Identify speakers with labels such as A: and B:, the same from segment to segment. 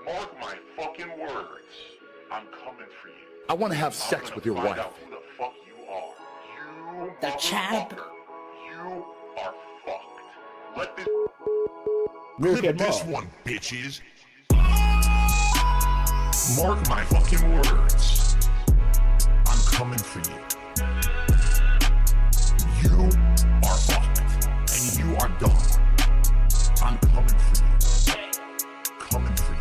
A: Mark my fucking words. I'm coming for you.
B: I want to have sex with your wife.
A: Out who the fuck you are. You
C: the champ.
A: You are fucked. Let this
B: Clip
A: this one, bitches. Mark my fucking words. I'm coming for you. You are fucked. And you are done. I'm coming for you. Coming for you.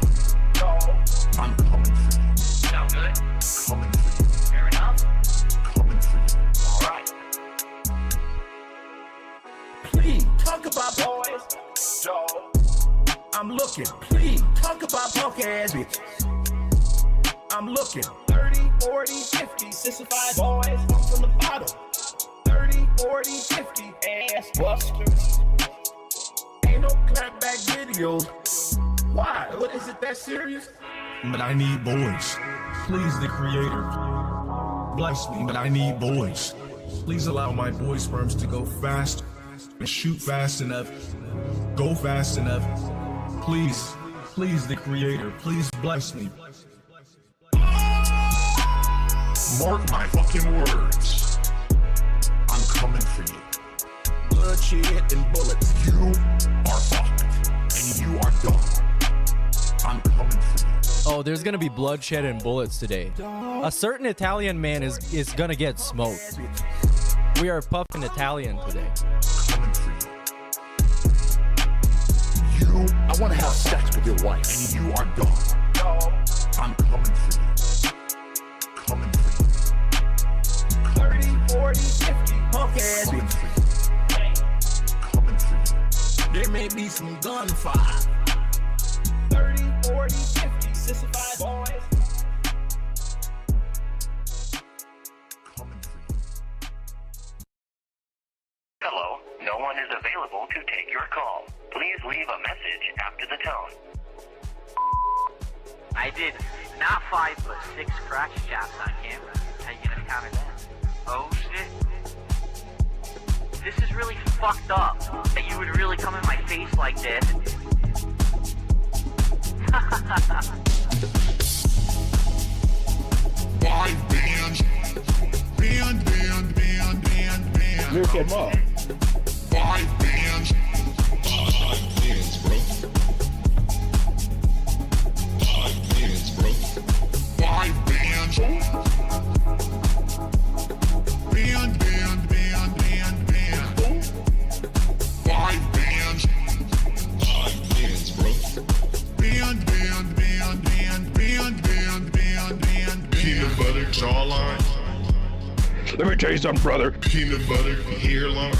A: I'm coming for you.
C: Sound good?
A: Coming for you.
C: Fair enough.
A: Coming for you.
C: Alright.
D: Please talk about boys. Joe. I'm looking. Please talk about punk ass bitches. I'm looking. 30, 40, 50, 65 boys from the bottom. 30, 40, 50 ass busters. Ain't no clapback videos. Why? What is it that serious?
E: But I need boys. Please, the creator. Bless me, but I need boys. Please allow my boy sperms to go fast and shoot fast enough. Go fast enough. Please, please, the creator. Please bless me.
A: Mark my fucking words. I'm coming for you.
D: Bloodshed and bullets.
A: You are fucked. And you are done. I'm coming for you.
F: Oh, there's gonna be bloodshed and bullets today. A certain Italian man is gonna get smoked. We are puffing Italian today.
A: Coming for you. You
B: I want to have sex with your wife.
A: and you are done. I'm coming for you. Coming for you.
D: 30, 40, 50 punk ass
A: Coming
D: bitches.
A: for you. Coming for you.
D: There may be some gunfire. 30, 40, 50, 65 boys.
A: Coming for you.
G: Hello, no one is available to take your call. Please leave a message after the tone.
C: I did not 5 but 6 crack shots on camera. How you gonna counter that? Oh shit. This is really fucked up that you would really come in my face like this.
A: 5 bands. Band.
B: You're kidding, Mom.
A: 5 bands. 5 bands, bro. 5 bands, bro. 5 bands. Band. 5 bands. 5 bands, bro. Band. Peanut butter jawline.
B: Let me tell you something, brother.
A: Peanut butter hairline.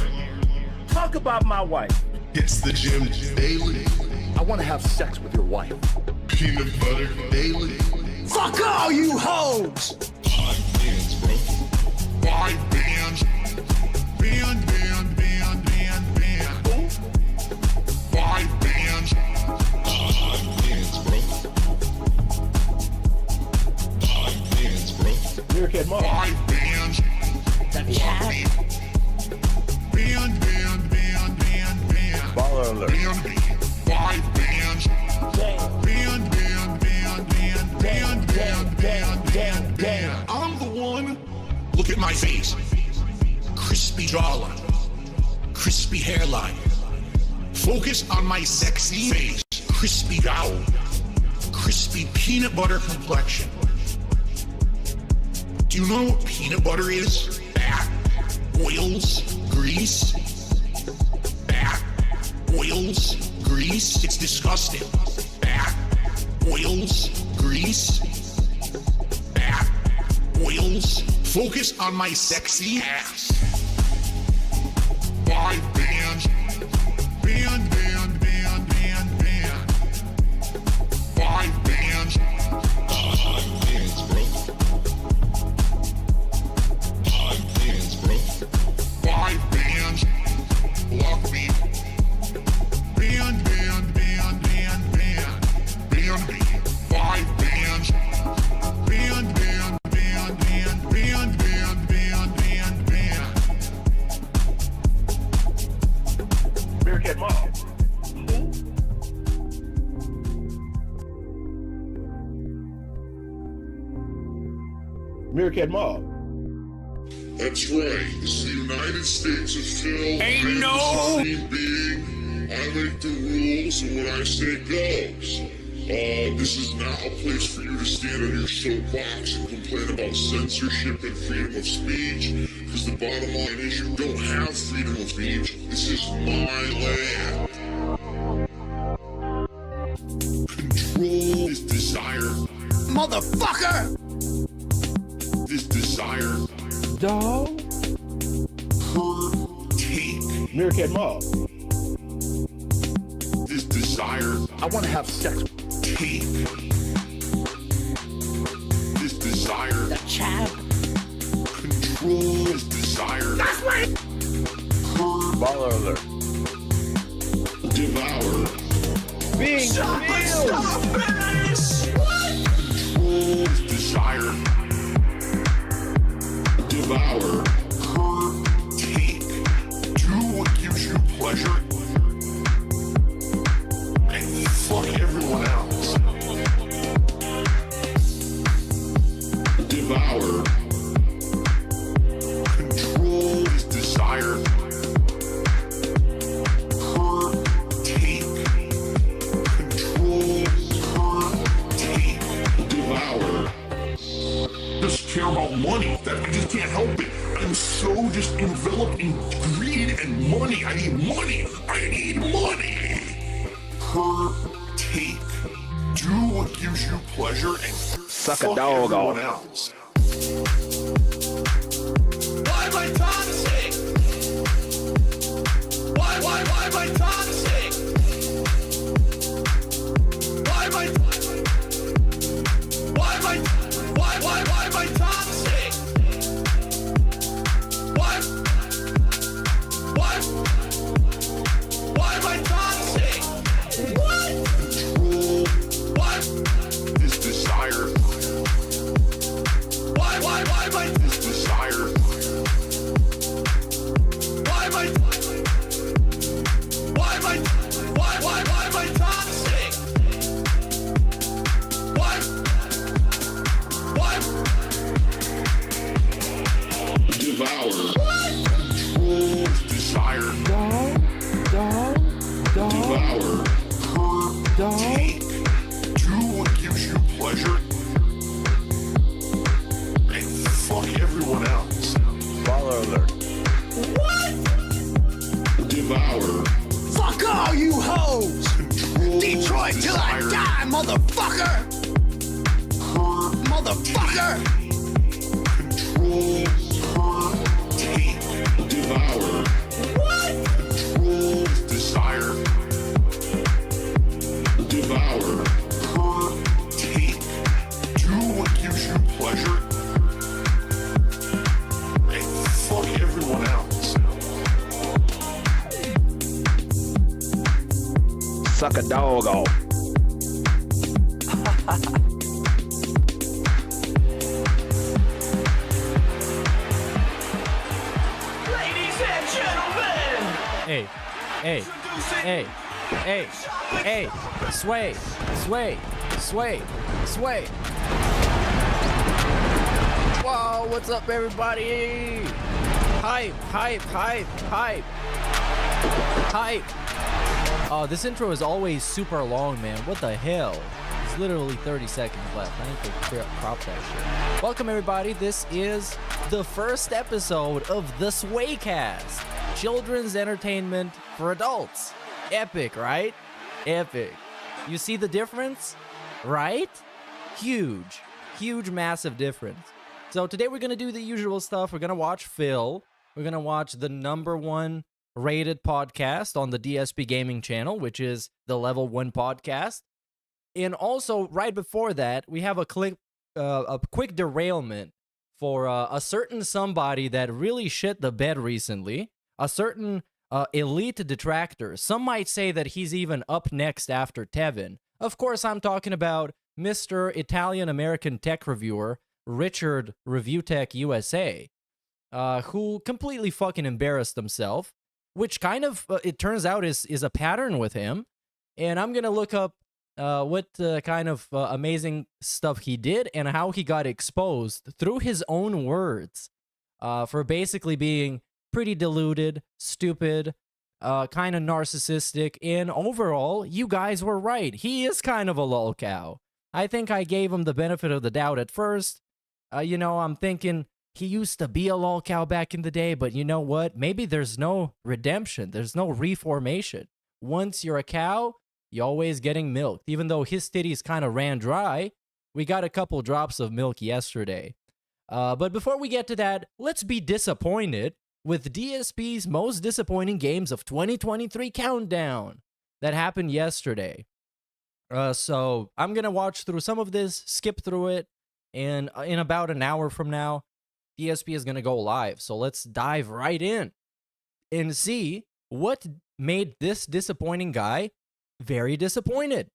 D: Talk about my wife.
A: It's the gym daily.
B: I want to have sex with your wife.
A: Peanut butter daily.
D: Fuck all you hoes!
A: 5 bands, bro. 5 bands. Band. 5 bands. 5 bands, bro. 5 bands, bro.
B: You're kidding, Mom.
A: 5 bands.
C: The champ.
A: Band.
B: Baller alert.
A: Band. 5 bands. Band. I'm the one. Look at my face. Crispy jawline. Crispy hairline. Focus on my sexy face. Crispy jowl. Crispy peanut butter complexion. Do you know what peanut butter is? Fat, oils, grease. Fat, oils, grease. It's disgusting. Fat, oils, grease. Fat, oils. Focus on my sexy ass. 5 bands. Band. 5 bands. 5 bands, bro. 5 bands, bro. 5 bands. Block me. Band. 5 bands. Band.
B: Meerkat Mob.
A: That's right. This is the United States of Phil. Ain't no supreme being. I make the rules, and what I say goes. This is not a place for you to stand on your soapbox and complain about censorship and freedom of speech, because the bottom line is you don't have freedom of speech. This is my land. Control this desire.
D: Motherfucker!
A: This desire.
B: Dog.
A: Take
B: Meerkat Mob.
A: this desire.
B: I want to have sex.
A: Take this desire.
D: The chap.
A: Control this desire.
D: That's right!
B: Baller alert.
A: Devour.
B: Being
A: Control this desire. Devour. Take. Do what gives you pleasure. And fuck everyone else. Devour. Control this desire. Take. Control. Take. Devour. Just care about money. That I just can't help it. I'm so just enveloped in greed and money. I need money. I need money. Take. Do what gives you pleasure and
B: Suck a
A: fuck
B: dog
A: everyone
B: off.
A: else.
D: Why am I toxic? Why am I toxic? Why am I toxic? Why am I toxic? What?
A: Control
D: What?
A: this desire.
D: Why am I
A: This desire.
D: Why am I toxic? Why?
A: Devour. Control this desire. Devour. Take. Do what gives you pleasure. And fuck everyone else.
B: Baller alert.
A: Devour.
D: Fuck all you hoes!
A: Control
D: Detroit
A: this
D: till I
A: desire.
D: die, motherfucker! Motherfucker!
A: Control. Take. Devour.
D: What?
A: Control this desire. Devour. Take. Do what gives you pleasure. And fuck everyone else.
B: Suck a dog off.
D: Ladies and gentlemen!
F: Hey, hey, hey, hey, hey, sway, sway, sway, sway. Whoa, what's up, everybody? Hype, hype, hype, hype, hype. Oh, this intro is always super long, man. What the hell? It's literally 30 seconds left. I need to crop that shit. Welcome, everybody. This is the first episode of the Swaycast. Children's entertainment for adults. Epic, right? Epic. You see the difference? Right? Huge. Huge, massive difference. So today we're going to do the usual stuff. We're going to watch Phil. We're going to watch the #1 rated podcast on the DSP Gaming channel, which is the Level 1 podcast. And also, right before that, we have a quick derailment for a certain somebody that really shit the bed recently. A certain elite detractor. Some might say that he's even up next after Tevin. Of course, I'm talking about Mr. Italian-American tech reviewer, Richard ReviewTech USA, who completely fucking embarrassed himself, which kind of, it turns out, is a pattern with him. And I'm going to look up what kind of amazing stuff he did and how he got exposed through his own words for basically being pretty deluded, stupid, kind of narcissistic, and overall, you guys were right. He is kind of a lolcow. I think I gave him the benefit of the doubt at first. You know, I'm thinking he used to be a lolcow back in the day, but you know what? Maybe there's no redemption. There's no reformation. Once you're a cow, you're always getting milked. Even though his titties kind of ran dry, we got a couple drops of milk yesterday. But before we get to that, let's be disappointed with DSP's most disappointing games of 2023 countdown that happened yesterday. So I'm going to watch through some of this, skip through it, and in about an hour from now, DSP is going to go live. So let's dive right in and see what made this disappointing guy very disappointed.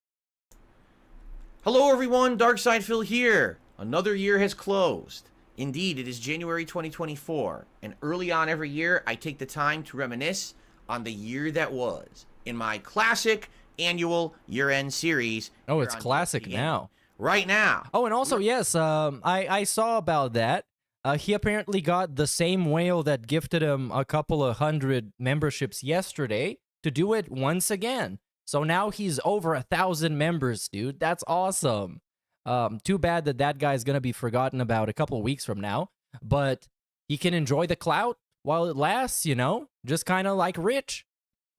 H: Hello everyone, Darkside Phil here. Another year has closed. Indeed, it is January 2024, and early on every year, I take the time to reminisce on the year that was in my classic annual year-end series.
F: Oh, it's classic now.
H: Right now.
F: Oh, and also, yes, I saw about that. He apparently got the same whale that gifted him a couple of 100 memberships yesterday to do it once again. So now he's over 1,000 members, dude. That's awesome. Too bad that that guy's going to be forgotten about a couple of weeks from now. But he can enjoy the clout while it lasts, you know? Just kind of like Rich.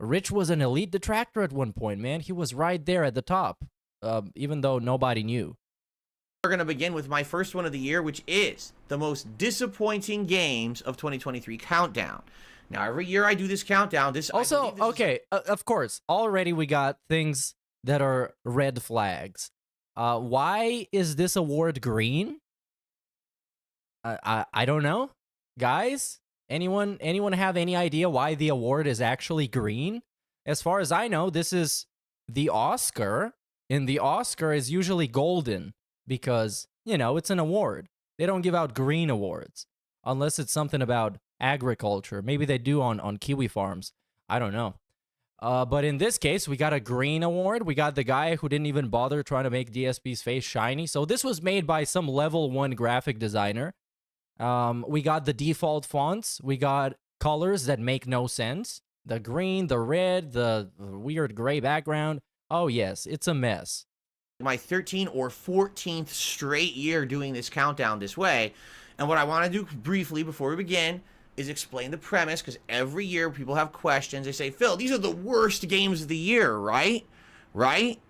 F: Rich was an elite detractor at one point, man. He was right there at the top, even though nobody knew.
H: We're going to begin with my first one of the year, which is the most disappointing games of 2023 countdown. Now, every year I do this countdown.
F: Also, okay, of course, already we got things that are red flags. Why is this award green? I don't know. Guys, anyone have any idea why the award is actually green? As far as I know, this is the Oscar, and the Oscar is usually golden because, you know, it's an award. They don't give out green awards unless it's something about agriculture. Maybe they do on kiwi farms. I don't know. But in this case, we got a green award. We got the guy who didn't even bother trying to make DSP's face shiny. So this was made by some level 1 graphic designer. We got the default fonts. We got colors that make no sense. The green, the red, the weird gray background. Oh, yes, it's a mess.
H: My 13th or 14th straight year doing this countdown this way. And what I want to do briefly before we begin is explain the premise, because every year people have questions. They say, Phil, these are the worst games of the year, right? Right?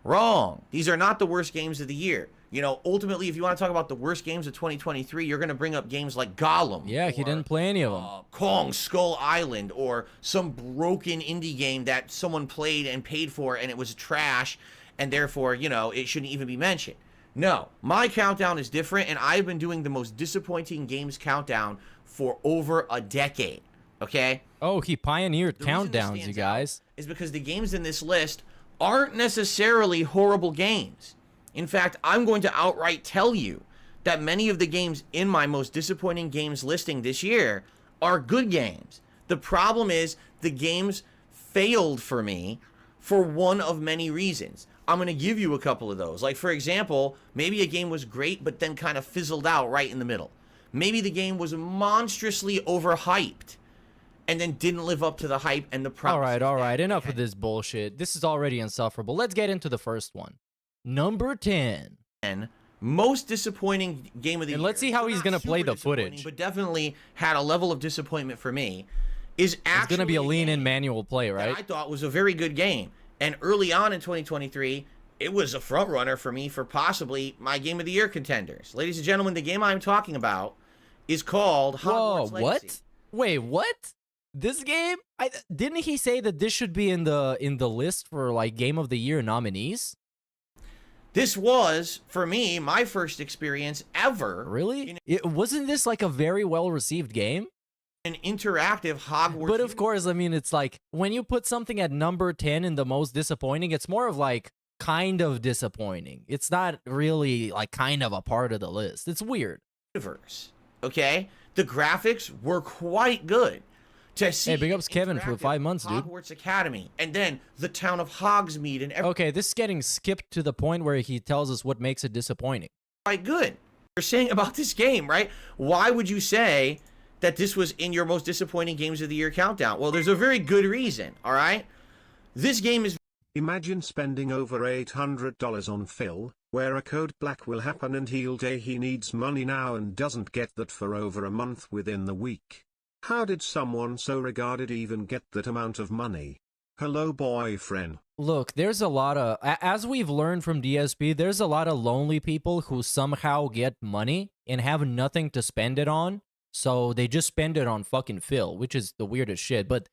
H: Wrong. These are not the worst games of the year. You know, ultimately, if you want to talk about the worst games of 2023, you're going to bring up games like Gollum.
F: Yeah, he didn't play any of them.
H: Kong Skull Island, or some broken indie game that someone played and paid for and it was trash, and therefore, you know, it shouldn't even be mentioned. No, my countdown is different, and I've been doing the most disappointing games countdown for over a decade, okay?
F: Oh, he pioneered countdowns, you guys.
H: Is because the games in this list aren't necessarily horrible games. In fact, I'm going to outright tell you that many of the games in my most disappointing games listing this year are good games. The problem is the games failed for me for one of many reasons. I'm going to give you a couple of those. Like, for example, maybe a game was great, but then kind of fizzled out right in the middle. Maybe the game was monstrously overhyped and then didn't live up to the hype and the promise.
F: All right. Enough of this bullshit. This is already insufferable. Let's get into the first one. Number 10.
H: And most disappointing game of the year.
F: And let's see how he's going to play the footage.
H: But definitely had a level of disappointment for me. Is actually
F: it's going to be a lean-in manual play, right?
H: I thought was a very good game. And early on in 2023, it was a front runner for me for possibly my game of the year contenders. Ladies and gentlemen, the game I'm talking about is called Hogwarts Legacy.
F: What? Wait, what? This game? Didn't he say that this should be in the list for like game of the year nominees?
H: This was, for me, my first experience ever.
F: Really? Wasn't this like a very well-received game?
H: An interactive Hogwarts.
F: But of course, I mean, it's like when you put something at number 10 in the most disappointing, it's more of like kind of disappointing. It's not really like kind of a part of the list. It's weird.
H: Universe, okay? The graphics were quite good. to see.
F: Hey, big ups Kevin for the
H: interactive
F: 5 months, dude.
H: Hogwarts Academy, and then the town of Hogsmeade, and
F: Okay, this is getting skipped to the point where he tells us what makes it disappointing.
H: quite good. You're saying about this game, right? Why would you say that this was in your most disappointing games of the year countdown? Well, there's a very good reason, all right? This game is
I: Imagine spending over $800 on Phil, where a code black will happen and he'll say he needs money now and doesn't get that for over a month within the week. How did someone so regarded even get that amount of money? Hello boyfriend.
F: Look, there's a lot of, as we've learned from DSP, there's a lot of lonely people who somehow get money and have nothing to spend it on. So they just spend it on fucking Phil, which is the weirdest shit. But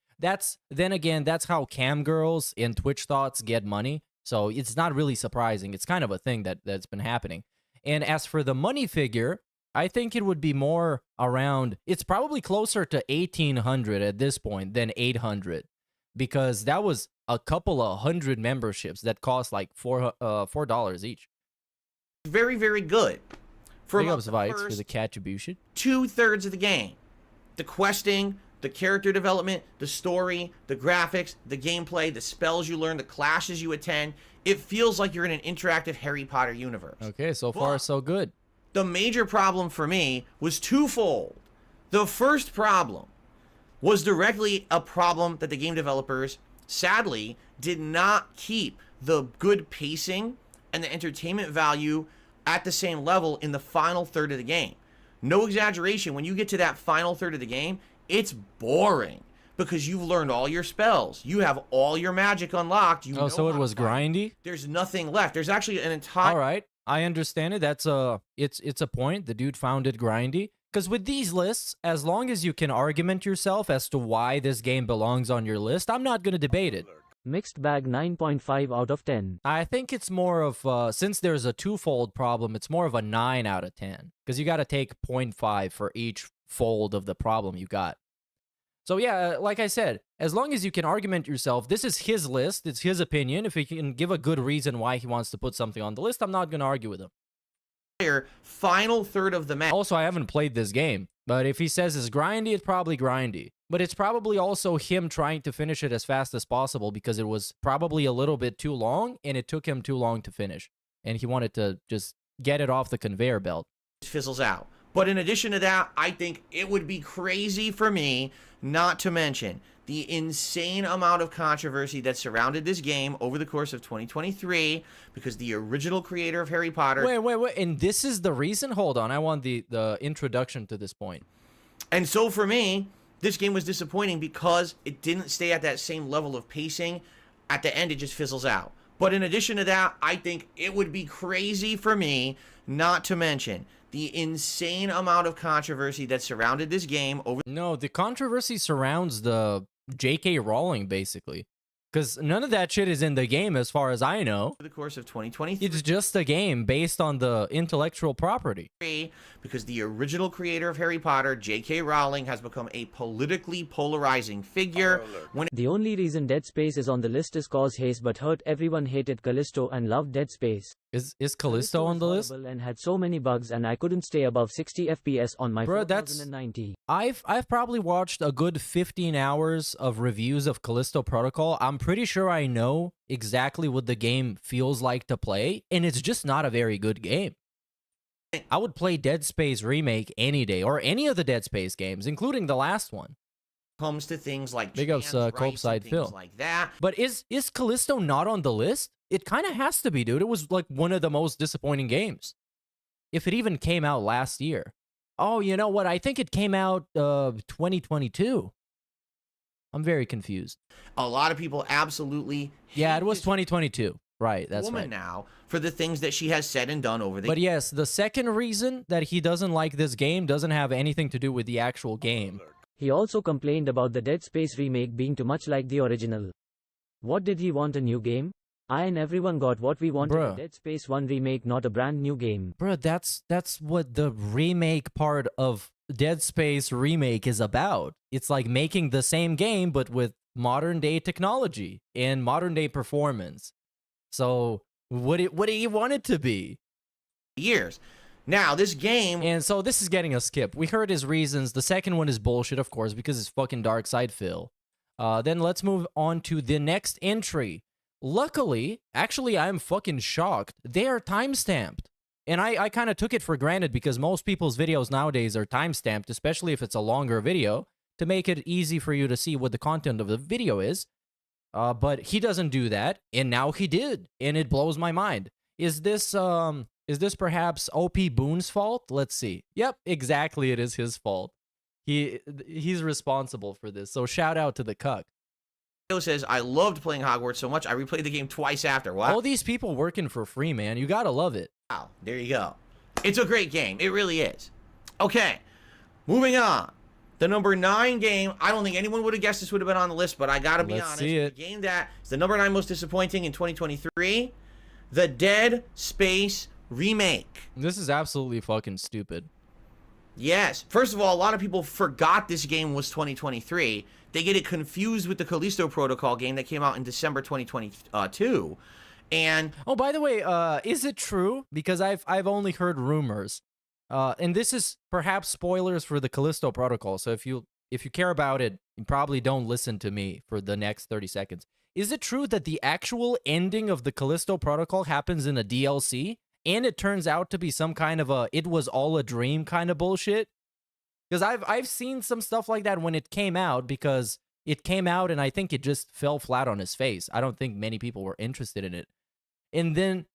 F: then again, that's how cam girls and Twitch thoughts get money. So it's not really surprising. It's kind of a thing that's been happening. And as for the money figure, I think it would be more around, it's probably closer to 1,800 at this point than 800. Because that was a couple of hundred memberships that cost like $4 each.
H: very, very good. For
F: Big
H: about
F: ups
H: the
F: Vites for
H: first
F: the contribution.
H: 2/3 of the game. The questing, the character development, the story, the graphics, the gameplay, the spells you learn, the classes you attend. It feels like you're in an interactive Harry Potter universe.
F: Okay, so far
H: But
F: so good.
H: the major problem for me was twofold. The first problem was directly a problem that the game developers, sadly, did not keep the good pacing and the entertainment value at the same level in the final third of the game. No exaggeration, when you get to that final third of the game, it's boring because you've learned all your spells. You have all your magic unlocked. You
F: Oh,
H: know
F: so it
H: how
F: was
H: to fight.
F: grindy?
H: There's nothing left. There's actually an entire...
F: All right, I understand it. That's it's a point. The dude found it grindy. Because with these lists, as long as you can argument yourself as to why this game belongs on your list, I'm not going to debate it.
J: Mixed bag 9.5 out of 10.
F: I think it's more of, since there's a twofold problem, it's more of a 9 out of 10. Because you got to take 0.5 for each fold of the problem you got. So yeah, like I said, as long as you can argument yourself, this is his list, it's his opinion. If he can give a good reason why he wants to put something on the list, I'm not going to argue with him.
H: Final third of the match.
F: Also, I haven't played this game, but if he says it's grindy, it's probably grindy. But it's probably also him trying to finish it as fast as possible because it was probably a little bit too long, and it took him too long to finish. And he wanted to just get it off the conveyor belt.
H: Fizzles out. But in addition to that, I think it would be crazy for me not to mention the insane amount of controversy that surrounded this game over the course of 2023 because the original creator of Harry Potter...
F: Wait. And this is the reason? Hold on. I want the introduction to this point.
H: And so for me, this game was disappointing because it didn't stay at that same level of pacing. At the end, it just fizzles out. But in addition to that, I think it would be crazy for me not to mention the insane amount of controversy that surrounded this game over...
F: No, the controversy surrounds the J.K. Rowling, basically. Because none of that shit is in the game as far as I know.
H: the course of 2023.
F: It's just a game based on the intellectual property.
H: Because the original creator of Harry Potter, J.K. Rowling, has become a politically polarizing figure.
J: The only reason Dead Space is on the list is cause Haze but hurt everyone hated Callisto and loved Dead Space.
F: Is Callisto on the
J: was
F: list?
J: horrible and had so many bugs and I couldn't stay above 60 FPS on my
F: Bro, that's
J: 4090.
F: I've probably watched a good 15 hours of reviews of Callisto Protocol. I'm pretty sure I know exactly what the game feels like to play, and it's just not a very good game. I would play Dead Space Remake any day, or any of the Dead Space games, including the last one.
H: Comes to things like
F: Big ups,
H: trans rights
F: Copeside
H: and things
F: Phil.
H: like that.
F: But is Callisto not on the list? It kind of has to be, dude. It was like one of the most disappointing games. If it even came out last year. Oh, you know what? I think it came out 2022. I'm very confused.
H: A lot of people absolutely
F: Yeah,
H: hate
F: it was
H: this
F: 2022. Right, that's
H: woman
F: right.
H: now for the things that she has said and done over the
F: But yes, the second reason that he doesn't like this game doesn't have anything to do with the actual game.
J: He also complained about the Dead Space remake being too much like the original. What did he want, a new game? I and everyone got what we wanted,
F: Bruh.
J: a Dead Space 1 remake, not a brand new game.
F: Bro, that's what the remake part of Dead Space Remake is about. It's like making the same game but with modern day technology and modern day performance. So what do you want it to be?
H: years. Now, this game...
F: And so this is getting a skip. We heard his reasons. The second one is bullshit, of course, because it's fucking Dark Side Phil. Then let's move on to the next entry. Luckily, actually, I'm fucking shocked. They are timestamped. And I kind of took it for granted because most people's videos nowadays are timestamped, especially if it's a longer video, to make it easy for you to see what the content of the video is. But he doesn't do that, and now he did, and it blows my mind. Is this perhaps OP Boone's fault? Let's see. Yep, exactly, it is his fault. He's responsible for this, so shout out to the cuck.
H: Says, I loved playing Hogwarts so much, I replayed the game twice after. What?
F: All these people working for free, man. You gotta love it.
H: Wow, there you go. It's a great game. It really is. Okay, moving on. The number 9 game, I don't think anyone would have guessed this would have been on the list, but I gotta be honest.
F: See it.
H: The game that is the number 9 most disappointing in 2023, the Dead Space remake.
F: This is absolutely fucking stupid.
H: Yes. First of all, a lot of people forgot this game was 2023. They get it confused with the Callisto Protocol game that came out in December 2022. And
F: oh, by the way, is it true? Because I've only heard rumors. And this is perhaps spoilers for the Callisto Protocol. So if you care about it, you probably don't listen to me for the next 30 seconds. Is it true that the actual ending of the Callisto Protocol happens in a DLC? And it turns out to be some kind of a it was all a dream kind of bullshit? Because I've seen some stuff like that when it came out, because it came out and I think it just fell flat on his face. I don't think many people were interested in it. And then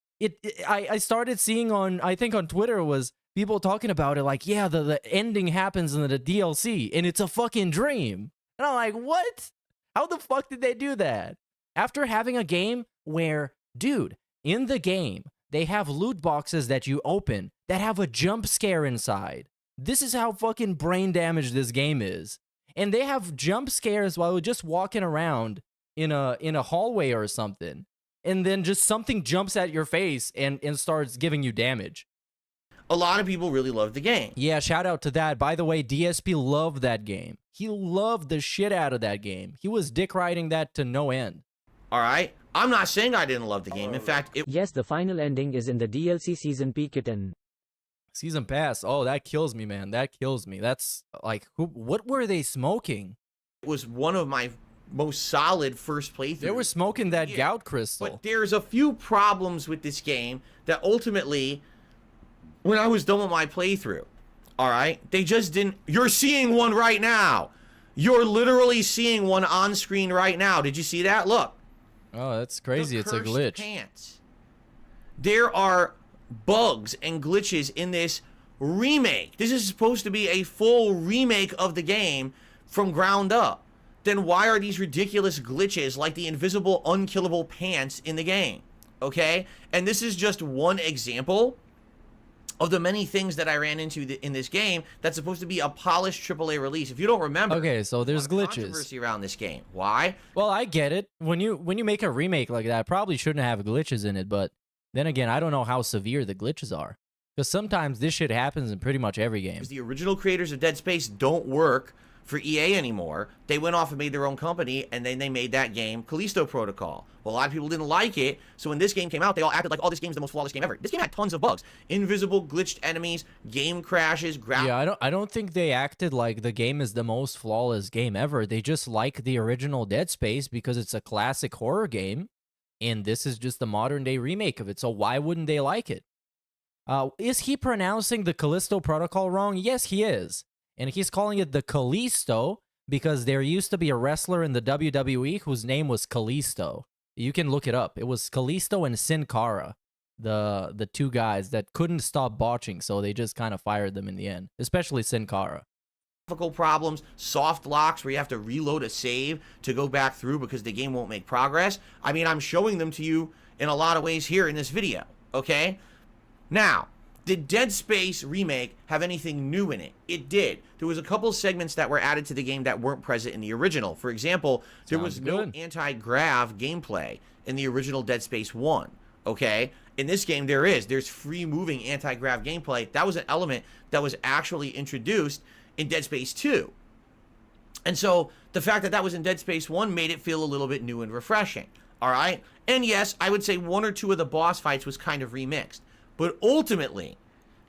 F: I started seeing on, I think on Twitter was people talking about it like, yeah, the ending happens in the DLC and it's a fucking dream. And I'm like, what? How the fuck did they do that? After having a game where, dude, in the game, they have loot boxes that you open that have a jump scare inside. This is how fucking brain damaged this game is. And they have jump scares while you're just walking around in a hallway or something. And then just something jumps at your face and starts giving you damage.
H: a lot of people really love the game.
F: Yeah, shout out to that. By the way, DSP loved that game. He loved the shit out of that game. He was dick riding that to no end.
H: All right? I'm not saying I didn't love the game. In fact,
J: Yes, the final ending is in the DLC Season P-Kitten.
F: Season Pass. Oh, that kills me, man. That kills me. That's like, what were they smoking?
H: It was one of my most solid first playthroughs.
F: They were smoking that gout crystal.
H: But there's a few problems with this game that ultimately, when I was done with my playthrough, all right, they just didn't. You're seeing one right now. You're literally seeing one on screen right now. Did you see that? Look.
F: Oh, that's crazy. It's a glitch.
H: Pants. There are bugs and glitches in this remake. This is supposed to be a full remake of the game from ground up. Then why are these ridiculous glitches like the invisible unkillable pants in the game? Okay? And this is just one example of the many things that I ran into in this game that's supposed to be a polished AAA release. If you don't remember,
F: okay, so there's glitches.
H: Controversy around this game. Why?
F: Well, I get it. When you make a remake like that, probably shouldn't have glitches in it, but then again, I don't know how severe the glitches are. Because sometimes this shit happens in pretty much every game.
H: Because the original creators of Dead Space don't work for EA anymore. They went off and made their own company, and then they made that game, Callisto Protocol. Well, a lot of people didn't like it, so when this game came out, they all acted like, oh, this game's the most flawless game ever. This game had tons of bugs. Invisible, glitched enemies, game crashes,
F: yeah, I don't think they acted like the game is the most flawless game ever. They just like the original Dead Space because it's a classic horror game, and this is just the modern-day remake of it, so why wouldn't they like it? Is he pronouncing the Callisto Protocol wrong? Yes, he is. And he's calling it the Callisto because there used to be a wrestler in the WWE whose name was Callisto. You can look it up. It was Callisto and Sin Cara, the two guys that couldn't stop botching, so they just kind of fired them in the end, especially Sin Cara.
H: Problems, soft locks where you have to reload a save to go back through because the game won't make progress. I mean, I'm showing them to you in a lot of ways here in this video, okay? Now, did Dead Space Remake have anything new in it? It did. There was a couple segments that were added to the game that weren't present in the original. For example, there was no anti-grav gameplay in the original Dead Space 1, okay? In this game, there is. There's free-moving anti-grav gameplay. That was an element that was actually introduced in Dead Space 2. And so, the fact that that was in Dead Space 1 made it feel a little bit new and refreshing, all right? And yes, I would say one or two of the boss fights was kind of remixed. But ultimately,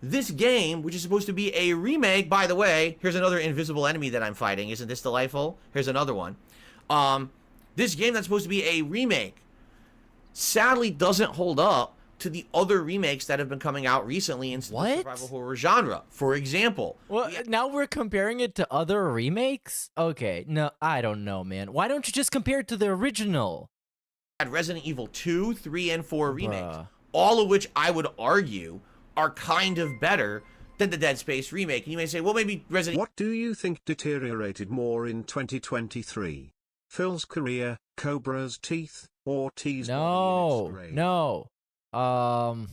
H: this game, which is supposed to be a remake, by the way, here's another invisible enemy that I'm fighting. Isn't this delightful? Here's another one. This game that's supposed to be a remake sadly doesn't hold up to the other remakes that have been coming out recently in the survival horror genre. For example,
F: well, now we're comparing it to other remakes? Okay, no, I don't know, man. Why don't you just compare it to the original?
H: Had Resident Evil 2, 3, and 4 remakes, all of which I would argue are kind of better than the Dead Space remake. And you may say, well, maybe Resident...
I: What do you think deteriorated more in 2023? Phil's career, Cobra's teeth, or T's body in its grave?
F: No. I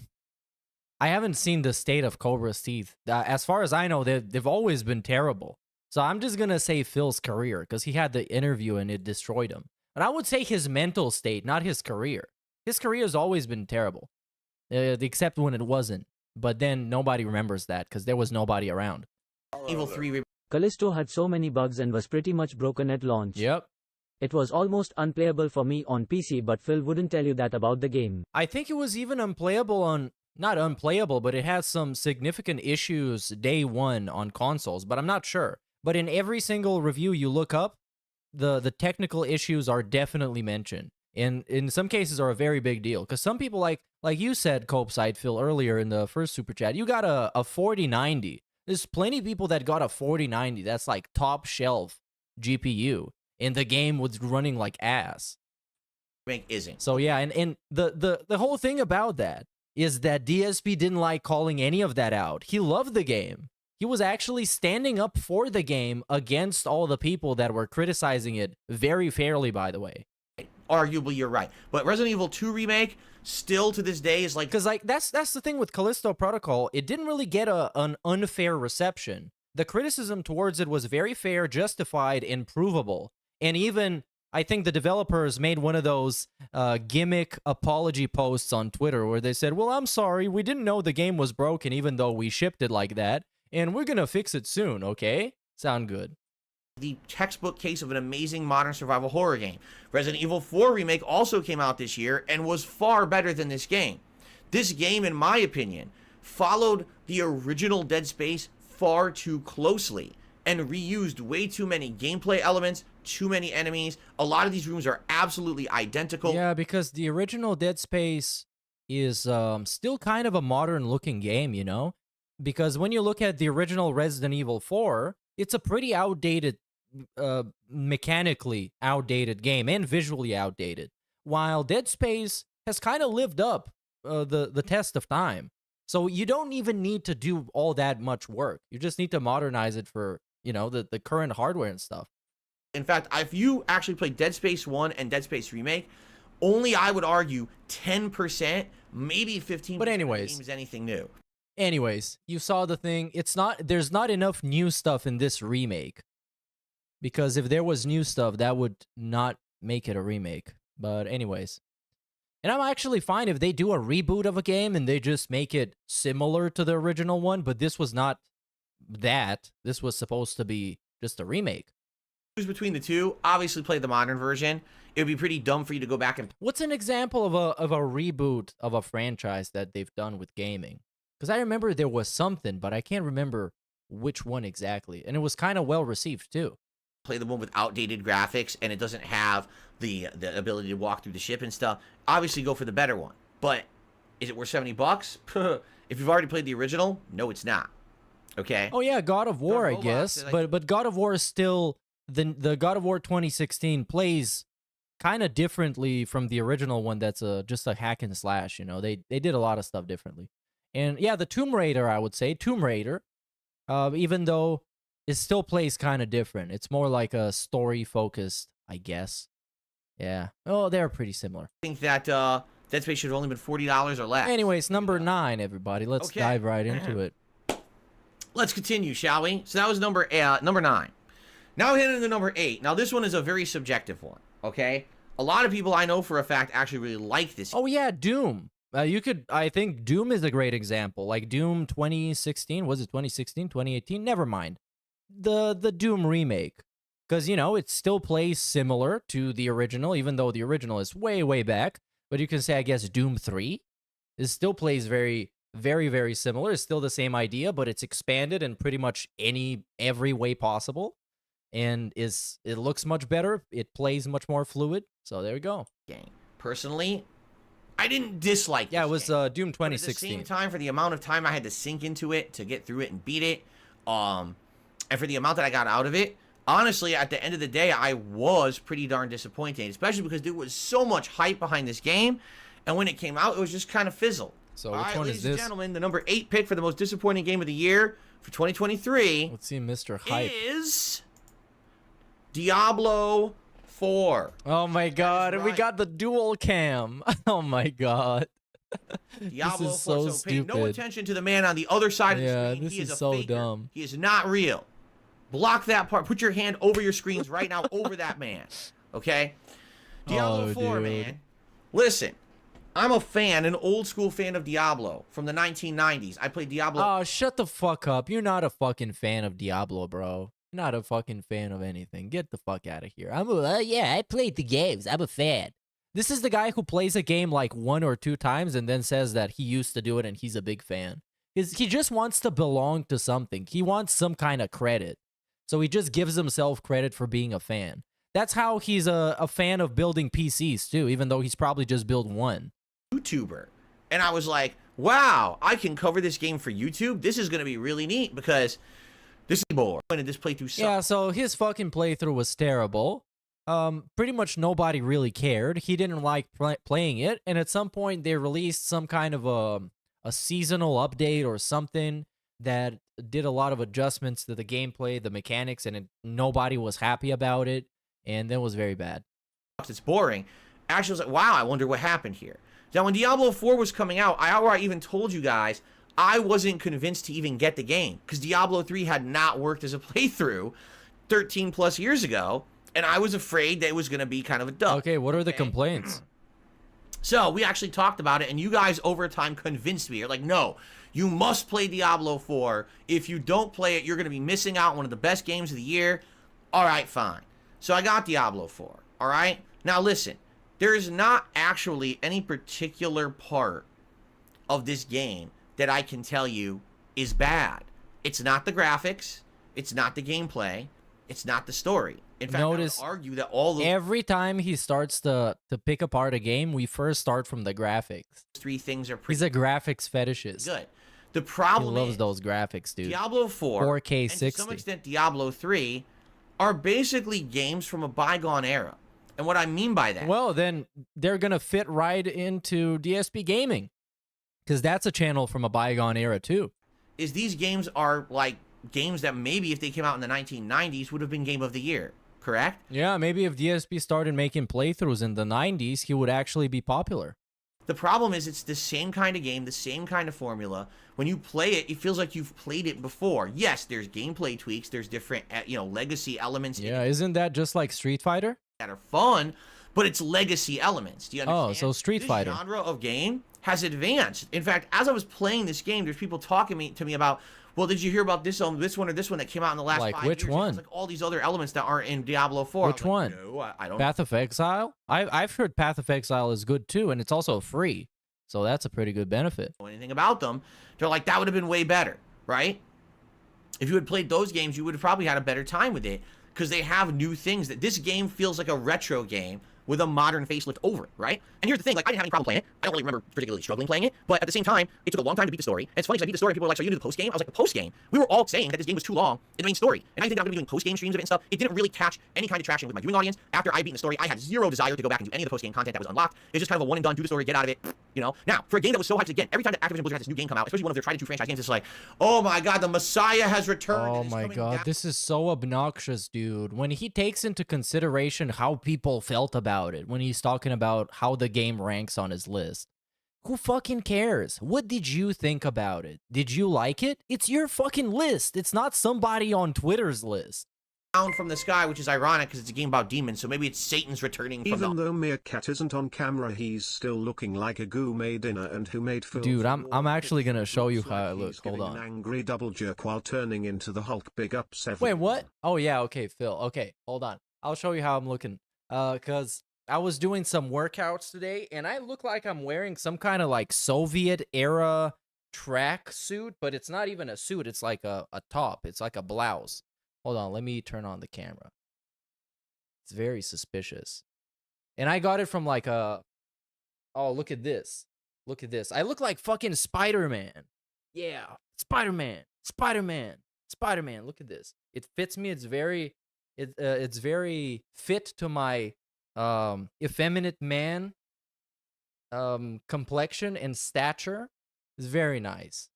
F: haven't seen the state of Cobra's teeth. As far as I know, they've always been terrible. So I'm just gonna say Phil's career, because he had the interview and it destroyed him. But I would say his mental state, not his career. His career has always been terrible, except when it wasn't. But then nobody remembers that, because there was nobody around.
H: Evil 3
J: Callisto had so many bugs and was pretty much broken at launch.
F: Yep.
J: It was almost unplayable for me on PC, but Phil wouldn't tell you that about the game.
F: I think it was even unplayable on... Not unplayable, but it has some significant issues day one on consoles, but I'm not sure. But in every single review you look up, the technical issues are definitely mentioned. And in some cases are a very big deal. Because some people, like you said, Copeside Phil, earlier in the first super chat, you got a 4090. There's plenty of people that got a 4090. That's like top shelf GPU. And the game was running like ass.
H: isn't.
F: So yeah, and the whole thing about that is that DSP didn't like calling any of that out. He loved the game. He was actually standing up for the game against all the people that were criticizing it very fairly, by the way.
H: Arguably, you're right. But Resident Evil 2 Remake, still to this day, is like...
F: Because like that's the thing with Callisto Protocol. It didn't really get an unfair reception. The criticism towards it was very fair, justified, and provable. And even... I think the developers made one of those gimmick apology posts on Twitter where they said, well, I'm sorry, we didn't know the game was broken even though we shipped it like that, and we're gonna fix it soon, okay? Sound good.
H: The textbook case of an amazing modern survival horror game. Resident Evil 4 Remake also came out this year and was far better than this game. This game, in my opinion, followed the original Dead Space far too closely and reused way too many gameplay elements, too many enemies. A lot of these rooms are absolutely identical.
F: Yeah, because the original Dead Space is still kind of a modern-looking game, you know? Because when you look at the original Resident Evil 4, it's a pretty outdated, mechanically outdated game and visually outdated. While Dead Space has kind of lived up the test of time. So you don't even need to do all that much work. You just need to modernize it for, you know, the current hardware and stuff.
H: In fact, if you actually play Dead Space 1 and Dead Space Remake, only I would argue 10%, maybe 15%
F: but anyways,
H: of the game is anything new.
F: Anyways, you saw the thing. There's not enough new stuff in this remake. Because if there was new stuff, that would not make it a remake. But anyways. And I'm actually fine if they do a reboot of a game and they just make it similar to the original one, but this was not that. This was supposed to be just a remake.
H: Choose between the two, obviously play the modern version. It would be pretty dumb for you to go back and...
F: What's an example of a reboot of a franchise that they've done with gaming? Because I remember there was something, but I can't remember which one exactly. And it was kind of well received too.
H: Play the one with outdated graphics and it doesn't have the ability to walk through the ship and stuff. Obviously go for the better one. But is it worth $70? If you've already played the original, no, it's not. Okay?
F: Oh yeah, God of War, I guess. But God of War is still... The God of War 2016 plays kind of differently from the original one that's just a hack and slash, you know. They did a lot of stuff differently. And yeah, the Tomb Raider, I would say, Tomb Raider, even though it still plays kind of different. It's more like a story-focused, I guess. Yeah. Oh, they're pretty similar.
H: I think that Dead Space should have only been $40 or less.
F: Anyways, number 9, everybody. Let's dive right into it.
H: Let's continue, shall we? So that was number 9. Now hitting the number 8. Now this one is a very subjective one, okay? A lot of people I know for a fact actually really like this.
F: Oh yeah, Doom. I think Doom is a great example. Like Doom 2016, was it 2016, 2018? Never mind. The Doom remake. Because, you know, it still plays similar to the original, even though the original is way, way back. But you can say, I guess, Doom 3. It still plays very very, very similar. It's still the same idea, but it's expanded in pretty much every way possible. And it looks much better. It plays much more fluid. So there we go.
H: Game. Personally, I didn't dislike
F: Yeah, it
H: this
F: was
H: game.
F: Doom
H: But at the
F: 2016.
H: same time, for the amount of time I had to sink into it to get through it and beat it, and for the amount that I got out of it, honestly, at the end of the day, I was pretty darn disappointed, especially because there was so much hype behind this game, and when it came out, it was just kind of fizzled.
F: So
H: All
F: which
H: right,
F: one
H: ladies
F: is
H: and
F: this?
H: gentlemen, the number 8 pick for the most disappointing game of the year for 2023
F: Let's see, Mr. Hype.
H: is Diablo 4.
F: Oh my god, and we
H: right.
F: got the dual cam. Oh my god.
H: Diablo
F: This is
H: 4.
F: so
H: Pay no
F: stupid.
H: attention to the man on the other side of the
F: Yeah,
H: screen.
F: this
H: He is
F: is
H: a
F: so
H: faker.
F: dumb.
H: He is not real. Block that part. Put your hand over your screens right now over that man. Okay? Diablo
F: Oh,
H: 4,
F: dude.
H: man. Listen, I'm a fan, an old school fan of Diablo from the 1990s. I played Diablo.
F: Oh, shut the fuck up. You're not a fucking fan of Diablo, bro. You're not a fucking fan of anything. Get the fuck out of here. Yeah, I played the games. I'm a fan. This is the guy who plays a game like 1 or 2 times and then says that he used to do it and he's a big fan. He just wants to belong to something. He wants some kind of credit. So he just gives himself credit for being a fan. That's how he's a fan of building PCs too, even though he's probably just built one.
H: YouTuber. And I was like, wow, I can cover this game for YouTube. This is going to be really neat because this is bored. When did this playthrough suck?
F: Yeah, so his fucking playthrough was terrible. Pretty much nobody really cared. He didn't like playing it, and at some point they released some kind of a seasonal update or something that did a lot of adjustments to the gameplay, the mechanics, and nobody was happy about it, and then it was very bad.
H: It's boring. Actually, I was like, wow, I wonder what happened here. Now, when Diablo 4 was coming out, I even told you guys I wasn't convinced to even get the game because Diablo 3 had not worked as a playthrough 13 plus years ago, and I was afraid that it was going to be kind of a dud.
F: Okay, what are the complaints?
H: So we actually talked about it, and you guys over time convinced me. You're like, no, you must play Diablo 4. If you don't play it, you're going to be missing out on one of the best games of the year. All right, fine. So I got Diablo 4, all right? Now listen, there is not actually any particular part of this game that I can tell you is bad. It's not the graphics. It's not the gameplay. It's not the story. In fact,
F: Notice
H: I would argue that all those
F: every time he starts to pick apart a game, we first start from the graphics.
H: 3 things are pretty
F: He's a graphics fetishist.
H: good. The
F: He
H: problem
F: loves
H: is
F: those graphics, dude.
H: Diablo 4
F: 4K
H: and to
F: 60.
H: some extent Diablo 3 are basically games from a bygone era. And what I mean by that,
F: Well, then they're going to fit right into DSP Gaming because that's a channel from a bygone era, too.
H: is these games are like games that maybe if they came out in the 1990s would have been game of the year, correct?
F: Yeah, maybe if DSP started making playthroughs in the 90s, he would actually be popular.
H: The problem is it's the same kind of game, the same kind of formula. When you play it, it feels like you've played it before. Yes, there's gameplay tweaks, there's different, legacy elements in
F: Yeah,
H: it
F: isn't that just like Street Fighter?
H: that are fun, but it's legacy elements. Do you understand?
F: Oh, so Street Fighter.
H: This genre of game has advanced. In fact, as I was playing this game, there's people talking to me about, well, did you hear about this one or this one that came out in the last
F: Like
H: 5
F: which
H: years?
F: one?
H: It's like all these other elements that aren't in Diablo 4.
F: Which
H: I was like,
F: one?
H: No, I don't
F: Path of Exile? I've heard Path of Exile is good, too, and it's also free. So that's a pretty good benefit.
H: know anything about them. They're like, that would have been way better, right? If you had played those games, you would have probably had a better time with it because they have new things. That this game feels like a retro game with a modern facelift over it, right? And here's the thing, like, I didn't have any problem playing it. I don't really remember particularly struggling playing it, but at the same time, it took a long time to beat the story. And it's funny because I beat the story and people were like, so you do the post game? I was like, the post game? We were all saying that this game was too long in the main story. And I think I'm going to be doing post game streams of it and stuff. It didn't really catch any kind of traction with my viewing audience. After I beat the story, I had zero desire to go back and do any of the post game content that was unlocked. It was just kind of a one and done, do the story, get out of it, Now, for a game that was so hyped, again, every time that Activision Blizzard has this new game come out, especially one of their tried and true franchise games, it's like, oh my god, the Messiah has returned.
F: Oh
H: and it's
F: my
H: coming
F: god,
H: back.
F: this is so obnoxious, dude. When he takes into consideration how people felt about it, when he's talking about how the game ranks on his list, who fucking cares? What did you think about it? Did you like it? It's your fucking list. It's not somebody on Twitter's list.
H: Down from the sky, which is ironic because it's a game about demons, so maybe it's Satan's returning from
I: Even
H: the...
I: though Meerkat isn't on camera, he's still looking like a gourmet dinner. And who made Phil?
F: Dude, I'm actually gonna show you
I: Looks
F: how I
I: like
F: look.
I: he's
F: Hold
I: giving
F: on.
I: An angry double jerk while turning into the Hulk. Big ups, everyone.
F: Wait, what? Oh yeah, okay, Phil. Okay, hold on. I'll show you how I'm looking. Cause I was doing some workouts today, and I look like I'm wearing some kind of like Soviet era track suit, but it's not even a suit. It's like a top. It's like a blouse. Hold on, let me turn on the camera. It's very suspicious. And I got it from like a... Oh, look at this. Look at this. I look like fucking Spider-Man. Yeah, Spider-Man. Spider-Man. Spider-Man. Look at this. It fits me. It's very... it's very fit to my effeminate man complexion and stature. It's very nice.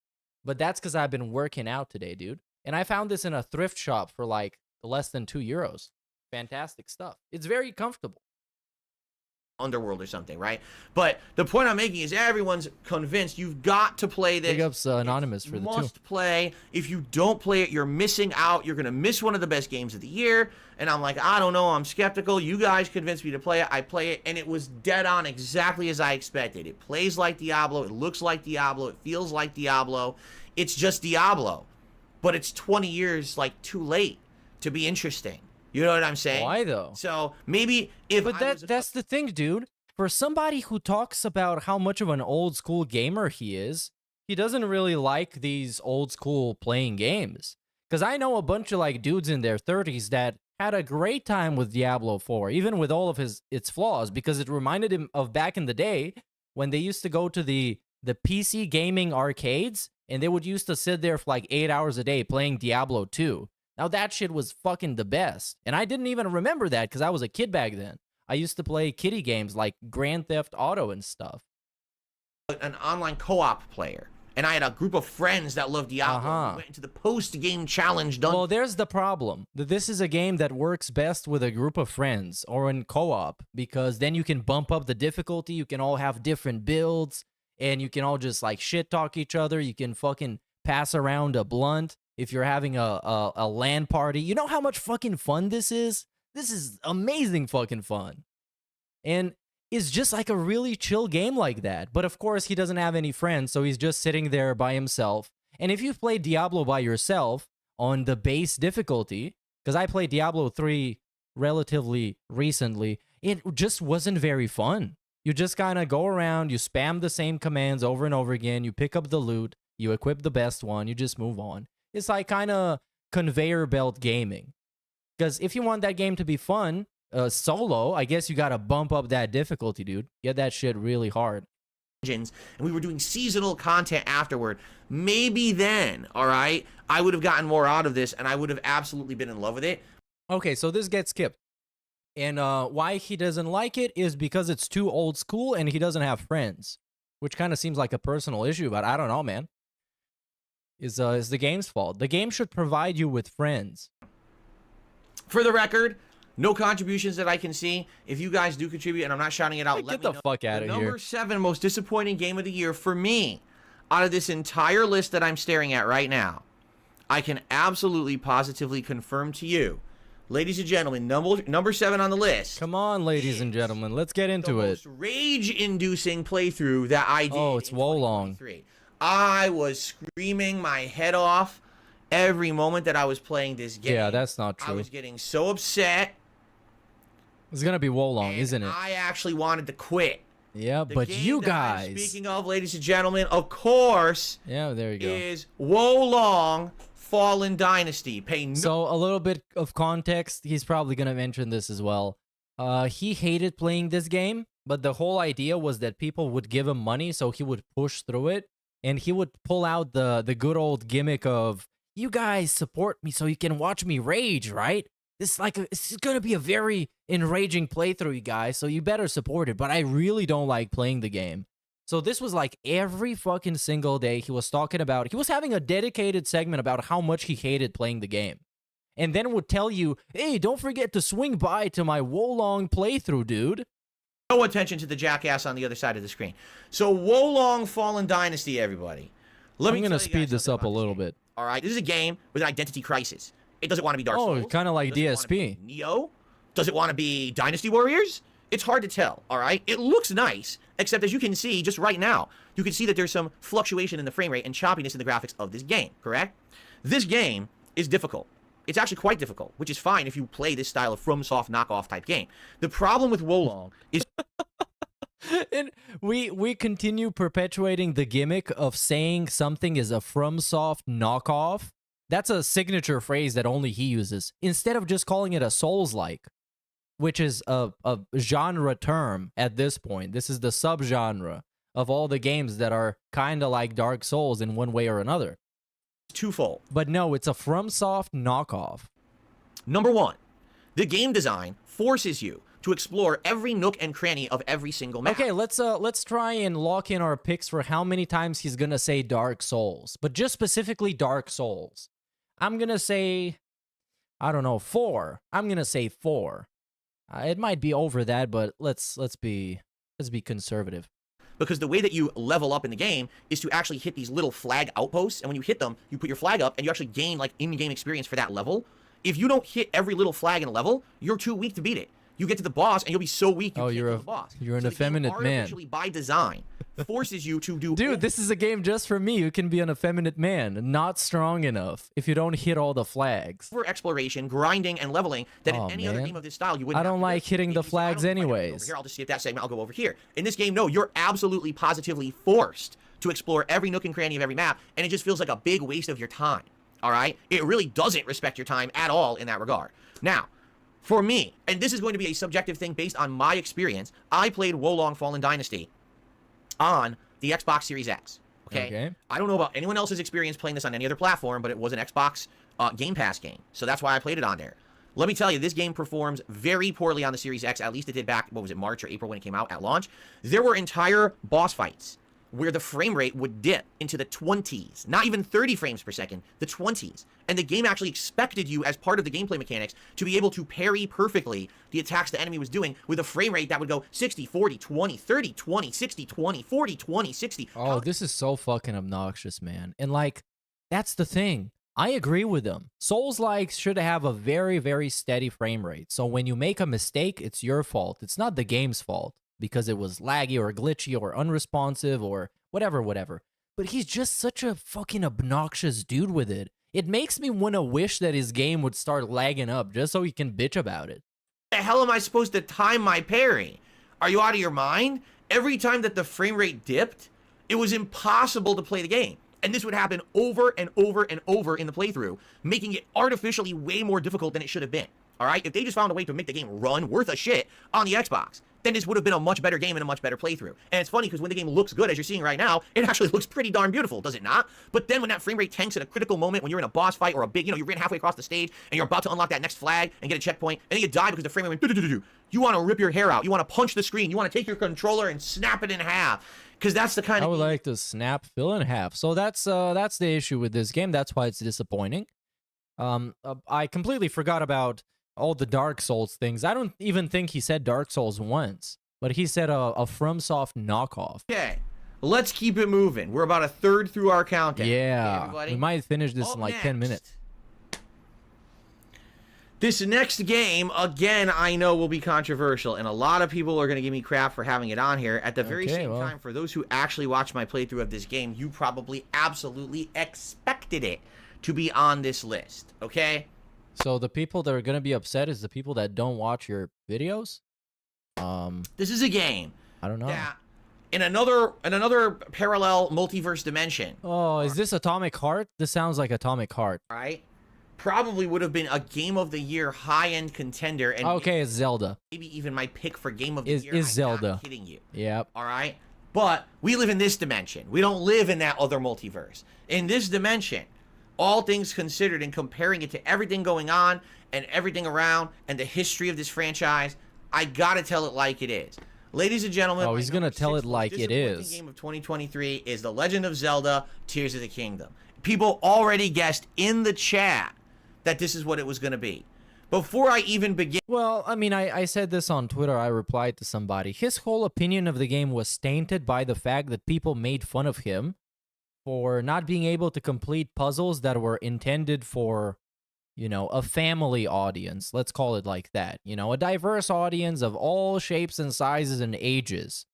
F: But that's because I've been working out today, dude. And I found this in a thrift shop for like less than €2. Fantastic stuff. It's very comfortable.
H: Underworld or something, right? But the point I'm making is everyone's convinced you've got to play this.
F: Big ups Anonymous for the
H: must play. If you don't play it, you're missing out. You're gonna miss one of the best games of the year. And I'm like, I don't know. I'm skeptical. You guys convinced me to play it. I play it, and it was dead on exactly as I expected. It plays like Diablo. It looks like Diablo. It feels like Diablo. It's just Diablo, but it's 20 years like too late to be interesting. You know what I'm saying?
F: Why though?
H: So maybe if
F: But that's the thing, dude. For somebody who talks about how much of an old school gamer he is, he doesn't really like these old school playing games. Because I know a bunch of like dudes in their 30s that had a great time with Diablo 4, even with all of its flaws, because it reminded him of back in the day when they used to go to the PC gaming arcades and they would used to sit there for like 8 hours a day playing Diablo 2. Now, that shit was fucking the best. And I didn't even remember that because I was a kid back then. I used to play kiddie games like Grand Theft Auto and stuff.
H: An online co-op player. And I had a group of friends that loved Diablo. We went into the post-game challenge done.
F: Well, there's the problem. This is a game that works best with a group of friends or in co-op because then you can bump up the difficulty. You can all have different builds and you can all just like shit talk each other. You can fucking pass around a blunt. If you're having a LAN party, you know how much fucking fun this is? This is amazing fucking fun. And it's just like a really chill game like that. But of course, he doesn't have any friends, so he's just sitting there by himself. And if you've played Diablo by yourself on the base difficulty, because I played Diablo 3 relatively recently, it just wasn't very fun. You just kind of go around, you spam the same commands over and over again, you pick up the loot, you equip the best one, you just move on. It's like kind of conveyor belt gaming. Because if you want that game to be fun, solo, I guess you got to bump up that difficulty, dude. Get that shit really hard.
H: And we were doing seasonal content afterward. Maybe then, all right, I would have gotten more out of this and I would have absolutely been in love with it.
F: Okay, so this gets skipped. And why he doesn't like it is because it's too old school and he doesn't have friends. Which kind of seems like a personal issue, but I don't know, man. Is the game's fault. The game should provide you with friends.
H: For the record, no contributions that I can see. If you guys do contribute, and I'm not shouting it out, let me know.
F: Get the fuck out of here.
H: Number 7 most disappointing game of the year for me, out of this entire list that I'm staring at right now, I can absolutely, positively confirm to you, ladies and gentlemen, number 7 on the list.
F: Come on, ladies and gentlemen, let's get into it.
H: The most rage-inducing playthrough that I did.
F: Oh, it's Wolong.
H: I was screaming my head off every moment that I was playing this game.
F: Yeah, that's not true.
H: I was getting so upset.
F: It's gonna be Wolong, isn't it?
H: I actually wanted to quit.
F: Yeah, but you guys.
H: Speaking of, ladies and gentlemen, of course.
F: Yeah, there you go.
H: Is Wolong Fallen Dynasty.
F: So a little bit of context. He's probably gonna mention this as well. He hated playing this game, but the whole idea was that people would give him money, so he would push through it. And he would pull out the good old gimmick of, you guys support me so you can watch me rage, right? This is going to be a very enraging playthrough, you guys, so you better support it. But I really don't like playing the game. So this was like every fucking single day he was talking about. He was having a dedicated segment about how much he hated playing the game. And then would tell you, hey, don't forget to swing by to my Wolong playthrough, dude.
H: No attention to the jackass on the other side of the screen. So Wolong Fallen Dynasty, everybody.
F: I'm going to speed this up a little bit.
H: All right, this is a game with an identity crisis. It doesn't want to be Dark Souls.
F: Oh, kind of like DSP.
H: Neo? Does it want to be Dynasty Warriors? It's hard to tell, all right? It looks nice, except as you can see just right now, you can see that there's some fluctuation in the frame rate and choppiness in the graphics of this game, correct? This game is difficult. It's actually quite difficult, which is fine if you play this style of FromSoft knockoff type game. The problem with Wolong is...
F: And we continue perpetuating the gimmick of saying something is a FromSoft knockoff. That's a signature phrase that only he uses. Instead of just calling it a Souls-like, which is a genre term at this point. This is the subgenre of all the games that are kind of like Dark Souls in one way or another.
H: Twofold.
F: But no, it's a FromSoft knockoff.
H: Number one, the game design forces you to explore every nook and cranny of every single map.
F: Okay, let's try and lock in our picks for how many times he's gonna say Dark Souls, but just specifically Dark Souls. I'm gonna say, I don't know, 4. I'm gonna say 4. It might be over that, but let's be conservative.
H: Because the way that you level up in the game is to actually hit these little flag outposts, and when you hit them, you put your flag up, and you actually gain like in-game experience for that level. If you don't hit every little flag in a level, you're too weak to beat it. You get to the boss, and you'll be so weak you can't kill the boss.
F: You're an
H: so
F: effeminate
H: the game
F: man.
H: artificially, by design, forces you to do.
F: Dude, this is a game just for me. You can be an effeminate man, not strong enough if you don't hit all the flags.
H: For exploration, grinding, and leveling that in any other game of this style you wouldn't.
F: I don't like hitting the flags anyways.
H: Over here, I'll just skip that segment. I'll go over here. In this game, no, you're absolutely positively forced to explore every nook and cranny of every map, and it just feels like a big waste of your time. All right, it really doesn't respect your time at all in that regard. Now, for me, and this is going to be a subjective thing based on my experience, I played Wolong Fallen Dynasty on the Xbox Series X. Okay? I don't know about anyone else's experience playing this on any other platform, but it was an Xbox Game Pass game. So that's why I played it on there. Let me tell you, this game performs very poorly on the Series X. At least it did back, what was it, March or April when it came out at launch. There were entire boss fights where the frame rate would dip into the 20s, not even 30 frames per second, the 20s. And the game actually expected you, as part of the gameplay mechanics, to be able to parry perfectly the attacks the enemy was doing with a frame rate that would go 60, 40, 20, 30, 20, 60, 20, 40, 20, 60.
F: Oh, this is so fucking obnoxious, man. And like, that's the thing. I agree with them. Souls-likes should have a very, very steady frame rate. So when you make a mistake, it's your fault. It's not the game's fault, because it was laggy or glitchy or unresponsive or whatever. But he's just such a fucking obnoxious dude with it. It makes me want to wish that his game would start lagging up just so he can bitch about it.
H: The hell am I supposed to time my parry? Are you out of your mind? Every time that the frame rate dipped, it was impossible to play the game. And this would happen over and over and over in the playthrough, making it artificially way more difficult than it should have been. All right? If they just found a way to make the game run worth a shit on the Xbox, then this would have been a much better game and a much better playthrough. And it's funny because when the game looks good, as you're seeing right now, it actually looks pretty darn beautiful, does it not? But then when that frame rate tanks at a critical moment, when you're in a boss fight or a big, you ran halfway across the stage and you're about to unlock that next flag and get a checkpoint, and then you die because the frame rate went do-do-do-do-do. You want to rip your hair out. You want to punch the screen. You want to take your controller and snap it in half. Because that's the kind of...
F: I would like to snap Phil in half. So that's the issue with this game. That's why it's disappointing. I completely forgot about all the Dark Souls things. I don't even think he said Dark Souls once. But he said a FromSoft knockoff.
H: Okay, let's keep it moving. We're about a third through our countdown.
F: Yeah,
H: okay,
F: we might finish this in like 10 minutes.
H: This next game, again, I know will be controversial, and a lot of people are going to give me crap for having it on here. At the very same time, for those who actually watched my playthrough of this game, you probably absolutely expected it to be on this list, okay?
F: So the people that are going to be upset is the people that don't watch your videos?
H: This is a game.
F: I don't know.
H: That in another parallel multiverse dimension.
F: Oh, is this Atomic Heart? This sounds like Atomic Heart.
H: Right? Probably would have been a Game of the Year high-end contender. And
F: okay, it's Zelda.
H: Maybe even my pick for Game of the Year.
F: Is Zelda.
H: I'm not kidding you.
F: Yep.
H: All right? But we live in this dimension. We don't live in that other multiverse. In this dimension, all things considered and comparing it to everything going on and everything around and the history of this franchise, I gotta tell it like it is. Ladies and gentlemen,
F: he's gonna tell it like it is.
H: The game of 2023 is The Legend of Zelda: Tears of the Kingdom. People already guessed in the chat that this is what it was gonna be. Before I even begin...
F: Well, I mean, I said this on Twitter. I replied to somebody. His whole opinion of the game was tainted by the fact that people made fun of him for not being able to complete puzzles that were intended for, a family audience. Let's call it like that. A diverse audience of all shapes and sizes and ages.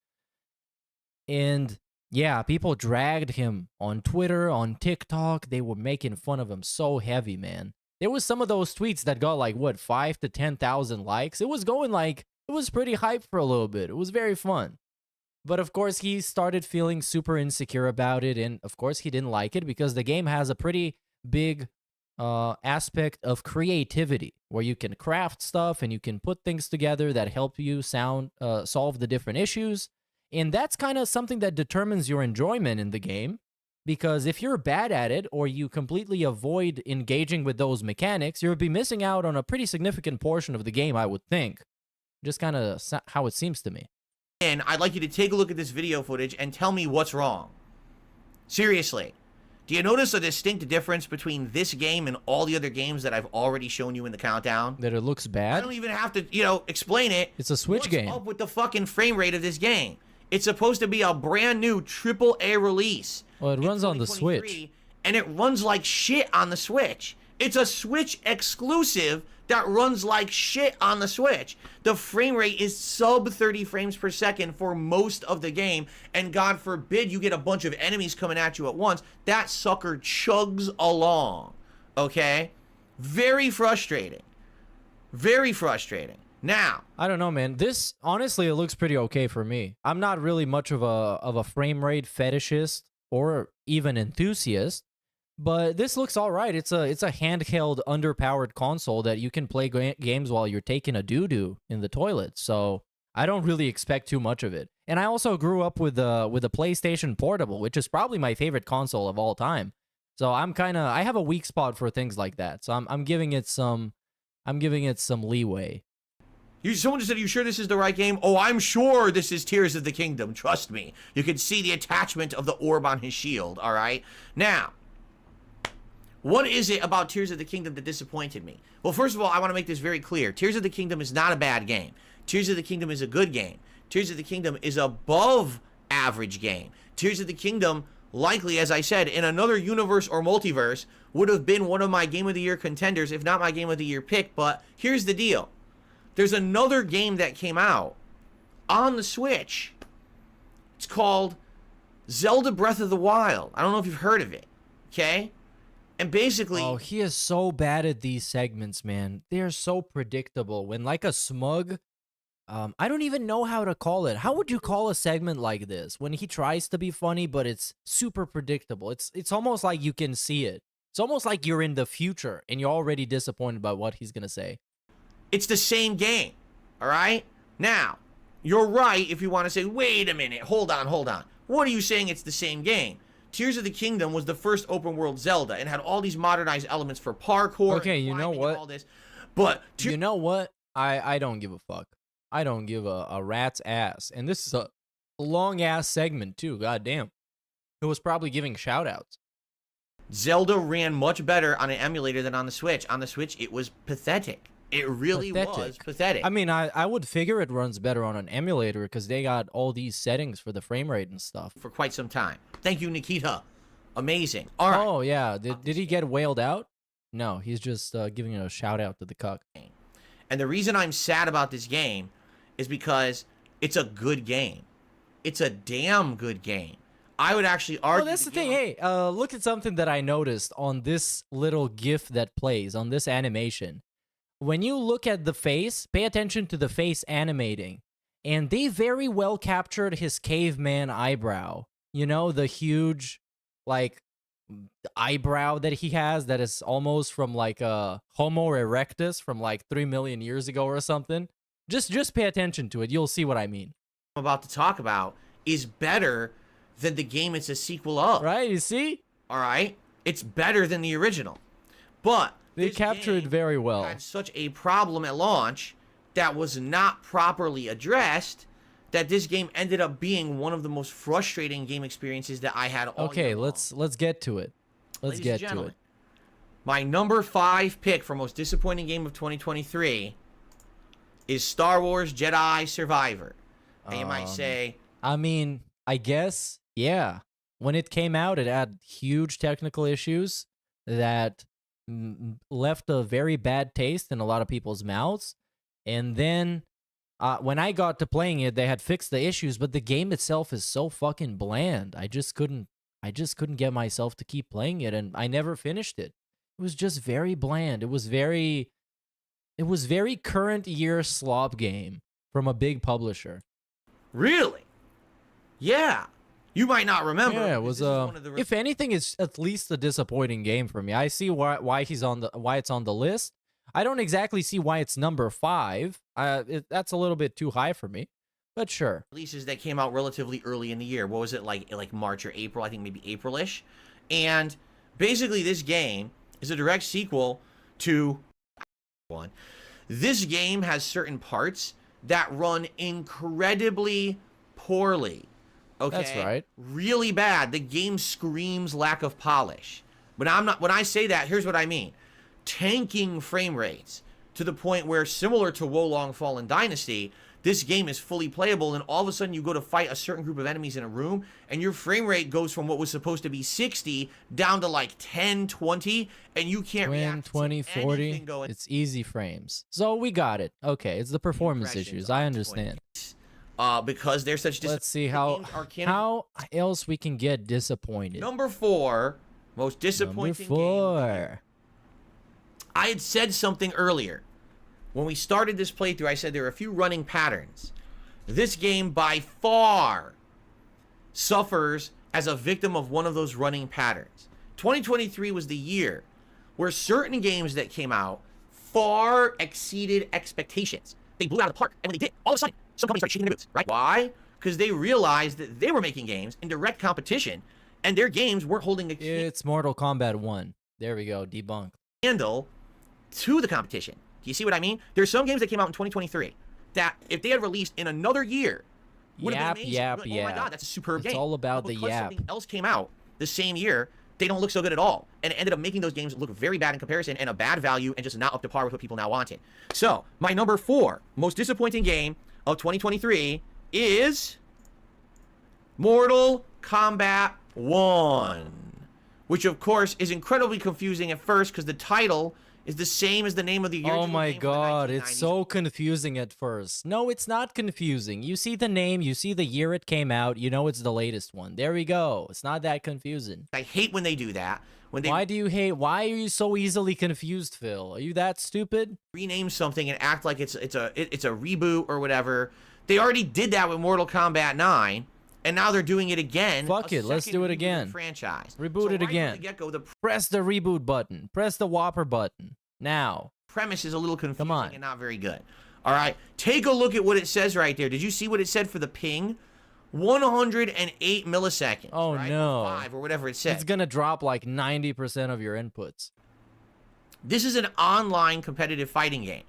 F: And yeah, people dragged him on Twitter, on TikTok. They were making fun of him so heavy, man. There was some of those tweets that got like, 5 to 10,000 likes. It was going like, it was pretty hype for a little bit. It was very fun. But of course, he started feeling super insecure about it, and of course, he didn't like it because the game has a pretty big aspect of creativity, where you can craft stuff and you can put things together that help you solve the different issues, and that's kind of something that determines your enjoyment in the game. Because if you're bad at it, or you completely avoid engaging with those mechanics, you'll be missing out on a pretty significant portion of the game, I would think. Just kind of how it seems to me.
H: And I'd like you to take a look at this video footage and tell me what's wrong. Seriously. Do you notice a distinct difference between this game and all the other games that I've already shown you in the countdown?
F: That it looks bad?
H: I don't even have to, explain it.
F: It's a Switch game.
H: What's up with the fucking frame rate of this game? It's supposed to be a brand new AAA release.
F: Well, it runs on the Switch.
H: And it runs like shit on the Switch. It's a Switch exclusive that runs like shit on the Switch. The frame rate is sub 30 frames per second for most of the game, and God forbid you get a bunch of enemies coming at you at once. That sucker chugs along, okay? Very frustrating. Very frustrating. Now,
F: I don't know, man. This, honestly, it looks pretty okay for me. I'm not really much of a frame rate fetishist or even enthusiast, but this looks all right. It's a handheld, underpowered console that you can play games while you're taking a doo-doo in the toilet. So I don't really expect too much of it. And I also grew up with a PlayStation Portable, which is probably my favorite console of all time. So I have a weak spot for things like that. So I'm giving it some leeway.
H: Someone just said, "Are you sure this is the right game?" Oh, I'm sure this is Tears of the Kingdom. Trust me. You can see the attachment of the orb on his shield, all right? Now, what is it about Tears of the Kingdom that disappointed me? Well, first of all, I want to make this very clear. Tears of the Kingdom is not a bad game. Tears of the Kingdom is a good game. Tears of the Kingdom is above average game. Tears of the Kingdom, likely, as I said, in another universe or multiverse, would have been one of my Game of the Year contenders, if not my Game of the Year pick. But here's the deal. There's another game that came out on the Switch. It's called Zelda Breath of the Wild. I don't know if you've heard of it, okay? And basically...
F: Oh, he is so bad at these segments, man. They're so predictable. When like a smug... I don't even know how to call it. How would you call a segment like this? When he tries to be funny, but it's super predictable. It's almost like you can see it. It's almost like you're in the future, and you're already disappointed by what he's going to say.
H: It's the same game, all right? Now, you're right if you want to say, wait a minute, hold on. What are you saying it's the same game? Tears of the Kingdom was the first open world Zelda and had all these modernized elements for parkour.
F: Okay, you know what?
H: All this. But
F: you know what? I don't give a fuck. I don't give a rat's ass. And this is a long-ass segment, too. God damn. It was probably giving shout-outs.
H: Zelda ran much better on an emulator than on the Switch. On the Switch, it was pathetic. It really was pathetic.
F: I mean, I would figure it runs better on an emulator because they got all these settings for the frame rate and stuff.
H: For quite some time. Thank you, Nikita. Amazing. All right.
F: Oh, yeah. Did he get wailed out? No, he's just giving a shout-out to the cuck.
H: And the reason I'm sad about this game is because it's a good game. It's a damn good game. I would actually argue...
F: Oh, that's the thing. Hey, look at something that I noticed on this little GIF that plays, on this animation. When you look at the face, pay attention to the face animating. And they very well captured his caveman eyebrow. You know, the huge, like, eyebrow that he has that is almost from, like, a Homo erectus from, like, 3 million years ago or something. Just pay attention to it. You'll see what I mean.
H: I'm about to talk about is better than the game it's a sequel of.
F: Right, you see?
H: All right? It's better than the original. But...
F: they captured it very well.
H: Had such a problem at launch that was not properly addressed that this game ended up being one of the most frustrating game experiences that I had all year long.
F: let's get to it. Let's get to it.
H: My number 5 pick for most disappointing game of 2023 is Star Wars Jedi Survivor. And you might say,
F: I mean, I guess, yeah. When it came out, it had huge technical issues that left a very bad taste in a lot of people's mouths. And then when I got to playing it, they had fixed the issues, but the game itself is so fucking bland. I just couldn't get myself to keep playing it, and I never finished it. It was just very bland. It was very current year slop game from a big publisher.
H: Really? Yeah. You might not remember.
F: Yeah, it
H: because
F: was
H: this is one of the
F: if anything, it's at least a disappointing game for me. I see why it's on the list. I don't exactly see why it's number 5. That's a little bit too high for me, but sure.
H: Releases that came out relatively early in the year. What was it like March or April? I think maybe April-ish. And basically, this game is a direct sequel to one. This game has certain parts that run incredibly poorly. Okay,
F: That's right.
H: Really bad. The game screams lack of polish. But I'm not. When I say that, here's what I mean: tanking frame rates to the point where, similar to Wolong Fallen Dynasty, this game is fully playable, and all of a sudden you go to fight a certain group of enemies in a room, and your frame rate goes from what was supposed to be 60 down to like 10, 20, and you can't react
F: 20,
H: to
F: 40.
H: anything going.
F: It's easy frames. So we got it. Okay, it's the performance issues. I understand.
H: Because they're such.
F: Let's see how else we can get disappointed.
H: Number 4, most disappointing
F: Number 4.
H: I had said something earlier. When we started this playthrough, I said there are a few running patterns. This game by far suffers as a victim of one of those running patterns. 2023 was the year where certain games that came out far exceeded expectations. They blew out of the park, and when they did, all of a sudden, some companies started shaking their boots, right? Why? Because they realized that they were making games in direct competition, and their games weren't holding a
F: It's Mortal Kombat 1. There we go, debunked.
H: Candle to the competition. Do you see what I mean? There's some games that came out in 2023 that, if they had released in another year, would have been amazing. Like, oh my god, that's a superb game.
F: It's all about the
H: because
F: yap.
H: something else came out the same year, they don't look so good at all, and it ended up making those games look very bad in comparison, and a bad value, and just not up to par with what people now wanted. So my number 4 most disappointing game of 2023 is Mortal Kombat 1, which of course is incredibly confusing at first because the title is the same as the name of the original
F: Oh my
H: game from the
F: god,
H: 1990s.
F: it's so confusing at first. No, it's not confusing. You see the name, you see the year it came out, you know it's the latest one. There we go. It's not that confusing.
H: I hate when they do that. When they
F: Why do you hate? Why are you so easily confused, Phil? Are you that stupid?
H: rename something and act like it's a reboot or whatever. They already did that with Mortal Kombat 9, and now they're doing it again.
F: Fuck it, let's do it
H: reboot of the
F: again.
H: Franchise.
F: Reboot
H: So
F: it
H: right from
F: again.
H: the get-go, the
F: Press the reboot button. Press the Whopper button. Now.
H: premise is a little confusing
F: on.
H: and not very good. All right, take a look at what it says right there. Did you see what it said for the ping? 108 milliseconds.
F: Oh
H: right?
F: no.
H: Or 5 or whatever it said.
F: It's gonna drop like 90% of your inputs.
H: This is an online competitive fighting game.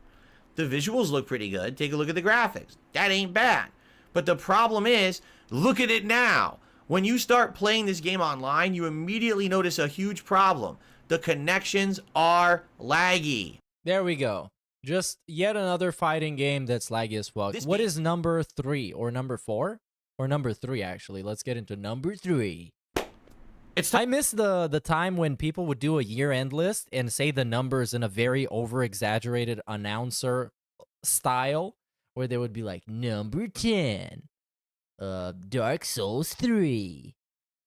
H: The visuals look pretty good. Take a look at the graphics. That ain't bad. But the problem is, look at it now. When you start playing this game online, you immediately notice a huge problem. The connections are laggy.
F: There we go. Just yet another fighting game that's laggy as fuck. What is number 3 or number 4? Or number 3 actually. Let's get into number 3. I miss the time when people would do a year-end list and say the numbers in a very over-exaggerated announcer style, where they would be like, number 10, Dark Souls 3.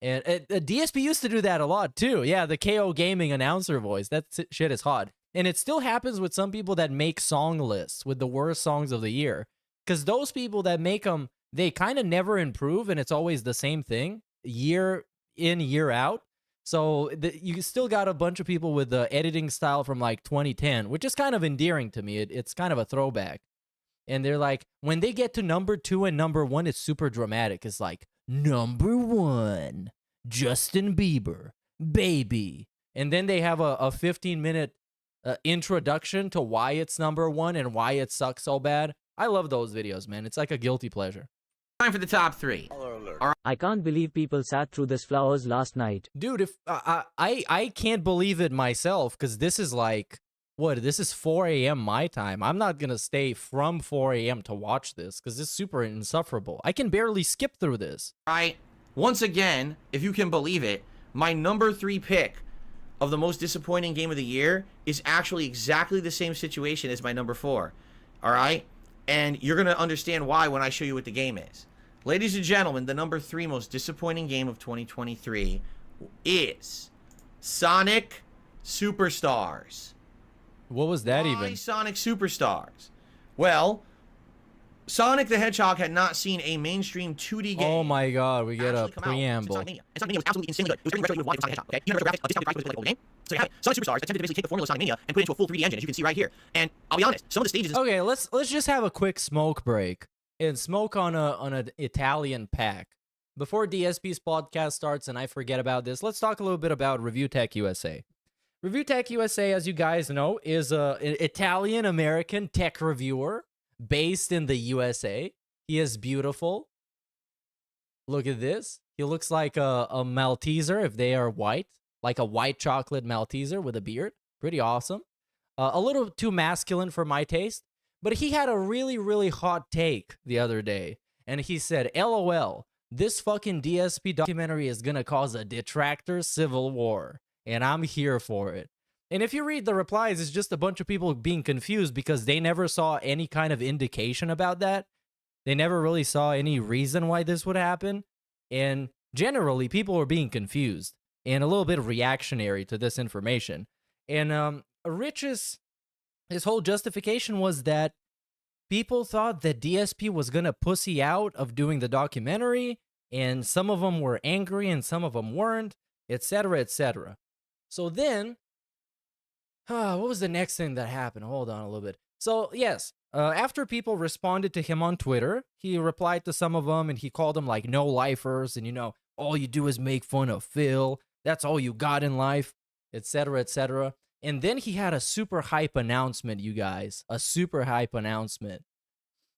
F: And DSP used to do that a lot too. Yeah, the KO Gaming announcer voice. That shit is hot. And it still happens with some people that make song lists with the worst songs of the year. Because those people that make them, they kind of never improve, and it's always the same thing, year in, year out. So you still got a bunch of people with the editing style from like 2010, which is kind of endearing to me. It's kind of a throwback. And they're like, when they get to number 2 and number 1, it's super dramatic. It's like, number 1, Justin Bieber, Baby. And then they have a 15-minute introduction to why it's number 1 and why it sucks so bad. I love those videos, man. It's like a guilty pleasure.
H: Time for the top 3.
J: I can't believe people sat through this for hours last night.
F: Dude, if I can't believe it myself, because this is like, what, this is 4 a.m. my time. I'm not going to stay from 4 a.m. to watch this, because it's super insufferable. I can barely skip through this.
H: Right. Once again, if you can believe it, my number 3 pick of the most disappointing game of the year is actually exactly the same situation as my number 4. All right? And you're going to understand why when I show you what the game is. Ladies and gentlemen, the number 3 most disappointing game of 2023 is Sonic Superstars.
F: What was that
H: Why
F: even?
H: Sonic Superstars? Well, Sonic the Hedgehog had not seen a mainstream 2D game.
F: Oh my god, we get a
H: actually come out since
F: preamble.
H: Sonic Mania. And Sonic Mania was absolutely insanely good. It was pretty much what Sonic the Hedgehog, okay? You have retro graphics, discounted prices, like old game. So you have it. Sonic Superstars attempted to basically take the formula of Sonic Mania and put it into a full 3D engine, as you can see right here. And I'll be honest, some of the stages...
F: Okay, let's just have a quick smoke break and smoke on an Italian pack. Before DSP's podcast starts and I forget about this, let's talk a little bit about Review Tech USA. Review Tech USA, as you guys know, is an Italian-American tech reviewer based in the USA. He is beautiful. Look at this. He looks like a Malteser if they are white, like a white chocolate Malteser with a beard. Pretty awesome. A little too masculine for my taste, but he had a really, really hot take the other day, and he said, LOL, this fucking DSP documentary is gonna cause a detractor civil war, and I'm here for it. And if you read the replies, it's just a bunch of people being confused because they never saw any kind of indication about that. They never really saw any reason why this would happen. And generally, people were being confused and a little bit reactionary to this information. And Rich's his whole justification was that people thought that DSP was going to pussy out of doing the documentary, and some of them were angry and some of them weren't, etc., etc. So then, what was the next thing that happened? Hold on a little bit. So, yes, after people responded to him on Twitter, he replied to some of them, and he called them, like, no-lifers, and, you know, all you do is make fun of Phil. That's all you got in life, etc., etc. And then he had a super hype announcement, you guys. A super hype announcement.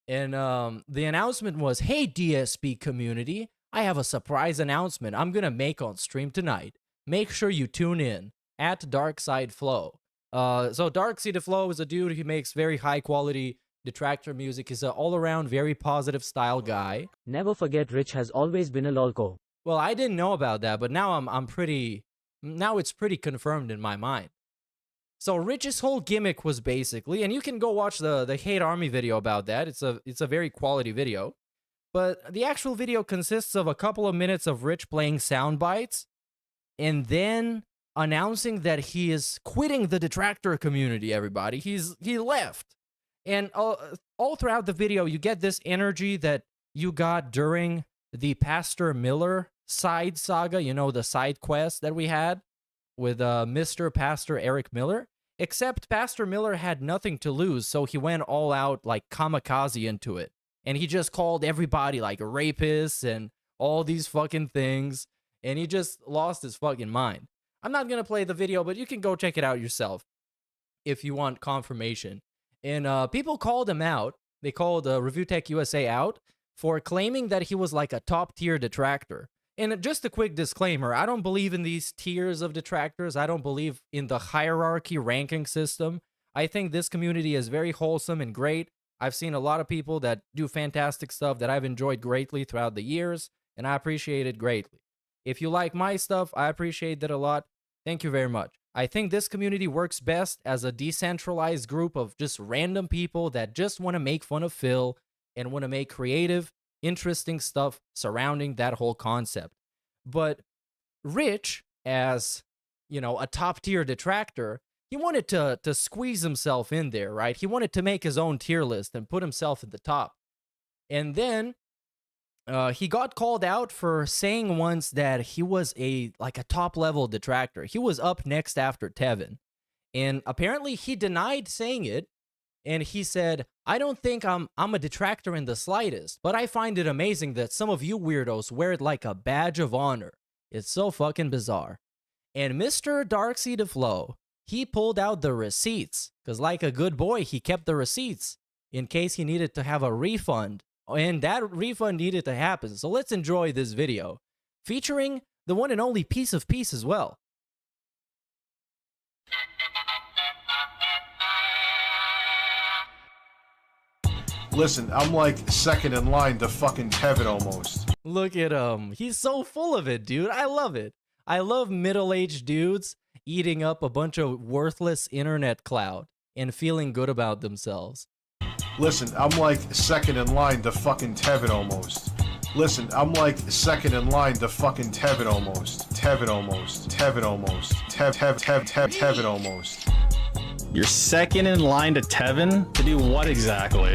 F: And the announcement was, hey, DSP community, I have a surprise announcement I'm going to make on stream tonight. Make sure you tune in at DarkSideFlow. So DarkSideFlow is a dude who makes very high-quality detractor music. He's an all-around very positive style guy.
J: Never forget Rich has always been a lolco.
F: Well, I didn't know about that, but now now it's pretty confirmed in my mind. So Rich's whole gimmick was basically, and you can go watch the Hate Army video about that. It's a very quality video. But the actual video consists of a couple of minutes of Rich playing sound bites and then announcing that he is quitting the detractor community, everybody. He left. And all throughout the video, you get this energy that you got during the Pastor Miller side saga, you know, the side quest that we had with Mr. Pastor Eric Miller. Except Pastor Miller had nothing to lose, so he went all out like kamikaze into it. And he just called everybody like rapists and all these fucking things. And he just lost his fucking mind. I'm not going to play the video, but you can go check it out yourself if you want confirmation. And people called him out. They called Review Tech USA out for claiming that he was like a top-tier detractor. And just a quick disclaimer, I don't believe in these tiers of detractors. I don't believe in the hierarchy ranking system. I think this community is very wholesome and great. I've seen a lot of people that do fantastic stuff that I've enjoyed greatly throughout the years, and I appreciate it greatly. If you like my stuff, I appreciate that a lot. Thank you very much. I think this community works best as a decentralized group of just random people that just want to make fun of Phil and want to make creative, interesting stuff surrounding that whole concept. But Rich, as, you know, a top-tier detractor, he wanted to squeeze himself in there, right? He wanted to make his own tier list and put himself at the top. And then he got called out for saying once that he was a top-level detractor. He was up next after Tevin. And apparently he denied saying it. And he said, I don't think I'm a detractor in the slightest, but I find it amazing that some of you weirdos wear it like a badge of honor. It's so fucking bizarre. And Mr. DarkSideFlow, he pulled out the receipts, because like a good boy, he kept the receipts in case he needed to have a refund. And that refund needed to happen. So let's enjoy this video, featuring the one and only Piece of Peace as well.
K: Listen, I'm like second in line to fucking Tevin almost.
F: Look at him. He's so full of it, dude. I love it. I love middle-aged dudes eating up a bunch of worthless internet clout and feeling good about themselves.
K: Listen, I'm like second in line to fucking Tevin almost. Listen, I'm like second in line to fucking Tevin almost. Tevin almost. Tevin almost. Tevin almost.
L: You're second in line to Tevin? To do what exactly?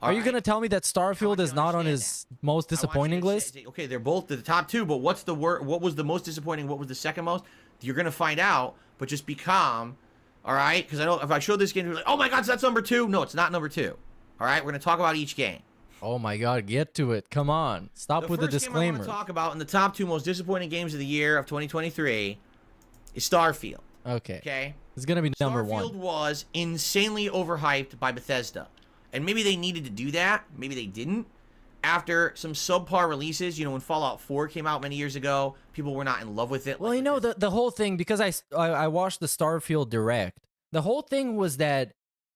F: Are you gonna tell me that Starfield is not on his most disappointing list?
H: Okay, they're both the top two, but what's the what was the most disappointing? What was the second most? You're gonna find out, but just be calm, all right? Because I know if I show this game, you're like, oh my God, so that's number 2. No, it's not number 2. All right, we're gonna talk about each game.
F: Oh my God, get to it. Come on, stop with the disclaimer.
H: The first game I want to talk about in the top 2 most disappointing games of the year of 2023 is Starfield.
F: Okay.
H: Okay.
F: It's gonna be number 1.
H: Starfield was insanely overhyped by Bethesda, and maybe they needed to do that. Maybe they didn't. After some subpar releases, you know, when Fallout 4 came out many years ago, people were not in love with it.
F: Well, you know, the whole thing, because I watched the Starfield Direct, the whole thing was that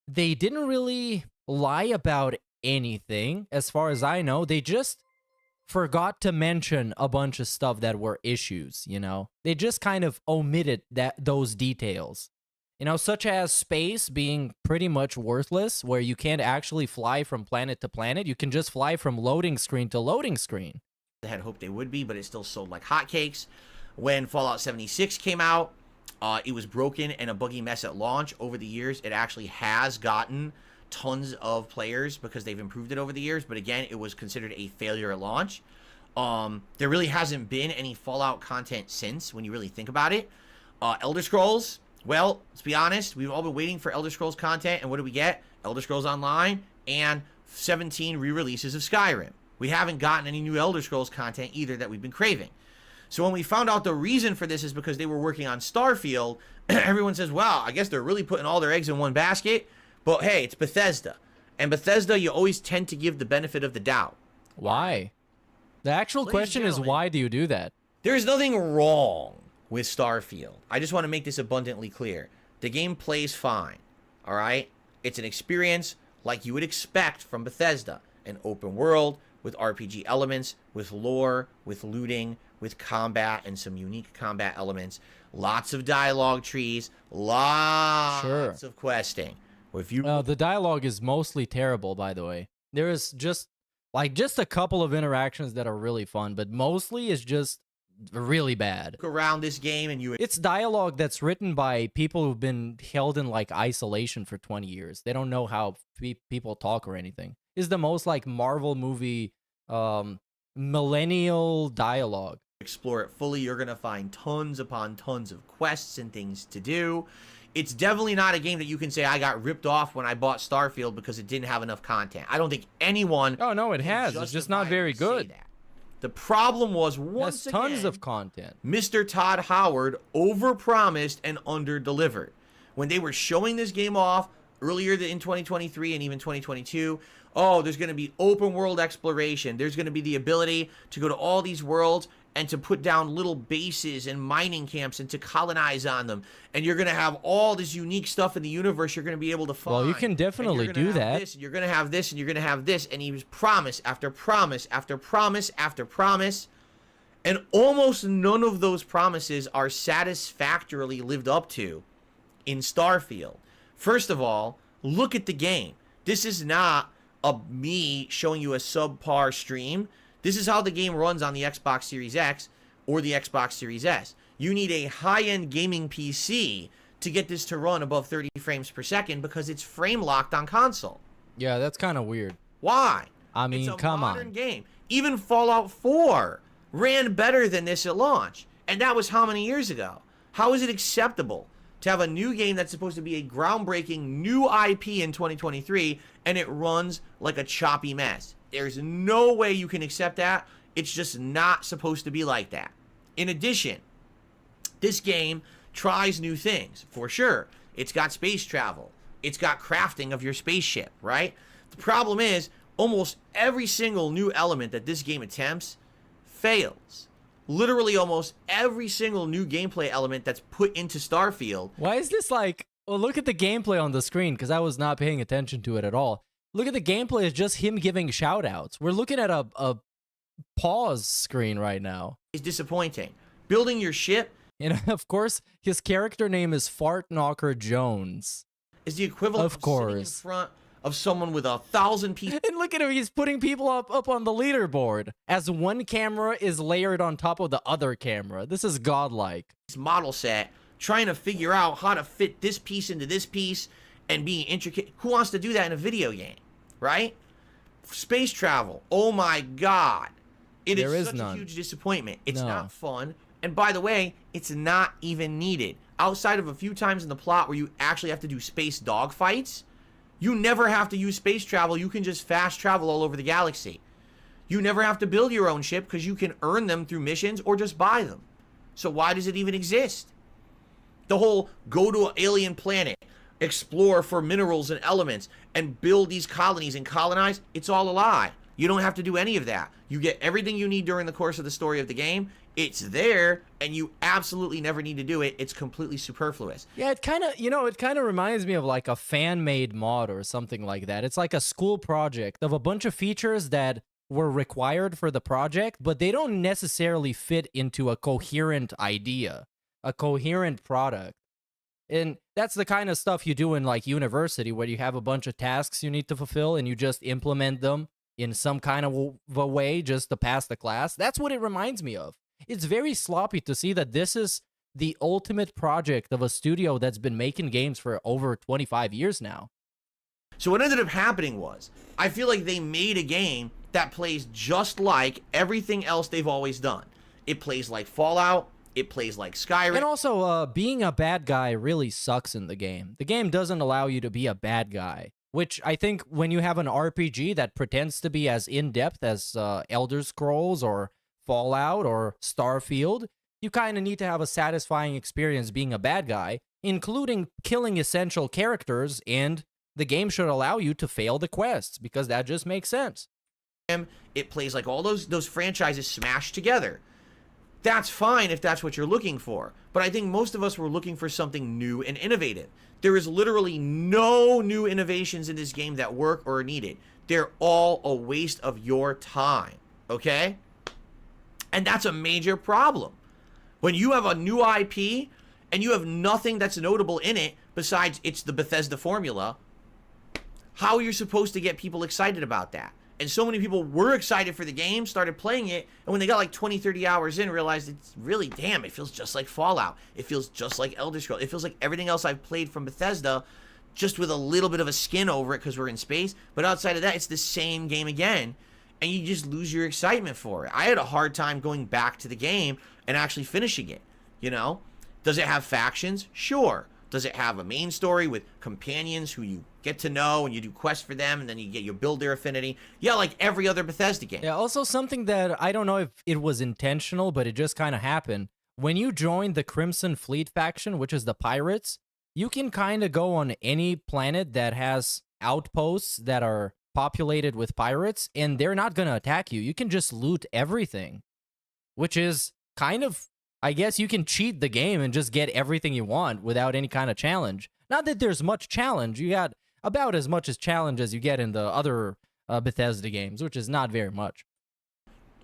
F: they didn't really lie about anything, as far as I know. They just forgot to mention a bunch of stuff that were issues, you know? They just kind of omitted those details. You know, such as space being pretty much worthless, where you can't actually fly from planet to planet. You can just fly from loading screen to loading screen.
H: I had hoped they would be, but it still sold like hotcakes. When Fallout 76 came out, it was broken and a buggy mess at launch. Over the years, it actually has gotten tons of players because they've improved it over the years. But again, it was considered a failure at launch. There really hasn't been any Fallout content since, when you really think about it. Elder Scrolls. Well, let's be honest, we've all been waiting for Elder Scrolls content, and what do we get? Elder Scrolls Online and 17 re-releases of Skyrim. We haven't gotten any new Elder Scrolls content either that we've been craving. So when we found out the reason for this is because they were working on Starfield, everyone says, wow, I guess they're really putting all their eggs in one basket. But hey, it's Bethesda. And Bethesda, you always tend to give the benefit of the doubt.
F: Why? The actual question is, why do you do that?
H: There's nothing wrong with Starfield. I just want to make this abundantly clear. The game plays fine, all right? It's an experience like you would expect from Bethesda. An open world with RPG elements, with lore, with looting, with combat, and some unique combat elements. Lots of dialogue trees, lots of questing. If you
F: the dialogue is mostly terrible, by the way. There is just a couple of interactions that are really fun, but mostly it's just really bad.
H: Look around this game and
F: it's dialogue that's written by people who've been held in like isolation for 20 years. They don't know how people talk or anything. It's the most like Marvel movie millennial dialogue.
H: Explore it fully, you're gonna find tons upon tons of quests and things to do. It's definitely not a game that you can say I got ripped off when I bought Starfield because it didn't have enough content. I don't think anyone.
F: Oh no, it has. It's just not very good.
H: The problem was, once again,
F: tons of content.
H: Mr. Todd Howard overpromised and underdelivered. When they were showing this game off earlier in 2023 and even 2022, oh, there's going to be open world exploration. There's going to be the ability to go to all these worlds and to put down little bases and mining camps and to colonize on them. And you're going to have all this unique stuff in the universe you're going to be able to find.
F: Well, you can definitely do that.
H: You're going to have this and you're going to have this. And he was promise after promise after promise after promise. And almost none of those promises are satisfactorily lived up to in Starfield. First of all, look at the game. This is not me showing you a subpar stream. This is how the game runs on the Xbox Series X or the Xbox Series S. You need a high-end gaming PC to get this to run above 30 frames per second because it's frame locked on console.
F: Yeah, that's kind of weird.
H: Why?
F: I mean,
H: it's a
F: come
H: modern
F: on.
H: game. Even Fallout 4 ran better than this at launch. And that was how many years ago? How is it acceptable to have a new game that's supposed to be a groundbreaking new IP in 2023 and it runs like a choppy mess? There's no way you can accept that. It's just not supposed to be like that. In addition, this game tries new things, for sure. It's got space travel. It's got crafting of your spaceship, right? The problem is, almost every single new element that this game attempts fails. Literally almost every single new gameplay element that's put into Starfield.
F: Why is this like... Well, look at the gameplay on the screen, because I was not paying attention to it at all. Look at the gameplay. It's just him giving shout-outs. We're looking at a pause screen right now.
H: It's disappointing. Building your ship...
F: And of course, his character name is Fart Knocker Jones.
H: Is the equivalent of sitting in front of someone with 1,000 pieces.
F: And look at him. He's putting people up on the leaderboard as one camera is layered on top of the other camera. This is godlike.
H: Model set, trying to figure out how to fit this piece into this piece and being intricate. Who wants to do that in a video game, right? Space travel. Oh my God. It
F: There is
H: such
F: none.
H: a huge disappointment. It's
F: No.
H: not fun. And by the way, it's not even needed. Outside of a few times in the plot where you actually have to do space dogfights, you never have to use space travel. You can just fast travel all over the galaxy. You never have to build your own ship because you can earn them through missions or just buy them. So why does it even exist? The whole go to an alien planet, explore for minerals and elements, and build these colonies and colonize, it's all a lie. You don't have to do any of that. You get everything you need during the course of the story of the game. It's there, and you absolutely never need to do it. It's completely superfluous.
F: Yeah, it kind of, it kind of reminds me of like a fan-made mod or something like that. It's like a school project of a bunch of features that were required for the project, but they don't necessarily fit into a coherent idea, a coherent product. And that's the kind of stuff you do in like university, where you have a bunch of tasks you need to fulfill and you just implement them in some kind of a way just to pass the class. That's what it reminds me of. It's very sloppy to see that this is the ultimate project of a studio that's been making games for over 25 years now.
H: So what ended up happening was, I feel like they made a game that plays just like everything else they've always done. It plays like Fallout. It plays like Skyrim.
F: And also, being a bad guy really sucks in the game. The game doesn't allow you to be a bad guy, which I think when you have an RPG that pretends to be as in-depth as Elder Scrolls or Fallout or Starfield, you kind of need to have a satisfying experience being a bad guy, including killing essential characters, and the game should allow you to fail the quests, because that just makes sense.
H: It plays like all those franchises smashed together. That's fine if that's what you're looking for, but I think most of us were looking for something new and innovative. There is literally no new innovations in this game that work or are needed. They're all a waste of your time, okay? And that's a major problem. When you have a new IP and you have nothing that's notable in it besides it's the Bethesda formula, how are you supposed to get people excited about that? And so many people were excited for the game, started playing it, and when they got like 20, 30 hours in, realized it's really, damn, it feels just like Fallout. It feels just like Elder Scrolls. It feels like everything else I've played from Bethesda, just with a little bit of a skin over it because we're in space. But outside of that, it's the same game again, and you just lose your excitement for it. I had a hard time going back to the game and actually finishing it, you know? Does it have factions? Sure. Does it have a main story with companions who you get to know and you do quests for them and then you build their affinity? Yeah, like every other Bethesda game.
F: Yeah, also something that I don't know if it was intentional, but it just kind of happened. When you join the Crimson Fleet faction, which is the pirates, you can kind of go on any planet that has outposts that are populated with pirates, and they're not going to attack you. You can just loot everything, which is kind of, I guess you can cheat the game and just get everything you want without any kind of challenge. Not that there's much challenge. You got about as much as challenge as you get in the other Bethesda games, which is not very much.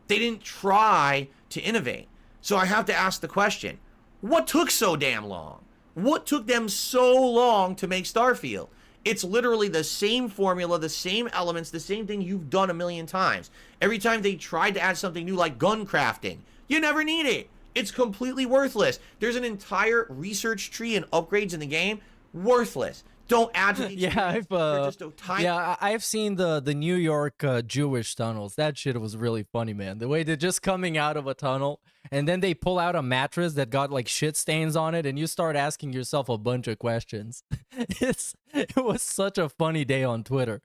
H: They didn't try to innovate. So I have to ask the question, what took so damn long? What took them so long to make Starfield? It's literally the same formula, the same elements, the same thing you've done a million times. Every time they tried to add something new like gun crafting, you never need it. It's completely worthless. There's an entire research tree and upgrades in the game. Worthless. Don't add to these.
F: I've seen the New York Jewish tunnels. That shit was really funny, man. The way they're just coming out of a tunnel and then they pull out a mattress that got like shit stains on it, and you start asking yourself a bunch of questions. It was such a funny day on Twitter.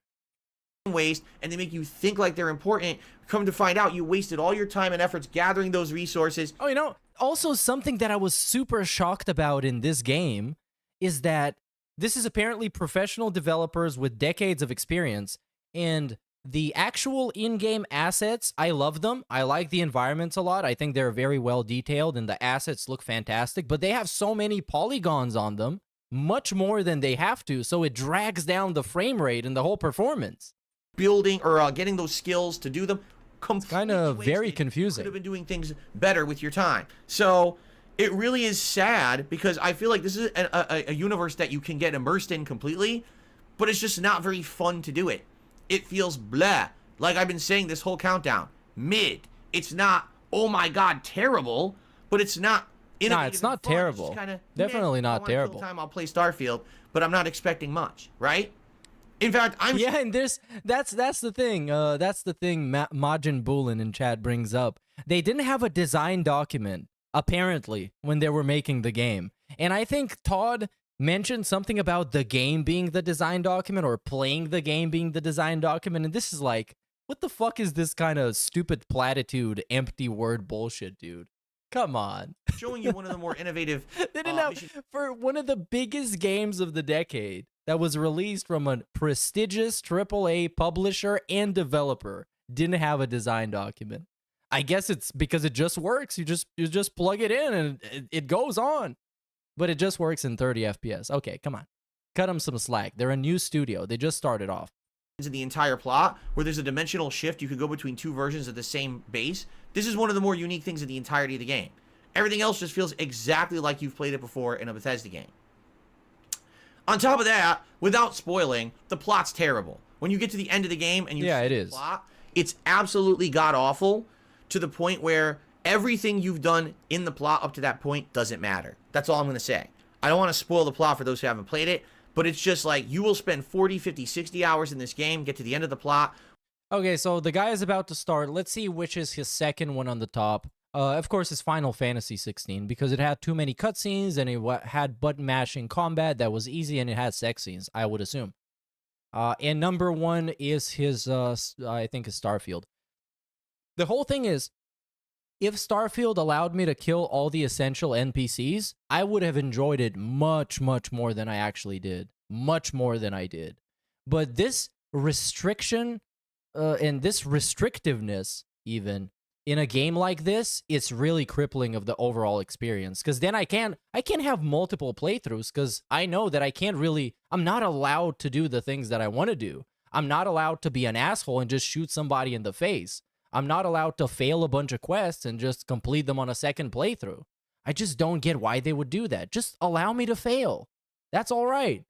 H: Waste, and they make you think like they're important. Come to find out, you wasted all your time and efforts gathering those resources.
F: Oh, you know, also something that I was super shocked about in this game is that this is apparently professional developers with decades of experience, and the actual in-game assets, I love them. I like the environments a lot. I think they're very well detailed and the assets look fantastic, but they have so many polygons on them, much more than they have to, so it drags down the frame rate and the whole performance.
H: Building or getting those skills to do them,
F: kind of very confusing.
H: You could have been doing things better with your time. So it really is sad because I feel like this is a universe that you can get immersed in completely, but it's just not very fun to do it. It feels blah. Like I've been saying this whole countdown. Mid. It's not, oh my god, terrible, but it's not innovative.
F: Nah, it's not terrible. Definitely not terrible.
H: Time I'll play Starfield, but I'm not expecting much, right? In fact,
F: yeah, and that's the thing. That's the thing Majin Bulin in chat brings up. They didn't have a design document apparently when they were making the game, and I think Todd mentioned something about the game being the design document or playing the game being the design document, and this is like, what the fuck is this kind of stupid platitude, empty word bullshit, dude? Come on.
H: Showing you one of the more innovative.
F: They didn't have, for one of the biggest games of the decade that was released from a prestigious AAA publisher and developer, didn't have a design document. I guess it's because it just works. You just plug it in and it goes on. But it just works in 30 FPS. Okay, come on. Cut them some slack. They're a new studio. They just started off.
H: In the entire plot, where there's a dimensional shift, you could go between two versions of the same base. This is one of the more unique things in the entirety of the game. Everything else just feels exactly like you've played it before in a Bethesda game. On top of that, without spoiling, the plot's terrible. When you get to the end of the game and you see the plot, it's absolutely god-awful, to the point where everything you've done in the plot up to that point doesn't matter. That's all I'm going to say. I don't want to spoil the plot for those who haven't played it, but it's just like, you will spend 40, 50, 60 hours in this game, get to the end of the plot.
F: Okay, so the guy is about to start. Let's see which is his second one on the top. Of course, it's Final Fantasy 16, because it had too many cutscenes, and it had button-mashing combat that was easy, and it had sex scenes, I would assume. And number one is his, I think, his Starfield. The whole thing is, if Starfield allowed me to kill all the essential NPCs, I would have enjoyed it much, much more than I actually did. Much more than I did. But this restriction and this restrictiveness, even, in a game like this, it's really crippling of the overall experience. Because then I can't have multiple playthroughs, because I know that I'm not allowed to do the things that I want to do. I'm not allowed to be an asshole and just shoot somebody in the face. I'm not allowed to fail a bunch of quests and just complete them on a second playthrough. I just don't get why they would do that. Just allow me to fail. That's all right.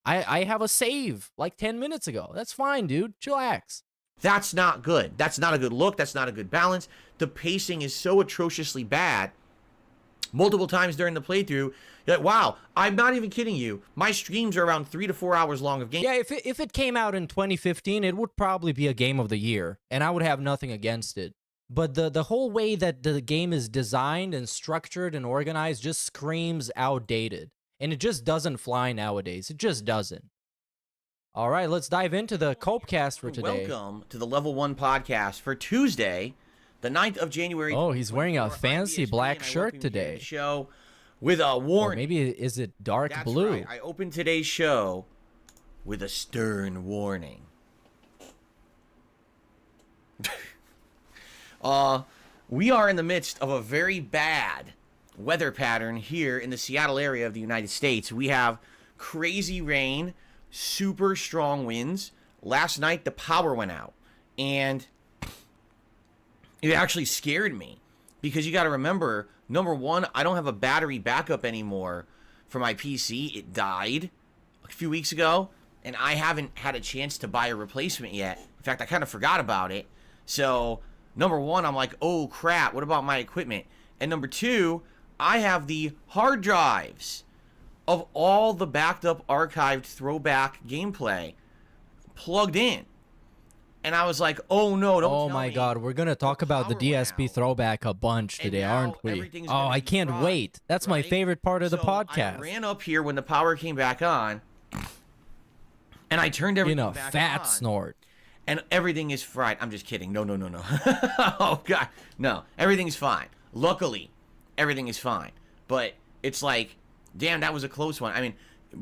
F: I have a save like 10 minutes ago. That's fine, dude. Chillax.
H: That's not good. That's not a good look. That's not a good balance. The pacing is so atrociously bad. Multiple times during the playthrough, you're like, wow, I'm not even kidding you. My streams are around 3 to 4 hours long of game.
F: Yeah, if it came out in 2015, it would probably be a game of the year, and I would have nothing against it. But the whole way that the game is designed and structured and organized just screams outdated. And it just doesn't fly nowadays. It just doesn't. All right, let's dive into the Copecast for today.
H: Welcome to the Level 1 podcast for Tuesday, the 9th of January.
F: Oh, he's wearing a fancy black shirt today.
H: Show with a warning.
F: Or maybe is it dark
H: That's
F: blue?
H: Right. I opened today's show with a stern warning. We are in the midst of a very bad weather pattern here in the Seattle area of the United States. We have crazy rain, super strong winds. Last night the power went out, and it actually scared me, because you got to remember, number one, I don't have a battery backup anymore for my PC. It died a few weeks ago, and I haven't had a chance to buy a replacement yet. In fact, I kind of forgot about it. So number one, I'm like, oh crap, what about my equipment? And number two, I have the hard drives of all the backed up archived throwback gameplay plugged in. And I was like, oh no, don't tell me.
F: Oh my god, we're going to talk about the DSP throwback a bunch today, aren't we? Oh, I can't wait. That's my favorite part of the podcast.
H: I ran up here when the power came back on, and I turned everything back on.
F: In a fat snort.
H: And everything is fried. I'm just kidding. No. Oh god. No, everything's fine. Luckily, everything is fine. But it's like, damn, that was a close one. I mean,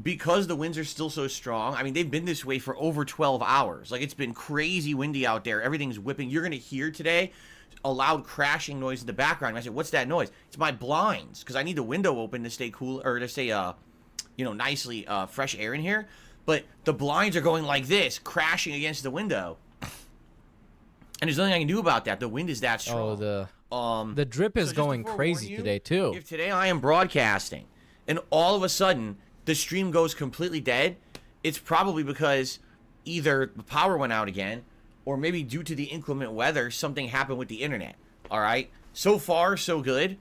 H: because the winds are still so strong, I mean, they've been this way for over 12 hours. Like, it's been crazy windy out there. Everything's whipping. You're going to hear today a loud crashing noise in the background. I said, what's that noise? It's my blinds, because I need the window open to stay cool, or to stay, nicely fresh air in here. But the blinds are going like this, crashing against the window. And there's nothing I can do about that. The wind is that strong.
F: Oh, the drip is going crazy today, too.
H: If today I am broadcasting, and all of a sudden the stream goes completely dead, it's probably because either the power went out again, or maybe due to the inclement weather, something happened with the internet. All right? So far, so good.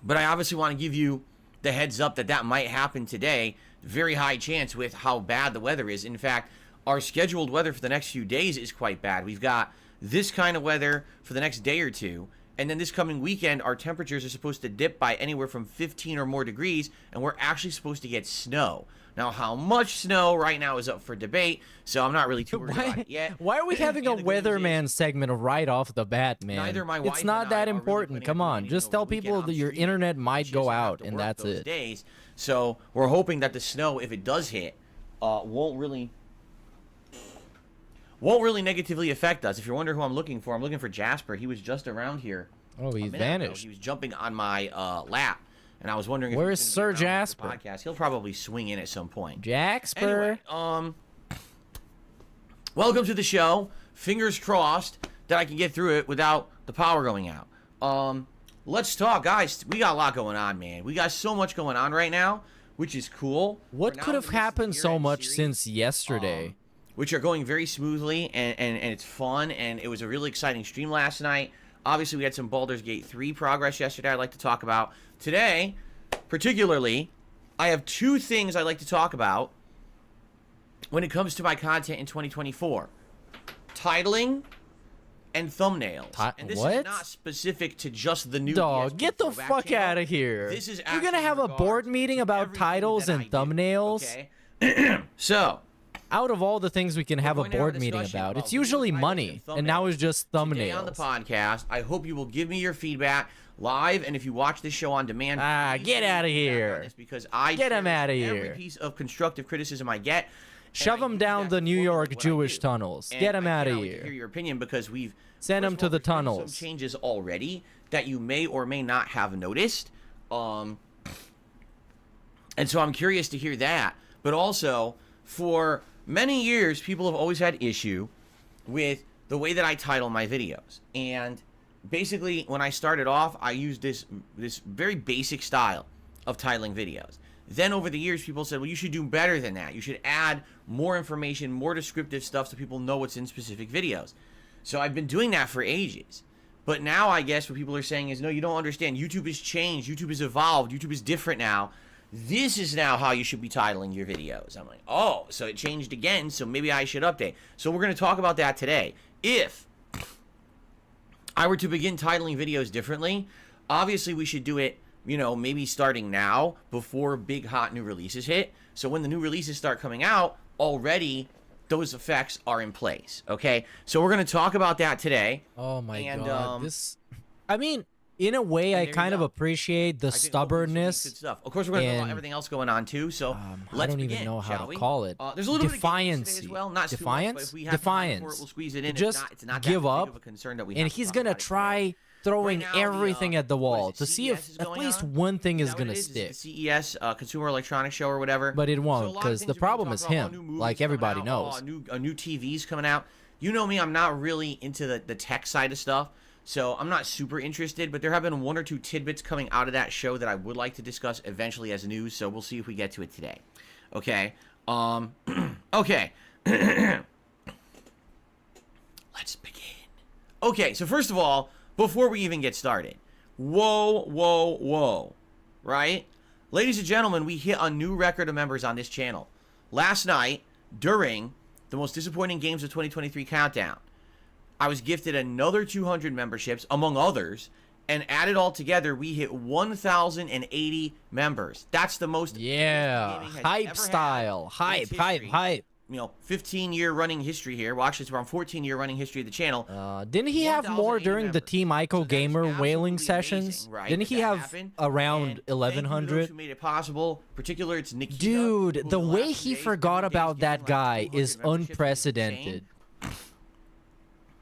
H: But I obviously want to give you the heads up that that might happen today, very high chance with how bad the weather is. In fact, our scheduled weather for the next few days is quite bad. We've got this kind of weather for the next day or two, and then this coming weekend, our temperatures are supposed to dip by anywhere from 15 or more degrees, and we're actually supposed to get snow. Now, how much snow right now is up for debate, so I'm not really too worried about it yet.
F: Why are we having a weatherman segment right off the bat, man?
H: Neither my wife
F: it's not
H: and I
F: that
H: are
F: important.
H: really
F: Come on, just tell people that your internet might go out, and that's it.
H: Days. So we're hoping that the snow, if it does hit, won't really negatively affect us. If you're wondering who I'm looking for Jasper. He was just around here.
F: Oh, he's vanished.
H: He was jumping on my lap, and I was wondering if
F: where's Sir Jasper?
H: Podcast. He'll probably swing in at some point.
F: Jasper.
H: Anyway, welcome to the show. Fingers crossed that I can get through it without the power going out. Let's talk, guys. We got a lot going on, man. We got so much going on right now, which is cool.
F: What could have happened so much since yesterday?
H: Which are going very smoothly, and it's fun, and it was a really exciting stream last night. Obviously, we had some Baldur's Gate 3 progress yesterday I'd like to talk about. Today, particularly, I have two things I'd like to talk about when it comes to my content in 2024. Titling and thumbnails. And this is not specific to just the new
F: Dog, get the fuck out of here.
H: This is
F: You're gonna have a board meeting about titles and thumbnails?
H: Okay. So,
F: out of all the things we can have a board meeting about, it's usually money, and now it's just thumbnails.
H: Today on the podcast, I hope you will give me your feedback live, and if you watch this show on demand,
F: get out of here.
H: Because I
F: get him out of
H: every
F: here.
H: piece of constructive criticism I get.
F: Shove him down the New York Jewish tunnels. Get him out of here.
H: Hear your opinion because we've
F: send him to the tunnels.
H: Some changes already that you may or may not have noticed. And so I'm curious to hear that. But also, for many years, people have always had issue with the way that I title my videos. And basically, when I started off, I used this very basic style of titling videos. Then over the years, people said, well, you should do better than that. You should add more information, more descriptive stuff so people know what's in specific videos. So I've been doing that for ages. But now I guess what people are saying is, no, you don't understand. YouTube has changed. YouTube has evolved. YouTube is different now. This is now how you should be titling your videos. I'm like, oh, so it changed again, so maybe I should update. So we're going to talk about that today. If I were to begin titling videos differently, obviously we should do it, you know, maybe starting now before big hot new releases hit. So when the new releases start coming out, already those effects are in place, okay? So we're going to talk about that today.
F: Oh my God. I mean, in a way, I kind of appreciate the stubbornness.
H: Good stuff. Of course, we're going to talk about everything else going on too. So let's begin.
F: I don't even know how
H: to
F: call it.
H: There's a little
F: defiance
H: bit of as well. Not
F: defiance.
H: Much, but if we have time for it, we'll squeeze it in.
F: Just
H: it's not
F: give
H: that
F: up.
H: big of a concern that we
F: and
H: have
F: he's
H: to
F: gonna
H: talk
F: try throwing
H: right now,
F: everything at the wall to see if at least one thing is gonna stick.
H: The CES Consumer Electronics Show or whatever.
F: But it won't, because the problem is him, like everybody knows.
H: New TVs coming out. You know me, I'm not really into the tech side of stuff. So I'm not super interested, but there have been one or two tidbits coming out of that show that I would like to discuss eventually as news, so we'll see if we get to it today. Okay. Okay. Let's begin. Okay, so first of all, before we even get started, whoa, right? Ladies and gentlemen, we hit a new record of members on this channel. Last night, during the most disappointing games of 2023 countdown, I was gifted another 200 memberships, among others, and added all together, we hit 1,080 members. That's the most.
F: Yeah, hype style, hype.
H: You know, 15-year running history here. Well, actually, it's around 14-year running history of the channel.
F: Didn't he have more during the Team Ico Gamer whaling sessions?
H: Amazing, right?
F: Didn't he have around 1,100?
H: Who made it possible? Particular, it's Nikita.
F: Dude, the way he forgot about that guy is unprecedented.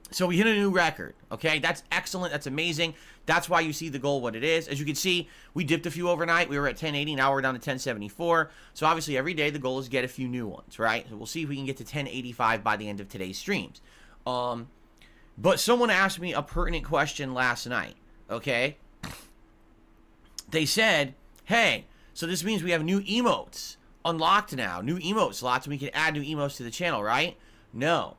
H: So we hit a new record, okay? That's excellent. That's amazing. That's why you see the goal what it is. As you can see, we dipped a few overnight. We were at 1080. Now we're down to 1074. So obviously every day the goal is to get a few new ones, right? So we'll see if we can get to 1085 by the end of today's streams. But someone asked me a pertinent question last night, okay? They said, hey, so this means we have new emotes unlocked now. New emote slots, and we can add new emotes to the channel, right? No.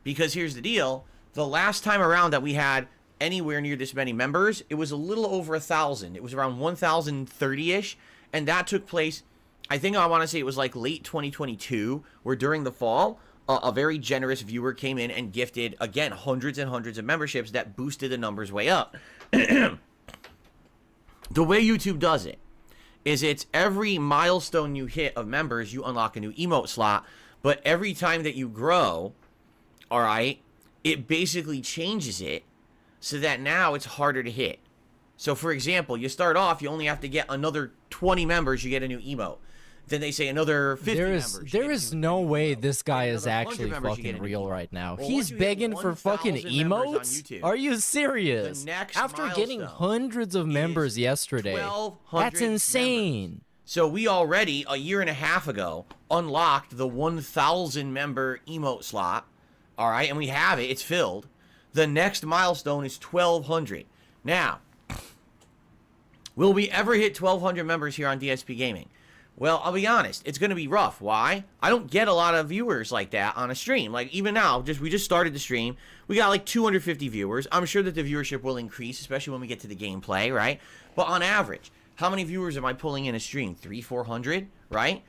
H: Because here's the deal. The last time around that we had anywhere near this many members, it was a little over 1,000. It was around 1,030-ish, and that took place I think I want to say it was like late 2022, where during the fall, a very generous viewer came in and gifted, again, hundreds and hundreds of memberships that boosted the numbers way up. The way YouTube does it is it's every milestone you hit of members, you unlock a new emote slot, but every time that you grow, all right, it basically changes it so that now it's harder to hit. So, for example, you start off, you only have to get another 20 members, you get a new emote. Then they say another 50 members.
F: There is no way this guy is actually fucking real right now.
H: Well,
F: he's begging for fucking emotes? Are you serious? After getting hundreds of members yesterday. That's insane.
H: Members. So we already, a year and a half ago, unlocked the 1,000 member emote slot. All right, and we have it. It's filled. The next milestone is 1,200. Now, will we ever hit 1,200 members here on DSP Gaming? Well, I'll be honest, it's going to be rough. Why? I don't get a lot of viewers like that on a stream. Like, even now, we just started the stream. We got like 250 viewers. I'm sure that the viewership will increase, especially when we get to the gameplay, right? But on average, how many viewers am I pulling in a stream? 300-400, right?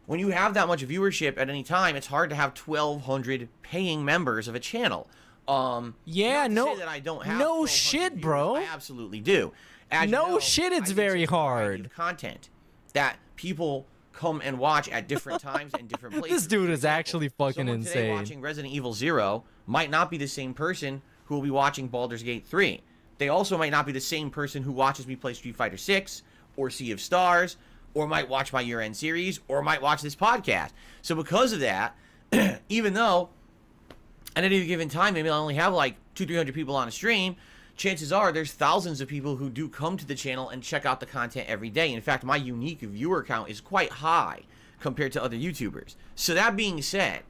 H: When you have that much viewership at any time, it's hard to have 1,200 paying members of a channel.
F: Yeah, no,
H: that I don't have
F: no shit, bro.
H: I absolutely do. As
F: no
H: you know,
F: shit, it's very hard.
H: Content that people come and watch at different times and different places.
F: This dude is actually fucking
H: Someone
F: insane.
H: Today watching Resident Evil 0 might not be the same person who will be watching Baldur's Gate 3. They also might not be the same person who watches me play Street Fighter 6 or Sea of Stars, or might watch my year-end series, or might watch this podcast. So because of that, even though at any given time maybe I only have like 200-300 people on a stream, chances are there's thousands of people who do come to the channel and check out the content every day. In fact, my unique viewer count is quite high compared to other YouTubers. So that being said,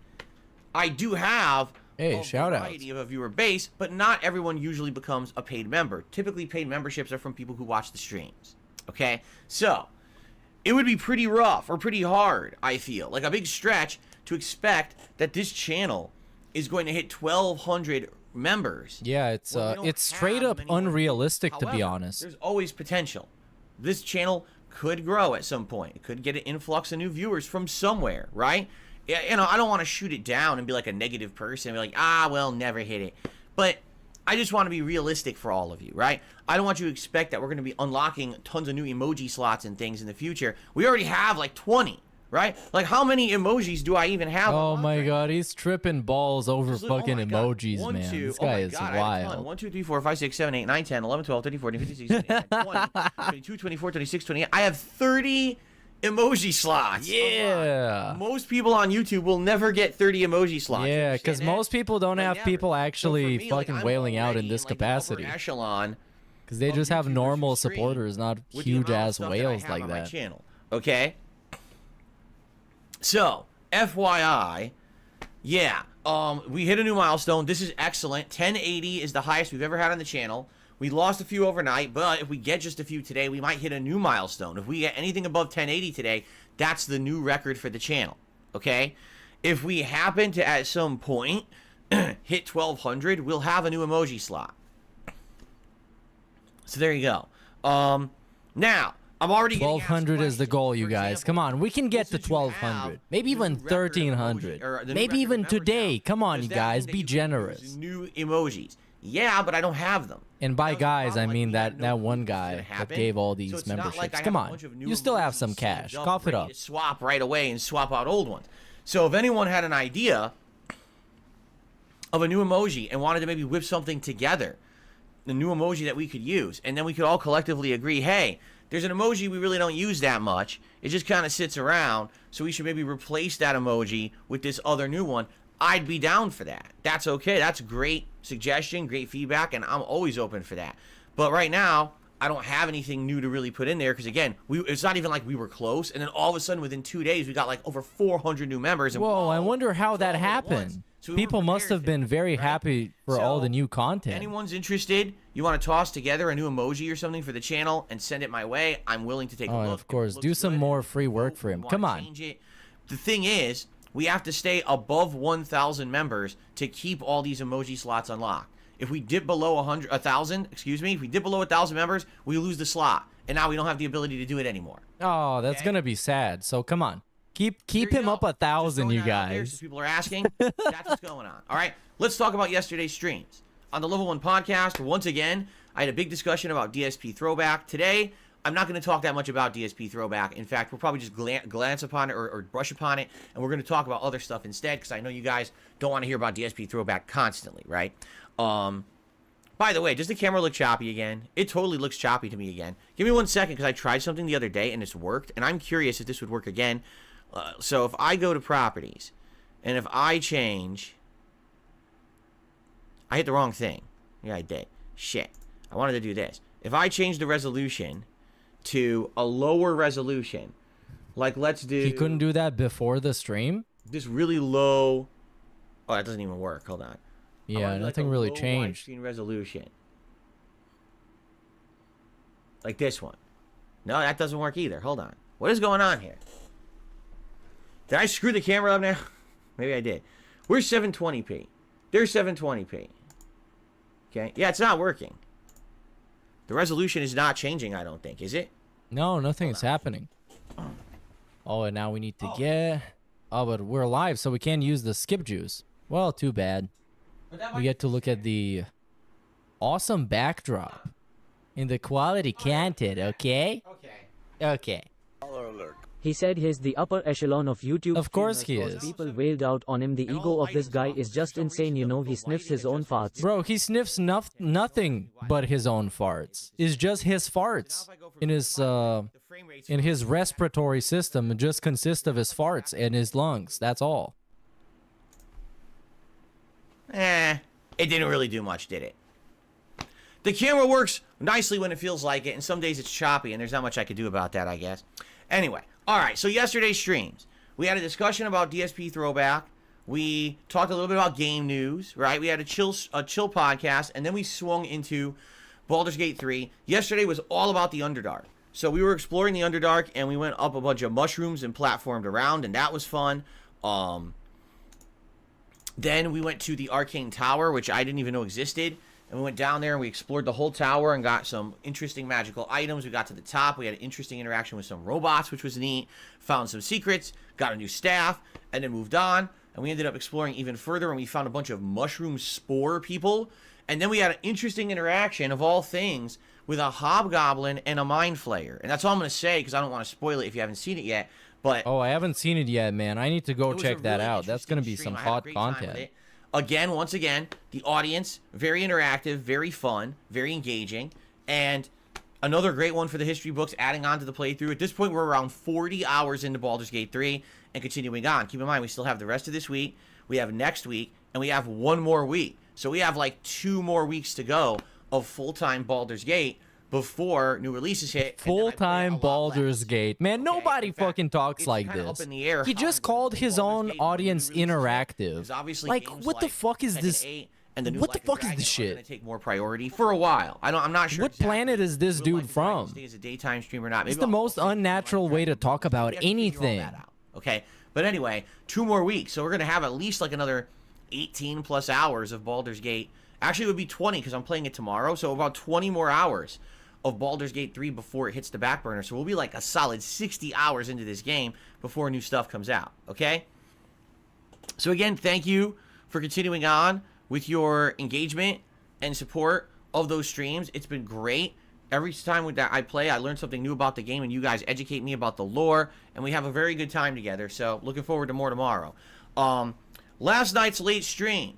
H: I do have a variety of a viewer base, but not everyone usually becomes a paid member. Typically, paid memberships are from people who watch the streams. Okay? So, it would be pretty rough or pretty hard, I feel. Like a big stretch to expect that this channel is going to hit 1,200 members.
F: Yeah, it's straight up unrealistic, to be honest.
H: There's always potential. This channel could grow at some point. It could get an influx of new viewers from somewhere, right? You know, I don't want to shoot it down and be like a negative person and be like, well, never hit it. But I just want to be realistic for all of you, right? I don't want you to expect that we're going to be unlocking tons of new emoji slots and things in the future. We already have like 20. Right? Like, how many emojis do I even have?
F: Oh my god, he's tripping balls over fucking emojis, man. This guy is wild.
H: 1, 2, 3, 4, 5, 6, 7, 8, 9, 10, 11, 12, 13, 14, 15, 16, 17, 18, 20, 22, 24, 26, 28. I have 30 emoji slots.
F: Yeah.
H: Most people on YouTube will never get 30 emoji slots.
F: Yeah, because most people don't have people actually fucking wailing out in this capacity.
H: Echelon.
F: Because they just have normal supporters, not huge ass whales like that.
H: Okay? So, FYI, yeah, we hit a new milestone. This is excellent. 1080 is the highest we've ever had on the channel. We lost a few overnight, but if we get just a few today, we might hit a new milestone. If we get anything above 1080 today, that's the new record for the channel, okay? If we happen to, at some point, hit 1,200, we'll have a new emoji slot. So there you go. Now, I'm already
F: 1,200 is the goal, you guys. Come on, we can get to 1,200. Maybe even 1,300. Maybe even today. Come on, you guys, be generous.
H: New emojis. Yeah, but I don't have them.
F: And by guys, I mean that one guy that gave all these memberships. Come on, you still have some cash. Cough it up.
H: Swap right away and swap out old ones. So if anyone had an idea of a new emoji and wanted to maybe whip something together, the new emoji that we could use, and then we could all collectively agree, hey, there's an emoji we really don't use that much. It just kind of sits around, so we should maybe replace that emoji with this other new one. I'd be down for that. That's okay. That's great suggestion, great feedback, and I'm always open for that. But right now, I don't have anything new to really put in there because, again, it's not even like we were close, and then all of a sudden, within 2 days, we got like over 400 new members. And
F: whoa, I wonder how that happened. So people must have been very happy for all the new content.
H: Anyone's interested, you want to toss together a new emoji or something for the channel and send it my way, I'm willing to take a look.
F: Of course, do some more free work for him. Come on.
H: The thing is, we have to stay above 1,000 members to keep all these emoji slots unlocked. If we dip below 1,000, excuse me, if we dip below 1,000 members, we lose the slot, and now we don't have the ability to do it anymore.
F: Oh, that's gonna be sad. So come on, keep him up 1,000, you guys.
H: People are asking. That's what's going on. All right, let's talk about yesterday's streams on the Level 1 podcast. Once again, I had a big discussion about DSP Throwback. Today, I'm not going to talk that much about DSP Throwback. In fact, we'll probably just glance upon it or brush upon it, and we're going to talk about other stuff instead, because I know you guys don't want to hear about DSP Throwback constantly, right? By the way, does the camera look choppy again? It totally looks choppy to me again. Give me 1 second, because I tried something the other day, and it's worked, and I'm curious if this would work again. So if I go to Properties, and if I change... I hit the wrong thing. Yeah, I did. Shit. I wanted to do this. If I change the resolution to a lower resolution, like let's do...
F: You couldn't do that before the stream?
H: This really low... Oh, that doesn't even work. Hold on.
F: Yeah, nothing really changed.
H: Widescreen resolution. Like this one. No, that doesn't work either. Hold on. What is going on here? Did I screw the camera up now? Maybe I did. Where's 720p? There's 720p. Okay. Yeah, it's not working. The resolution is not changing, I don't think. Is it?
F: No, nothing is happening. Oh, and now we need to get... Oh, but we're live, so we can't use the skip juice. Well, too bad. We get to look at the awesome backdrop in the quality canted, okay? Okay.
J: He said he's the upper echelon of YouTube.
F: Of course he
J: streamers,
F: is.
J: People wailed out on him. The ego of this guy is just insane. You know, he sniffs his own farts.
F: Bro, he sniffs nothing but his own farts. It's just his farts in his respiratory system. It just consists of his farts and his lungs. That's all.
H: It didn't really do much, did it? The camera works nicely when it feels like it, and some days it's choppy, and there's not much I could do about that, I guess. Anyway, all right, so yesterday's streams, we had a discussion about DSP Throwback. We talked a little bit about game news, right? We had a chill podcast, and then we swung into Baldur's Gate 3. Yesterday was all about the Underdark. So we were exploring the Underdark, and we went up a bunch of mushrooms and platformed around, and that was fun. Then we went to the Arcane Tower, which I didn't even know existed. And we went down there and we explored the whole tower and got some interesting magical items. We got to the top. We had an interesting interaction with some robots, which was neat. Found some secrets. Got a new staff. And then moved on. And we ended up exploring even further. And we found a bunch of mushroom spore people. And then we had an interesting interaction, of all things, with a hobgoblin and a mind flayer. And that's all I'm going to say, because I don't want to spoil it if you haven't seen it yet. But
F: oh, I haven't seen it yet, man. I need to go check that out. That's going to be some hot content.
H: Again, once again, the audience, very interactive, very fun, very engaging, and another great one for the history books, adding on to the playthrough. At this point, we're around 40 hours into Baldur's Gate 3 and continuing on. Keep in mind, we still have the rest of this week, we have next week, and we have one more week. So we have like 2 more weeks to go of full-time Baldur's Gate before new releases hit.
F: Full-time Baldur's Gate. Man, nobody fucking talks like this. He just called his own audience interactive. Like, what the fuck is this? What the fuck is this shit?
H: Take more priority for a while. I'm not sure.
F: What planet is this dude from?
H: Is a daytime stream or not?
F: It's the most unnatural way to talk about anything.
H: Okay, but anyway, 2 more weeks, so we're gonna have at least like another 18 plus hours of Baldur's Gate. Actually, it would be 20 because I'm playing it tomorrow, so about 20 more hours of Baldur's Gate 3 before it hits the back burner. So we'll be like a solid 60 hours into this game before new stuff comes out, okay? So again, thank you for continuing on with your engagement and support of those streams. It's been great. Every time that I play, I learn something new about the game, and you guys educate me about the lore, and we have a very good time together. So looking forward to more tomorrow. Last night's late stream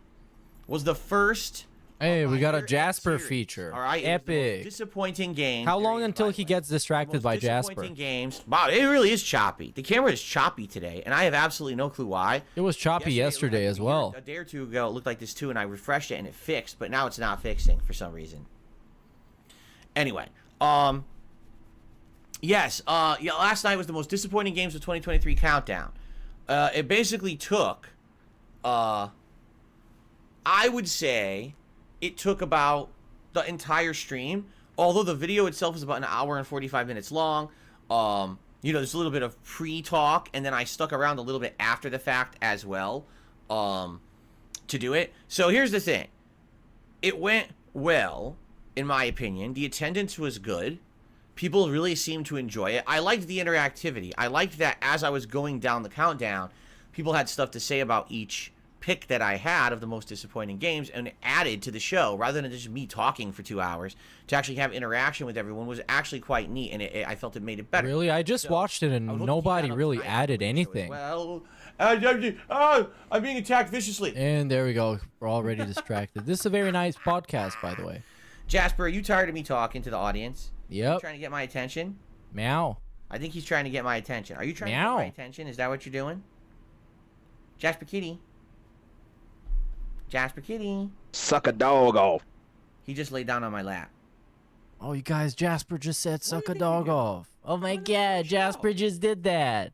H: was the first...
F: Hey, we got a Jasper feature.
H: All right,
F: epic.
H: Disappointing game.
F: How long until he gets distracted by Jasper?
H: Disappointing games. Wow, it really is choppy. The camera is choppy today, and I have absolutely no clue why.
F: It was choppy yesterday as well.
H: A day or two ago, it looked like this too, and I refreshed it, and it fixed, but now it's not fixing for some reason. Anyway, yes, yeah, last night was the most disappointing games of 2023 countdown. It basically took, I would say, it took about the entire stream, although the video itself is about 1 hour and 45 minutes long. You know, there's a little bit of pre-talk, and then I stuck around a little bit after the fact as well, to do it. So here's the thing. It went well, in my opinion. The attendance was good. People really seemed to enjoy it. I liked the interactivity. I liked that as I was going down the countdown, people had stuff to say about each pick that I had of the most disappointing games, and it added to the show rather than just me talking for 2 hours. To actually have interaction with everyone was actually quite neat, and I felt it made it better.
F: Really? I just watched it and nobody really added anything.
H: Well, I'm being attacked viciously.
F: And there we go. We're already distracted. This is a very nice podcast, by the way.
H: Jasper, are you tired of me talking to the audience?
F: Yep.
H: You trying to get my attention?
F: Meow.
H: I think he's trying to get my attention. Are you trying to get my attention? Is that what you're doing? Jasper Kitty. Jasper Kitty.
B: Suck a dog off.
H: He just laid down on my lap.
F: Oh, you guys, Jasper just said suck a dog off. Oh my god, Jasper just did that.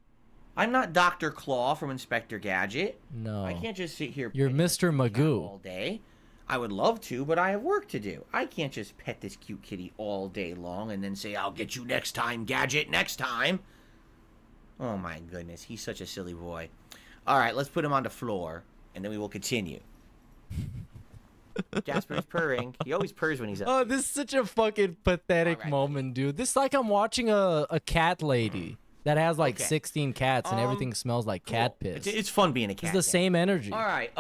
H: I'm not Dr. Claw from Inspector Gadget.
F: No.
H: I can't just sit here.
F: You're Mr. Magoo
H: all day. I would love to, but I have work to do. I can't just pet this cute kitty all day long and then say, I'll get you next time, Gadget, next time. Oh my goodness, he's such a silly boy. All right, let's put him on the floor, and then we will continue. Jasper's purring. He always purrs when he's up.
F: Oh, this is such a fucking pathetic moment, dude. This is like I'm watching a cat lady that has like 16 cats and everything smells like cat piss.
H: It's fun being a cat.
F: It's the same energy.
H: All right,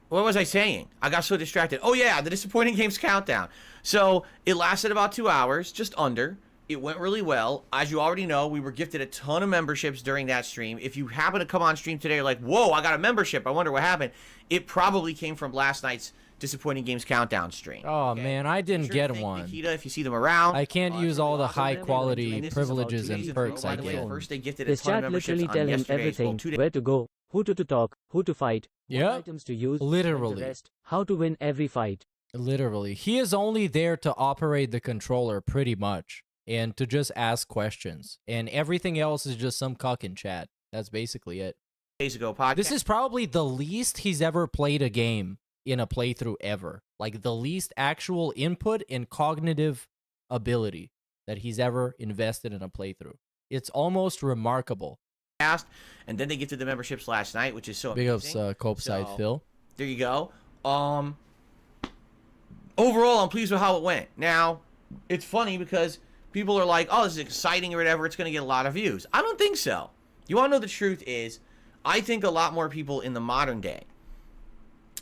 H: what was I saying? I got so distracted. Oh yeah, the disappointing games countdown. So it lasted about 2 hours, just under. It went really well. As you already know, we were gifted a ton of memberships during that stream. If you happen to come on stream today, you're like, whoa, I got a membership. I wonder what happened. It probably came from last night's disappointing games countdown stream.
F: Oh man, I didn't get one.
H: Nikita, if you see them around.
F: I can't use all the high quality privileges and perks I get.
H: First they gifted a
J: This
H: ton of
J: chat
H: memberships
J: literally
H: on
J: tell him
H: yesterday's,
J: everything, where to go, who to talk, who to fight, what items to use,
F: Literally.
J: and the rest, how to win every fight.
F: Literally. He is only there to operate the controller pretty much and to just ask questions. And everything else is just some cuck in chat. That's basically it.
H: Days ago podcast.
F: This is probably the least he's ever played a game in a playthrough ever. Like the least actual input and cognitive ability that he's ever invested in a playthrough. It's almost remarkable.
H: And then they get to the memberships last night, which is so
F: Big
H: amazing.
F: ups, Copeside Phil.
H: There you go. Overall, I'm pleased with how it went. Now, it's funny because people are like, oh, this is exciting or whatever. It's going to get a lot of views. I don't think so. You want to know the truth is, I think a lot more people in the modern day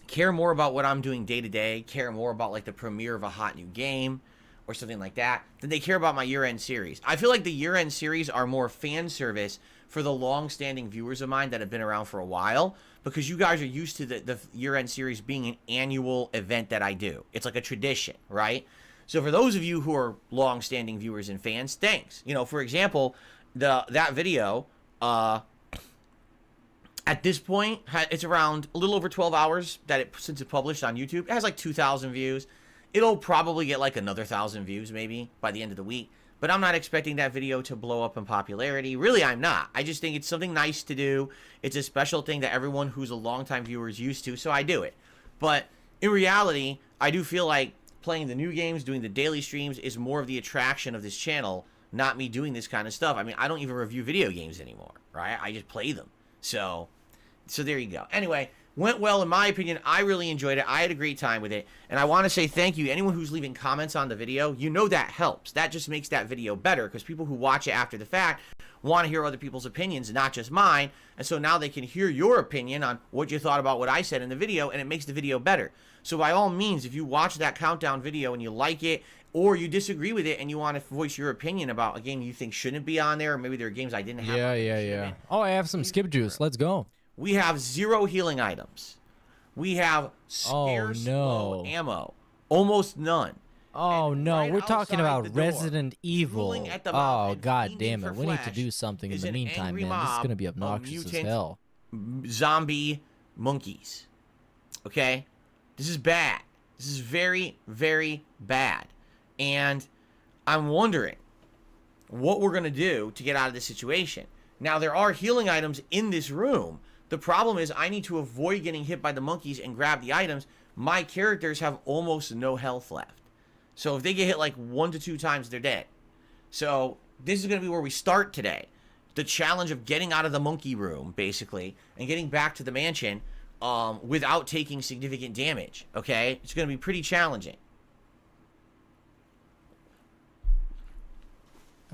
H: care more about what I'm doing day to day, care more about like the premiere of a hot new game or something like that, than they care about my year-end series. I feel like the year-end series are more fan service for the long-standing viewers of mine that have been around for a while, because you guys are used to the year-end series being an annual event that I do. It's like a tradition, right? So for those of you who are long-standing viewers and fans, thanks. You know, for example, that video, at this point, it's around a little over 12 hours since it published on YouTube. It has like 2,000 views. It'll probably get like another 1,000 views maybe by the end of the week. But I'm not expecting that video to blow up in popularity. Really, I'm not. I just think it's something nice to do. It's a special thing that everyone who's a longtime viewer is used to, so I do it. But in reality, I do feel like playing the new games, doing the daily streams is more of the attraction of this channel, not me doing this kind of stuff. I mean, I don't even review video games anymore, right? I just play them. So there you go. Anyway, went well in my opinion. I really enjoyed it. I had a great time with it. And I want to say thank you. Anyone who's leaving comments on the video, you know that helps. That just makes that video better, because people who watch it after the fact want to hear other people's opinions, not just mine. And so now they can hear your opinion on what you thought about what I said in the video, and it makes the video better. So by all means, if you watch that countdown video and you like it, or you disagree with it and you want to voice your opinion about a game you think shouldn't be on there, or maybe there are games I didn't have.
F: Yeah. Oh, I have some skip juice. Let's go.
H: We have 0 healing items. We have scarce low ammo. Almost none.
F: Oh no, we're talking about Resident Evil. Oh god damn it. We need to do something in the meantime, man. This is going to be obnoxious as hell.
H: Zombie monkeys. Okay? This is bad. This is very, very bad. And I'm wondering what we're going to do to get out of this situation. Now, there are healing items in this room. The problem is I need to avoid getting hit by the monkeys and grab the items. My characters have almost no health left. So if they get hit like 1 to 2 times, they're dead. So this is going to be where we start today. The challenge of getting out of the monkey room, basically, and getting back to the mansion. without taking significant damage, okay? It's going to be pretty challenging.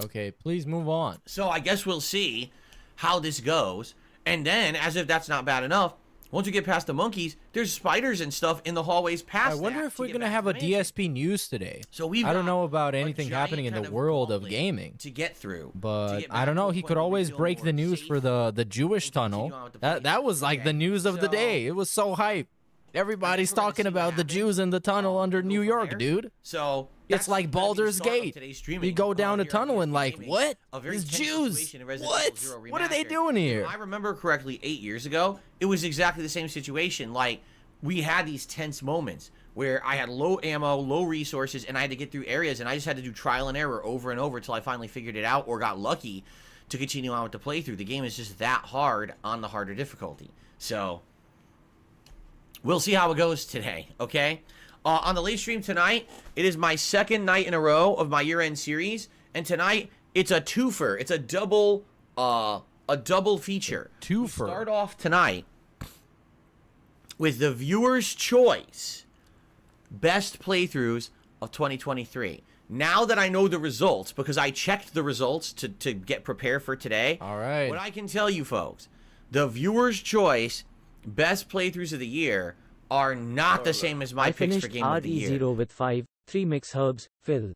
F: Okay, please move on.
H: So I guess we'll see how this goes. And then, as if that's not bad enough, once you get past the monkeys, there's spiders and stuff in the hallways past
F: I wonder
H: that
F: if we're going to have a DSP news today.
H: So we've
F: I don't
H: got
F: know about
H: a
F: anything
H: giant
F: happening in
H: kind
F: the
H: of
F: world of
H: gauntlet
F: gaming.
H: to get through.
F: But
H: get
F: I
H: back
F: don't
H: to
F: know,
H: a
F: he
H: point
F: could
H: where we
F: always
H: feel
F: break
H: more
F: the news
H: safe
F: for the Jewish tunnel.
H: on with the
F: That was like the news of the day. It was so hype. Everybody's
H: we're gonna
F: talking
H: see what
F: about the
H: happens.
F: Jews in the tunnel under
H: Go
F: New
H: from
F: York,
H: there.
F: dude.
H: So
F: It's like Baldur's Gate. You go down a tunnel and like, what? These Jews. What? What are they doing here?
H: If I remember correctly, 8 years ago, it was exactly the same situation. Like, we had these tense moments where I had low ammo, low resources, and I had to get through areas, and I just had to do trial and error over and over until I finally figured it out or got lucky to continue on with the playthrough. The game is just that hard on the harder difficulty. So we'll see how it goes today, okay? On the late stream tonight, it is my second night in a row of my year-end series, and tonight it's a twofer. It's a double feature.
F: Twofer.
H: We start off tonight with the viewer's choice best playthroughs of 2023. Now that I know the results, because I checked the results to get prepared for today.
F: All right.
H: What I can tell you, folks, the viewer's choice best playthroughs of the year are not the same as my
J: I
H: picks for
J: finished
H: game of the year.
J: RE0 with 5, 3 mix herbs, Phil.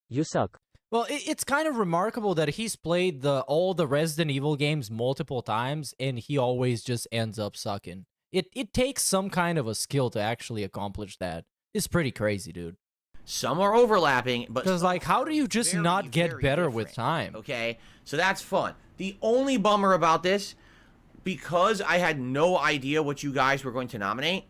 J: You suck.
F: Well, it's kind of remarkable that he's played all the Resident Evil games multiple times, and he always just ends up sucking. It takes some kind of a skill to actually accomplish that. It's pretty crazy, dude.
H: Some are overlapping, but
F: because like, how do you just
H: very,
F: not get
H: very
F: better
H: different,
F: with time?
H: Okay, so that's fun. The only bummer about this, because I had no idea what you guys were going to nominate,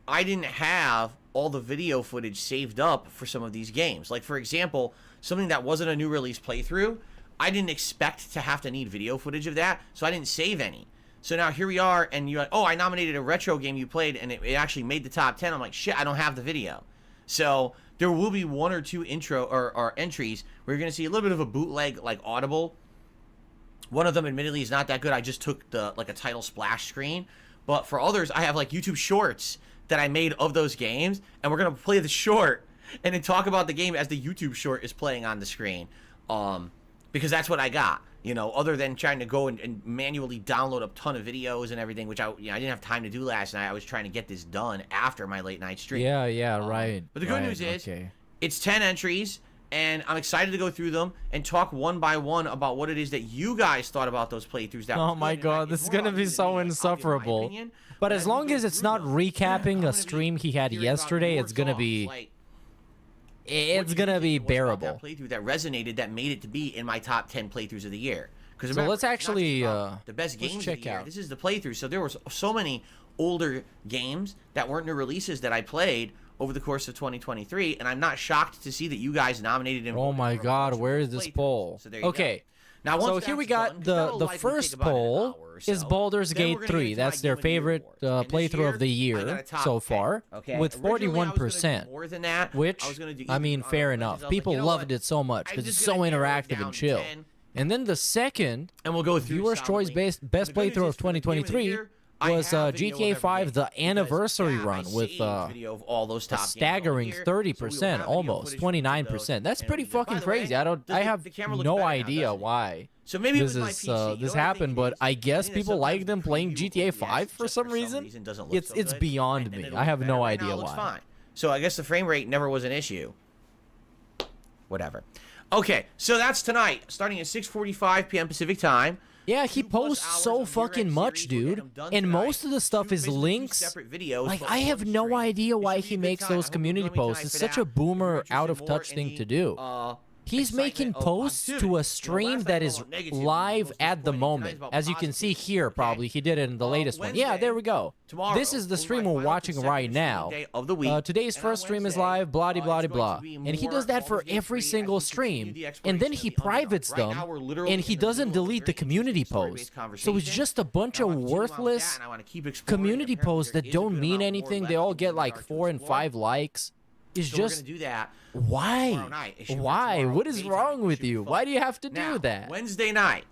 H: I didn't have all the video footage saved up for some of these games. Like, for example, something that wasn't a new release playthrough, I didn't expect to have to need video footage of that, so I didn't save any. So now here we are, and you're like, oh, I nominated a retro game you played, and it actually made the top 10. I'm like, shit, I don't have the video. So there will be one or two intro or entries where you're going to see a little bit of a bootleg, like Audible. One of them, admittedly, is not that good. I just took a title splash screen. But for others, I have like YouTube shorts that I made of those games, and we're going to play the short and then talk about the game as the YouTube short is playing on the screen. Because that's what I got. You know, other than trying to go and manually download a ton of videos and everything, which I didn't have time to do last night. I was trying to get this done after my late night stream.
F: Yeah, right.
H: But the good news is, it's 10 entries, and I'm excited to go through them and talk one by one about what it is that you guys thought about those playthroughs. That
F: oh my god, this is gonna be so insufferable. But as long as it's not recapping a stream he had yesterday, it's gonna be... It's gonna be bearable.
H: That playthrough that resonated, that made it to be in my top 10 playthroughs of the year. Because
F: so let's actually
H: the best games
F: check
H: of the year.
F: out.
H: This is the playthrough. So there were so many older games that weren't new releases that I played over the course of 2023, and I'm not shocked to see that you guys nominated him.
F: Oh my god, where is this poll?
H: So there you
F: okay.
H: Go. Now,
F: so here we got the first poll is Baldur's Gate 3. That's their favorite playthrough of the year so far, with 41%. Which, I mean, fair enough. People loved it so much because it's so interactive and chill. And then the second,
H: and we'll go through
F: viewer's choice best playthrough of 2023 was GTA 5, the anniversary run, with a staggering 30%, almost 29%. That's pretty fucking crazy. I have no idea why
H: so maybe
F: this happened, but I guess people like them playing GTA 5 for some reason. It's beyond me. I have no idea why.
H: So I guess the frame rate never was an issue. Whatever. Okay, so that's tonight, starting at 6:45 p.m. Pacific time.
F: Yeah, he posts so fucking much, dude. And most of the stuff is links. Like, I have no idea why he makes those community posts. It's such a boomer, out-of-touch thing to do. He's making posts to a stream that is live at the moment. As you can see here, probably. He did it in the latest one. Yeah, there we go. This is the stream we're watching right now. Today's first stream is live, blah, blah, blah, blah. And he does that for every single stream. And then he privates them, and he doesn't delete the community posts. So it's just a bunch of worthless community posts that don't mean anything. They all get like 4 and 5 likes. It's just
H: do that.
F: Why? Why? What is wrong with you? Why do you have to do that?
H: Wednesday night.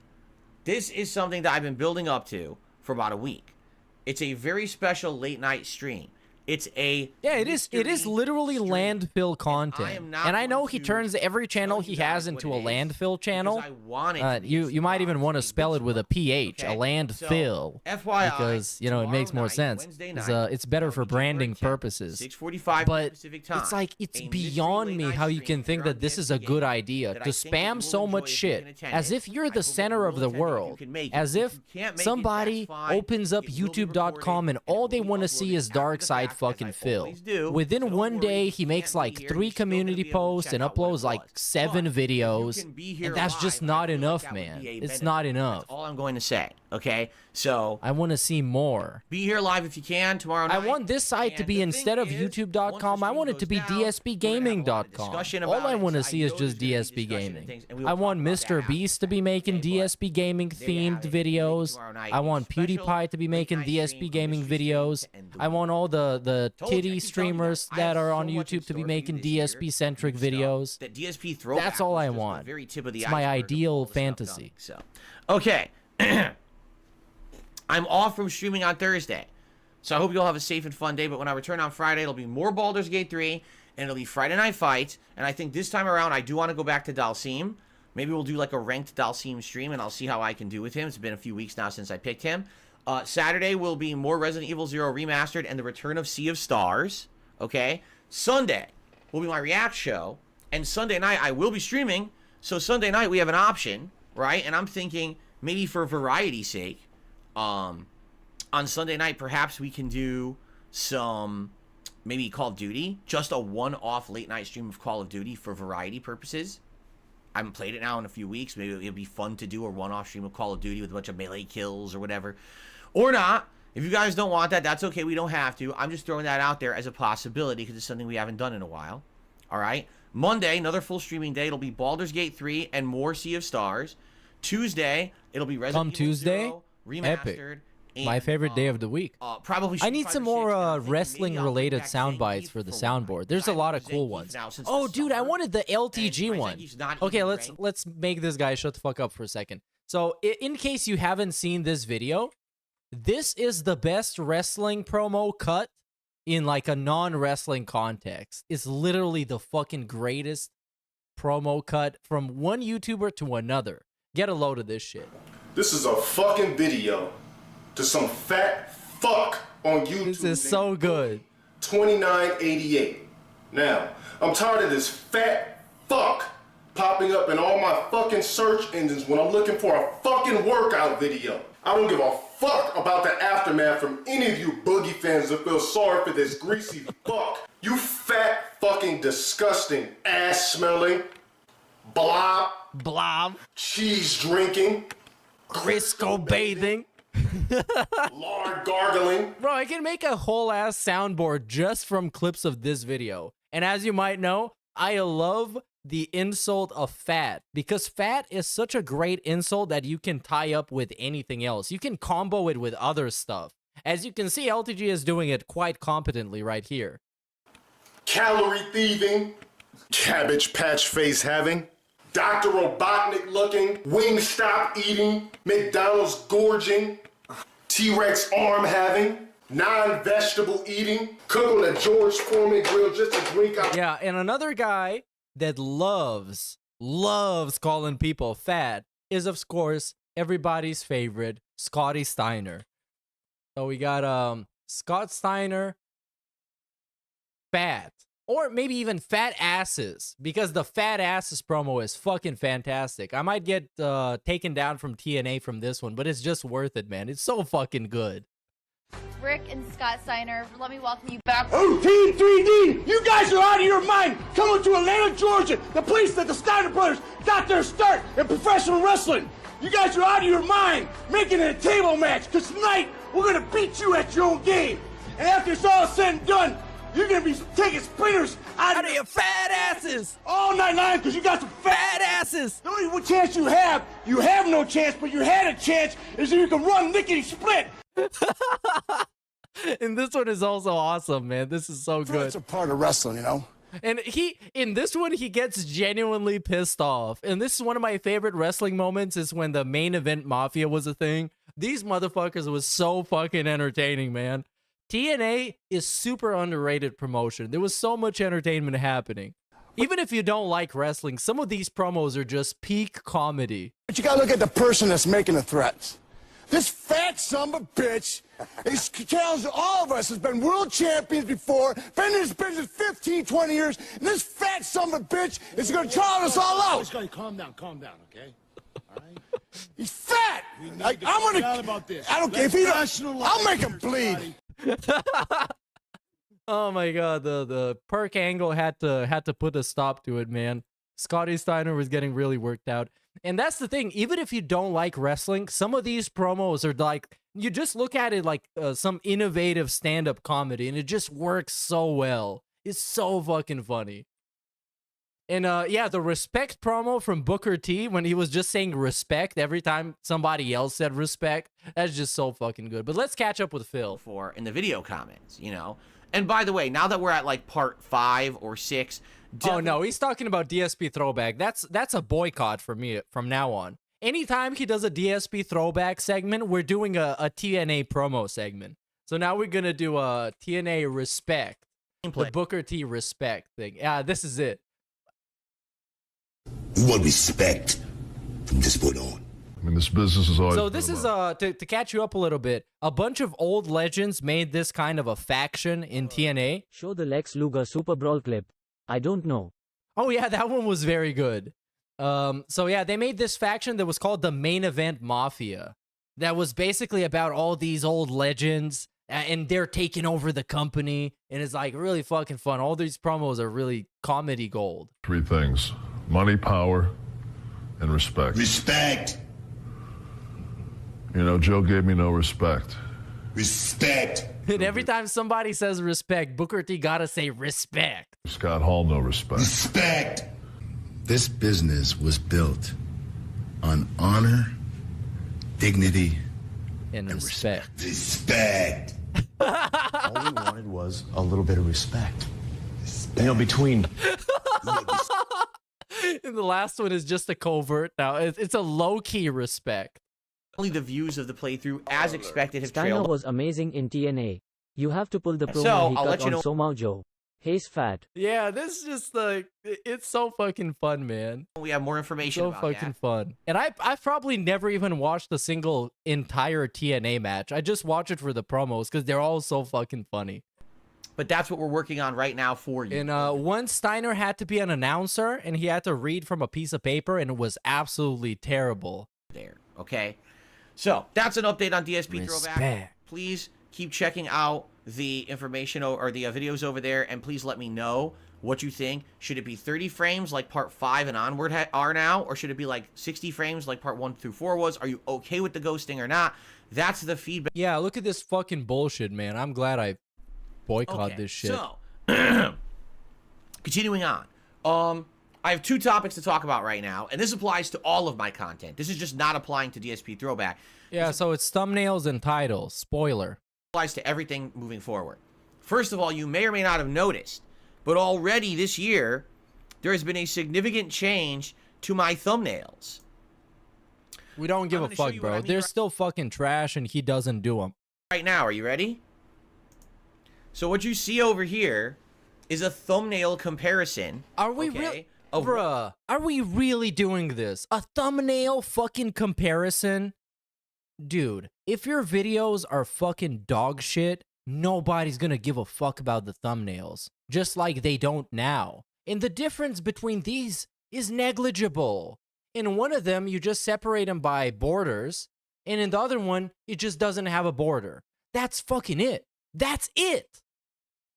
H: This is something that I've been building up to for about a week. It's a very special late night stream. It's a
F: it is literally landfill content. And I know he turns every channel he has into a landfill channel. You might even want to spell it with a PH, a landfill.
H: FYI,
F: because, you know, it makes more sense. It's better for branding purposes.
H: 6:45
F: but
H: Pacific time.
F: it's like, it's beyond me how you can think that this is a good idea to spam so much shit as if you're the center of the world, as if somebody opens up youtube.com and all they want to see is Dark Side fucking Phil. Within one day, he makes like 3 community posts and uploads like 7 videos, and that's just not enough, man. It's not enough.
H: That's all I'm going to say, okay? So
F: I want to see more.
H: Be here live if you can tomorrow night.
F: I want this site to be, instead of youtube.com, I want it to be dspgaming.com. All I want to see is just DSP Gaming. I want Mr. Beast to be making DSP Gaming themed videos. I want PewDiePie to be making DSP Gaming videos. I want all the titty streamers that are on YouTube to be making DSP centric videos. That's all I want. It's my ideal fantasy.
H: So, okay. I'm off from streaming on Thursday, so I hope you all have a safe and fun day. But when I return on Friday, it'll be more Baldur's Gate 3, and it'll be Friday Night Fights. And I think this time around, I do want to go back to Dalsim. Maybe we'll do like a ranked Dalsim stream, and I'll see how I can do with him. It's been a few weeks now since I picked him. Saturday will be more Resident Evil 0 Remastered and the return of Sea of Stars. Okay? Sunday will be my React show, and Sunday night I will be streaming. So Sunday night we have an option, right? And I'm thinking maybe for variety's sake, on Sunday night perhaps we can do some maybe Call of Duty, just a one-off late night stream of Call of Duty for variety purposes. I haven't played it now in a few weeks. Maybe it'll be fun to do a one-off stream of Call of Duty with a bunch of melee kills or whatever. Or not. If you guys don't want that, that's okay. We don't have to. I'm just throwing that out there as a possibility because it's something we haven't done in a while. All right? Monday, another full streaming day. It'll be Baldur's Gate 3 and more Sea of Stars. Tuesday, it'll be Resident Evil 0 Remastered.
F: Epic. My favorite day of the week.
H: Probably
F: I need some more wrestling-related sound bites for the soundboard. There's a lot of cool ones. Oh, dude, I wanted the LTG one. Okay, let's make this guy shut the fuck up for a second. So, in case you haven't seen this video, this is the best wrestling promo cut in like a non-wrestling context. It's literally the fucking greatest promo cut from one YouTuber to another. Get a load of this shit.
K: This is a fucking video to some fat fuck on YouTube.
F: This is so good.
K: 2988. Now, I'm tired of this fat fuck popping up in all my fucking search engines when I'm looking for a fucking workout video. I don't give a fuck about the aftermath from any of you Boogie fans that feel sorry for this greasy fuck. You fat fucking disgusting ass smelling, blob, cheese drinking,
F: Crisco bathing,
K: lard gargling.
F: Bro, I can make a whole ass soundboard just from clips of this video. And as you might know, I love the insult of fat because fat is such a great insult that you can tie up with anything else. You can combo it with other stuff. As you can see, LTG is doing it quite competently right here.
K: Calorie thieving, Cabbage Patch face having, Dr. Robotnik looking, Wingstop eating, McDonald's gorging, T-Rex arm having, non-vegetable eating, cook on a George Foreman grill just to drink out.
F: Yeah, and another guy that loves calling people fat is, of course, everybody's favorite, Scotty Steiner. So we got Scott Steiner, fat, or maybe even fat asses, because the fat asses promo is fucking fantastic. I might get taken down from TNA from this one, but it's just worth it, man. It's so fucking good.
M: Rick and Scott Steiner, let me welcome you back.
D: Oh, Team 3D, you guys are out of your mind. Coming to Atlanta, Georgia, the place that the Steiner brothers got their start in professional wrestling. You guys are out of your mind, making it a table match, because tonight we're going to beat you at your own game. And after it's all said and done, you're going to be taking sprinters out of your fat asses all night long because you got some fat asses. The only chance you have no chance, but you had a chance, is that you can run lickety split.
F: And this one is also awesome, man. This is so good.
D: It's a part of wrestling, you know?
F: And in this one, he gets genuinely pissed off. And this is one of my favorite wrestling moments is when the main event mafia was a thing. These motherfuckers was so fucking entertaining, man. TNA is super underrated promotion. There was so much entertainment happening. Even if you don't like wrestling, some of these promos are just peak comedy.
N: But you gotta look at the person that's making the threats. This fat son of a bitch is challenging all of us, has been world champions before, been in this business 15, 20 years, and this fat son of a bitch is gonna challenge us all out.
O: Calm down, okay? All right?
N: He's fat! I'm gonna...
O: about this.
N: I don't care if he don't... I'll make him bleed.
F: Oh my god, the perk angle had to put a stop to it, man. Scotty Steiner was getting really worked out. And that's the thing, even if you don't like wrestling, some of these promos are like, you just look at it like some innovative stand-up comedy, and it just works so well. It's so fucking funny. And yeah, the respect promo from Booker T, when he was just saying respect every time somebody else said respect, that's just so fucking good. But let's catch up with Phil.
H: For in the video comments, you know. And by the way, now that we're at like part 5 or 6,
F: oh no, he's talking about DSP throwback. That's a boycott for me from now on. Anytime he does a DSP throwback segment, we're doing a TNA promo segment. So now we're gonna do a TNA respect, the Booker T respect thing. Yeah, this is it.
P: We want respect from this point on.
Q: I mean, this business is always...
F: So this is, to catch you up a little bit, a bunch of old legends made this kind of a faction in TNA.
J: Show the Lex Luger Super Brawl clip. I don't know.
F: Oh yeah, that one was very good. So yeah, they made this faction that was called the Main Event Mafia. That was basically about all these old legends, and they're taking over the company, and it's like really fucking fun. All these promos are really comedy gold.
Q: 3 things: money, power, and respect.
P: Respect.
Q: You know, Joe gave me no respect.
P: Respect.
F: And every time somebody says respect, Booker T gotta say respect.
Q: Scott Hall, no respect.
P: Respect. This business was built on honor, dignity,
F: and respect.
P: Respect.
O: All we wanted was a little bit of respect. You know, between...
F: And the last one is just a covert. Now, it's a low-key respect.
H: Only the views of the playthrough, as expected, have
J: Steiner
H: trailed.
J: was amazing in TNA. You have to pull the promo
H: So,
J: he
H: I'll
J: cut
H: let you
J: on
H: know-
J: Somao Joe. He's fat.
F: Yeah, this is just like, it's so fucking fun, man.
H: We have more information
F: So
H: about
F: fucking
H: that.
F: fun. And I've probably never even watched a single entire TNA match. I just watch it for the promos because they're all so fucking funny.
H: But that's what we're working on right now for you.
F: And one Steiner had to be an announcer, and he had to read from a piece of paper, and it was absolutely terrible.
H: There, okay? So, that's an update on DSP Throwback.
F: Respect.
H: Please keep checking out the information or the videos over there, and please let me know what you think. Should it be 30 frames like part 5 and onward are now, or should it be like 60 frames like part 1 through 4 was? Are you okay with the ghosting or not? That's the feedback.
F: Yeah, look at this fucking bullshit, man. I'm glad I boycott this shit.
H: So, continuing on. I have 2 topics to talk about right now, and this applies to all of my content. This is just not applying to DSP Throwback.
F: Yeah, so it's thumbnails and titles. Spoiler.
H: Applies to everything moving forward. First of all, you may or may not have noticed, but already this year, there has been a significant change to my thumbnails.
F: We don't give a fuck, bro. They're still fucking trash, and he doesn't do them.
H: Right now, are you ready? So what you see over here is a thumbnail comparison.
F: Are we really? Bruh, are we really doing this? A thumbnail fucking comparison? Dude, if your videos are fucking dog shit, nobody's gonna give a fuck about the thumbnails. Just like they don't now. And the difference between these is negligible. In one of them, you just separate them by borders. And in the other one, it just doesn't have a border. That's fucking it. That's it.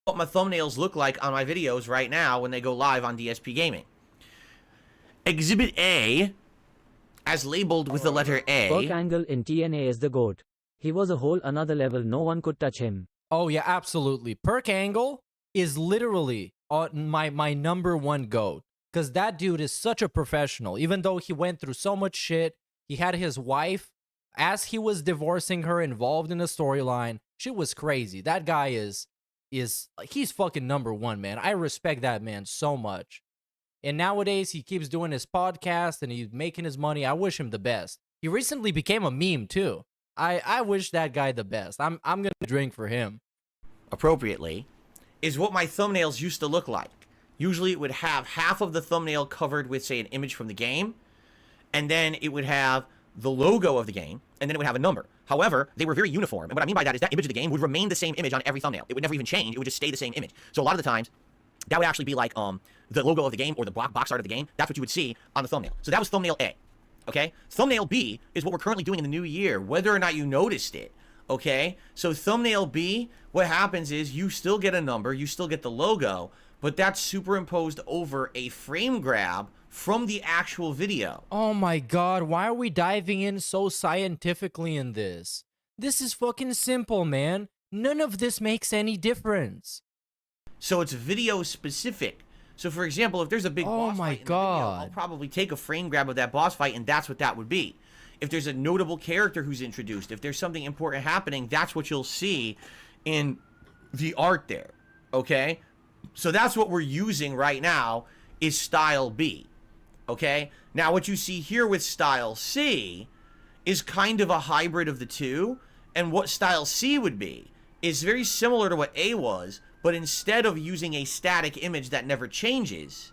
H: What my thumbnails look like on my videos right now when they go live on DSP Gaming. Exhibit A, as labeled with the letter A.
J: Perk Angle in TNA is the GOAT. He was a whole another level, no one could touch him.
F: Oh yeah, absolutely. Perk Angle is literally my #1 GOAT. Because that dude is such a professional. Even though he went through so much shit, he had his wife, as he was divorcing her, involved in a storyline. Shit was crazy. That guy is he's fucking #1, man. I respect that man so much. And nowadays, he keeps doing his podcast and he's making his money. I wish him the best. He recently became a meme, too. I wish that guy the best. I'm gonna drink for him.
H: Appropriately, is what my thumbnails used to look like. Usually it would have half of the thumbnail covered with, say, an image from the game, and then it would have the logo of the game, and then it would have a number. However, they were very uniform, and what I mean by that is that image of the game would remain the same image on every thumbnail. It would never even change. It would just stay the same image. So a lot of the times, that would actually be like the logo of the game or the box art of the game. That's what you would see on the thumbnail. So that was thumbnail A, okay? Thumbnail B is what we're currently doing in the new year, whether or not you noticed it, okay? So thumbnail B, what happens is you still get a number, you still get the logo, but that's superimposed over a frame grab from the actual video.
F: Oh my god, why are we diving in so scientifically in this? This is fucking simple, man. None of this makes any difference.
H: So it's video specific. So for example, if there's a big boss fight in the video, I'll probably take a frame grab of that boss fight, and that's what that would be. If there's a notable character who's introduced, if there's something important happening, that's what you'll see in the art there, okay? So that's what we're using right now is style B, okay? Now what you see here with style C is kind of a hybrid of the two, and what style C would be is very similar to what A was, but instead of using a static image that never changes,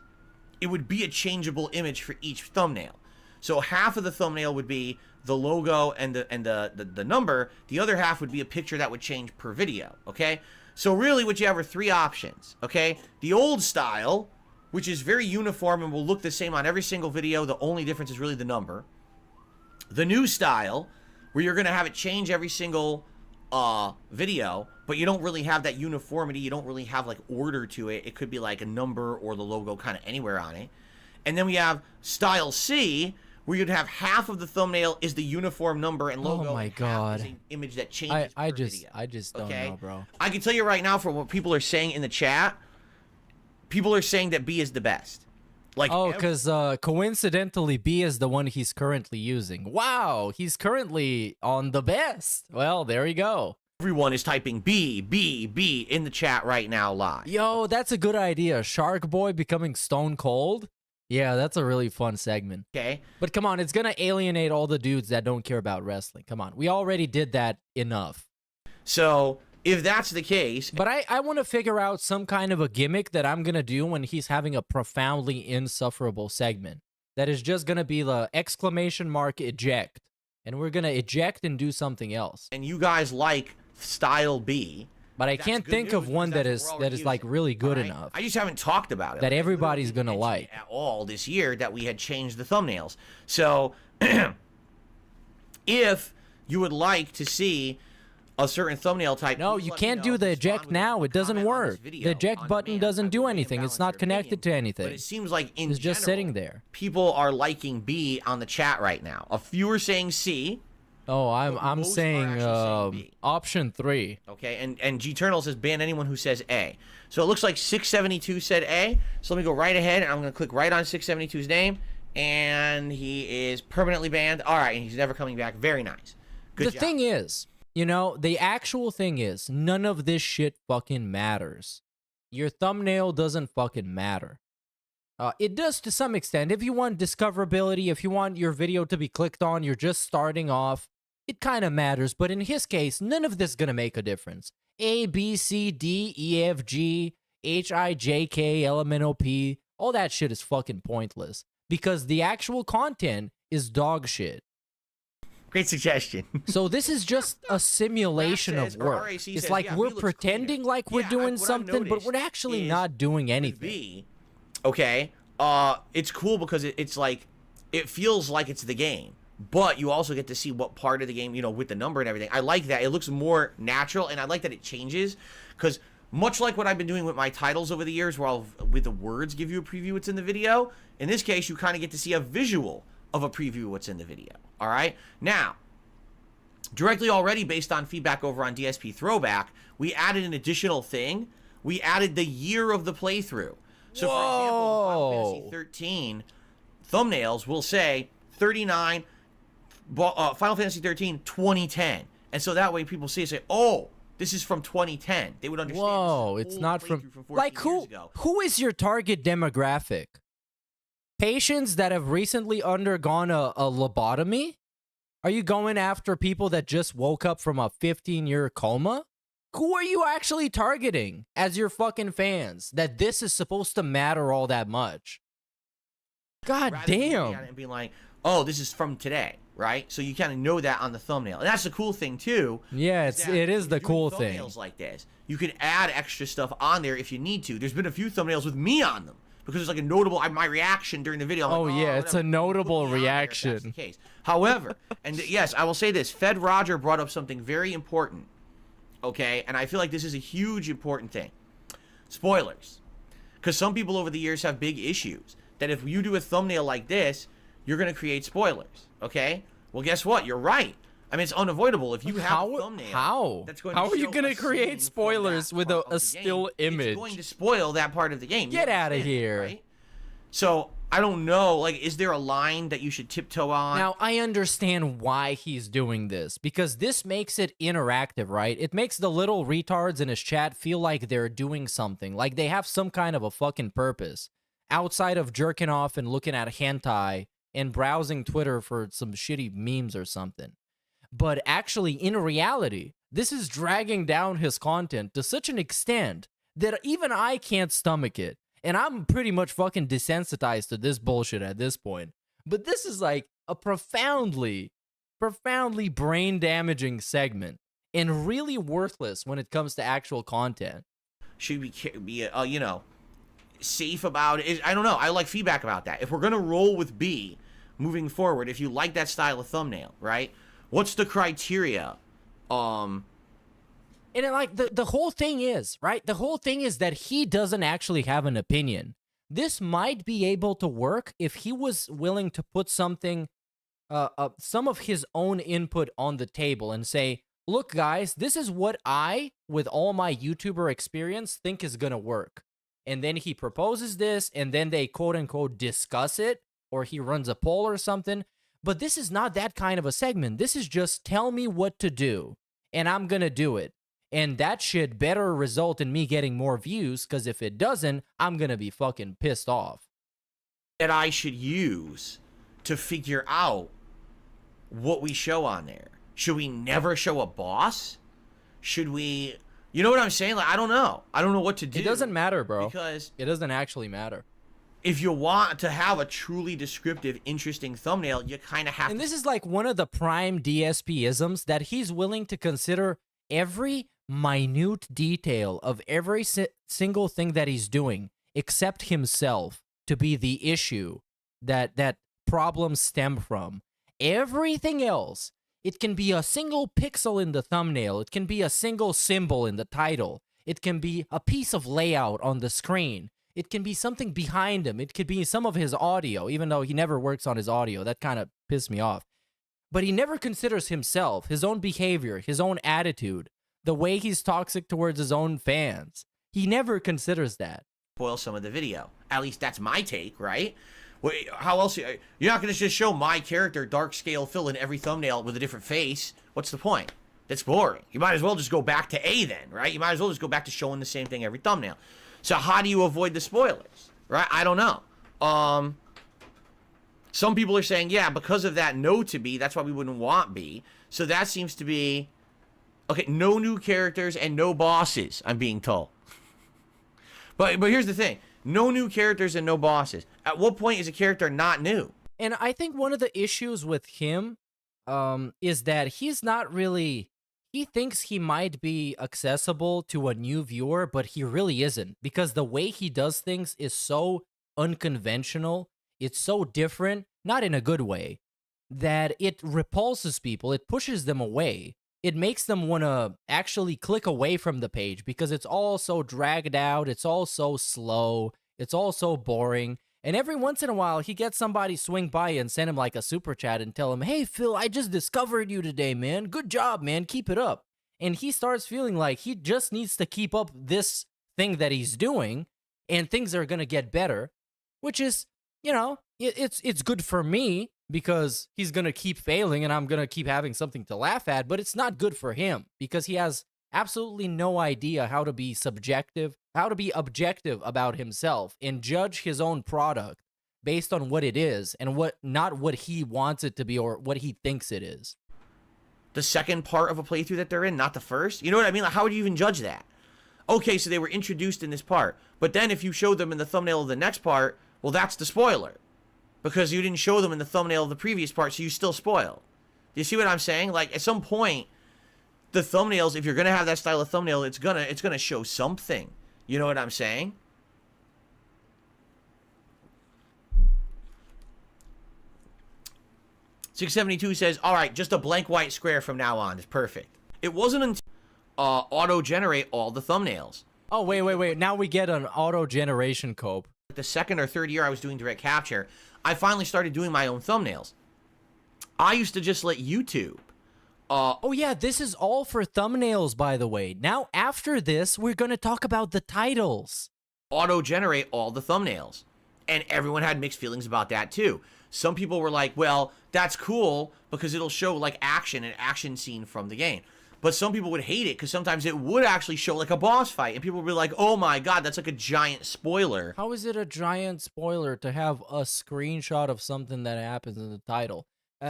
H: it would be a changeable image for each thumbnail. So half of the thumbnail would be the logo and the number. The other half would be a picture that would change per video, okay? So really what you have are three options, okay? The old style, which is very uniform and will look the same on every single video. The only difference is really the number. The new style, where you're going to have it change every single video, but you don't really have that uniformity. You don't really have like order to it. It could be like a number or the logo kind of anywhere on it. And then we have style C, where you'd have half of the thumbnail is the uniform number and logo.
F: Oh my god.
H: Half is an image that changes
F: I
H: per
F: just
H: video.
F: don't know, bro.
H: I can tell you right now from what people are saying in the chat, people are saying that B is the best. Like,
F: oh, because coincidentally, B is the one he's currently using. Wow, he's currently on the best. Well, there you go.
H: Everyone is typing B, B, B in the chat right now live.
F: Yo, that's a good idea. Shark Boy becoming Stone Cold? Yeah, that's a really fun segment.
H: Okay.
F: But come on, it's going to alienate all the dudes that don't care about wrestling. Come on, we already did that enough.
H: So, if that's the case...
F: But I want to figure out some kind of a gimmick that I'm going to do when he's having a profoundly insufferable segment. That is just going to be the exclamation mark eject. And we're going to eject and do something else.
H: And you guys like style B.
F: But I can't think of one that is like really good enough.
H: I just haven't talked about it.
F: That everybody's going to like.
H: At all this year that we had changed the thumbnails. So, if you would like to see a certain thumbnail type.
F: No, you can't do the eject now. It doesn't work. The eject button doesn't do anything. It's not connected to anything.
H: But it seems like in
F: it's just sitting there.
H: People are liking B on the chat right now. A few are saying C.
F: Oh, I'm saying option 3.
H: Okay, and G-Turnal says ban anyone who says A. So it looks like 672 said A. So let me go right ahead, and I'm going to click right on 672's name, and he is permanently banned. All right, and he's never coming back. Very nice. Good job.
F: The thing is, you know, the actual thing is, none of this shit fucking matters. Your thumbnail doesn't fucking matter. It does to some extent. If you want discoverability, if you want your video to be clicked on, you're just starting off, it kind of matters. But in his case, none of this is going to make a difference. A, B, C, D, E, F, G, H, I, J, K, L, M, N, O, P, all that shit is fucking pointless. Because the actual content is dog shit.
H: Great suggestion.
F: So this is just a simulation of work. It's like we're pretending like we're doing something, but we're actually not doing anything.
H: Okay, it's cool because it's like, it feels like it's the game, but you also get to see what part of the game, you know, with the number and everything. I like that. It looks more natural, and I like that it changes, because much like what I've been doing with my titles over the years, where I'll, with the words, give you a preview what's in the video, in this case, you kind of get to see a visual of a preview what's in the video, all right? Now, directly already based on feedback over on DSP Throwback, we added an additional thing. We added the year of the playthrough. So, for example, Final Fantasy 13 thumbnails will say 39, Final Fantasy 13 2010. And so that way people see it, say, oh, this is from 2010. They would understand.
F: Whoa, it's not from like, who is your target demographic? Patients that have recently undergone a lobotomy? Are you going after people that just woke up from a 15-year coma? Who are you actually targeting as your fucking fans that this is supposed to matter all that much? God damn.
H: And being like, oh, this is from today, right? So you kind of know that on the thumbnail. And that's the cool thing too.
F: Yeah, it is the cool thing.
H: Thumbnails like this, you can add extra stuff on there if you need to. There's been a few thumbnails with me on them because it's like a notable my reaction during the video.
F: I'm like, yeah, it's a notable reaction.
H: That's the case. However, and yes, I will say this, Fed Roger brought up something very important. Okay, and I feel like this is a huge important thing. Spoilers. Because some people over the years have big issues that if you do a thumbnail like this, you're going to create spoilers. Okay? Well, guess what? You're right. I mean, it's unavoidable. If you have a thumbnail that's going to
F: How are you
H: show
F: going to
H: a
F: create
H: scene
F: spoilers
H: from
F: with
H: that part
F: a
H: of the
F: still
H: game,
F: image?
H: It's going to spoil that part of the game.
F: Get out of here.
H: Right? So, I don't know. Like, is there a line that you should tiptoe on?
F: Now, I understand why he's doing this, because this makes it interactive, right? It makes the little retards in his chat feel like they're doing something, like they have some kind of a fucking purpose, outside of jerking off and looking at hentai and browsing Twitter for some shitty memes or something. But actually, in reality, this is dragging down his content to such an extent that even I can't stomach it. And I'm pretty much fucking desensitized to this bullshit at this point. But this is like a profoundly brain-damaging segment and really worthless when it comes to actual content.
H: Should be you know, safe about it. I don't know. I like feedback about that. If we're going to roll with B moving forward, if you like that style of thumbnail, right? What's the criteria?
F: And like the whole thing is, right? The whole thing is that he doesn't actually have an opinion. This might be able to work if he was willing to put something, some of his own input on the table and say, look, guys, this is what I, with all my YouTuber experience, think is going to work. And then he proposes this, and then they quote-unquote discuss it, or he runs a poll or something. But this is not that kind of a segment. This is just tell me what to do, and I'm going to do it. And that should better result in me getting more views, because if it doesn't, I'm going to be fucking pissed off.
H: That I should use to figure out what we show on there. Should we never show a boss? Should we... You know what I'm saying? Like, I don't know. I don't know what to do.
F: It doesn't matter, bro.
H: Because...
F: It doesn't actually matter.
H: If you want to have a truly descriptive, interesting thumbnail, you kind of have
F: And this is like one of the prime DSP-isms, that he's willing to consider every minute detail of every single thing that he's doing, except himself, to be the issue that problems stem from. Everything else, it can be a single pixel in the thumbnail, it can be a single symbol in the title, it can be a piece of layout on the screen, it can be something behind him, it could be some of his audio, even though he never works on his audio. That kind of pissed me off. But he never considers himself, his own behavior, his own attitude, the way he's toxic towards his own fans. He never considers that.
H: Spoil some of the video. At least that's my take, right? Wait, how else? You're not going to just show my character dark scale fill in every thumbnail with a different face. What's the point? That's boring. You might as well just go back to A then, right? You might as well just go back to showing the same thing every thumbnail. So how do you avoid the spoilers, right? I don't know. Some people are saying, yeah, because of that no to B, that's why we wouldn't want B. So that seems to be... Okay, no new characters and no bosses, I'm being told. But here's the thing. No new characters and no bosses. At what point is a character not new?
F: And I think one of the issues with him is that he's not really... He thinks he might be accessible to a new viewer, but he really isn't. Because the way he does things is so unconventional, it's so different, not in a good way, that it repulses people, it pushes them away. It makes them want to actually click away from the page because it's all so dragged out, it's all so slow, it's all so boring. And every once in a while, he gets somebody swing by and send him like a super chat and tell him, hey, Phil, I just discovered you today, man. Good job, man. Keep it up. And he starts feeling like he just needs to keep up this thing that he's doing and things are going to get better, which is, you know, it's good for me because he's going to keep failing and I'm going to keep having something to laugh at, but it's not good for him because he has absolutely no idea how to be objective about himself and judge his own product based on what it is and not what he wants it to be or what he thinks it is.
H: The second part of a playthrough that they're in, not the first? You know what I mean? Like, how would you even judge that? Okay, so they were introduced in this part, but then if you showed them in the thumbnail of the next part, well, that's the spoiler. Because you didn't show them in the thumbnail of the previous part, so you still spoil. Do you see what I'm saying? Like, at some point, the thumbnails, if you're gonna have that style of thumbnail, it's gonna show something. You know what I'm saying? $672 says, all right, just a blank white square from now on is perfect. It wasn't until auto-generate all the thumbnails.
F: Oh, wait. Now we get an auto-generation cope.
H: The second or third year I was doing direct capture, I finally started doing my own thumbnails. I used to just let YouTube.
F: Oh yeah, this is all for thumbnails, by the way. Now, after this, we're going to talk about the titles.
H: Auto-generate all the thumbnails. And everyone had mixed feelings about that too. Some people were like, well, that's cool because it'll show like an action scene from the game. But some people would hate it because sometimes it would actually show like a boss fight. And people would be like, oh my God, that's like a giant spoiler.
F: How is it a giant spoiler to have a screenshot of something that happens in the title,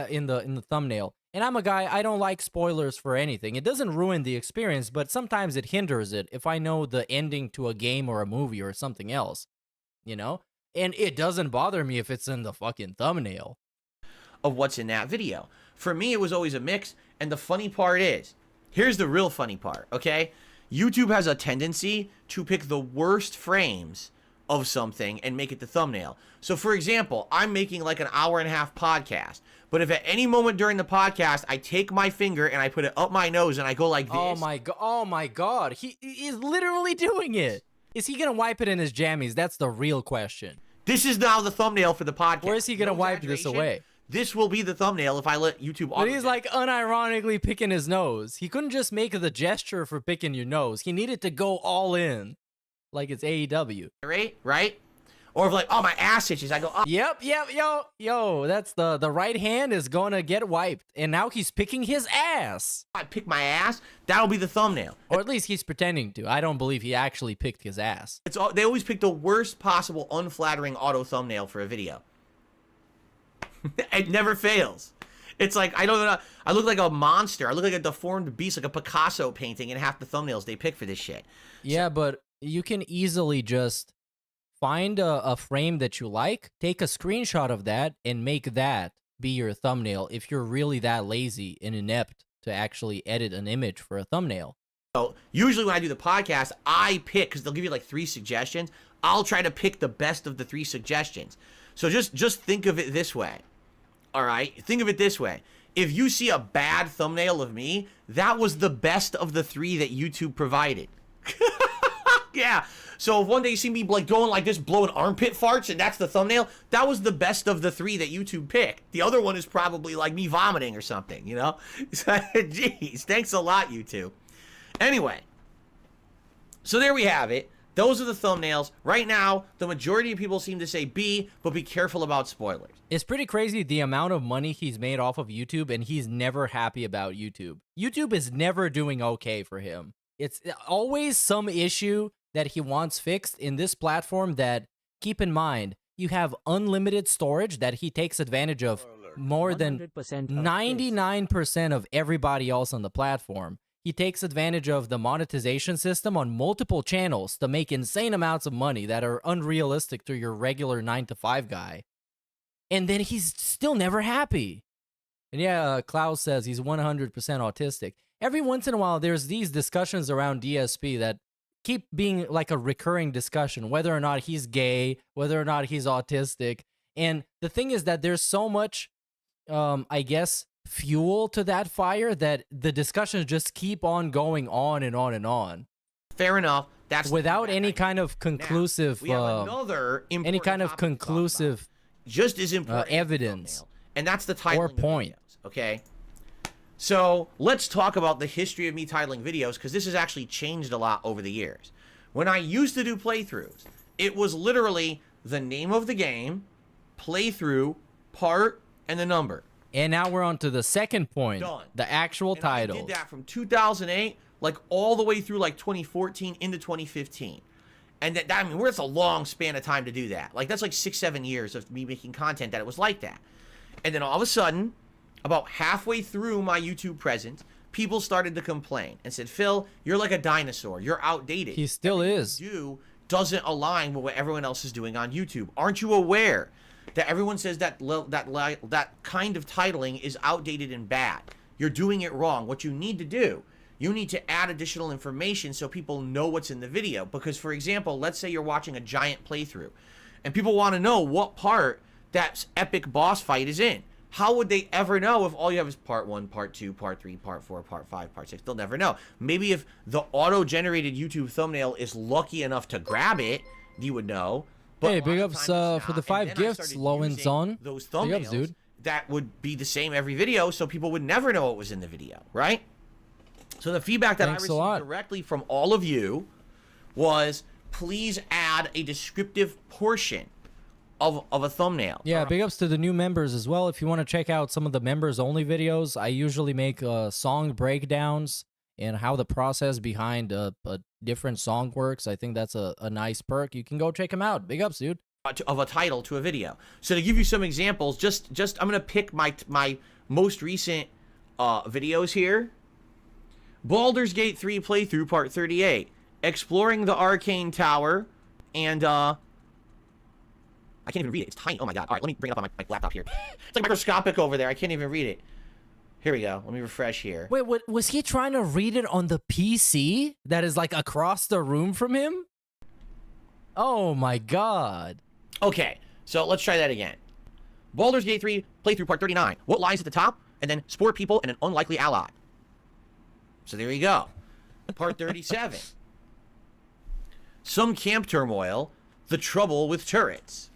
F: in the thumbnail? And I'm a guy, I don't like spoilers for anything. It doesn't ruin the experience, but sometimes it hinders it if I know the ending to a game or a movie or something else, you know? And it doesn't bother me if it's in the fucking thumbnail.
H: Of what's in that video. For me, it was always a mix. And the funny part is, here's the real funny part, okay? YouTube has a tendency to pick the worst frames of something and make it the thumbnail. So for example, I'm making like an hour-and-a-half podcast. But if at any moment during the podcast, I take my finger and I put it up my nose and I go like this.
F: Oh my God. He is literally doing it. Is he going to wipe it in his jammies? That's the real question.
H: This is now the thumbnail for the podcast.
F: Where is he going to wipe this away?
H: This will be the thumbnail if I let YouTube
F: But he's like unironically picking his nose. He couldn't just make the gesture for picking your nose. He needed to go all in. Like it's AEW.
H: Right? Or if like, oh, my ass itches, I go, oh.
F: Yep, yo, that's the right hand is gonna get wiped. And now he's picking his ass.
H: I pick my ass, that'll be the thumbnail.
F: Or at least he's pretending to. I don't believe he actually picked his ass.
H: They always pick the worst possible unflattering auto thumbnail for a video. It never fails. It's like, I don't know, I look like a monster. I look like a deformed beast, like a Picasso painting in half the thumbnails they pick for this shit.
F: Yeah, but you can easily just find a frame that you like, take a screenshot of that, and make that be your thumbnail if you're really that lazy and inept to actually edit an image for a thumbnail.
H: So usually when I do the podcast, I pick, because they'll give you like 3 suggestions, I'll try to pick the best of the 3 suggestions. So just think of it this way. All right? Think of it this way. If you see a bad thumbnail of me, that was the best of the 3 that YouTube provided. Yeah. So if one day you see me like going like this, blowing armpit farts, and that's the thumbnail, that was the best of the 3 that YouTube picked. The other one is probably like me vomiting or something, you know? Jeez, thanks a lot, YouTube. Anyway, so there we have it. Those are the thumbnails. Right now, the majority of people seem to say B, but be careful about spoilers.
F: It's pretty crazy the amount of money he's made off of YouTube, and he's never happy about YouTube. YouTube is never doing okay for him. It's always some issue that he wants fixed in this platform that, keep in mind, you have unlimited storage that he takes advantage of more than 99% of everybody else on the platform. He takes advantage of the monetization system on multiple channels to make insane amounts of money that are unrealistic to your regular 9-to-5 guy. And then he's still never happy. And yeah, Klaus says he's 100% autistic. Every once in a while, there's these discussions around DSP that keep being like a recurring discussion, whether or not he's gay, whether or not he's autistic. And the thing is that there's so much, I guess, fuel to that fire that the discussions just keep on going on and on and on.
H: Fair enough. That's
F: without any kind of conclusive,
H: we have another
F: any kind of conclusive,
H: just as important
F: evidence,
H: and that's the titling
F: or point.
H: Videos, okay. So let's talk about the history of me titling videos, because this has actually changed a lot over the years. When I used to do playthroughs, it was literally the name of the game, playthrough, part, and the number.
F: And now we're on to the second point, the actual title.
H: I did that from 2008, like all the way through like 2014 into 2015. And I mean, that's a long span of time to do that. Like, that's like 6-7 years of me making content that it was like that. And then all of a sudden, about halfway through my YouTube presence, people started to complain and said, Phil, you're like a dinosaur. You're outdated.
F: He still is.
H: What you do doesn't align with what everyone else is doing on YouTube. Aren't you aware that everyone says that kind of titling is outdated and bad? You're doing it wrong. What you need to do, you need to add additional information so people know what's in the video. Because, for example, let's say you're watching a giant playthrough and people want to know what part that epic boss fight is in. How would they ever know if all you have is part 1, part 2, part 3, part 4, part 5, part 6? They'll never know. Maybe if the auto-generated YouTube thumbnail is lucky enough to grab it, you would know. But
F: hey, big ups for the 5 gifts, Low and Zon.
H: Those
F: big
H: thumbnails
F: ups, dude.
H: that would be the same every video, so people would never know what was in the video, right? So the feedback that I received directly from all of you was, please add a descriptive portion of a thumbnail.
F: Yeah, big ups to the new members as well. If you want to check out some of the members only videos, I usually make song breakdowns and how the process behind a different song works. I think that's a nice perk. You can go check them out. Big ups, dude.
H: Of a title to a video. So to give you some examples, just I'm gonna pick my most recent videos here. Baldur's Gate 3 playthrough part 38, exploring the Arcane Tower, and I can't even read it. It's tiny. Oh my god. All right, let me bring it up on my laptop here. It's like microscopic over there. I can't even read it. Here we go. Let me refresh here.
F: Wait, what was he trying to read it on the PC that is like across the room from him? Oh my god.
H: Okay, so let's try that again. Baldur's Gate 3 playthrough part 39. What lies at the top? And then sport people and an unlikely ally. So there you go. Part 37. Some camp turmoil. The trouble with turrets.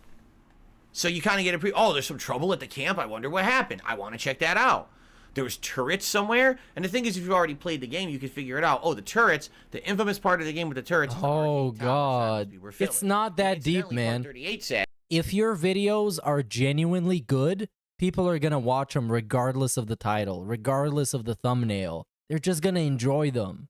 H: So you kind of get a oh, there's some trouble at the camp. I wonder what happened. I want to check that out. There was turrets somewhere. And the thing is, if you've already played the game, you can figure it out. Oh, the turrets, the infamous part of the game with the turrets.
F: Oh, God. It's not that deep, man. If your videos are genuinely good, people are going to watch them regardless of the title, regardless of the thumbnail. They're just going to enjoy them.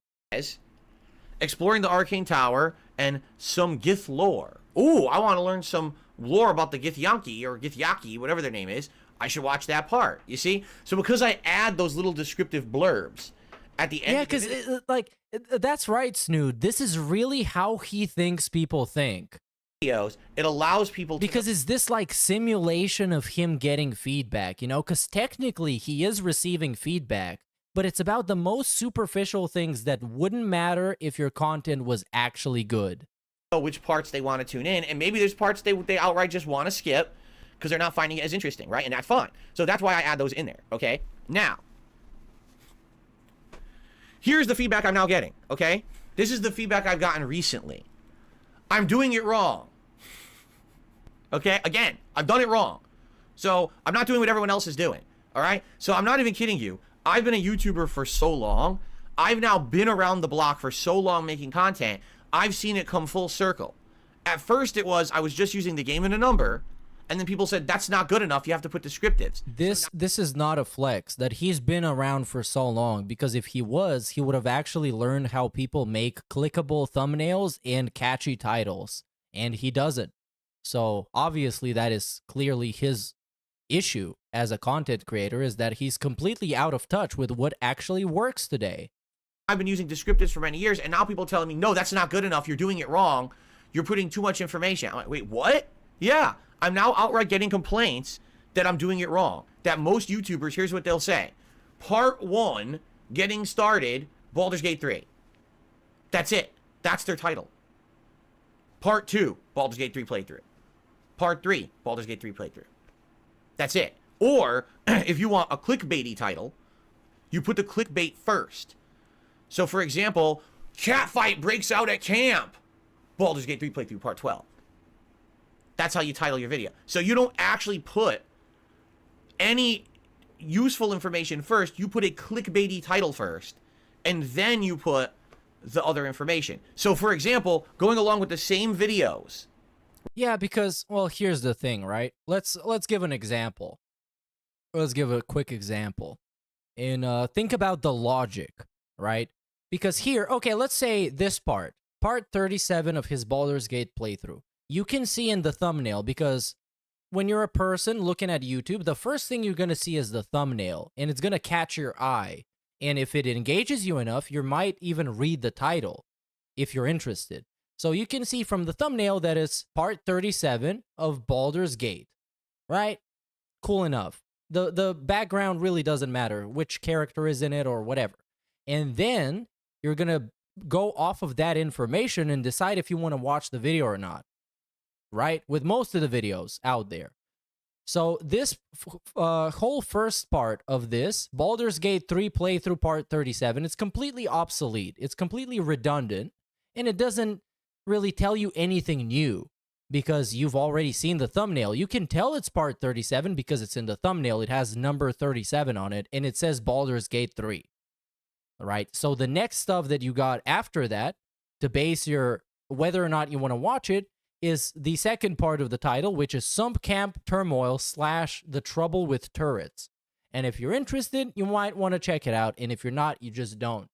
H: Exploring the Arcane Tower and some Gith lore. Ooh, I want to learn some lore about the Githyanki or Githyaki, whatever their name is. I should watch that part. You see? So because I add those little descriptive blurbs at the end.
F: Yeah, because that's right, Snood. This is really how he thinks people think.
H: Videos, it allows people to,
F: because is this like simulation of him getting feedback? You know, because technically he is receiving feedback, but it's about the most superficial things that wouldn't matter if your content was actually good.
H: Which parts they want to tune in, and maybe there's parts they outright just want to skip because they're not finding it as interesting, right? And that's fine. So that's why I add those in there, okay? Now, here's the feedback I'm now getting, okay? This is the feedback I've gotten recently. I'm doing it wrong. Okay? Again, I've done it wrong. So I'm not doing what everyone else is doing, all right? So I'm not even kidding you. I've been a YouTuber for so long. I've now been around the block for so long making content. I've seen it come full circle. At first it was, I was just using the game and a number, and then people said, that's not good enough, you have to put descriptives.
F: This is not a flex, that he's been around for so long, because if he was, he would have actually learned how people make clickable thumbnails and catchy titles, and he doesn't. So obviously that is clearly his issue as a content creator, is that he's completely out of touch with what actually works today.
H: I've been using descriptives for many years, and now people are telling me, no, that's not good enough, you're doing it wrong, you're putting too much information. I'm like, wait, what? Yeah, I'm now outright getting complaints that I'm doing it wrong. That most YouTubers, here's what they'll say. Part 1, getting started, Baldur's Gate 3. That's it. That's their title. Part 2, Baldur's Gate 3 playthrough. Part 3, Baldur's Gate 3 playthrough. That's it. Or, if you want a clickbaity title, you put the clickbait first. So, for example, catfight breaks out at camp. Baldur's Gate 3 playthrough part 12. That's how you title your video. So you don't actually put any useful information first. You put a clickbaity title first, and then you put the other information. So, for example, going along with the same videos.
F: Yeah, because, well, here's the thing, right? Let's give an example. Let's give a quick example. And think about the logic, right? Because here, okay, let's say this part. part 37 of his Baldur's Gate playthrough. You can see in the thumbnail, because when you're a person looking at YouTube, the first thing you're going to see is the thumbnail, and it's going to catch your eye. And if it engages you enough, you might even read the title if you're interested. So you can see from the thumbnail that it's part 37 of Baldur's Gate, right? Cool enough. The background really doesn't matter, which character is in it or whatever. And then you're going to go off of that information and decide if you want to watch the video or not, right? With most of the videos out there. So this whole first part of this, Baldur's Gate 3 playthrough part 37, it's completely obsolete. It's completely redundant, and it doesn't really tell you anything new because you've already seen the thumbnail. You can tell it's part 37 because it's in the thumbnail. It has number 37 on it, and it says Baldur's Gate 3. All right, so the next stuff that you got after that to base your whether or not you want to watch it is the second part of the title, which is Sump Camp Turmoil / The Trouble with Turrets. And if you're interested, you might want to check it out, and if you're not, you just don't.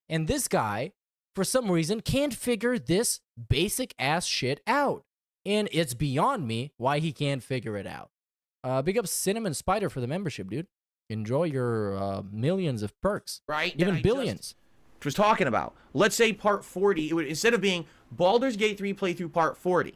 F: And this guy, for some reason, can't figure this basic-ass shit out. And it's beyond me why he can't figure it out. Big up Cinnamon Spider for the membership, dude. Enjoy your millions of perks.
H: Right?
F: Even billions.
H: Was talking about. Let's say part 40, it would, instead of being Baldur's Gate 3 playthrough part 40,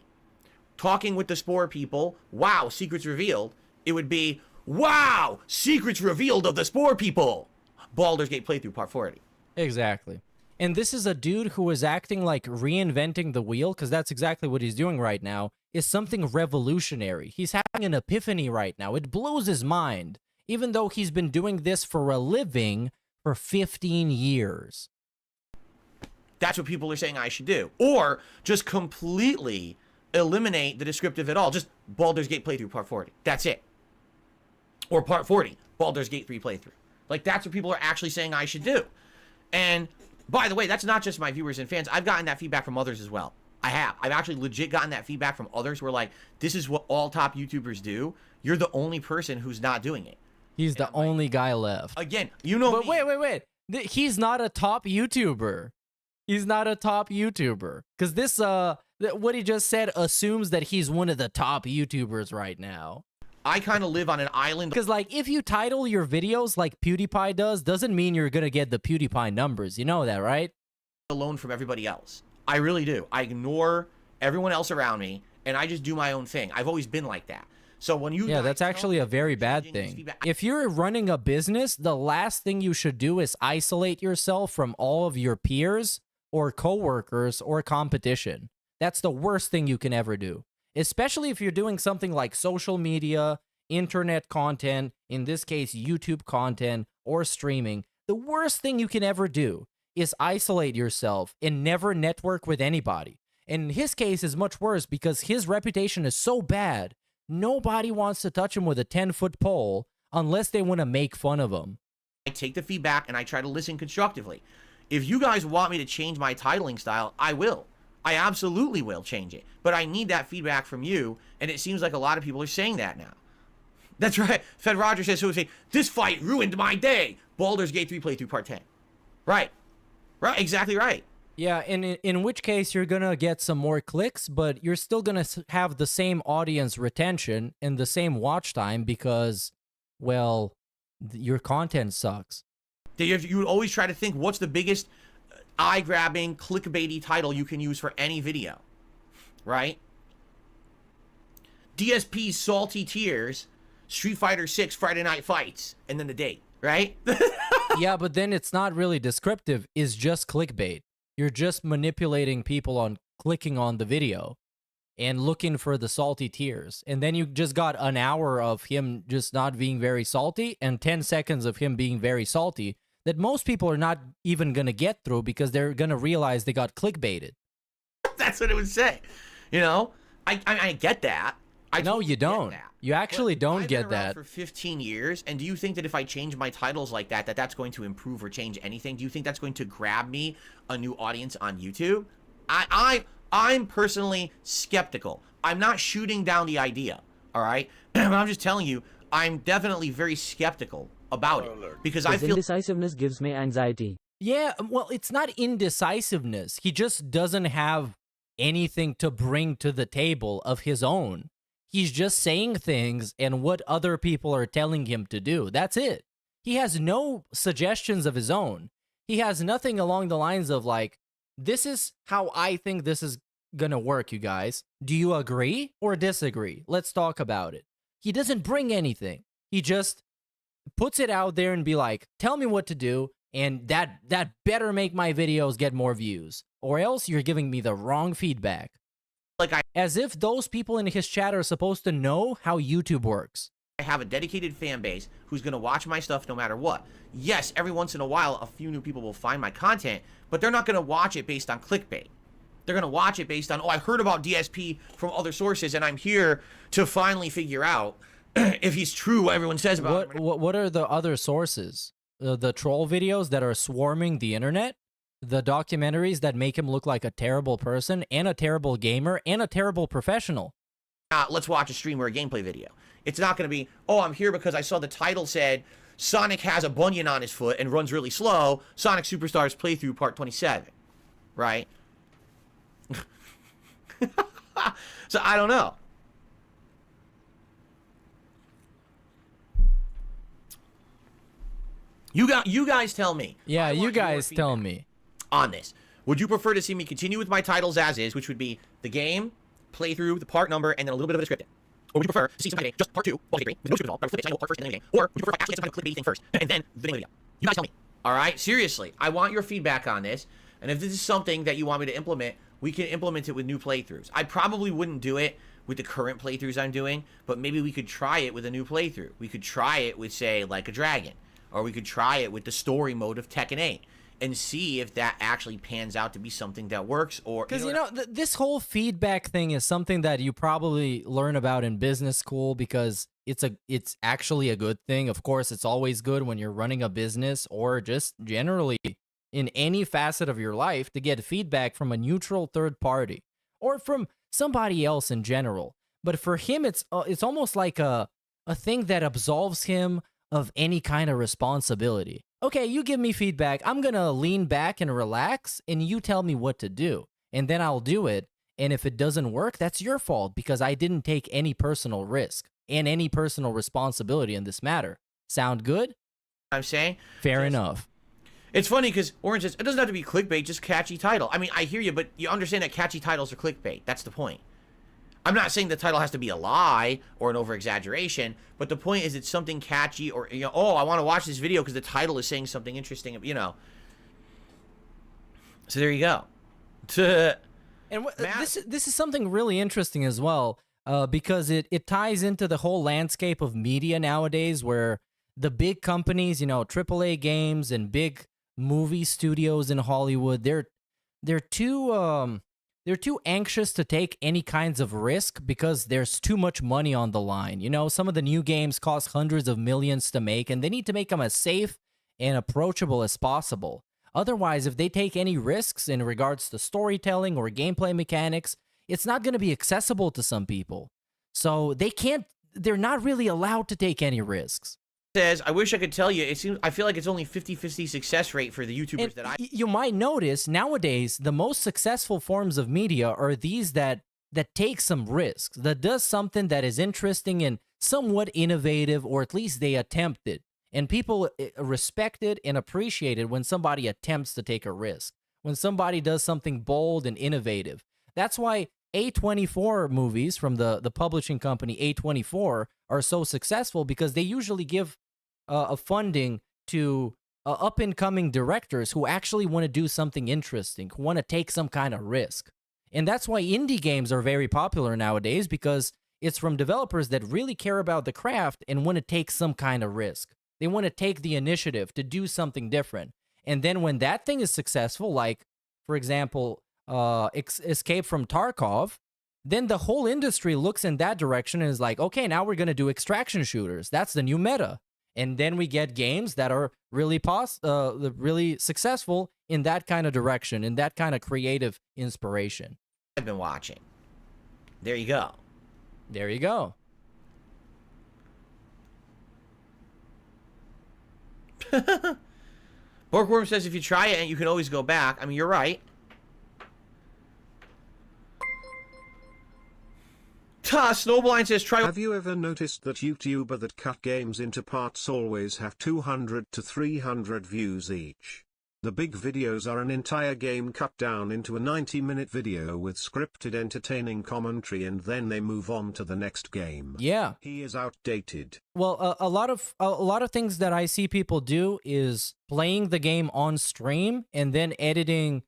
H: talking with the Spore people, wow, secrets revealed, it would be, wow, secrets revealed of the Spore people, Baldur's Gate playthrough part 40.
F: Exactly. And this is a dude who is acting like reinventing the wheel, because that's exactly what he's doing right now, is something revolutionary. He's having an epiphany right now. It blows his mind, even though he's been doing this for a living for 15 years.
H: That's what people are saying I should do. Or just completely eliminate the descriptive at all. Just Baldur's Gate playthrough part 40. That's it. Or part 40, Baldur's Gate 3 playthrough. Like, that's what people are actually saying I should do. And by the way, that's not just my viewers and fans. I've gotten that feedback from others as well. I have. I've actually legit gotten that feedback from others who are like, this is what all top YouTubers do. You're the only person who's not doing it.
F: He's the only guy left.
H: Again, you know
F: But wait. He's not a top YouTuber. He's not a top YouTuber. Because this, what he just said assumes that he's one of the top YouTubers right now.
H: I kind of live on an island.
F: Because, like, if you title your videos like PewDiePie does, doesn't mean you're going to get the PewDiePie numbers. You know that, right?
H: Alone from everybody else. I really do. I ignore everyone else around me, and I just do my own thing. I've always been like that. So when you...
F: Yeah, that's actually a very bad thing. If you're running a business, the last thing you should do is isolate yourself from all of your peers or coworkers or competition. That's the worst thing you can ever do. Especially if you're doing something like social media, internet content, in this case, YouTube content, or streaming. The worst thing you can ever do is isolate yourself and never network with anybody. In his case, is much worse because his reputation is so bad, nobody wants to touch him with a 10-foot pole unless they want to make fun of him.
H: I take the feedback and I try to listen constructively. If you guys want me to change my titling style, I will. I absolutely will change it. But I need that feedback from you, and it seems like a lot of people are saying that now. That's right. Fed Rogers says, so say, this fight ruined my day. Baldur's Gate 3 playthrough part 10. Right. Right, exactly right.
F: Yeah, and in which case you're gonna get some more clicks, but you're still gonna have the same audience retention and the same watch time because, well, your content sucks.
H: You would always try to think, what's the biggest eye-grabbing, clickbaity title you can use for any video, right? DSP's Salty Tears, Street Fighter 6 Friday Night Fights, and then the date, right?
F: Yeah, but then it's not really descriptive. It's just clickbait. You're just manipulating people on clicking on the video and looking for the salty tears. And then you just got an hour of him just not being very salty and 10 seconds of him being very salty that most people are not even going to get through because they're going to realize they got clickbaited.
H: That's what it would say. You know, I get that.
F: No, you don't. You actually don't get that.
H: For 15 years, and do you think that if I change my titles like that, that's going to improve or change anything? Do you think that's going to grab me a new audience on YouTube? I'm personally skeptical. I'm not shooting down the idea, all right? I'm just telling you, I'm definitely very skeptical about it because I feel
J: indecisiveness gives me anxiety.
F: Yeah, well, it's not indecisiveness. He just doesn't have anything to bring to the table of his own. He's just saying things and what other people are telling him to do. That's it. He has no suggestions of his own. He has nothing along the lines of like, this is how I think this is gonna work, you guys. Do you agree or disagree? Let's talk about it. He doesn't bring anything. He just puts it out there and be like, tell me what to do, and that better make my videos get more views, or else you're giving me the wrong feedback. As if those people in his chat are supposed to know how YouTube works.
H: I have a dedicated fan base who's going to watch my stuff no matter what. Yes, every once in a while, a few new people will find my content, but they're not going to watch it based on clickbait. They're going to watch it based on, oh, I heard about DSP from other sources, and I'm here to finally figure out if he's true what everyone says about him.
F: What are the other sources? The troll videos that are swarming the internet? The documentaries that make him look like a terrible person and a terrible gamer and a terrible professional?
H: Let's watch a stream or a gameplay video. It's not going to be, oh, I'm here because I saw the title said Sonic has a bunion on his foot and runs really slow. Sonic Superstars playthrough part 27. Right? So I don't know. You guys tell me.
F: Yeah, you guys tell me.
H: On this. Would you prefer to see me continue with my titles as is, which would be the game, playthrough, the part number, and then a little bit of a description? Or would you prefer to see some kind of just part 2, well, okay, with no script at all, but flip it, title, part first, and then the game? Or would you prefer actually some kind of clickbait thing first, and then the video? You guys tell me. Alright, seriously, I want your feedback on this, and if this is something that you want me to implement, we can implement it with new playthroughs. I probably wouldn't do it with the current playthroughs I'm doing, but maybe we could try it with a new playthrough. We could try it with, say, Like a Dragon, or we could try it with the story mode of Tekken 8. And see if that actually pans out to be something that works, or
F: because this whole feedback thing is something that you probably learn about in business school because it's actually a good thing. Of course, it's always good when you're running a business or just generally in any facet of your life to get feedback from a neutral third party or from somebody else in general. But for him, it's almost like a thing that absolves him of any kind of responsibility. Okay, you give me feedback, I'm gonna lean back and relax, and you tell me what to do, and then I'll do it, and if it doesn't work, that's your fault, because I didn't take any personal risk and any personal responsibility in this matter. Sound good?
H: I'm saying?
F: Fair enough.
H: It's funny, because Orange says, it doesn't have to be clickbait, just catchy title. I mean, I hear you, but you understand that catchy titles are clickbait. That's the point. I'm not saying the title has to be a lie or an over-exaggeration, but the point is it's something catchy or, you know, oh, I want to watch this video because the title is saying something interesting, you know. So there you go.
F: And this is something really interesting as well, because it ties into the whole landscape of media nowadays where the big companies, you know, AAA games and big movie studios in Hollywood, they're too anxious to take any kinds of risk because there's too much money on the line. You know, some of the new games cost hundreds of millions to make, and they need to make them as safe and approachable as possible. Otherwise, if they take any risks in regards to storytelling or gameplay mechanics, it's not going to be accessible to some people. So they're not really allowed to take any risks.
H: Says, I wish I could tell you, I feel like it's only 50-50 success rate for the YouTubers that I...
F: You might notice, nowadays, the most successful forms of media are these that take some risks, that does something that is interesting and somewhat innovative, or at least they attempt it. And people respect it and appreciate it when somebody attempts to take a risk, when somebody does something bold and innovative. That's why A24 movies from the publishing company A24 are so successful, because they usually give a funding to up-and-coming directors who actually want to do something interesting, who want to take some kind of risk. And that's why indie games are very popular nowadays, because it's from developers that really care about the craft and want to take some kind of risk. They want to take the initiative to do something different. And then when that thing is successful, like, for example, Escape from Tarkov, then the whole industry looks in that direction and is like, okay, now we're going to do extraction shooters. That's the new meta. And then we get games that are really really successful in that kind of direction, in that kind of creative inspiration.
H: I've been watching. There you go.
F: There you go.
H: Borkworm says if you try it, and you can always go back. I mean, you're right. Snowblind says try.
I: Have you ever noticed that YouTuber that cut games into parts always have 200 to 300 views each? The big videos are an entire game cut down into a 90-minute video with scripted entertaining commentary, and then they move on to the next game.
F: Yeah.
I: He is outdated.
F: Well, a lot of things that I see people do is playing the game on stream and then editing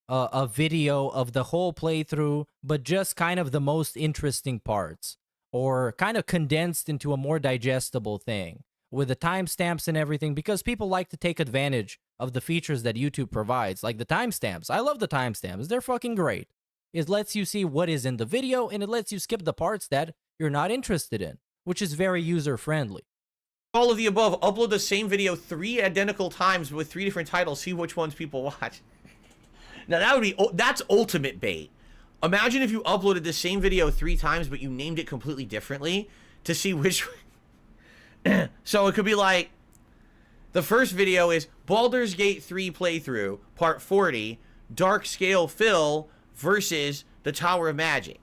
F: a video of the whole playthrough, but just kind of the most interesting parts, or kind of condensed into a more digestible thing with the timestamps and everything, because people like to take advantage of the features that YouTube provides, like the timestamps. I love the timestamps. They're fucking great. It lets you see what is in the video, and it lets you skip the parts that you're not interested in, which is very user-friendly.
H: All of the above. Upload the same video 3 identical times with 3 different titles. See which ones people watch. Now, that's ultimate bait. Imagine if you uploaded the same video 3 times, but you named it completely differently to see which... So it could be like, the first video is Baldur's Gate 3 playthrough, part 40, Dark Scale Fill versus the Tower of Magic.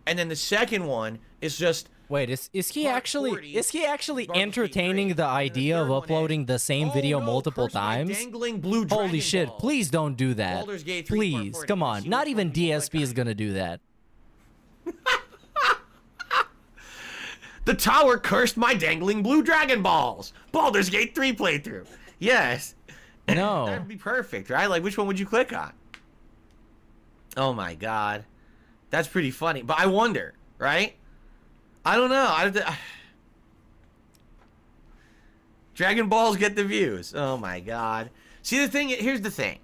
H: And then the second one is just...
F: Wait, is he actually entertaining the idea of uploading the same video multiple times?
H: Dangling blue
F: Holy shit,
H: balls.
F: Please don't do that.
H: Baldur's Gate 3
F: Please,
H: part 40.
F: come on. Not even DSP is gonna do that.
H: The tower cursed my dangling blue Dragon Balls. Baldur's Gate 3 playthrough. Yes.
F: No.
H: That'd be perfect, right? Like, which one would you click on? Oh my god. That's pretty funny. But I wonder, right? I don't know. Dragon Balls get the views. Oh my god. See, the thing, here's the thing.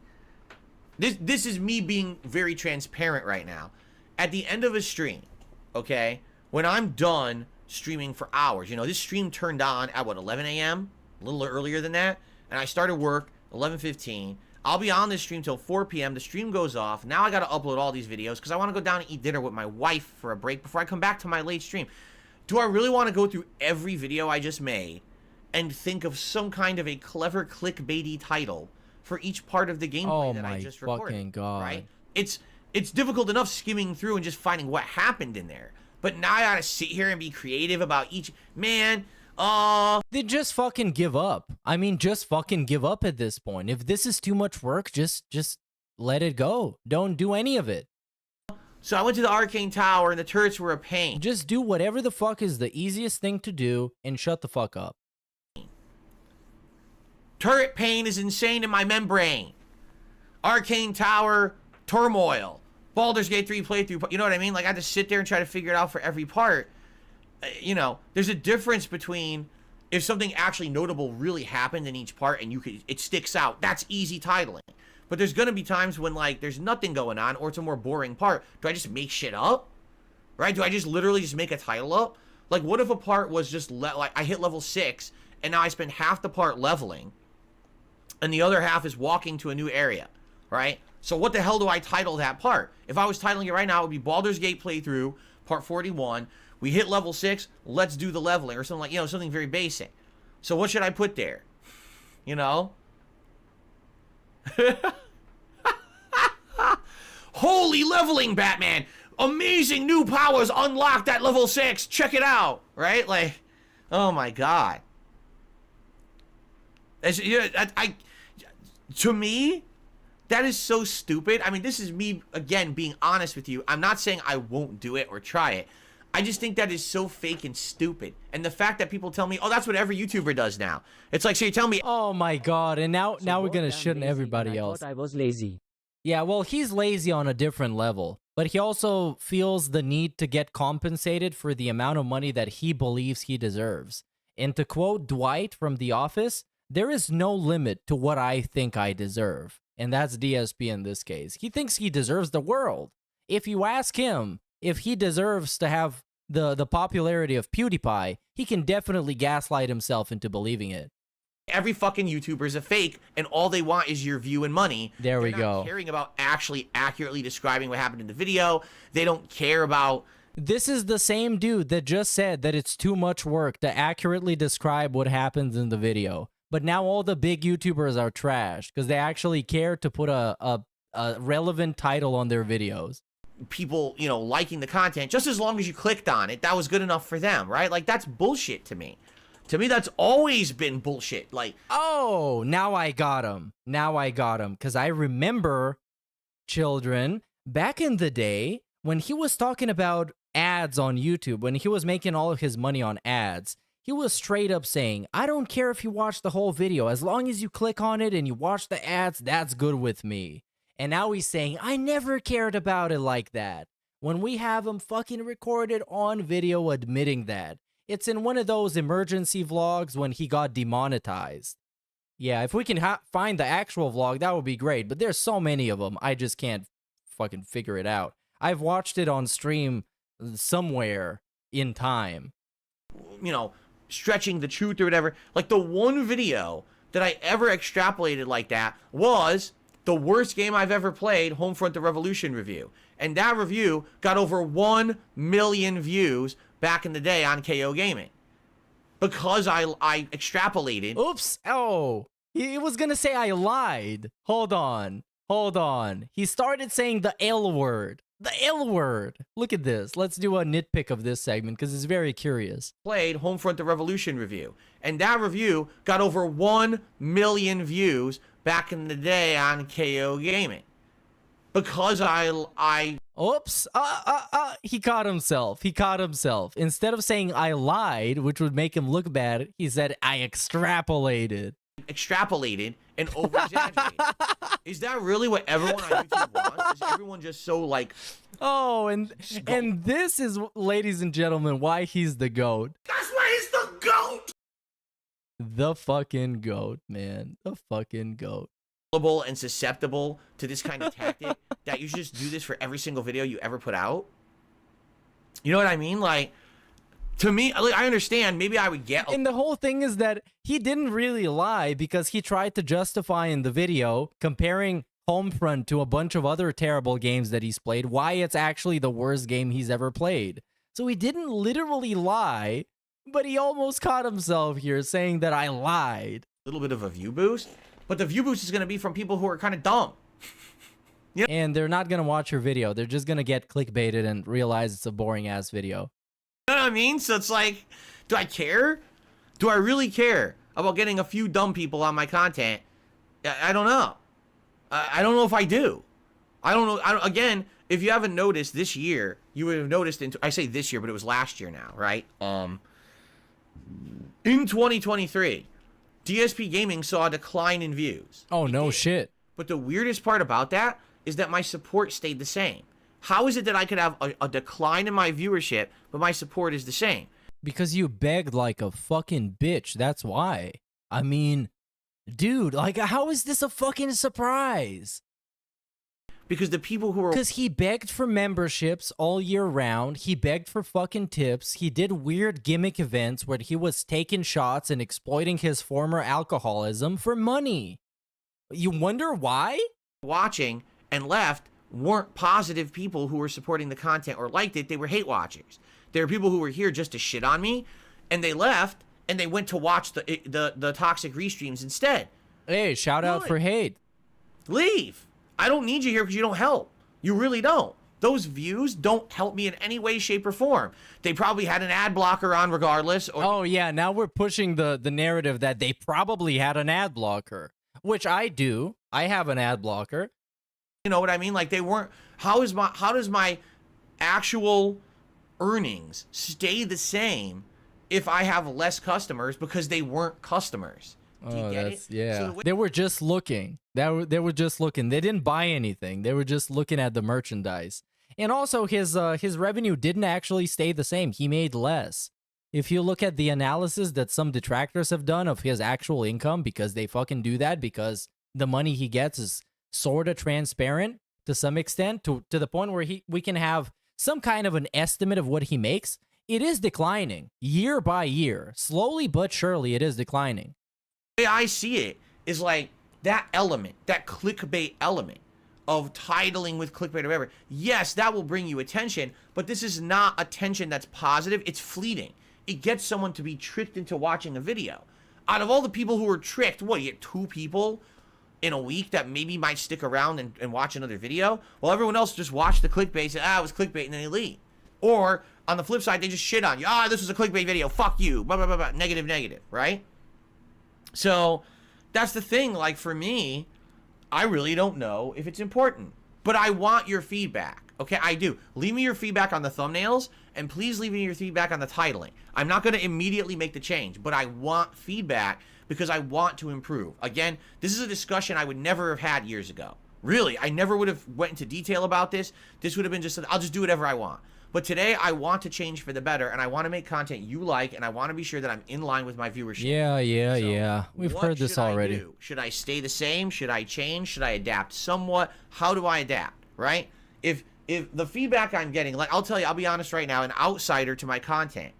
H: This is me being very transparent right now. At the end of a stream, okay, when I'm done streaming for hours, you know, this stream turned on at what, 11 a.m.? A little earlier than that. And I started work 11:15. I'll be on this stream till 4 p.m. The stream goes off. Now I got to upload all these videos because I want to go down and eat dinner with my wife for a break before I come back to my late stream. Do I really want to go through every video I just made and think of some kind of a clever clickbaity title for each part of the gameplay that I just recorded?
F: Oh my fucking god.
H: Right? It's difficult enough skimming through and just finding what happened in there. But now I gotta sit here and be creative about each... Man,
F: Then just fucking give up. I mean, just fucking give up at this point. If this is too much work, just let it go. Don't do any of it.
H: So I went to the Arcane Tower and the turrets were a pain.
F: Just do whatever the fuck is the easiest thing to do and shut the fuck up.
H: Turret pain is insane in my membrane. Arcane Tower turmoil. Baldur's Gate 3 playthrough. You know what I mean? Like, I had to sit there and try to figure it out for every part. You know, there's a difference between if something actually notable really happened in each part and it sticks out. That's easy titling. But there's gonna be times when, like, there's nothing going on or it's a more boring part. Do I just make shit up? Right? Do I just literally just make a title up? Like, what if a part was just like I hit level 6 and now I spend half the part leveling and the other half is walking to a new area, right? So what the hell do I title that part? If I was titling it right now, it would be Baldur's Gate playthrough, part 41. We hit level 6, let's do the leveling, or something like, you know, something very basic. So what should I put there? You know? Holy leveling, Batman! Amazing new powers unlocked at level 6. Check it out, right? Like, oh my god. To me, that is so stupid. I mean, this is me, again, being honest with you. I'm not saying I won't do it or try it. I just think that is so fake and stupid. And the fact that people tell me, oh, that's what every YouTuber does now. It's like, so you're telling me...
F: Oh my god, and now we're gonna shit on everybody else.
J: I was lazy.
F: Yeah, well, he's lazy on a different level. But he also feels the need to get compensated for the amount of money that he believes he deserves. And to quote Dwight from The Office, there is no limit to what I think I deserve. And that's DSP in this case. He thinks he deserves the world. If you ask him if he deserves to have the popularity of PewDiePie, he can definitely gaslight himself into believing it.
H: Every fucking YouTuber is a fake, and all they want is your view and money.
F: There we go.
H: They're not caring about actually accurately describing what happened in the video. They don't care about...
F: This is the same dude that just said that it's too much work to accurately describe what happens in the video. but now all the big YouTubers are trash because they actually care to put a relevant title on their videos.
H: People, you know, liking the content, just as long as you clicked on it, that was good enough for them, right? Like, that's bullshit to me. To me, that's always been bullshit. Like,
F: oh, now I got him. Now I got him. Because I remember, children, back in the day, when he was talking about ads on YouTube, when he was making all of his money on ads, he was straight up saying, I don't care if you watch the whole video. As long as you click on it and you watch the ads, that's good with me. And now he's saying, I never cared about it like that. When we have him fucking recorded on video admitting that. It's in one of those emergency vlogs when he got demonetized. Yeah, if we can find the actual vlog, that would be great. But there's so many of them, I just can't fucking figure it out. I've watched it on stream somewhere in time.
H: You know, stretching the truth or whatever. Like, the one video that I ever extrapolated like that was the worst game I've ever played, Homefront the Revolution review. And that review got over 1 million views back in the day on KO Gaming. Because I extrapolated.
F: Oops. Oh, he was going to say I lied. Hold on. Hold on. He started saying the L word. The L word. Look at this. Let's do a nitpick of this segment because it's very curious.
H: Played Homefront the Revolution review. And that review got over 1 million views back in the day on KO Gaming. Because I
F: Oops. He caught himself. He caught himself. Instead of saying I lied, which would make him look bad, he said I extrapolated.
H: Extrapolated and over-exaggerated. Is that really what everyone on YouTube wants? Is everyone just so, like...
F: Oh, and this is, ladies and gentlemen, why he's the GOAT.
A: That's why he's the GOAT!
F: The fucking GOAT, man. The fucking GOAT.
H: And susceptible to this kind of tactic that you should just do this for every single video you ever put out. You know what I mean? Like, to me, like, I understand. Maybe I would get.
F: And the whole thing is that he didn't really lie because he tried to justify in the video comparing Homefront to a bunch of other terrible games that he's played, why it's actually the worst game he's ever played. So he didn't literally lie, but he almost caught himself here saying that I lied.
H: A little bit of a view boost. But the view boost is going to be from people who are kind of dumb.
F: You know? And they're not going to watch your video. They're just going to get clickbaited and realize it's a boring-ass video.
H: You know what I mean? So it's like, do I care? Do I really care about getting a few dumb people on my content? I don't know. I don't know if I do. I don't know. Again, if you haven't noticed this year, you would have noticed, I say this year, but it was last year now, right? In 2023... DSP Gaming saw a decline in views.
F: Oh, no shit.
H: But the weirdest part about that is that my support stayed the same. How is it that I could have a decline in my viewership, but my support is the same?
F: Because you begged like a fucking bitch. That's why. I mean, dude, like, how is this a fucking surprise?
H: Because the people who are...
F: Because he begged for memberships all year round. He begged for fucking tips. He did weird gimmick events where he was taking shots and exploiting his former alcoholism for money. You wonder why?
H: Watching and left weren't positive people who were supporting the content or liked it. They were hate watchers. There were people who were here just to shit on me, and they left, and they went to watch the toxic restreams instead.
F: Hey, shout out for hate.
H: Leave. I don't need you here because you don't help. You really don't. Those views don't help me in any way, shape, or form. They probably had an ad blocker on regardless. Or
F: oh, yeah. Now we're pushing the narrative that they probably had an ad blocker, which I do. I have an ad blocker.
H: You know what I mean? Like, they weren't... How does my actual earnings stay the same if I have less customers because they weren't customers? Do you get it?
F: Yeah.
H: So
F: they were just looking. They were just looking. They didn't buy anything. They were just looking at the merchandise. And also, his revenue didn't actually stay the same. He made less. If you look at the analysis that some detractors have done of his actual income, because they fucking do that, because the money he gets is sort of transparent to some extent, to the point where we can have some kind of an estimate of what he makes, it is declining year by year. Slowly but surely, it is declining.
H: The way I see it is like that element, that clickbait element of titling with clickbait or whatever. Yes, that will bring you attention, but this is not attention that's positive. It's fleeting. It gets someone to be tricked into watching a video. Out of all the people who were tricked, what, you get 2 people in a week that maybe might stick around and watch another video? Well, everyone else just watched the clickbait, said, it was clickbait, and then they leave. Or, on the flip side, they just shit on you. This was a clickbait video, fuck you, blah, blah, blah, blah, negative, negative, right? So, that's the thing, like, for me, I really don't know if it's important. But I want your feedback. Okay, I do. Leave me your feedback on the thumbnails, and please leave me your feedback on the titling. I'm not going to immediately make the change, but I want feedback because I want to improve. Again, this is a discussion I would never have had years ago. Really, I never would have went into detail about this. This would have been just, I'll just do whatever I want. But today, I want to change for the better, and I want to make content you like, and I want to be sure that I'm in line with my viewership.
F: Yeah. We've heard this already.
H: Should I stay the same? Should I change? Should I adapt somewhat? How do I adapt, right? If the feedback I'm getting, like, I'll tell you, I'll be honest right now, an outsider to my content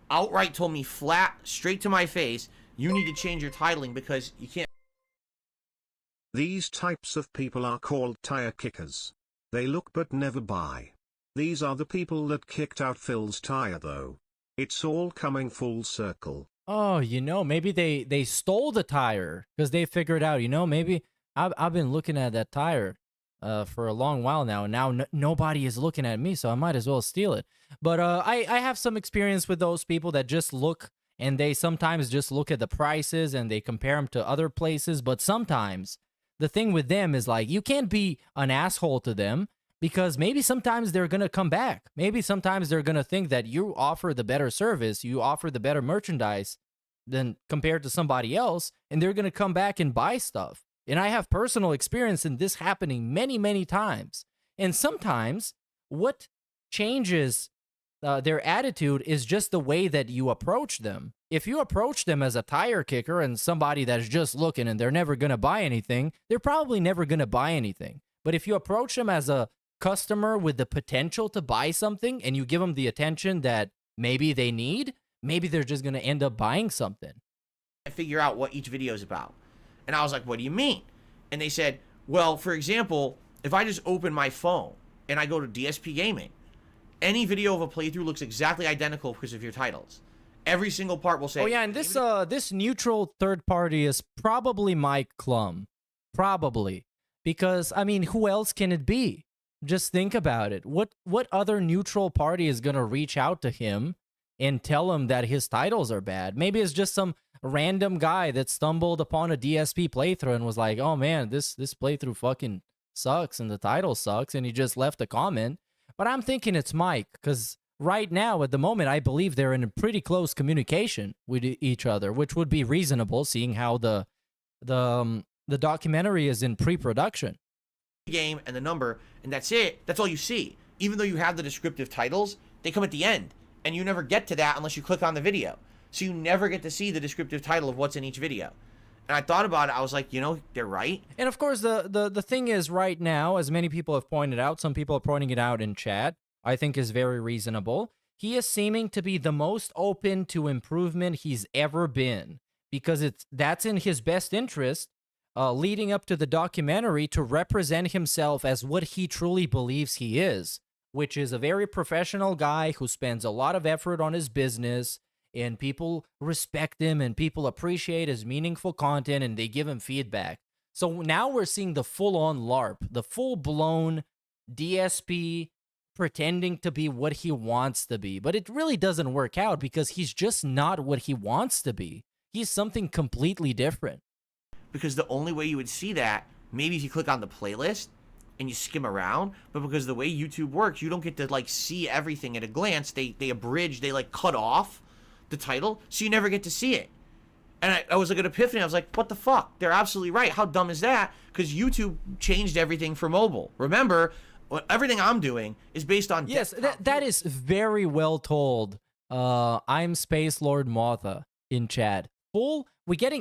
H: outright told me flat, straight to my face, you need to change your titling because you can't.
I: These types of people are called tire kickers. They look but never buy. These are the people that kicked out Phil's tire though. It's all coming full circle.
F: Oh, maybe they stole the tire because they figured out, maybe I've been looking at that tire for a long while now, and now nobody is looking at me, so I might as well steal it. But I have some experience with those people that just look, and they sometimes just look at the prices and they compare them to other places, but sometimes the thing with them is like, you can't be an asshole to them because maybe sometimes they're going to come back. Maybe sometimes they're going to think that you offer the better service, you offer the better merchandise than compared to somebody else, and they're going to come back and buy stuff. And I have personal experience in this happening many, many times. And sometimes what changes their attitude is just the way that you approach them. If you approach them as a tire kicker and somebody that's just looking and they're never going to buy anything, they're probably never going to buy anything. But if you approach them as a customer with the potential to buy something and you give them the attention that maybe they need, maybe they're just going to end up buying something.
H: I figure out what each video is about. And I was like, what do you mean? And they said, well, for example, if I just open my phone and I go to dspgaming, any video of a playthrough looks exactly identical because of your titles. Every single part will say...
F: Oh, yeah, and this neutral third party is probably Mike Klum. Probably. Because, I mean, who else can it be? Just think about it. What other neutral party is going to reach out to him and tell him that his titles are bad? Maybe it's just some random guy that stumbled upon a DSP playthrough and was like, oh man, this playthrough fucking sucks and the title sucks, and he just left a comment. But I'm thinking it's Mike, because right now, at the moment, I believe they're in a pretty close communication with each other, which would be reasonable, seeing how the documentary is in pre-production.
H: Game and the number, and that's it. That's all you see. Even though you have the descriptive titles, they come at the end, and you never get to that unless you click on the video. So you never get to see the descriptive title of what's in each video. And I thought about it. I was like, they're right.
F: And of course, the thing is right now, as many people have pointed out, some people are pointing it out in chat, I think is very reasonable. He is seeming to be the most open to improvement he's ever been, because that's in his best interest, leading up to the documentary, to represent himself as what he truly believes he is, which is a very professional guy who spends a lot of effort on his business, and people respect him and people appreciate his meaningful content and they give him feedback. So now we're seeing the full-on LARP, the full-blown DSP pretending to be what he wants to be. But it really doesn't work out because he's just not what he wants to be. He's something completely different.
H: Because the only way you would see that, maybe if you click on the playlist and you skim around, but because the way YouTube works, you don't get to see everything at a glance. They abridge, they cut off the title, so you never get to see it. And I was like, at Epiphany, I was like, what the fuck? They're absolutely right. How dumb is that? Because YouTube changed everything for mobile. Remember, everything I'm doing is based on...
F: Yes, that is very well told. I'm Space Lord Motha in chat.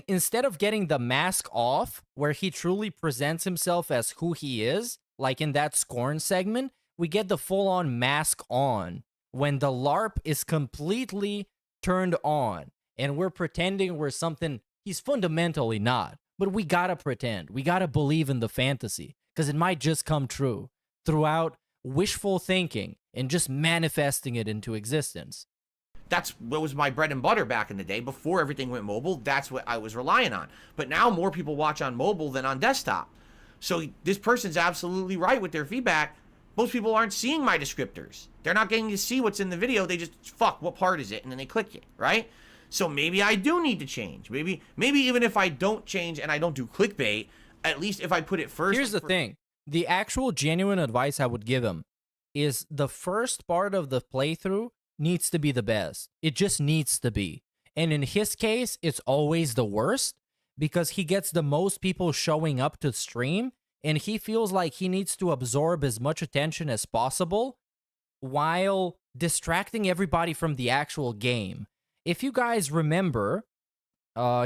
F: Instead of getting the mask off, where he truly presents himself as who he is, like in that Scorn segment, we get the full-on mask on, when the LARP is completely turned on, and we're pretending we're something he's fundamentally not. But we gotta pretend. We gotta believe in the fantasy, because it might just come true throughout wishful thinking and just manifesting it into existence.
H: That's what was my bread and butter back in the day. Before everything went mobile, that's what I was relying on. But now more people watch on mobile than on desktop. So this person's absolutely right with their feedback. Most people aren't seeing my descriptors. They're not getting to see what's in the video. They just, fuck, what part is it? And then they click it, right? So maybe I do need to change. Maybe even if I don't change and I don't do clickbait, at least if I put it first.
F: Here's the thing. The actual genuine advice I would give him is the first part of the playthrough needs to be the best. It just needs to be. And in his case, it's always the worst because he gets the most people showing up to stream and he feels like he needs to absorb as much attention as possible while distracting everybody from the actual game. If you guys remember,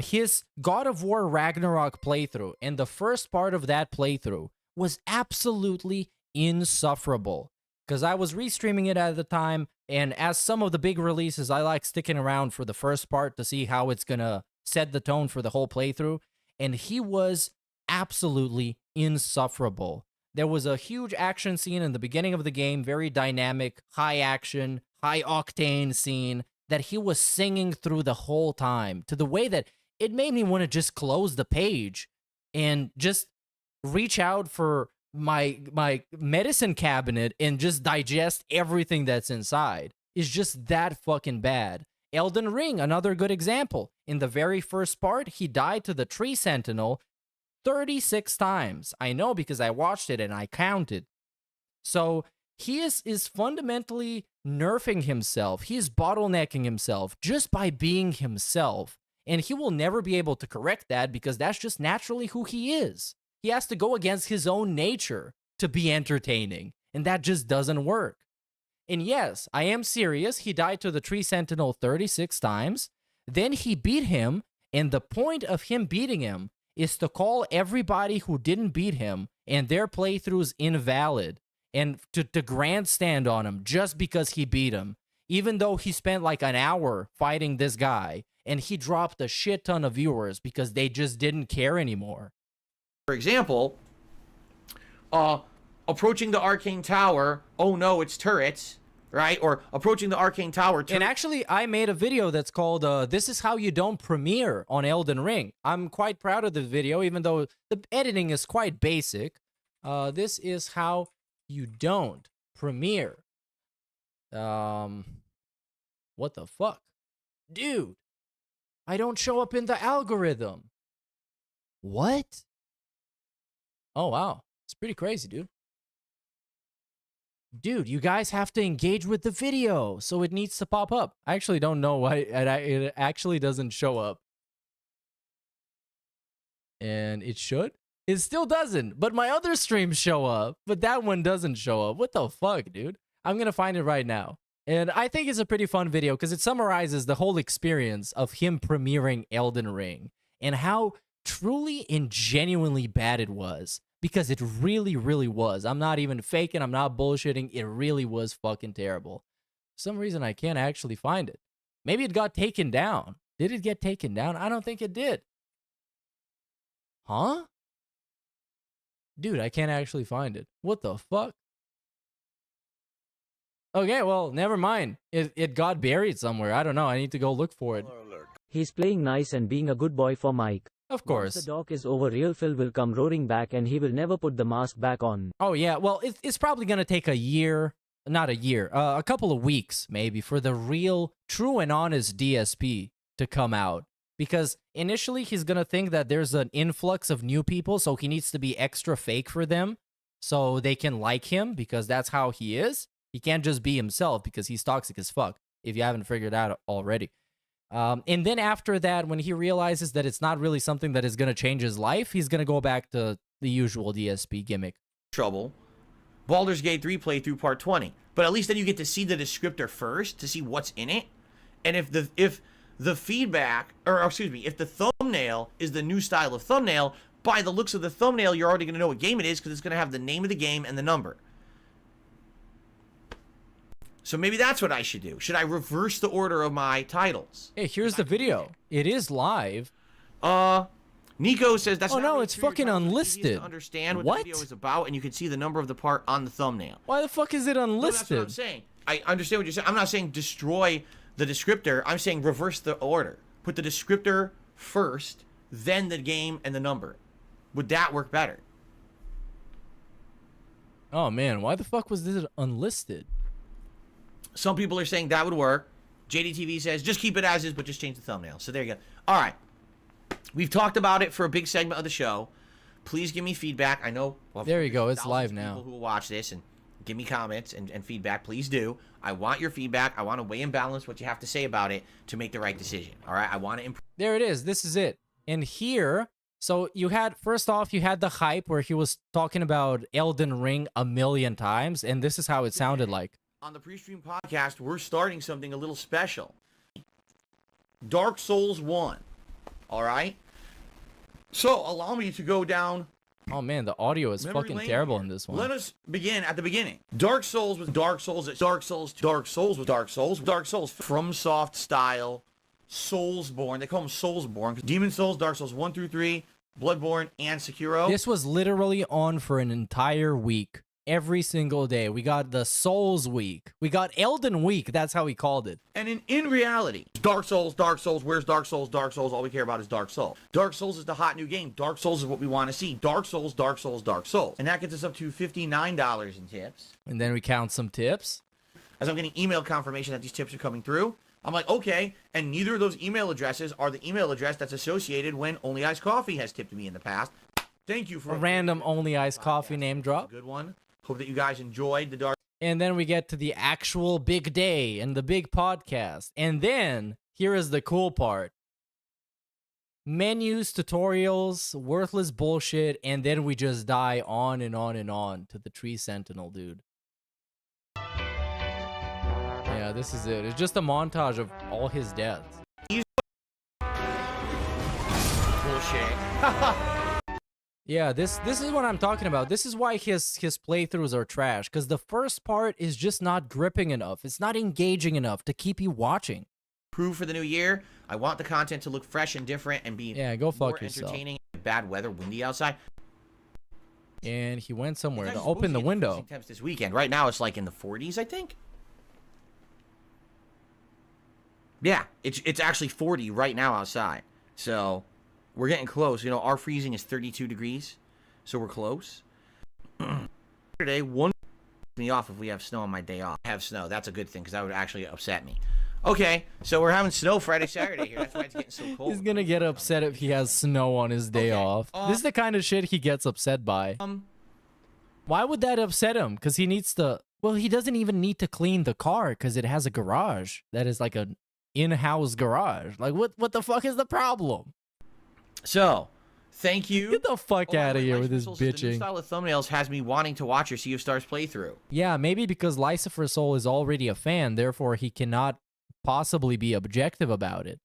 F: his God of War Ragnarok playthrough and the first part of that playthrough was absolutely insufferable because I was restreaming it at the time, and as some of the big releases, I like sticking around for the first part to see how it's gonna set the tone for the whole playthrough, and he was absolutely insufferable. There was a huge action scene in the beginning of the game, very dynamic, high action, high octane scene that he was singing through the whole time to the way that it made me want to just close the page and just reach out for my medicine cabinet and just digest everything that's inside. It's just that fucking bad. Elden Ring, another good example. In the very first part, he died to the Tree Sentinel 36 times. I know because I watched it and I counted. So he is fundamentally nerfing himself. He's bottlenecking himself just by being himself. And he will never be able to correct that because that's just naturally who he is. He has to go against his own nature to be entertaining. And that just doesn't work. And yes, I am serious. He died to the Tree Sentinel 36 times. Then he beat him. And the point of him beating him is to call everybody who didn't beat him and their playthroughs invalid. And to grandstand on him just because he beat him. Even though he spent like an hour fighting this guy. And he dropped a shit ton of viewers because they just didn't care anymore.
H: For example, approaching the Arcane Tower, oh no, it's turrets, right? Or approaching the Arcane Tower.
F: And actually, I made a video that's called, This is How You Don't Premiere on Elden Ring. I'm quite proud of the video, even though the editing is quite basic. This is how you don't premiere. What the fuck? Dude, I don't show up in the algorithm. What? Oh, wow. It's pretty crazy, dude. Dude, you guys have to engage with the video, so it needs to pop up. I actually don't know why it actually doesn't show up. And it should? It still doesn't, but my other streams show up, but that one doesn't show up. What the fuck, dude? I'm gonna find it right now. And I think it's a pretty fun video because it summarizes the whole experience of him premiering Elden Ring and how truly and genuinely bad it was. Because it really, really was. I'm not even faking. I'm not bullshitting. It really was fucking terrible. For some reason, I can't actually find it. Maybe it got taken down. Did it get taken down? I don't think it did. Huh? Dude, I can't actually find it. What the fuck? Okay, well, never mind. It got buried somewhere. I don't know. I need to go look for it.
J: He's playing nice and being a good boy for Mike.
F: Of course.
J: Once the doc is over, real Phil will come roaring back and he will never put the mask back on.
F: Oh, yeah. Well, it's probably going to take a year. Not a year. A couple of weeks, maybe, for the real, true and honest DSP to come out. Because initially, he's going to think that there's an influx of new people, so he needs to be extra fake for them so they can like him because that's how he is. He can't just be himself because he's toxic as fuck, if you haven't figured out already. And then after that, when he realizes that it's not really something that is going to change his life, he's going to go back to the usual DSP gimmick.
H: Trouble. Baldur's Gate 3 playthrough part 20. But at least then you get to see the descriptor first to see what's in it. And if the feedback, or excuse me, if the thumbnail is the new style of thumbnail, by the looks of the thumbnail, you're already going to know what game it is because it's going to have the name of the game and the number. So maybe that's what I should do. Should I reverse the order of my titles?
F: Hey, here's the video. It is live.
H: Nico says that's
F: oh
H: not
F: no,
H: really
F: it's
H: true.
F: fucking unlisted.
H: To understand what the video is about, and you can see the number of the part on the thumbnail.
F: Why the fuck is it unlisted?
H: No, that's what I'm saying. I understand what you're saying. I'm not saying destroy the descriptor, I'm saying reverse the order. Put the descriptor first, then the game and the number. Would that work better?
F: Oh man, why the fuck was this unlisted?
H: Some people are saying that would work. JDTV says just keep it as is, but just change the thumbnail. So there you go. All right. We've talked about it for a big segment of the show. Please give me feedback. I know. Well,
F: there you go. It's live
H: people
F: now.
H: Who will watch this and give me comments and feedback. Please do. I want your feedback. I want to weigh and balance what you have to say about it to make the right decision. All right. I want to improve.
F: There it is. This is it. And here, so you had, first off, you had the hype where he was talking about Elden Ring a million times, and this is how it sounded like.
H: On the pre-stream podcast, we're starting something a little special. Dark Souls 1. All right? So, allow me to go down...
F: Oh man, the audio is fucking terrible in this one.
H: Let us begin at the beginning. Dark Souls was Dark Souls, Dark Souls, Dark Souls was Dark Souls, Dark Souls, FromSoft style, Soulsborne. They call them Soulsborne. Demon Souls, Dark Souls 1 through 3, Bloodborne, and Sekiro.
F: This was literally on for an entire week. Every single day. We got the Souls Week. We got Elden Week. That's how he called it.
H: And in reality, Dark Souls, where's Dark Souls, Dark Souls? All we care about is Dark Souls. Dark Souls is the hot new game. Dark Souls is what we want to see. Dark Souls, Dark Souls, Dark Souls. And that gets us up to $59 in tips.
F: And then we count some tips.
H: As I'm getting email confirmation that these tips are coming through, I'm like, okay, and neither of those email addresses are the email address that's associated when Only Iced Coffee has tipped me in the past. Thank you for
F: a random Only Iced Coffee name drop.
H: Good one. Hope that you guys enjoyed the Dark.
F: And then we get to the actual big day and the big podcast. And then, here is the cool part. Menus, tutorials, worthless bullshit, and then we just die on and on and on to the Tree Sentinel, dude. Yeah, this is it. It's just a montage of all his deaths.
H: Bullshit.
F: Yeah, this is what I'm talking about. This is why his playthroughs are trash, because the first part is just not gripping enough. It's not engaging enough to keep you watching.
H: Prove for the new year. I want the content to look fresh and different and be
F: go fuck
H: more
F: yourself.
H: Entertaining. Bad weather, windy outside.
F: And he went somewhere to open the window.
H: Temps this weekend. Right now it's like in the 40s, I think. Yeah, it's actually 40 right now outside. So we're getting close. You know, our freezing is 32 degrees, so we're close. Today, one me off if we have snow on my day off. I have snow. That's a good thing because that would actually upset me. Okay, so we're having snow Friday, Saturday here. That's why it's getting so cold.
F: He's gonna get upset if he has snow on his day off. This is the kind of shit he gets upset by. Why would that upset him? Because he needs to... Well, he doesn't even need to clean the car because it has a garage. That is like an in-house garage. Like, what the fuck is the problem?
H: So, thank you.
F: Get the fuck out of here with this
H: The new
F: bitching.
H: style of thumbnails has me wanting to watch your Sea of Stars playthrough.
F: Yeah, maybe because Lucifer Soul is already a fan, therefore he cannot possibly be objective about it.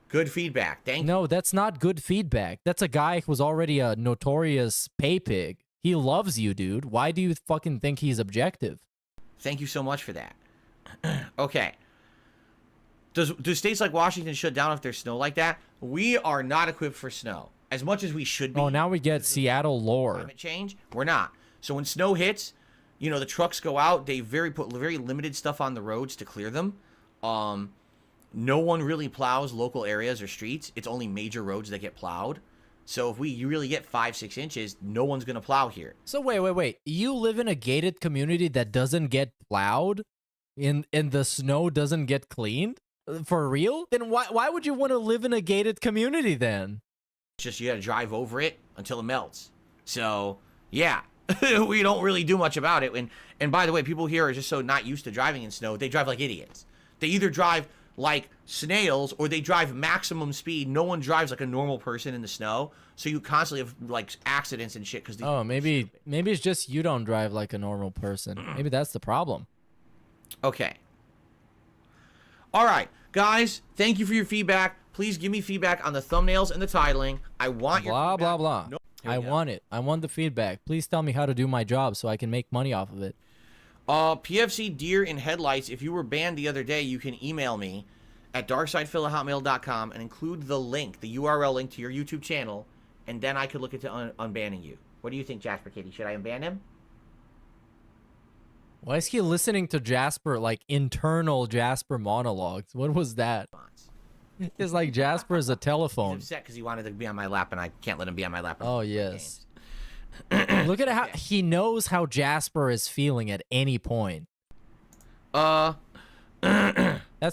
H: Good feedback. Thank you.
F: No, that's not good feedback. That's a guy who was already a notorious pay pig. He loves you, dude. Why do you fucking think he's objective?
H: Thank you so much for that. Okay. Do states like Washington shut down if there's snow like that? We are not equipped for snow. As much as we should be.
F: Oh, now we get Seattle lore.
H: Climate change? We're not. So when snow hits, you know, the trucks go out. They put very limited stuff on the roads to clear them. No one really plows local areas or streets. It's only major roads that get plowed. So if you really get 5-6 inches, no one's going to plow here.
F: So wait. You live in a gated community that doesn't get plowed? And the snow doesn't get cleaned? For real? Then why would you want to live in a gated community then?
H: It's just you got to drive over it until it melts. So, yeah. We don't really do much about it. And by the way, people here are just so not used to driving in snow. They drive like idiots. They either drive like snails or they drive maximum speed. No one drives like a normal person in the snow. So you constantly have like accidents and shit.
F: Maybe it's just you don't drive like a normal person. Maybe that's the problem.
H: Okay. All right. Guys, thank you for your feedback. Please give me feedback on the thumbnails and the titling. I want your feedback.
F: Blah, blah.
H: No,
F: I want it. I want the feedback. Please tell me how to do my job so I can make money off of it.
H: PFC Deer in Headlights, if you were banned the other day, you can email me at darksidefil@hotmail.com and include the link, the URL link to your YouTube channel, and then I could look into unbanning you. What do you think, Jasper Kitty? Should I unban him?
F: Why is he listening to Jasper, like internal Jasper monologues? What was that? It's like Jasper is a telephone.
H: He's upset because he wanted to be on my lap, and I can't let him be on my lap.
F: Oh, yes. Look at how he knows how Jasper is feeling at any point. That's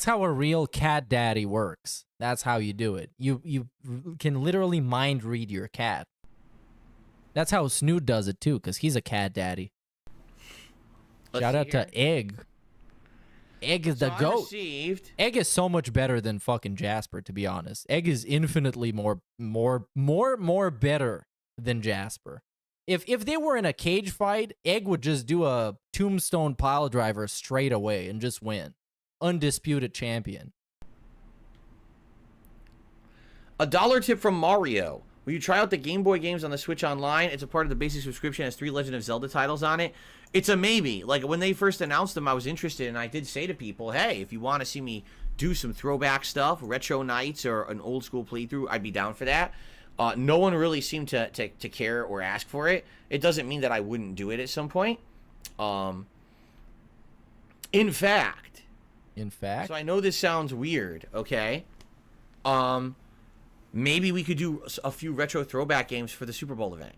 F: how a real cat daddy works. That's how you do it. You can literally mind read your cat. That's how Snoot does it too, because he's a cat daddy. Shout out to Egg. Egg is the goat. Egg is so much better than fucking Jasper, to be honest. Egg is infinitely more better than Jasper. If they were in a cage fight, Egg would just do a tombstone pile driver straight away and just win. Undisputed champion.
H: $1 tip from Mario. Will you try out the Game Boy games on the Switch Online? It's a part of the basic subscription. It has 3 Legend of Zelda titles on it. It's a maybe. Like, when they first announced them, I was interested, and I did say to people, hey, if you want to see me do some throwback stuff, retro nights, or an old school playthrough, I'd be down for that. No one really seemed to care or ask for it. It doesn't mean that I wouldn't do it at some point. In fact. So I know this sounds weird, okay? Maybe we could do a few retro throwback games for the Super Bowl event.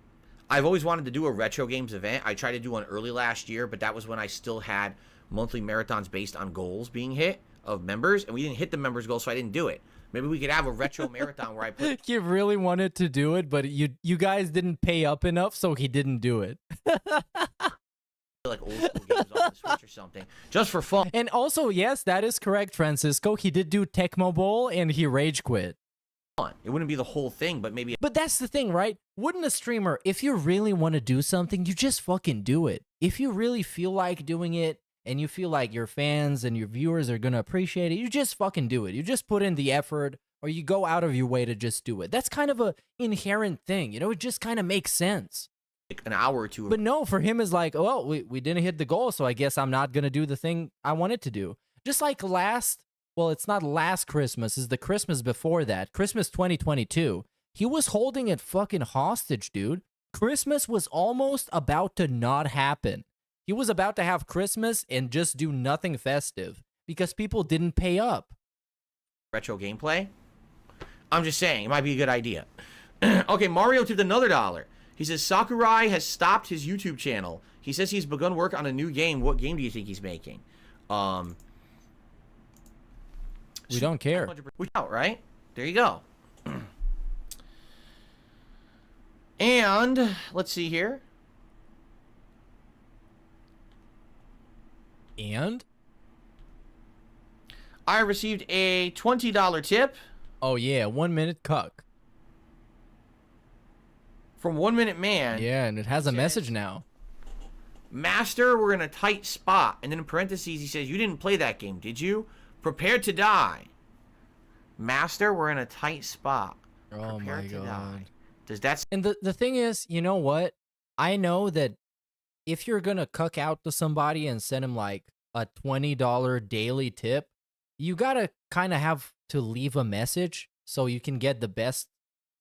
H: I've always wanted to do a retro games event. I tried to do one early last year, but that was when I still had monthly marathons based on goals being hit of members, and we didn't hit the members' goal, so I didn't do it. Maybe we could have a retro marathon where I play.
F: He really wanted to do it, but you guys didn't pay up enough, so he didn't do it.
H: Like old school games on the Switch or something, just for fun.
F: And also, yes, that is correct, Francisco. He did do Tecmo Bowl, and he rage quit.
H: It wouldn't be the whole thing, but maybe.
F: But that's the thing, right? Wouldn't a streamer, if you really want to do something, you just fucking do it. If you really feel like doing it, and you feel like your fans and your viewers are gonna appreciate it, you just fucking do it. You just put in the effort, or you go out of your way to just do it. That's kind of a inherent thing, you know? It just kind of makes sense.
H: Like an hour or two.
F: But no, for him is like, oh, we didn't hit the goal, so I guess I'm not gonna do the thing I wanted to do. Just like well, it's not last Christmas, it's the Christmas before that, Christmas 2022. He was holding it fucking hostage, dude. Christmas was almost about to not happen. He was about to have Christmas and just do nothing festive because people didn't pay up.
H: Retro gameplay? I'm just saying, it might be a good idea. Okay, Mario tipped another $1. He says, Sakurai has stopped his YouTube channel. He says he's begun work on a new game. What game do you think he's making?
F: We don't care.
H: Out, right? There you go. And let's see here.
F: And
H: I received a $20 tip.
F: Oh yeah, 1 minute cuck.
H: From 1 Minute Man.
F: Yeah, and it has a message now.
H: Master, we're in a tight spot. And then in parentheses, he says, you didn't play that game, did you? Prepare to die. Master, we're in a tight spot.
F: Oh my god. Die.
H: Does that...
F: And the thing is, you know what? I know that if you're gonna cuck out to somebody and send him like a $20 daily tip, you gotta kind of have to leave a message so you can get the best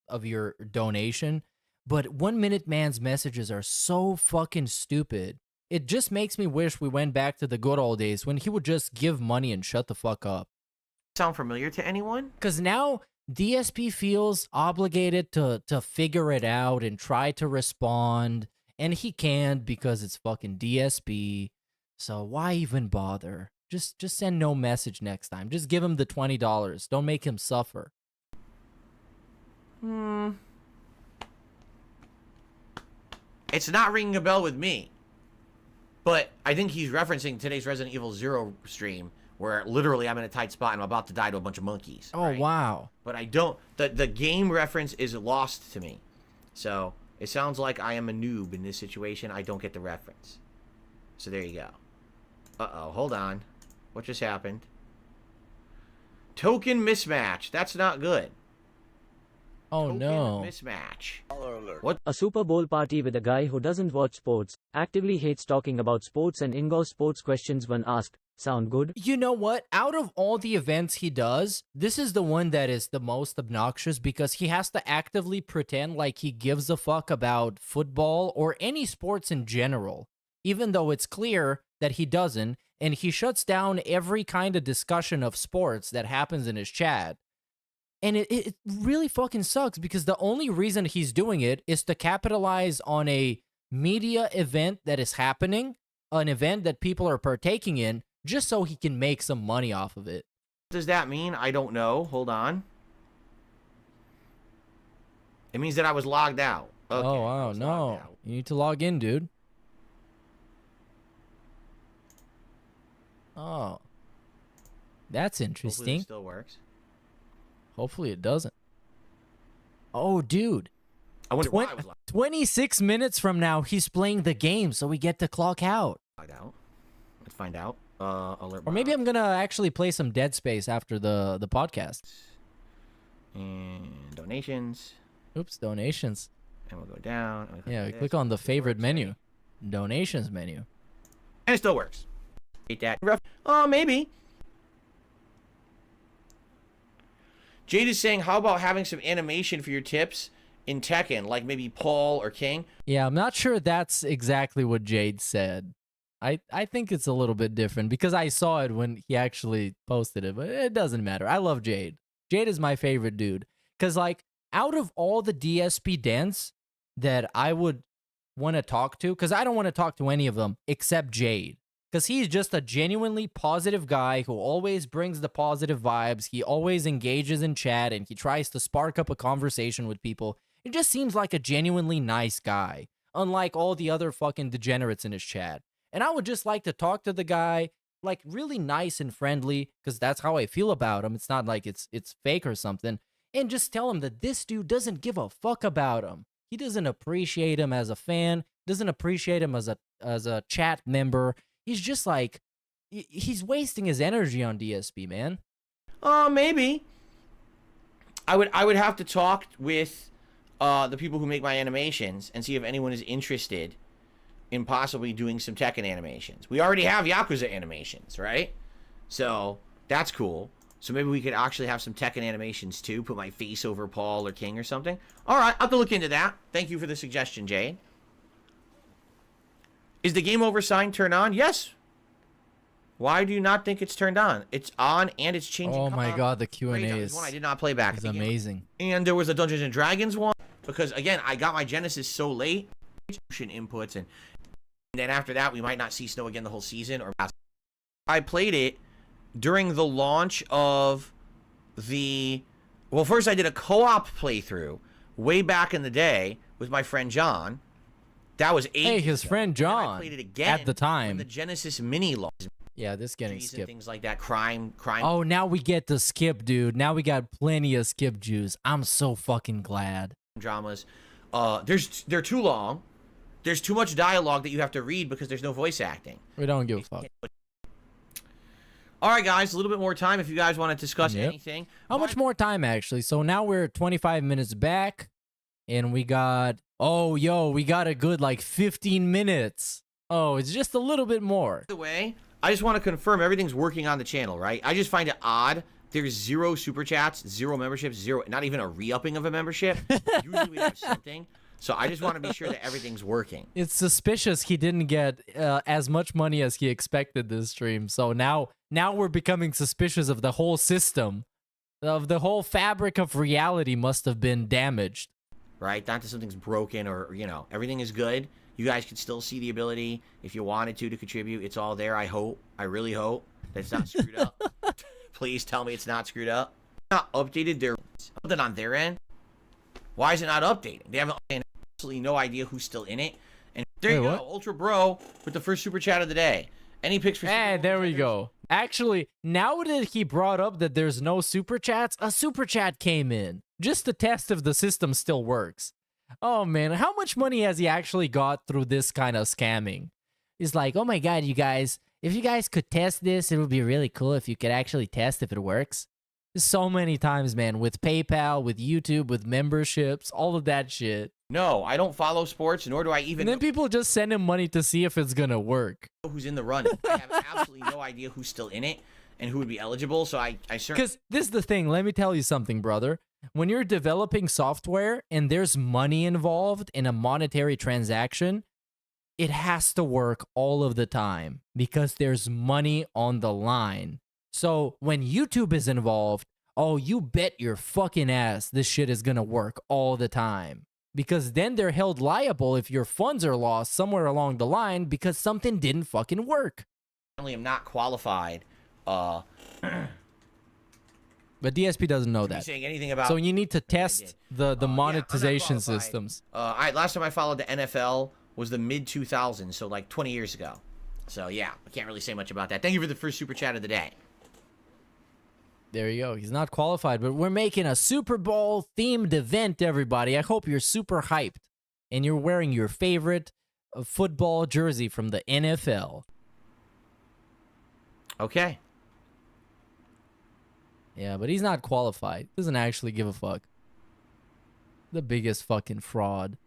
F: of your donation. But 1 Minute Man's messages are so fucking stupid. It just makes me wish we went back to the good old days when he would just give money and shut the fuck up.
H: Sound familiar to anyone?
F: Because now DSP feels obligated to figure it out and try to respond, and he can't because it's fucking DSP. So why even bother? Just send no message next time. Just give him the $20. Don't make him suffer.
H: It's not ringing a bell with me. But I think he's referencing today's Resident Evil 0 stream where literally I'm in a tight spot and I'm about to die to a bunch of monkeys.
F: Oh, right? Wow.
H: But I don't... The game reference is lost to me. So it sounds like I am a noob in this situation. I don't get the reference. So there you go. Uh-oh, hold on. What just happened? Token mismatch. That's not good.
F: Oh no.
H: Mismatch.
J: What? A Super Bowl party with a guy who doesn't watch sports, actively hates talking about sports and ingo sports questions when asked. Sound good?
F: You know what? Out of all the events he does, this is the one that is the most obnoxious because he has to actively pretend like he gives a fuck about football or any sports in general, even though it's clear that he doesn't, and he shuts down every kind of discussion of sports that happens in his chat. And it really fucking sucks because the only reason he's doing it is to capitalize on a media event that is happening, an event that people are partaking in, just so he can make some money off of it.
H: What does that mean? I don't know. Hold on. It means that I was logged out. Okay,
F: oh, wow, no. You need to log in, dude. Oh. That's interesting.
H: Hopefully it still works.
F: Hopefully it doesn't. Oh, dude.
H: I wonder why I was logged
F: 26 minutes from now, he's playing the game, so we get to clock out.
H: out. Let's find out. Alert.
F: Or maybe I'm going to actually play some Dead Space after the podcast.
H: And donations.
F: Oops, donations.
H: And we'll go down.
F: Yeah, click on the favorite menu. Donations menu.
H: And it still works. Hate that. Oh, maybe. Jade is saying, how about having some animation for your tips in Tekken, like maybe Paul or King?
F: Yeah, I'm not sure that's exactly what Jade said. I think it's a little bit different because I saw it when he actually posted it, but it doesn't matter. I love Jade. Jade is my favorite dude. Because, like, out of all the DSP dents that I would want to talk to, because I don't want to talk to any of them except Jade. Because he's just a genuinely positive guy who always brings the positive vibes. He always engages in chat and he tries to spark up a conversation with people. It just seems like a genuinely nice guy, unlike all the other fucking degenerates in his chat. And I would just like to talk to the guy, like, really nice and friendly, because that's how I feel about him. It's not like it's fake or something. And just tell him that this dude doesn't give a fuck about him. He doesn't appreciate him as a fan, doesn't appreciate him as a chat member. He's just like, he's wasting his energy on DSP, man.
H: Maybe. I would have to talk with the people who make my animations and see if anyone is interested in possibly doing some Tekken animations. We already have Yakuza animations, right? So that's cool. So maybe we could actually have some Tekken animations too. Put my face over Paul or King or something. All right, I'll have to look into that. Thank you for the suggestion, Jade. Is the game over sign turned on? Yes. Why do you not think it's turned on? It's on and it's changing.
F: Oh my god, the Q&A is
H: one I did not play back.
F: It's amazing.
H: And there was a Dungeons and Dragons one because again, I got my Genesis so late. Inputs and then after that, we might not see snow again the whole season. Or I played it during the launch of the. Well, first I did a co-op playthrough way back in the day with my friend John. That was 8.
F: Hey, his friend John.
H: I played it again
F: at the time
H: when the Genesis Mini launched.
F: Yeah, this getting skipped.
H: Things like that, crime.
F: Oh, now we get to skip, dude. Now we got plenty of skip juice. I'm so fucking glad.
H: Dramas. They're too long. There's too much dialogue that you have to read because there's no voice acting.
F: We don't give a fuck.
H: All right, guys, a little bit more time if you guys want to discuss anything.
F: How much more time, actually? So now we're 25 minutes back, and we got... Oh, yo, we got a good, like, 15 minutes. Oh, it's just a little bit more.
H: By the way, I just want to confirm everything's working on the channel, right? I just find it odd. There's 0 super chats, 0 memberships, 0... Not even a re-upping of a membership. Usually we have something. So I just want to be sure that everything's working.
F: It's suspicious he didn't get as much money as he expected this stream. So now we're becoming suspicious of the whole system. Of the whole fabric of reality must have been damaged.
H: Right? Not that something's broken or, everything is good. You guys can still see the ability if you wanted to contribute. It's all there, I hope. I really hope that it's not screwed up. Please tell me it's not screwed up. Not updated their... Something on their end. Why is it not updating? They haven't absolutely no idea who's still in it. And there you go, Ultra Bro with the first super chat of the day. Any picks for...
F: Hey, there we go. Actually, now that he brought up that there's no super chats, a super chat came in. Just to test if the system still works. Oh man, how much money has he actually got through this kind of scamming? He's like, oh my god, you guys, if you guys could test this, it would be really cool if you could actually test if it works. So many times, man, with PayPal, with YouTube, with memberships, all of that shit.
H: No, I don't follow sports, nor do I even...
F: And then people just send him money to see if it's gonna work.
H: Who's in the running. I have absolutely no idea who's still in it and who would be eligible, so I certainly...
F: Because this is the thing, let me tell you something, brother. When you're developing software and there's money involved in a monetary transaction, it has to work all of the time because there's money on the line. So when YouTube is involved, oh, you bet your fucking ass this shit is gonna work all the time. Because then they're held liable if your funds are lost somewhere along the line because something didn't fucking work.
H: I am not qualified.
F: But DSP doesn't know that.
H: Saying anything about
F: so you need to test the monetization systems.
H: Last time I followed the NFL was the mid 2000s, so like 20 years ago. So yeah, I can't really say much about that. Thank you for the first super chat of the day.
F: There you go. He's not qualified, but we're making a Super Bowl themed event, everybody. I hope you're super hyped and you're wearing your favorite football jersey from the NFL.
H: Okay.
F: Yeah, but he's not qualified. Doesn't actually give a fuck. The biggest fucking fraud.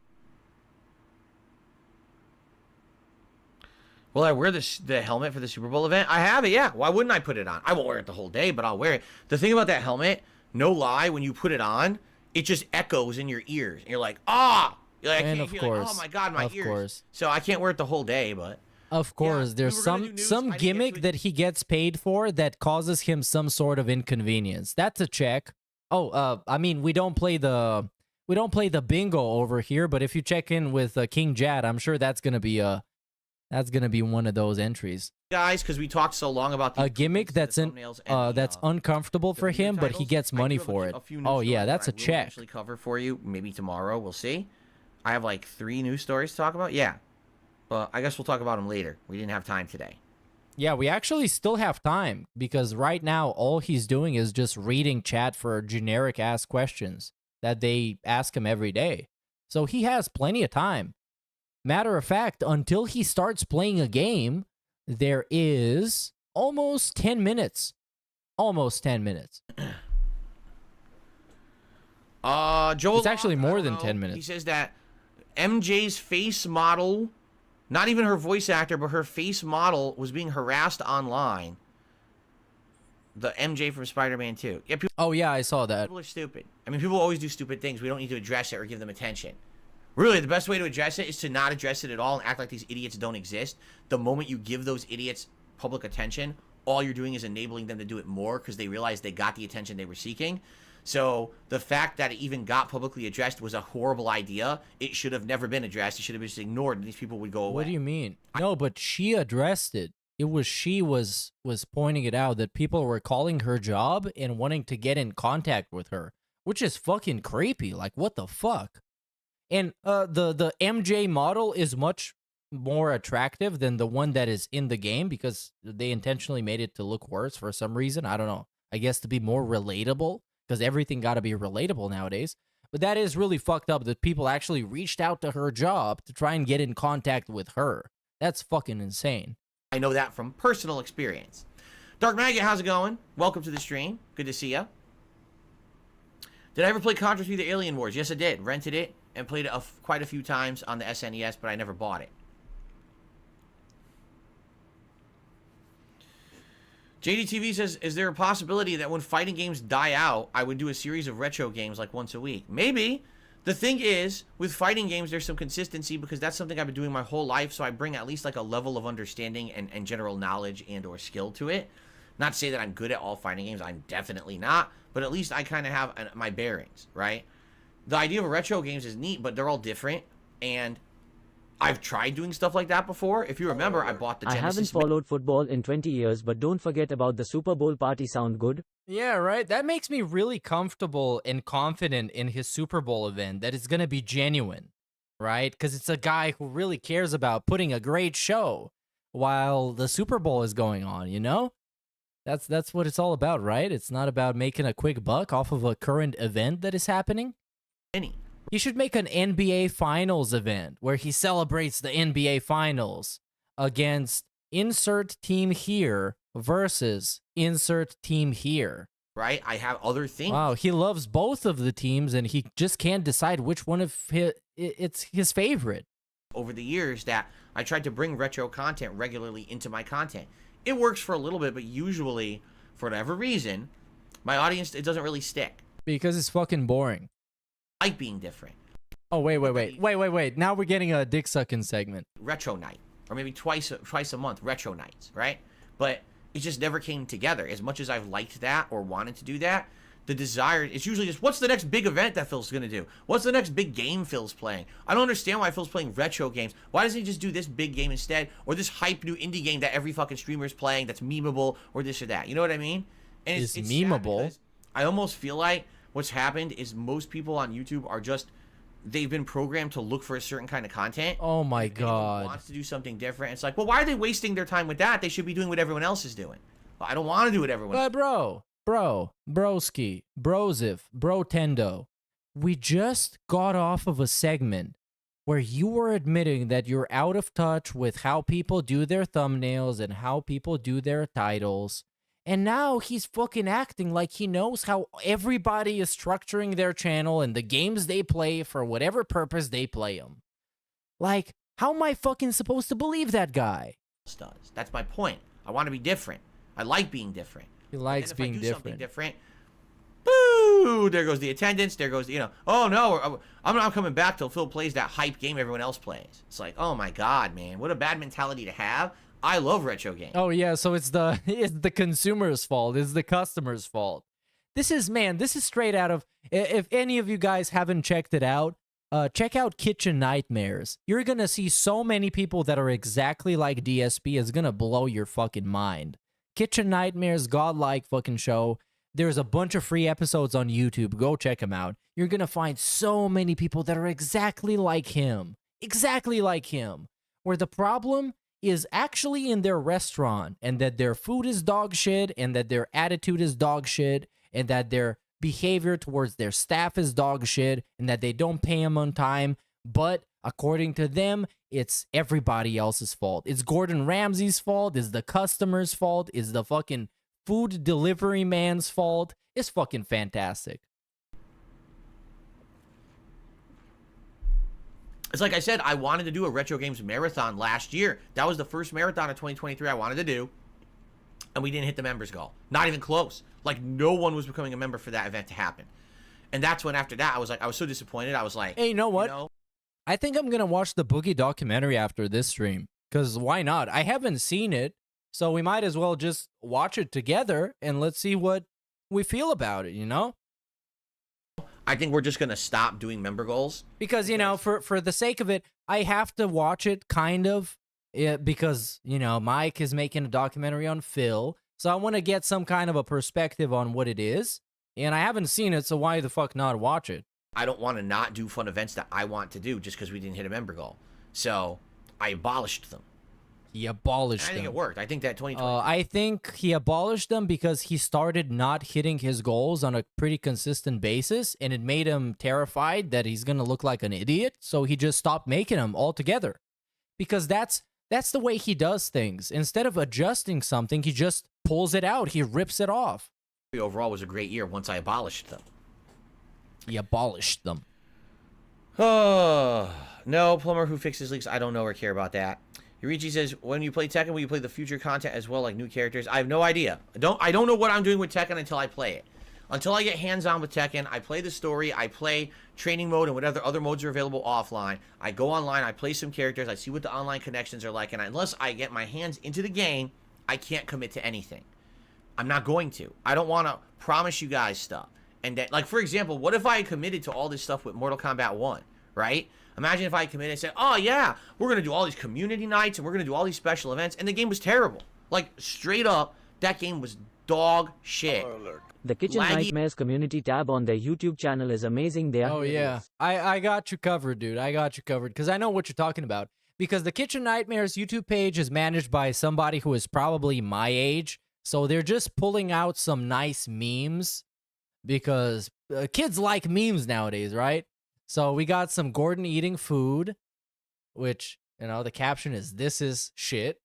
H: Will I wear the helmet for the Super Bowl event? I have it, yeah. Why wouldn't I put it on? I won't wear it the whole day, but I'll wear it. The thing about that helmet, no lie, when you put it on, it just echoes in your ears. And you're like, ah! You're like,
F: and of course,
H: like, oh my God, my ears.
F: Course.
H: So I can't wear it the whole day, but...
F: Of course, there's some gimmick that he gets paid for that causes him some sort of inconvenience. That's a check. Oh, I mean, we don't play the bingo over here, but if you check in with King Jad, I'm sure that's gonna be one of those entries.
H: Guys, because we talked so long about
F: a gimmick that's that's uncomfortable for him, but he gets money for it. Oh yeah, that's a check.
H: Actually cover for you maybe tomorrow. We'll see. I have like 3 news stories to talk about. Yeah. But I guess we'll talk about them later. We didn't have time today.
F: Yeah, we actually still have time because right now all he's doing is just reading chat for generic ass questions that they ask him every day. So he has plenty of time. Matter of fact, until he starts playing a game, there is almost 10 minutes. Almost 10 minutes.
H: Joel,
F: it's actually more than 10 minutes.
H: He says that MJ's face model, not even her voice actor, but her face model was being harassed online. The MJ from Spider-Man 2. Yeah,
F: oh, yeah, I saw that.
H: People are stupid. I mean, people always do stupid things. We don't need to address it or give them attention. Really, the best way to address it is to not address it at all and act like these idiots don't exist. The moment you give those idiots public attention, all you're doing is enabling them to do it more because they realize they got the attention they were seeking. So the fact that it even got publicly addressed was a horrible idea. It should have never been addressed. It should have been just ignored, and these people would go away.
F: What do you mean? No, but she addressed it. It was she was pointing it out that people were calling her job and wanting to get in contact with her, which is fucking creepy. Like, what the fuck? And the MJ model is much more attractive than the one that is in the game because they intentionally made it to look worse for some reason. I don't know. I guess to be more relatable. Because everything got to be relatable nowadays. But that is really fucked up that people actually reached out to her job to try and get in contact with her. That's fucking insane.
H: I know that from personal experience. Dark Maggot, how's it going? Welcome to the stream. Good to see ya. Did I ever play Contra 3 The Alien Wars? Yes, I did. Rented it and played it quite a few times on the SNES, but I never bought it. JDTV says, is there a possibility that when fighting games die out, I would do a series of retro games like once a week? Maybe. The thing is, with fighting games, there's some consistency because that's something I've been doing my whole life, so I bring at least like a level of understanding and general knowledge and or skill to it. Not to say that I'm good at all fighting games. I'm definitely not. But at least I kind of have my bearings, right? The idea of retro games is neat, but they're all different. And I've tried doing stuff like that before. If you remember, I bought the Genesis.
J: I haven't followed football in 20 years, but don't forget about the Super Bowl party. Sound good?
F: Yeah, right? That makes me really comfortable and confident in his Super Bowl event that it's going to be genuine, right? Because it's a guy who really cares about putting a great show while the Super Bowl is going on, you know? That's what it's all about, right? It's not about making a quick buck off of a current event that is happening. He should make an NBA Finals event where he celebrates the NBA Finals against insert team here versus insert team here.
H: Right? I have other things.
F: Wow, he loves both of the teams and he just can't decide which one of it's his favorite.
H: Over the years that I tried to bring retro content regularly into my content. It works for a little bit, but usually, for whatever reason, my audience, it doesn't really stick.
F: Because it's fucking boring.
H: I like being different.
F: Oh, wait. Now we're getting a dick sucking segment.
H: Retro night, or maybe twice a month, retro nights, right? But it just never came together. As much as I've liked that or wanted to do that, the desire, it's usually just, what's the next big event that Phil's gonna do? What's the next big game Phil's playing? I don't understand why Phil's playing retro games. Why doesn't he just do this big game instead? Or this hype new indie game that every fucking streamer's playing that's memeable, or this or that. You know what I mean? And
F: it's memeable.
H: I almost feel like what's happened is most people on YouTube are just, they've been programmed to look for a certain kind of content.
F: Oh my god.
H: Wants to do something different. It's like, well, why are they wasting their time with that? They should be doing what everyone else is doing. Well, I don't want to do what everyone.
F: But broski, brosif, brotendo, we just got off of a segment where you were admitting that you're out of touch with how people do their thumbnails and how people do their titles. And now he's fucking acting like he knows how everybody is structuring their channel and the games they play for whatever purpose they play them. Like, how am I fucking supposed to believe that guy?
H: Does. That's my point. I want to be different. I like being different.
F: He likes being different.
H: Something different. Boo! There goes the attendance. There goes, oh no, I'm not coming back till Phil plays that hype game everyone else plays. It's like, oh my god, man, what a bad mentality to have. I love retro games.
F: Oh yeah, so it's the consumer's fault. It's the customer's fault. This is straight out of, if any of you guys haven't checked it out, check out Kitchen Nightmares. You're gonna see so many people that are exactly like DSP. It's gonna blow your fucking mind. Kitchen Nightmares, godlike fucking show. There's a bunch of free episodes on YouTube. Go check them out. You're gonna find so many people that are exactly like him. Exactly like him. Where the problem is actually in their restaurant, and that their food is dog shit, and that their attitude is dog shit, and that their behavior towards their staff is dog shit, and that they don't pay them on time. But according to them, it's everybody else's fault. It's Gordon Ramsay's fault. It's the customer's fault. It's the fucking food delivery man's fault. It's fucking fantastic.
H: It's like I said, I wanted to do a retro games marathon last year. That was the first marathon of 2023 I wanted to do. And we didn't hit the members goal. Not even close. Like, no one was becoming a member for that event to happen. And that's when, after that, I was so disappointed. I was like,
F: hey, you know what? I think I'm gonna watch the Boogie documentary after this stream. Because why not? I haven't seen it. So we might as well just watch it together and let's see what we feel about it, you know?
H: I think we're just going to stop doing member goals.
F: Because, for the sake of it, I have to watch it kind of because, Mike is making a documentary on Phil. So I want to get some kind of a perspective on what it is. And I haven't seen it, so why the fuck not watch it?
H: I don't want to not do fun events that I want to do just because we didn't hit a member goal. So I abolished them.
F: He abolished them.
H: I think it worked. I think that 2020.
F: I think he abolished them because he started not hitting his goals on a pretty consistent basis, and it made him terrified that he's gonna look like an idiot. So he just stopped making them altogether, because that's the way he does things. Instead of adjusting something, he just pulls it out. He rips it off.
H: Overall was a great year once I abolished them.
F: He abolished them.
H: Oh no, plumber who fixes leaks. I don't know or care about that. Yurichi says, when you play Tekken, will you play the future content as well, like new characters? I have no idea. I don't know what I'm doing with Tekken until I play it. Until I get hands-on with Tekken, I play the story, I play training mode and whatever other modes are available offline. I go online, I play some characters, I see what the online connections are like, and unless I get my hands into the game, I can't commit to anything. I'm not going to. I don't want to promise you guys stuff. And that, like, for example, what if I committed to all this stuff with Mortal Kombat 1, right? Imagine if I committed and said, oh yeah, we're going to do all these community nights and we're going to do all these special events, and the game was terrible. Like, straight up, that game was dog shit.
J: The Kitchen Nightmares community tab on their YouTube channel is amazing. They are
F: Oh yeah, I got you covered, dude. I got you covered, because I know what you're talking about. Because the Kitchen Nightmares YouTube page is managed by somebody who is probably my age, so they're just pulling out some nice memes, because kids like memes nowadays, right? So we got some Gordon eating food, which, the caption is, this is shit.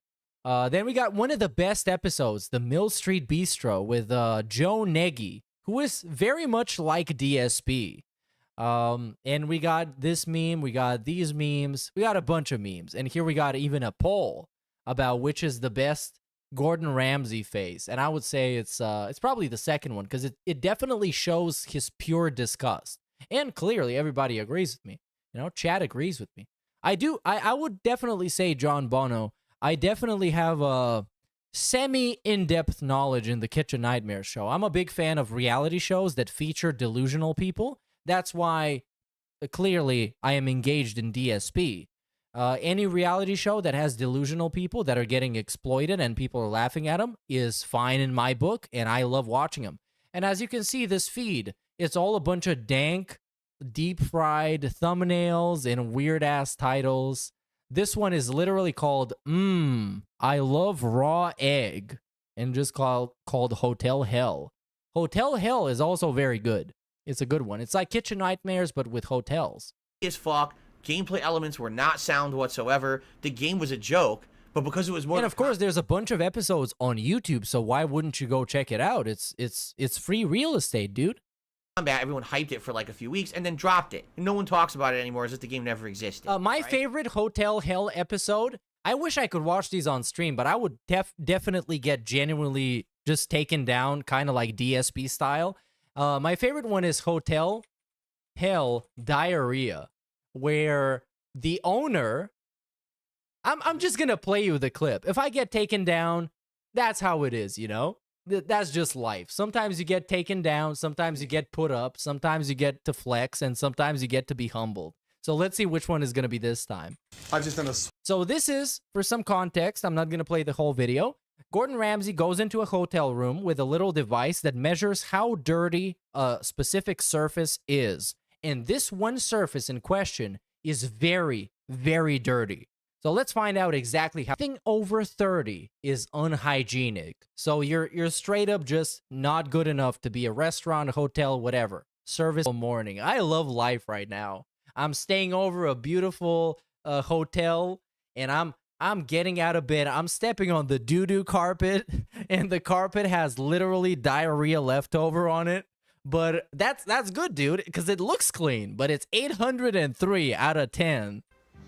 F: Then we got one of the best episodes, the Mill Street Bistro, with Joe Nagy, who is very much like DSP. And we got this meme, we got these memes, we got a bunch of memes. And here we got even a poll about which is the best Gordon Ramsay face. And I would say it's probably the second one, because it definitely shows his pure disgust. And clearly, everybody agrees with me. You know, Chad agrees with me. I would definitely say, John Bono, I definitely have a semi-in-depth knowledge in the Kitchen Nightmares show. I'm a big fan of reality shows that feature delusional people. That's why, clearly, I am engaged in DSP. Any reality show that has delusional people that are getting exploited and people are laughing at them is fine in my book, and I love watching them. And as you can see, this feed, it's all a bunch of dank, deep-fried thumbnails and weird-ass titles. This one is literally called, I Love Raw Egg, and just called Hotel Hell. Hotel Hell is also very good. It's a good one. It's like Kitchen Nightmares, but with hotels.
H: As fuck. Gameplay elements were not sound whatsoever. The game was a joke, but because it was more...
F: And of course, there's a bunch of episodes on YouTube, so why wouldn't you go check it out? It's free real estate, dude.
H: Combat, everyone hyped it for like a few weeks and then dropped it. No one talks about it anymore as if the game never existed.
F: My favorite Hotel Hell episode, I wish I could watch these on stream, but I would definitely get genuinely just taken down, kind of like DSP style. My favorite one is Hotel Hell Diarrhea, where the owner... I'm just gonna play you the clip. If I get taken down, that's how it is, you know? That's just life. Sometimes you get taken down, sometimes you get put up, sometimes you get to flex, and sometimes you get to be humbled. So let's see which one is going to be this time. So this is, for some context, I'm not going to play the whole video. Gordon Ramsay goes into a hotel room with a little device that measures how dirty a specific surface is. And this one surface in question is very, very dirty. So let's find out exactly how. Anything over 30 is unhygienic. So you're straight up just not good enough to be a restaurant, a hotel, whatever. Service morning. I love life right now. I'm staying over a beautiful hotel, and I'm getting out of bed. I'm stepping on the doo-doo carpet, and the carpet has literally diarrhea left over on it. But that's good, dude, because it looks clean. But it's 803 out of 10.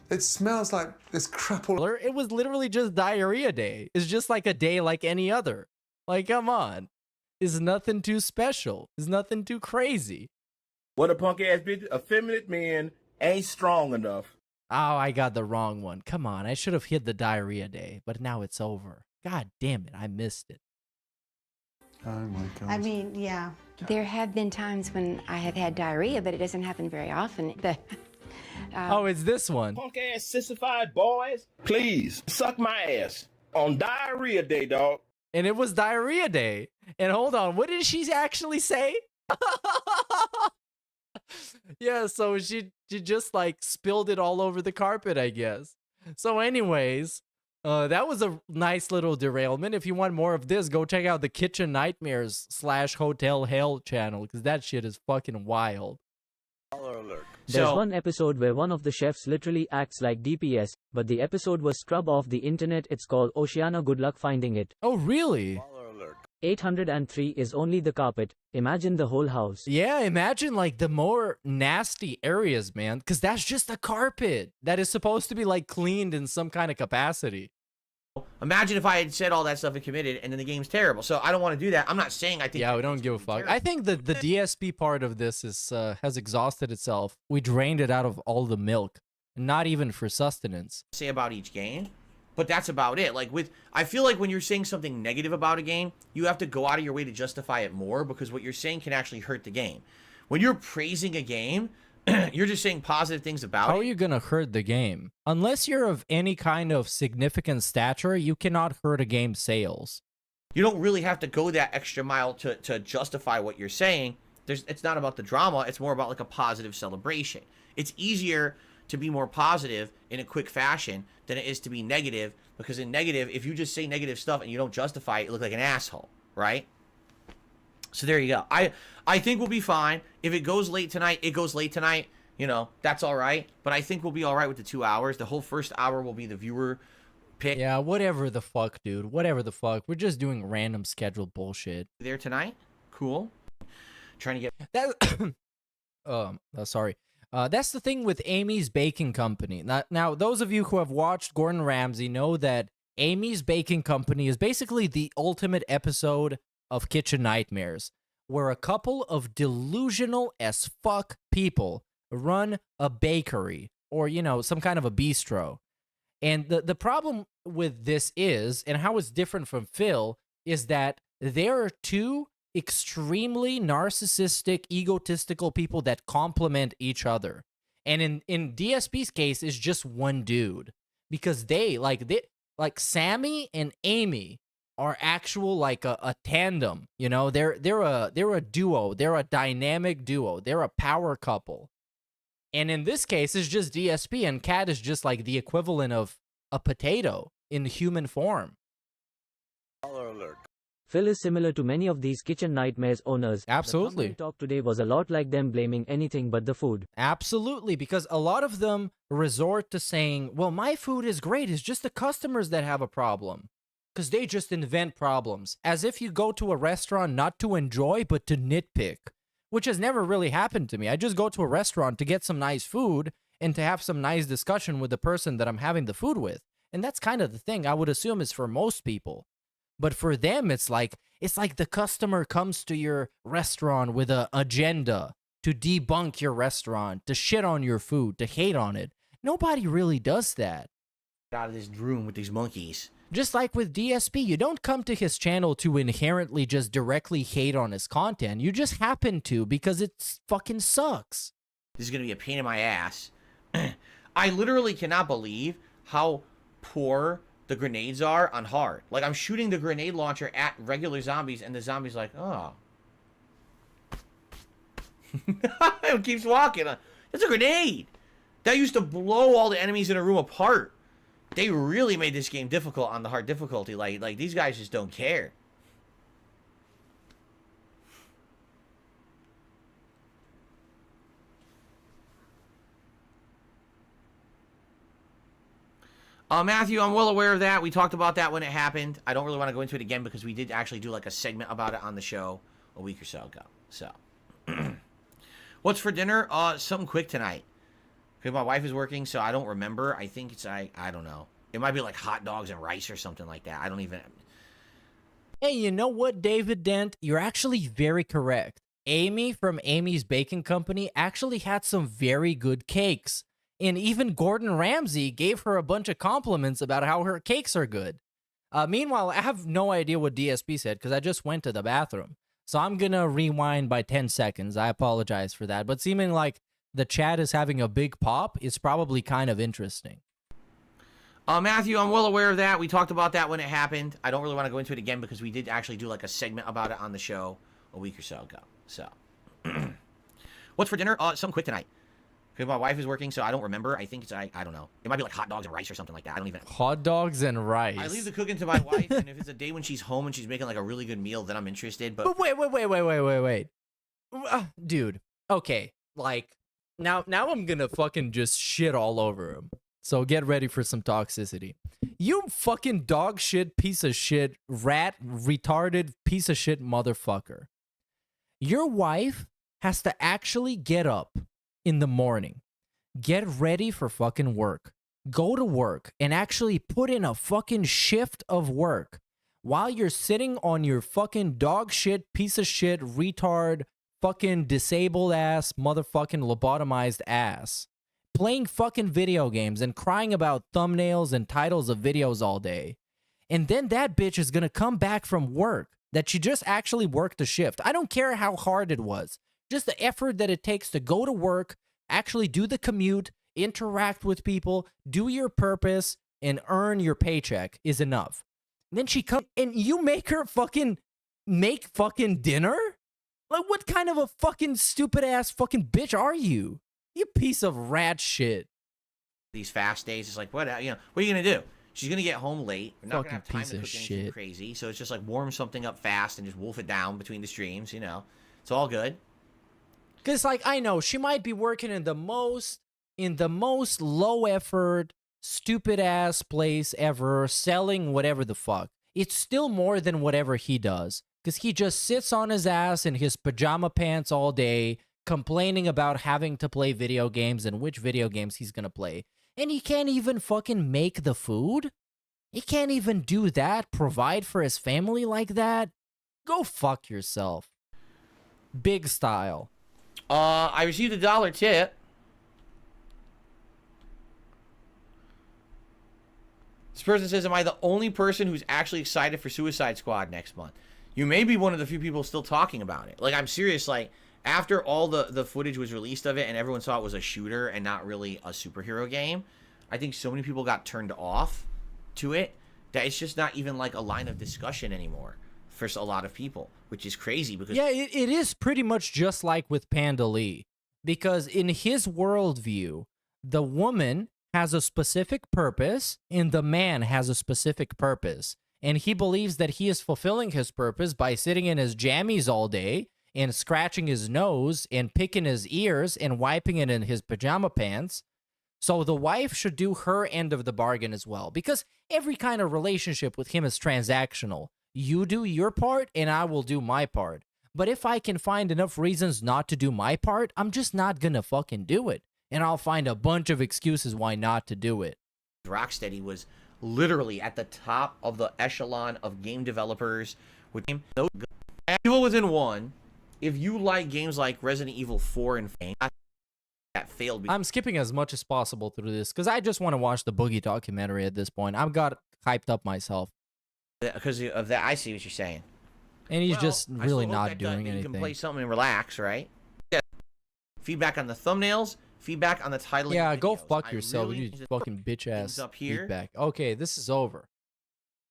R: It smells like this crap all...
F: It was literally just diarrhea day. It's just like a day like any other. Like, come on. It's nothing too special. It's nothing too crazy.
S: What a punk ass bitch. Effeminate men ain't strong enough.
F: Oh, I got the wrong one. Come on. I should have hit the diarrhea day, but now it's over. God damn it. I missed it.
R: Oh my God.
T: I mean, yeah. There have been times when I have had diarrhea, but it doesn't happen very often.
F: Oh, it's this one.
S: Punk ass sissified boys, please suck my ass on diarrhea day, dog.
F: And it was diarrhea day. And hold on, what did she actually say? Yeah, so she just like spilled it all over the carpet, I guess. So anyways, that was a nice little derailment. If you want more of this, go check out the Kitchen Nightmares / Hotel Hell channel, because that shit is fucking wild.
J: There's one episode where one of the chefs literally acts like DPS, but the episode was scrubbed off the internet. It's called Oceana. Good luck finding it.
F: Oh, really?
J: 803 is only the carpet. Imagine the whole house.
F: Yeah, imagine like the more nasty areas, man, because that's just a carpet that is supposed to be like cleaned in some kind of capacity.
H: Imagine if I had said all that stuff and committed, and then the game's terrible. So I don't want to do that. I'm not saying I think...
F: Yeah, we don't give a fuck. I think the DSP part of this is has exhausted itself. We drained it out of all the milk, not even for sustenance.
H: Say about each game, but that's about it. Like I feel like when you're saying something negative about a game, you have to go out of your way to justify it more, because what you're saying can actually hurt the game. When you're praising a game, you're just saying positive things about it.
F: How are you gonna hurt the game? Unless you're of any kind of significant stature, you cannot hurt a game's sales.
H: You don't really have to go that extra mile to justify what you're saying. It's not about the drama. It's more about like a positive celebration. It's easier to be more positive in a quick fashion than it is to be negative, because in negative, if you just say negative stuff and you don't justify it, you look like an asshole, right? So there you go. I think we'll be fine. If it goes late tonight, it goes late tonight. You know, that's all right. But I think we'll be all right with the 2 hours. The whole first hour will be the viewer pick.
F: Yeah, whatever the fuck, dude. Whatever the fuck. We're just doing random scheduled bullshit.
H: There tonight? Cool. Trying to get...
F: That... sorry. That's the thing with Amy's Baking Company. Now, those of you who have watched Gordon Ramsay know that Amy's Baking Company is basically the ultimate episode of Kitchen Nightmares, where a couple of delusional as fuck people run a bakery or, you know, some kind of a bistro. And the problem with this is, and how it's different from Phil, is that there are two extremely narcissistic, egotistical people that complement each other. And in DSP's case, it's just one dude. Because they like Sammy and Amy are actual like a tandem, you know? They're a duo, they're a dynamic duo, they're a power couple. And in this case, it's just DSP, and Cat is just like the equivalent of a potato in human form.
J: Phil is similar to many of these kitchen nightmares owners.
F: Absolutely.
J: The talk today was a lot like them blaming anything but the food.
F: Absolutely, because a lot of them resort to saying, well, my food is great, it's just the customers that have a problem. Because they just invent problems. As if you go to a restaurant not to enjoy, but to nitpick. Which has never really happened to me. I just go to a restaurant to get some nice food and to have some nice discussion with the person that I'm having the food with. And that's kind of the thing I would assume is for most people. But for them, it's like the customer comes to your restaurant with an agenda to debunk your restaurant, to shit on your food, to hate on it. Nobody really does that.
H: Out of this room with these monkeys.
F: Just like with DSP, you don't come to his channel to inherently just directly hate on his content. You just happen to because it fucking sucks.
H: This is going to be a pain in my ass. I literally cannot believe how poor the grenades are on hard. Like, I'm shooting the grenade launcher at regular zombies, and the zombie's like, oh. It keeps walking. It's a grenade. That used to blow all the enemies in a room apart. They really made this game difficult on the hard difficulty. Like these guys just don't care. Matthew, I'm well aware of that. We talked about that when it happened. I don't really want to go into it again because we did actually do like a segment about it on the show a week or so ago. So, what's for dinner? Something quick tonight. Because my wife is working, so I don't remember. I think it's, I don't know. It might be like hot dogs and rice or something like that. I don't even...
F: Hey, you know what, David Dent? You're actually very correct. Amy from Amy's Baking Company actually had some very good cakes. And even Gordon Ramsay gave her a bunch of compliments about how her cakes are good. Meanwhile, I have no idea what DSP said because I just went to the bathroom. So I'm going to rewind by 10 seconds. I apologize for that. But seeming like the chat is having a big pop is probably kind of interesting.
H: Matthew, I'm well aware of that. We talked about that when it happened. I don't really want to go into it again because we did actually do like a segment about it on the show a week or so ago. So, what's for dinner? Something quick tonight. Because my wife is working, so I don't remember. I think it's, I don't know. It might be like hot dogs and rice or something like that. I don't even...
F: Hot dogs and rice.
H: I leave the cooking to my wife, and if it's a day when she's home and she's making like a really good meal, then I'm interested. But
F: wait. Dude, okay. Like, now I'm gonna fucking just shit all over him. So get ready for some toxicity. You fucking dog shit, piece of shit, rat, retarded, piece of shit motherfucker. Your wife has to actually get up in the morning, get ready for fucking work, go to work, and actually put in a fucking shift of work while you're sitting on your fucking dog shit, piece of shit, retard, fucking disabled ass, motherfucking lobotomized ass, playing fucking video games and crying about thumbnails and titles of videos all day. And then that bitch is gonna come back from work that she just actually worked a shift. I don't care how hard it was. Just the effort that it takes to go to work, actually do the commute, interact with people, do your purpose, and earn your paycheck is enough. And then she comes and you make her make fucking dinner? Like, what kind of a fucking stupid ass fucking bitch are you? You piece of rat shit.
H: These fast days, it's like, what are you gonna do? She's gonna get home late. We're not gonna have time
F: piece
H: to
F: of
H: cook anything
F: shit.
H: crazy. So it's just like warm something up fast and just wolf it down between the streams, It's all good.
F: Cause like, I know she might be working in the most low effort, stupid ass place ever, selling whatever the fuck. It's still more than whatever he does. Cause he just sits on his ass in his pajama pants all day, complaining about having to play video games and which video games he's gonna play. And he can't even fucking make the food? He can't even do that, provide for his family like that? Go fuck yourself. Big style.
H: I received $1 tip. This person says, am I the only person who's actually excited for Suicide Squad next month? You may be one of the few people still talking about it. Like, I'm serious, like, after all the footage was released of it and everyone saw it was a shooter and not really a superhero game, I think so many people got turned off to it that it's just not even like a line of discussion anymore for a lot of people, which is crazy because...
F: Yeah, it is pretty much just like with Panda Lee, because in his worldview, the woman has a specific purpose and the man has a specific purpose. And he believes that he is fulfilling his purpose by sitting in his jammies all day and scratching his nose and picking his ears and wiping it in his pajama pants. So the wife should do her end of the bargain as well, because every kind of relationship with him is transactional. You do your part and I will do my part. But if I can find enough reasons not to do my part, I'm just not gonna fucking do it. And I'll find a bunch of excuses why not to do it.
H: Rocksteady was literally at the top of the echelon of game developers. With game, Evil was in 1. If you like games like Resident Evil 4 and that failed.
F: I'm skipping as much as possible through this because I just want to watch the Boogie documentary at this point. I've got hyped up myself.
H: Because of that, I see what you're saying.
F: And he's just really not doing anything.
H: You can play something and relax, right? Yeah. Feedback on the thumbnails. Feedback on the title.
F: Yeah, go fuck yourself. Really, you fucking bitch ass feedback. Okay, this is over.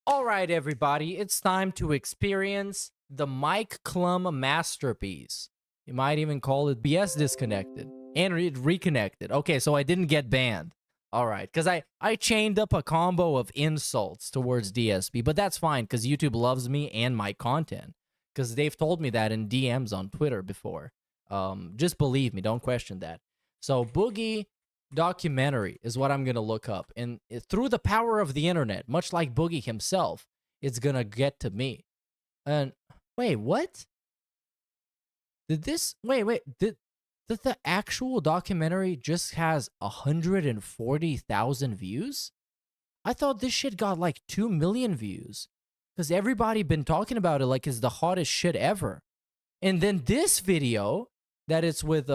F: All right, everybody, it's time to experience the Mike Klum masterpiece. You might even call it BS disconnected and reconnected. Okay, so I didn't get banned. All right, because I chained up a combo of insults towards DSP, but that's fine because YouTube loves me and my content because they've told me that in DMs on Twitter before. Just believe me, don't question that. So Boogie Documentary is what I'm going to look up. And through the power of the internet, much like Boogie himself, it's going to get to me. And wait, what? Did the actual documentary just has 140,000 views? I thought this shit got like 2 million views. Because everybody been talking about it like it's the hottest shit ever. And then this video that it's with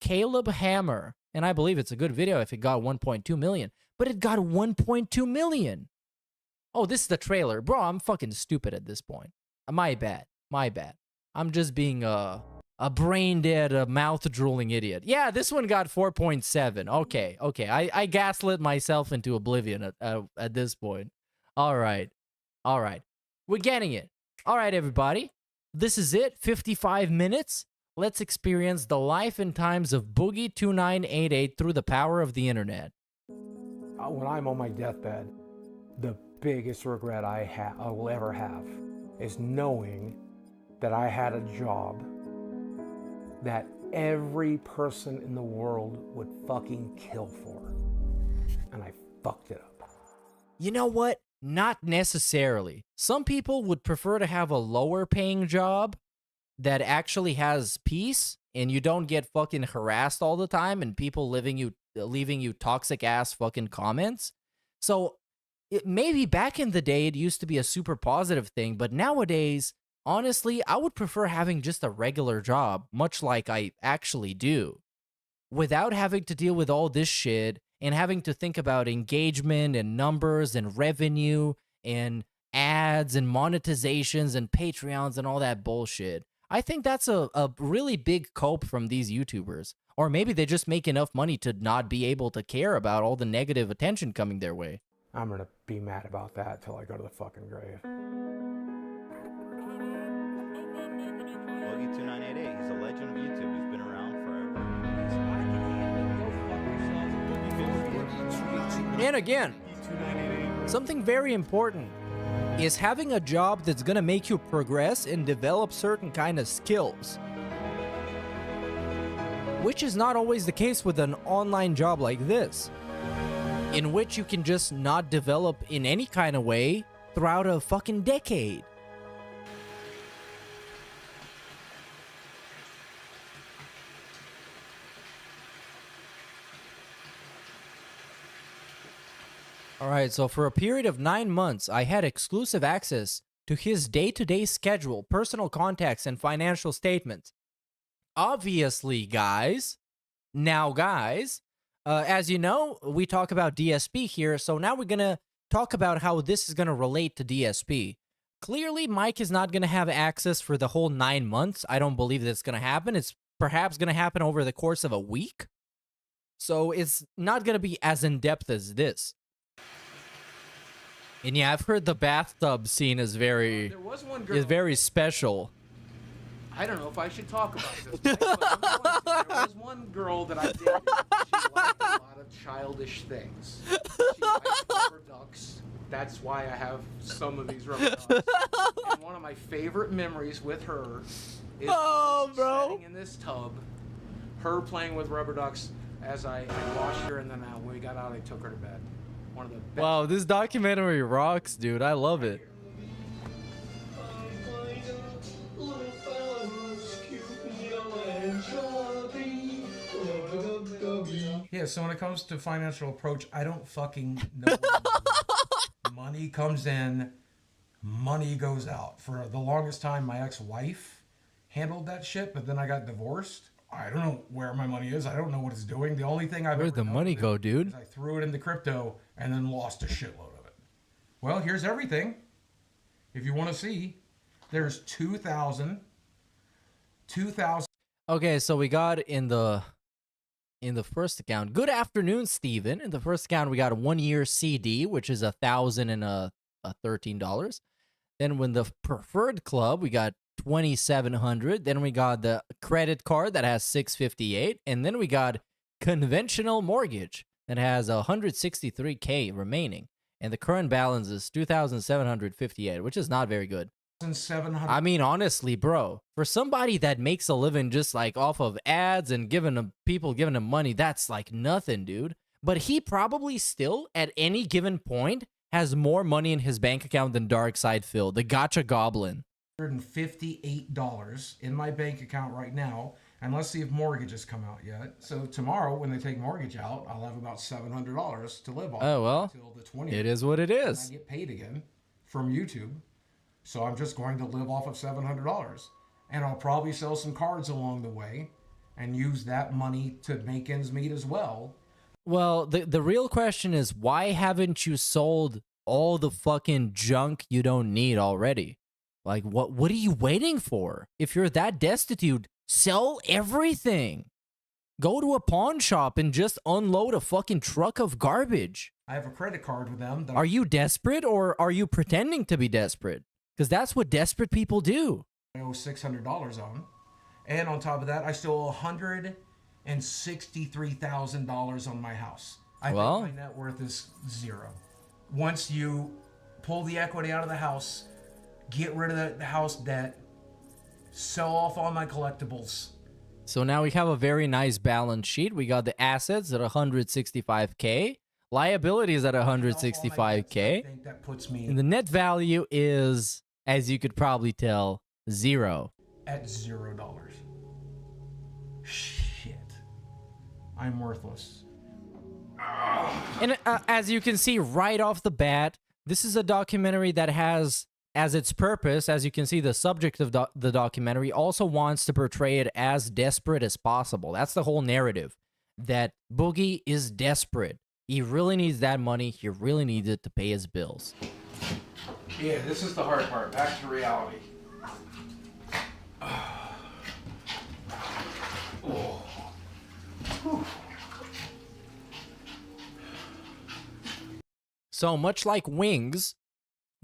F: Caleb Hammer, and I believe it's a good video if it got 1.2 million, but it got 1.2 million. Oh, this is the trailer. Bro, I'm fucking stupid at this point. My bad. I'm just being a brain-dead, mouth-drooling idiot. Yeah, this one got 4.7. Okay. I gaslit myself into oblivion at this point. All right. We're getting it. All right, everybody. This is it. 55 minutes. Let's experience the life and times of Boogie2988 through the power of the internet.
U: When I'm on my deathbed, the biggest regret I will ever have is knowing that I had a job that every person in the world would fucking kill for. And I fucked it up.
F: You know what? Not necessarily. Some people would prefer to have a lower paying job that actually has peace and you don't get fucking harassed all the time and people leaving you toxic ass fucking comments. So maybe back in the day it used to be a super positive thing, but nowadays, honestly, I would prefer having just a regular job, much like I actually do, without having to deal with all this shit and having to think about engagement and numbers and revenue and ads and monetizations and Patreons and all that bullshit. I think that's a really big cope from these YouTubers. Or maybe they just make enough money to not be able to care about all the negative attention coming their way.
U: I'm gonna be mad about that till I go to the fucking grave.
V: Boogie2988, he's a legend of YouTube. He's been around forever.
F: And again, something very important is having a job that's gonna make you progress and develop certain kind of skills. Which is not always the case with an online job like this, in which you can just not develop in any kind of way throughout a fucking decade. Alright, so for a period of 9 months, I had exclusive access to his day-to-day schedule, personal contacts, and financial statements. Obviously, guys, As you know, we talk about DSP here, so now we're gonna talk about how this is gonna relate to DSP. Clearly, Mike is not gonna have access for the whole 9 months. I don't believe that's gonna happen. It's perhaps gonna happen over the course of a week. So it's not gonna be as in-depth as this. And yeah, I've heard the bathtub scene is very special.
E: I don't know if I should talk about this, Mike, but there was one girl that I dated. She liked a lot of childish things. She liked rubber ducks. That's why I have some of these rubber ducks. And one of my favorite memories with her is sitting in this tub, her playing with rubber ducks as I washed her, and then when we got out, I took her to bed. One of the best.
F: Wow, this documentary rocks, dude. I love it.
E: Yeah, so when it comes to financial approach, I don't fucking know. Money comes in, money goes out. For the longest time, my ex-wife handled that shit, but then I got divorced. I don't know where my money is. I don't know what it's doing. The only thing I've
F: Where'd the money go, dude?
E: I threw it into crypto and then lost a shitload of it. Well, here's everything. If you want to see, there's 2,000.
F: Okay, so we got in the first account. Good afternoon, Steven. In the first account, we got a 1-year CD, which is $1,013. Then when the preferred club, we got 2,700. Then we got the credit card that has 658, and then we got conventional mortgage that has 163K remaining, and the current balance is 2,758, which is not very good.
E: 700.
F: I mean, honestly, bro, for somebody that makes a living just like off of ads and people giving him money, that's like nothing, dude. But he probably still, at any given point, has more money in his bank account than Darkside Phil, the gotcha goblin.
E: $158 in my bank account right now, and let's see if mortgages come out yet. So tomorrow, when they take mortgage out, I'll have about $700 to live on.
F: Oh, well,
E: until the 20th.
F: It is what it is.
E: I get paid again from YouTube. So I'm just going to live off of $700. And I'll probably sell some cards along the way and use that money to make ends meet as well.
F: Well, the real question is, why haven't you sold all the fucking junk you don't need already? Like, what are you waiting for? If you're that destitute, sell everything. Go to a pawn shop and just unload a fucking truck of garbage.
E: I have a credit card with them.
F: Are you desperate, or are you pretending to be desperate? Because that's what desperate people do.
E: I owe $600 on. And on top of that, I still owe $163,000 on my house. I think my net worth is zero. Once you pull the equity out of the house, get rid of the house debt, sell off all my collectibles.
F: So now we have a very nice balance sheet. We got the assets at 165K. Liabilities at 165K.
E: I think that puts me
F: and the net value is, as you could probably tell, zero.
E: At $0. Shit. I'm worthless.
F: And as you can see right off the bat, this is a documentary that has as its purpose, as you can see, the subject of the documentary also wants to portray it as desperate as possible. That's the whole narrative, that Boogie is desperate. He really needs that money. He really needs it to pay his bills.
E: Yeah, this is the hard part. Back to reality. Oh.
F: So much like Wings,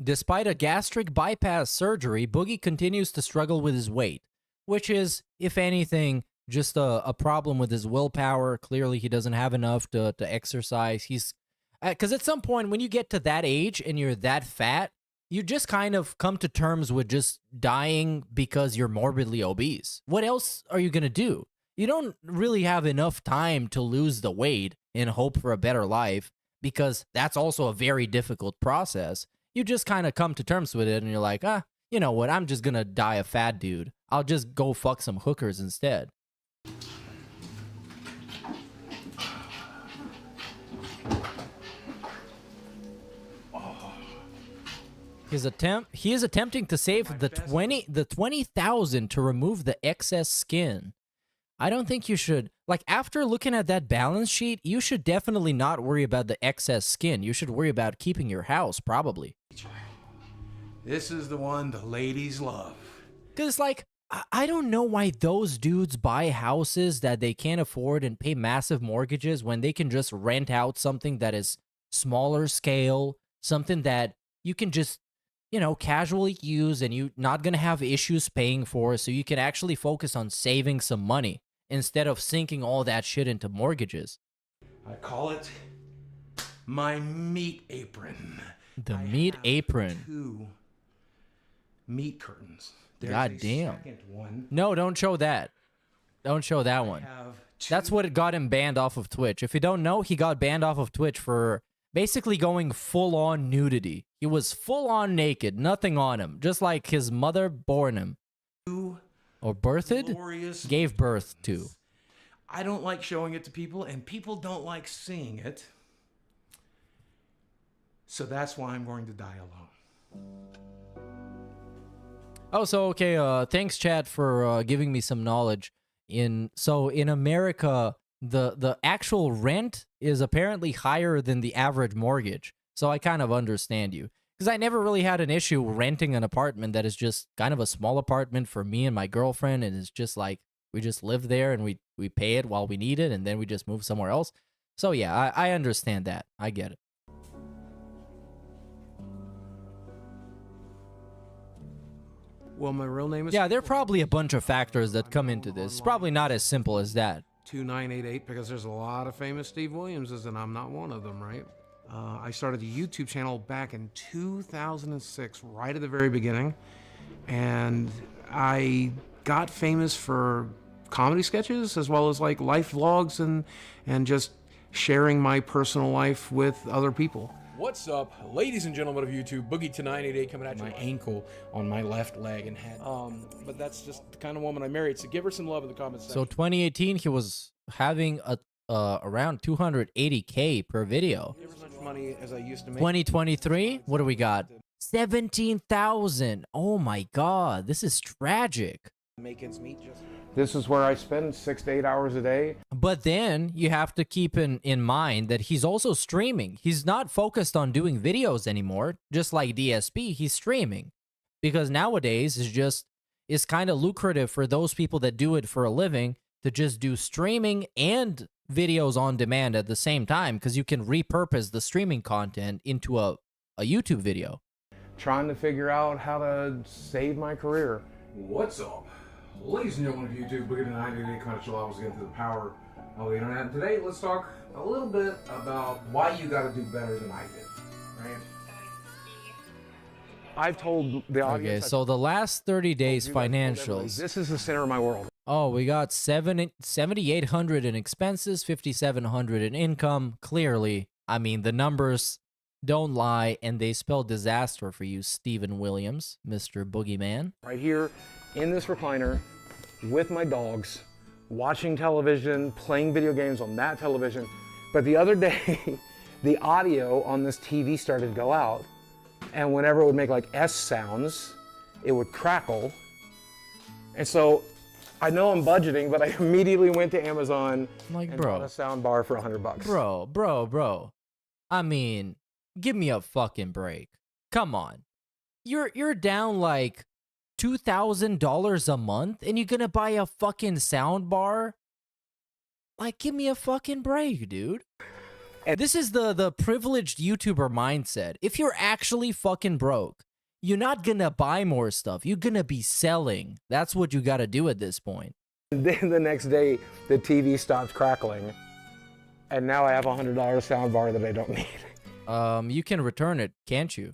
F: despite a gastric bypass surgery, Boogie continues to struggle with his weight, which is, if anything, just a problem with his willpower. Clearly, he doesn't have enough to exercise. Because at some point, when you get to that age and you're that fat, you just kind of come to terms with just dying because you're morbidly obese. What else are you going to do? You don't really have enough time to lose the weight and hope for a better life, because that's also a very difficult process. You just kind of come to terms with it and you're like, you know what? I'm just going to die a fat dude. I'll just go fuck some hookers instead. He is attempting to save the 20,000 to remove the excess skin. I don't think you should, like, after looking at that balance sheet, you should definitely not worry about the excess skin. You should worry about keeping your house, probably.
E: This is the one the ladies love.
F: Because, like, I don't know why those dudes buy houses that they can't afford and pay massive mortgages when they can just rent out something that is smaller scale, something that you can just, you know, casually use and you're not going to have issues paying for, so you can actually focus on saving some money instead of sinking all that shit into mortgages.
E: I call it my meat apron.
F: The meat apron.
E: 2 meat curtains. There's
F: God
E: a
F: damn.
E: second one.
F: No, don't show that. Don't show that one. That's what got him banned off of Twitch. If you don't know, he got banned off of Twitch for basically going full-on nudity. He was full-on naked, nothing on him, just like his mother born him. Or birthed? Gave birth to.
E: I don't like showing it to people, and people don't like seeing it. So that's why I'm going to die alone.
F: Oh, so, okay, thanks, chat, for giving me some knowledge. In America, the actual rent is apparently higher than the average mortgage. So I kind of understand you. Because I never really had an issue renting an apartment that is just kind of a small apartment for me and my girlfriend, and it's just like, we just live there and we pay it while we need it, and then we just move somewhere else. So yeah, I understand that. I get it.
E: Well, my real name is...
F: Yeah, there are probably a bunch of factors that come into this. It's probably not as simple as that.
E: 2988, because there's a lot of famous Steve Williamses, and I'm not one of them, right? I started a YouTube channel back in 2006, right at the very beginning, and I got famous for comedy sketches as well as like life vlogs and just sharing my personal life with other people.
C: What's up, ladies and gentlemen of YouTube? Boogie to 988 coming at you.
E: My ankle on my left leg and head.
C: But that's just the kind of woman I married. So give her some love in the comments
F: So
C: section.
F: 2018, he was having around 280K per video.
C: Give her as much money as I used to make.
F: 2023, what do we got? 17,000. Oh my God, this is tragic.
C: Make ends meet just.
U: This is where I spend 6 to 8 hours a day.
F: But then you have to keep in mind that he's also streaming. He's not focused on doing videos anymore, just like DSP, he's streaming. Because nowadays it's kind of lucrative for those people that do it for a living to just do streaming and videos on demand at the same time, because you can repurpose the streaming content into a YouTube video.
U: Trying to figure out how to save my career.
G: What's up? Ladies and gentlemen of YouTube, Boogie to 988 kind of chill out was getting to the power of the internet. And today, let's talk a little bit about why you got to do better than I did, right?
U: I've told the audience.
F: Okay, so the last 30 days financials.
U: This is the center of my world.
F: Oh, we got 7,800 in expenses, 5,700 in income. Clearly, I mean, the numbers don't lie, and they spell disaster for you, Stephen Williams, Mr. Boogeyman.
U: Right here in this recliner with my dogs, watching television, playing video games on that television. But the other day, the audio on this TV started to go out, and whenever it would make like S sounds, it would crackle. And so I know I'm budgeting, but I immediately went to Amazon and bought a sound bar for $100.
F: Bro. I mean, give me a fucking break. Come on. You're down like $2,000 a month and you're gonna buy a fucking sound bar? Like, give me a fucking break, dude. And this is the privileged YouTuber mindset. If you're actually fucking broke, you're not gonna buy more stuff. You're gonna be selling. That's what you gotta do at this point.
U: And then the next day, the TV stopped crackling. And now I have a $100 sound bar that I don't need.
F: You can return it, can't you?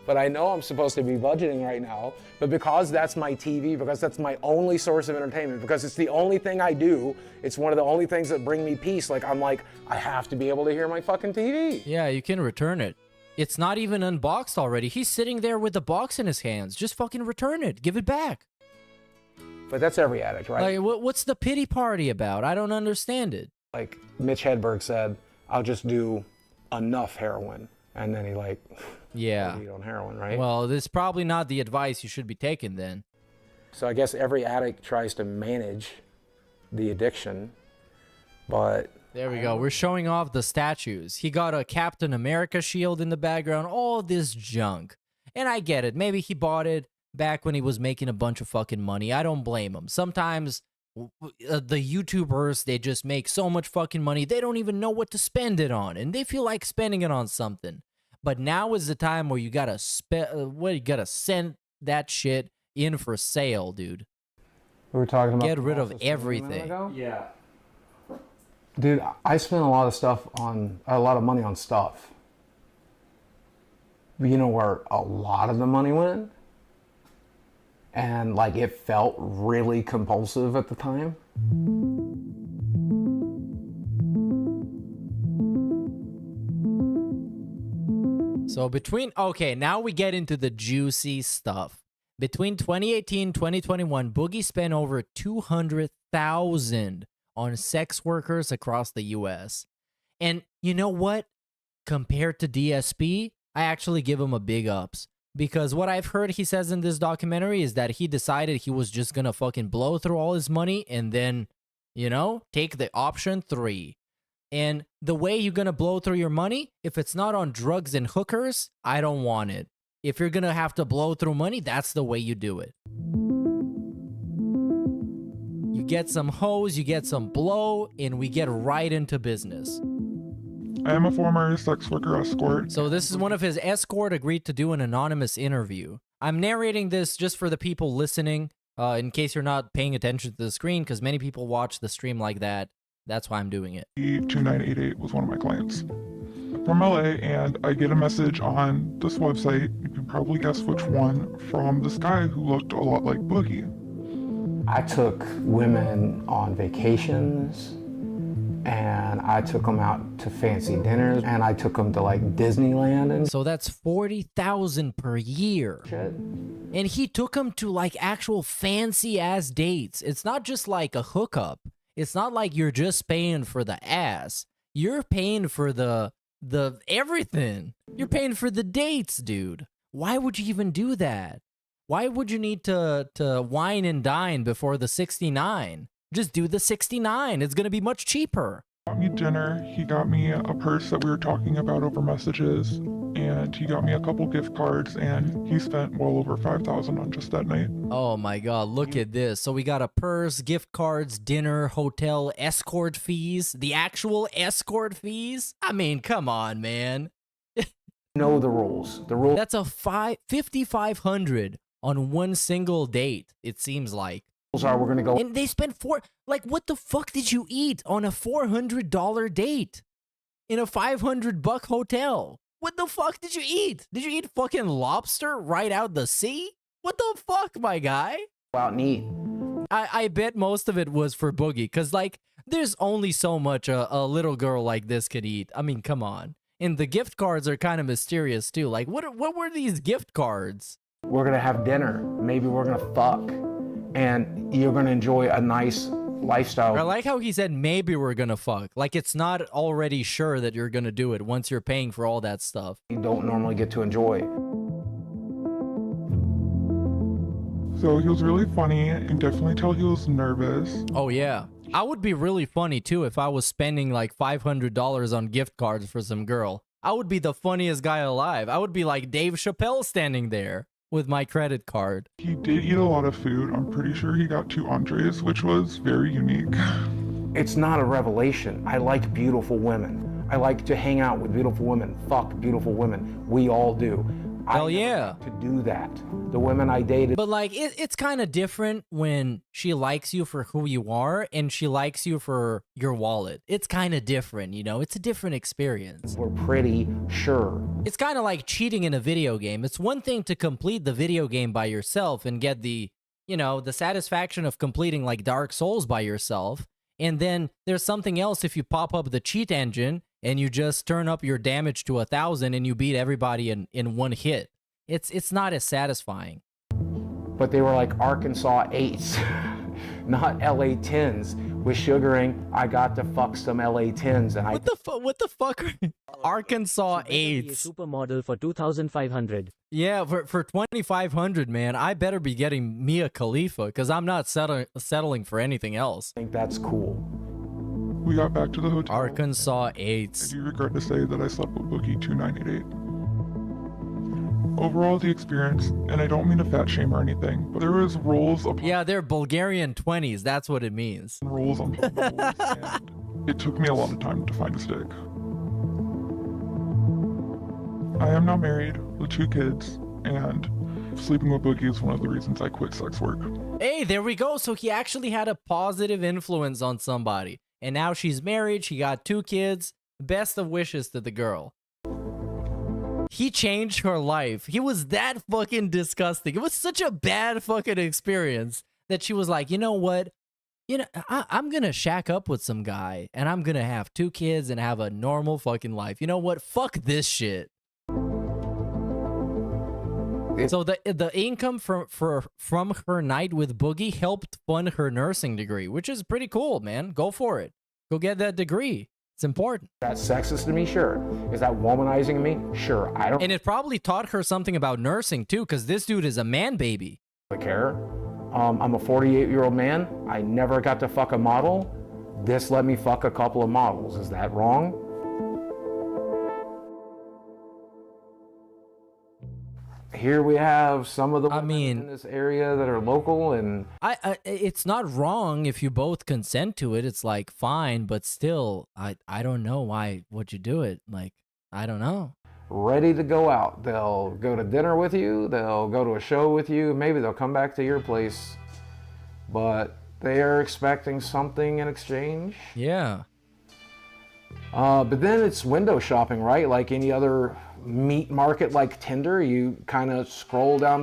U: But I know I'm supposed to be budgeting right now, but because that's my TV, because that's my only source of entertainment, because it's the only thing I do, it's one of the only things that bring me peace. Like, I'm like, I have to be able to hear my fucking TV.
F: Yeah, you can return it. It's not even unboxed already. He's sitting there with the box in his hands. Just fucking return it. Give it back.
U: But that's every addict, right?
F: Like, what's the pity party about? I don't understand it.
U: Like Mitch Hedberg said, I'll just do enough heroin. And then he like,
F: yeah,
U: on heroin, right?
F: Well, this is probably not the advice you should be taking then.
U: So I guess every addict tries to manage the addiction, but
F: There we go. We're showing off the statues. He got a Captain America shield in the background, all this junk. And I get it. Maybe he bought it back when he was making a bunch of fucking money. I don't blame him. Sometimes the YouTubers, they just make so much fucking money, they don't even know what to spend it on, and they feel like spending it on something. But now is the time where you gotta send that shit in for sale, dude.
U: we were talking about
F: Get rid of
U: process a minute
F: everything.
U: ago.
E: Yeah.
U: Dude, I spent a lot of money on stuff. But you know where a lot of the money went? And like it felt really compulsive at the time.
F: So okay, now we get into the juicy stuff. Between 2018 and 2021, Boogie spent over $200,000 on sex workers across the US. And you know what? Compared to DSP, I actually give him a big ups. Because what I've heard he says in this documentary is that he decided he was just gonna fucking blow through all his money and then, you know, take the option 3. And the way you're gonna blow through your money, if it's not on drugs and hookers, I don't want it. If you're gonna have to blow through money, that's the way you do it. You get some hoes, you get some blow, and we get right into business.
B: I am a former sex worker escort.
F: So this is one of his escort agreed to do an anonymous interview. I'm narrating this just for the people listening, in case you're not paying attention to the screen, because many people watch the stream like that. That's why I'm doing it.
B: 2988 was one of my clients from LA, and I get a message on this website, you can probably guess which one, from this guy who looked a lot like Boogie.
U: I took women on vacations, and I took them out to fancy dinners, and I took them to like Disneyland. And
F: so that's $40,000 per year.
U: Shit.
F: And he took them to like actual fancy ass dates. It's not just like a hookup. It's not like you're just paying for the ass. You're paying for the everything. You're paying for the dates, dude. Why would you even do that? Why would you need to wine and dine before the 69? Just do the 69. It's going to be much cheaper.
B: He got me dinner. He got me a purse that we were talking about over messages, and he got me a couple gift cards, and he spent well over $5,000 on just that night.
F: Oh my god, look at this. So we got a purse, gift cards, dinner, hotel, escort fees, the actual escort fees? I mean, come on, man.
U: Know the rules. The rules.
F: That's a $5,500 on one single date, it seems like.
U: Are we're gonna go,
F: and they spent what the fuck did you eat on a $400 date in a $500 hotel? What the fuck did you eat? Did you eat fucking lobster right out the sea? What the fuck, my guy?
U: Go out and eat.
F: I bet most of it was for Boogie, because like there's only so much a little girl like this could eat. I mean, come on. And the gift cards are kind of mysterious too. Like what were these gift cards?
U: We're gonna have dinner. Maybe we're gonna fuck. And you're gonna enjoy a nice lifestyle.
F: I like how he said maybe we're gonna fuck. Like it's not already sure that you're gonna do it once you're paying for all that stuff.
U: You don't normally get to enjoy.
B: So he was really funny, and definitely tell he was nervous.
F: Oh yeah. I would be really funny too if I was spending like $500 on gift cards for some girl. I would be the funniest guy alive. I would be like Dave Chappelle standing there with my credit card.
B: He did eat a lot of food. I'm pretty sure he got 2 entrees, which was very unique.
U: It's not a revelation. I like beautiful women. I like to hang out with beautiful women, fuck beautiful women. We all do.
F: Hell yeah.
U: To do that. The women I dated.
F: But like, it's kind of different when she likes you for who you are and she likes you for your wallet. It's kind of different, you know? It's a different experience.
U: We're pretty sure.
F: It's kind of like cheating in a video game. It's one thing to complete the video game by yourself and get the, you know, the satisfaction of completing like Dark Souls by yourself. And then there's something else if you pop up the cheat engine and you just turn up your damage to 1,000 and you beat everybody in one hit. It's not as satisfying.
U: But they were like Arkansas 8s, not LA 10s. With sugaring, I got to fuck some LA 10s, and
F: what the fuck? Arkansas 8s.
J: Supermodel for $2,500.
F: Yeah, for 2,500, man, I better be getting Mia Khalifa because I'm not settling for anything else.
U: I think that's cool.
B: We got back to the hotel.
F: Arkansas 8.
B: I do regret to say that I slept with Boogie 298. Overall, the experience, and I don't mean to fat shame or anything, but there was rules upon
F: Yeah, they're Bulgarian 20s. That's what it means.
B: rules on both levels, and it took me a lot of time to find a stick. I am now married with 2 kids, and sleeping with Boogie is one of the reasons I quit sex work.
F: Hey, there we go. So he actually had a positive influence on somebody. And now she's married. She got 2 kids. Best of wishes to the girl. He changed her life. He was that fucking disgusting. It was such a bad fucking experience that she was like, you know what? You know, I'm going to shack up with some guy and I'm going to have 2 kids and have a normal fucking life. You know what? Fuck this shit. So the income from her night with Boogie helped fund her nursing degree, which is pretty cool, man. Go for it. Go get that degree. It's important.
U: That's sexist to me, sure. Is that womanizing me? Sure. I don't
F: And it probably taught her something about nursing too, because this dude is a man baby.
U: really care. I'm a 48-year-old man. I never got to fuck a model. This let me fuck a couple of models. Is that wrong? Here we have some of the women in this area that are local, and
F: it's not wrong if you both consent to it. It's like fine, but still, I don't know why would you do it. Like, I don't know.
U: ready to go out. They'll go to dinner with you, they'll go to a show with you, maybe they'll come back to your place, but they are expecting something in exchange.
F: Yeah.
U: But then it's window shopping, right? Like any other meat market like Tinder, you kind of scroll down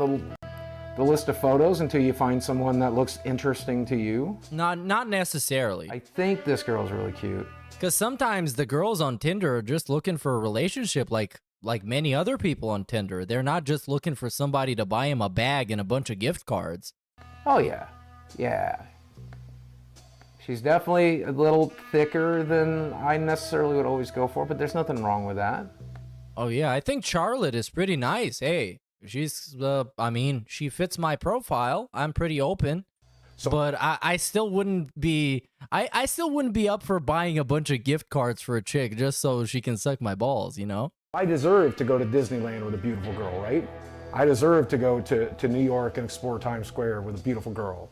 U: the list of photos until you find someone that looks interesting to you.
F: Not necessarily.
U: I think this girl's really cute.
F: Because sometimes the girls on Tinder are just looking for a relationship like many other people on Tinder. They're not just looking for somebody to buy them a bag and a bunch of gift cards.
U: Oh yeah, yeah. She's definitely a little thicker than I necessarily would always go for, but there's nothing wrong with that.
F: Oh yeah, I think Charlotte is pretty nice. Hey, she's, I mean, she fits my profile. I'm pretty open. But I still wouldn't be, I still wouldn't be up for buying a bunch of gift cards for a chick just so she can suck my balls, you know?
U: I deserve to go to Disneyland with a beautiful girl, right? I deserve to go to New York and explore Times Square with a beautiful girl,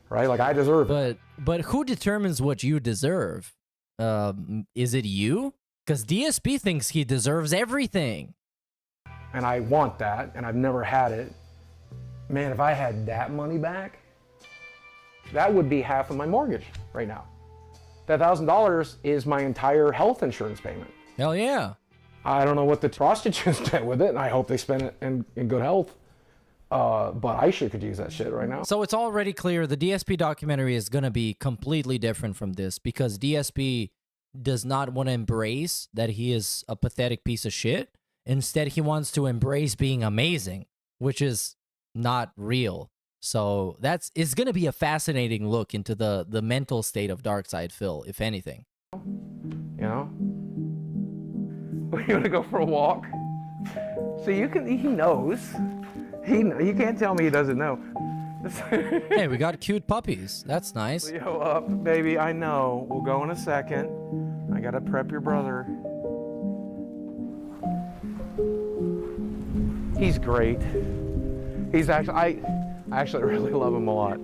U: right? Like I deserve it.
F: But who determines what you deserve? Is it you? Because DSP thinks he deserves everything.
U: And I want that, and I've never had it. Man, if I had that money back, that would be half of my mortgage right now. That $1,000 is my entire health insurance payment.
F: Hell yeah.
U: I don't know what the prostitutes did with it, and I hope they spend it in good health. But I sure could use that shit right now.
F: So it's already clear the DSP documentary is going to be completely different from this because DSP does not want to embrace that he is a pathetic piece of shit. Instead, he wants to embrace being amazing, which is not real. So it's going to be a fascinating look into the mental state of Darkside Phil, if anything.
U: You know? You want to go for a walk? So he knows. You can't tell me he doesn't know.
F: Hey, we got cute puppies. That's nice.
U: Yo, up, baby. I know. We'll go in a second. I gotta prep your brother. He's great. He's actually, I actually really love him a lot.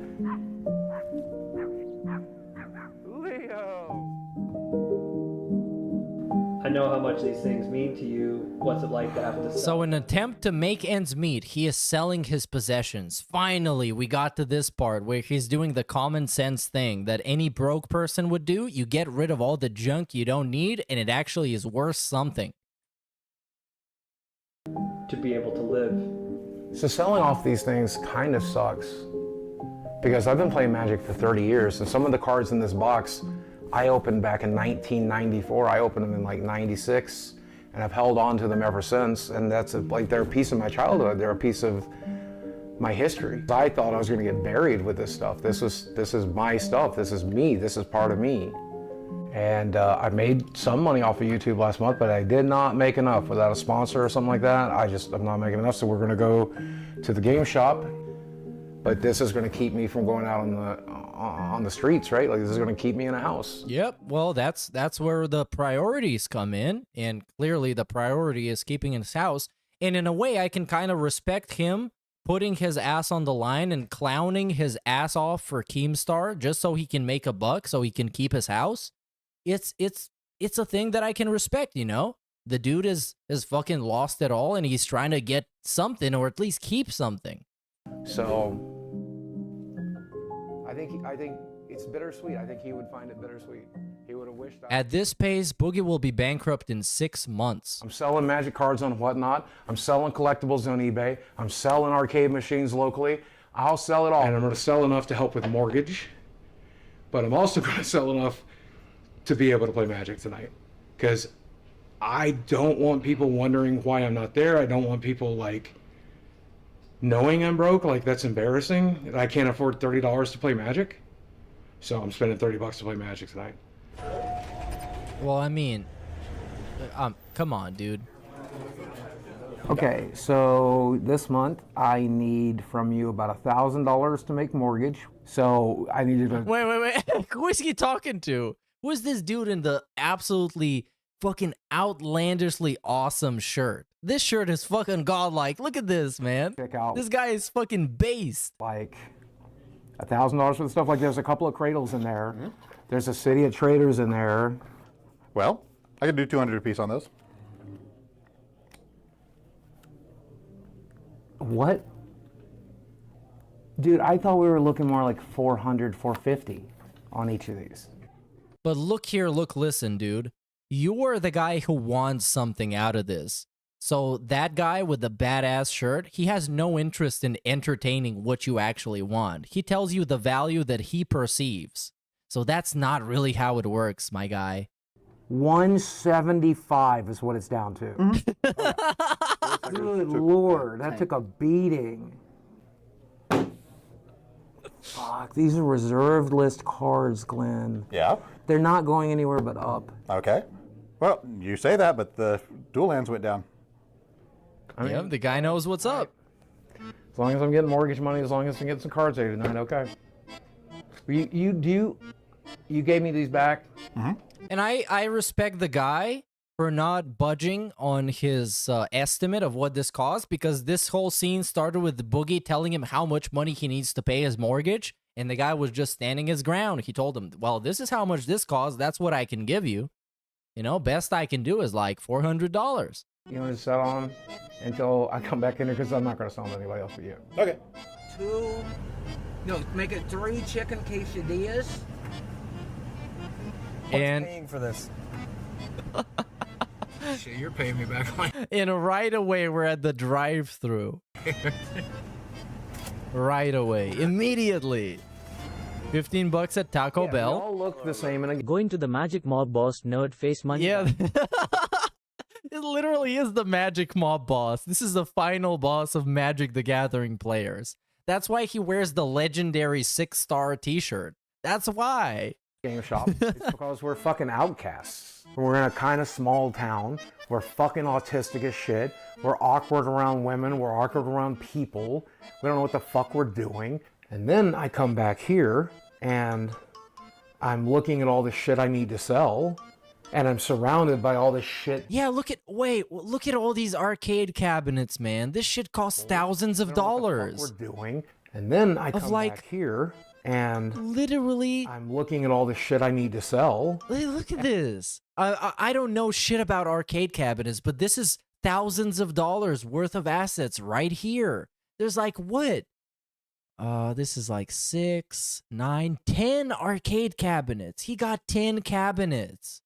K: I know how much these things mean to you. What's it like to have to sell?
F: So in an attempt to make ends meet, he is selling his possessions. Finally, we got to this part where he's doing the common sense thing that any broke person would do. You get rid of all the junk you don't need, and it actually is worth something.
K: To be able to live.
U: So selling off these things kind of sucks because I've been playing Magic for 30 years, and some of the cards in this box I opened back in 1994. I opened them in like 96, and I've held on to them ever since. And that's like they're a piece of my childhood. They're a piece of my history. I thought I was going to get buried with this stuff. This is my stuff. This is me. This is part of me. And I made some money off of YouTube last month, but I did not make enough. Without a sponsor or something like that, I'm not making enough. So we're gonna go to the game shop. But this is gonna keep me from going out on the streets, right? Like, this is gonna keep me in a house.
F: Yep. Well, that's where the priorities come in, and clearly the priority is keeping his house. And in a way, I can kind of respect him putting his ass on the line and clowning his ass off for Keemstar just so he can make a buck, so he can keep his house. It's a thing that I can respect, you know? The dude is fucking lost it all, and he's trying to get something, or at least keep something.
U: So I think it's bittersweet. I think he would find it bittersweet. He would have wished.
F: At this pace, Boogie will be bankrupt in 6 months.
U: I'm selling Magic cards on Whatnot. I'm selling collectibles on eBay. I'm selling arcade machines locally. I'll sell it all. And I'm going to sell enough to help with mortgage. But I'm also going to sell enough to be able to play Magic tonight. Because I don't want people wondering why I'm not there. I don't want people, like, knowing I'm broke. Like, that's embarrassing. I can't afford $30 to play Magic. So I'm spending $30 to play Magic tonight.
F: Well, I mean, come on, dude.
U: Okay, so this month I need from you about $1,000 to make mortgage. So I need you to...
F: Wait. Who is he talking to? Who is this dude in the absolutely fucking outlandishly awesome shirt? This shirt is fucking godlike. Look at this, man.
U: Check out.
F: This guy is fucking based.
U: Like $1,000 for the stuff. Like, there's a couple of cradles in there. There's a City of Traders in there.
L: Well, I could do 200 a piece on those.
U: What? Dude, I thought we were looking more like 400, 450 on each of these.
F: But look here, listen, dude. You're the guy who wants something out of this. So that guy with the badass shirt, he has no interest in entertaining what you actually want. He tells you the value that he perceives. So that's not really how it works, my guy.
U: 175 is what it's down to. Good Lord, that took a beating. Fuck, these are reserved list cards, Glenn.
L: Yeah?
U: They're not going anywhere but up.
L: Okay. Well, you say that, but the dual lands went down.
U: I mean,
F: yep, the guy knows what's up.
U: As long as I'm getting mortgage money, as long as I'm getting some cards here tonight, okay. You gave me these back?
L: Mm-hmm.
F: And I respect the guy for not budging on his estimate of what this cost, because this whole scene started with Boogie telling him how much money he needs to pay his mortgage, and the guy was just standing his ground. He told him, well, this is how much this costs. That's what I can give you. You know, best I can do is like $400.
U: You want to sell on until I come back in here, because I'm not going to sell them to anybody else but you.
L: Okay.
E: Make it 3 chicken quesadillas.
F: And
E: paying for this? Shit, you're paying me back.
F: and right away, we're at the drive-thru. Right away, immediately. $15 at Taco Bell.
U: They all look the same. And
J: going to the Magic Mob boss nerd face money.
F: Yeah. It literally is the Magic Mob boss. This is the final boss of Magic the Gathering players. That's why he wears the legendary 6-star t-shirt. That's why.
U: Game shop. It's because we're fucking outcasts. We're in a kind of small town. We're fucking autistic as shit. We're awkward around women. We're awkward around people. We don't know what the fuck we're doing. And then I come back here and I'm looking at all the shit I need to sell. And I'm surrounded by all this shit.
F: Yeah, look at all these arcade cabinets, man. This shit costs thousands of dollars.
U: What we're doing. And then I come back here and
F: literally
U: I'm looking at all the shit I need to sell.
F: Look at this. I don't know shit about arcade cabinets, but this is thousands of dollars worth of assets right here. There's like what? This is like 6, 9, 10 arcade cabinets. He got 10 cabinets.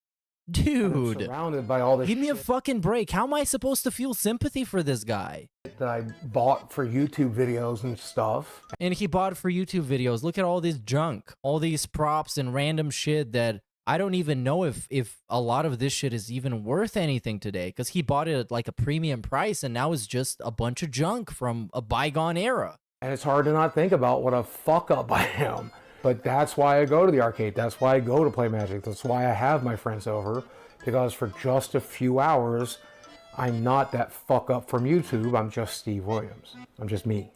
F: Dude,
U: surrounded by all this
F: give me a
U: shit
F: fucking break. How am I supposed to feel sympathy for this guy?
U: that I bought for YouTube videos and stuff.
F: And he bought for YouTube videos. Look at all this junk, all these props and random shit that I don't even know if a lot of this shit is even worth anything today, because he bought it at like a premium price and now it's just a bunch of junk from a bygone era.
U: And it's hard to not think about what a fuck up I am. But that's why I go to the arcade. That's why I go to play Magic. That's why I have my friends over. Because for just a few hours, I'm not that fuck up from YouTube. I'm just Steve Williams. I'm just me.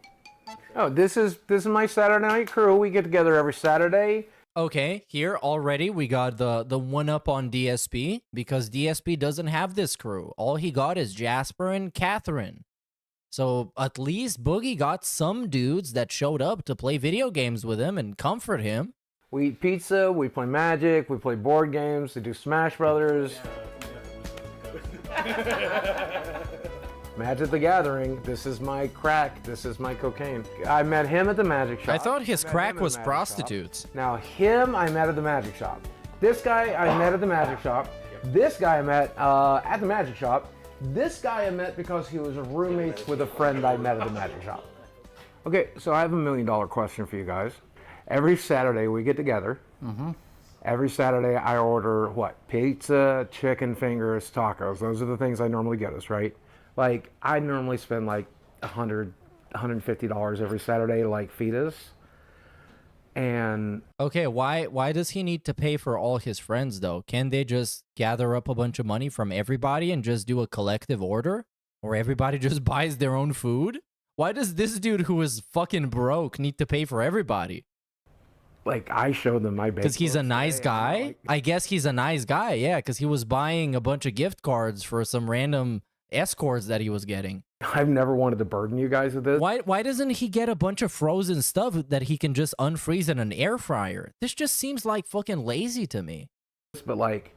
U: Oh, this is my Saturday night crew. We get together every Saturday.
F: Okay, here already we got the one up on DSP because DSP doesn't have this crew. All he got is Jasper and Catherine. So at least Boogie got some dudes that showed up to play video games with him and comfort him.
U: We eat pizza, we play Magic, we play board games, we do Smash Brothers. Magic the Gathering, this is my crack, this is my cocaine. I met him at the Magic Shop.
F: I thought his crack was prostitutes.
U: Now him, I met at the Magic Shop. This guy, I met at the Magic Shop. This guy I met at the Magic Shop. This guy I met because he was roommates with a friend I met at the Magic Shop. Okay, so I have $1 million question for you guys. Every Saturday we get together. Every Saturday I order what? Pizza, chicken fingers, tacos. Those are the things I normally get us, right? Like, I normally spend like $100, $150 every Saturday to like feed us. And
F: okay, why does he need to pay for all his friends though? Can they just gather up a bunch of money from everybody and just do a collective order? Or everybody just buys their own food? Why does this dude who is fucking broke need to pay for everybody?
U: Like, I showed them my bank.
F: Because he's a nice guy? I guess he's a nice guy, yeah, because he was buying a bunch of gift cards for some random escorts that he was getting.
U: I've never wanted to burden you guys with this.
F: Why doesn't he get a bunch of frozen stuff that he can just unfreeze in an air fryer? This just seems like fucking lazy to me.
U: But like,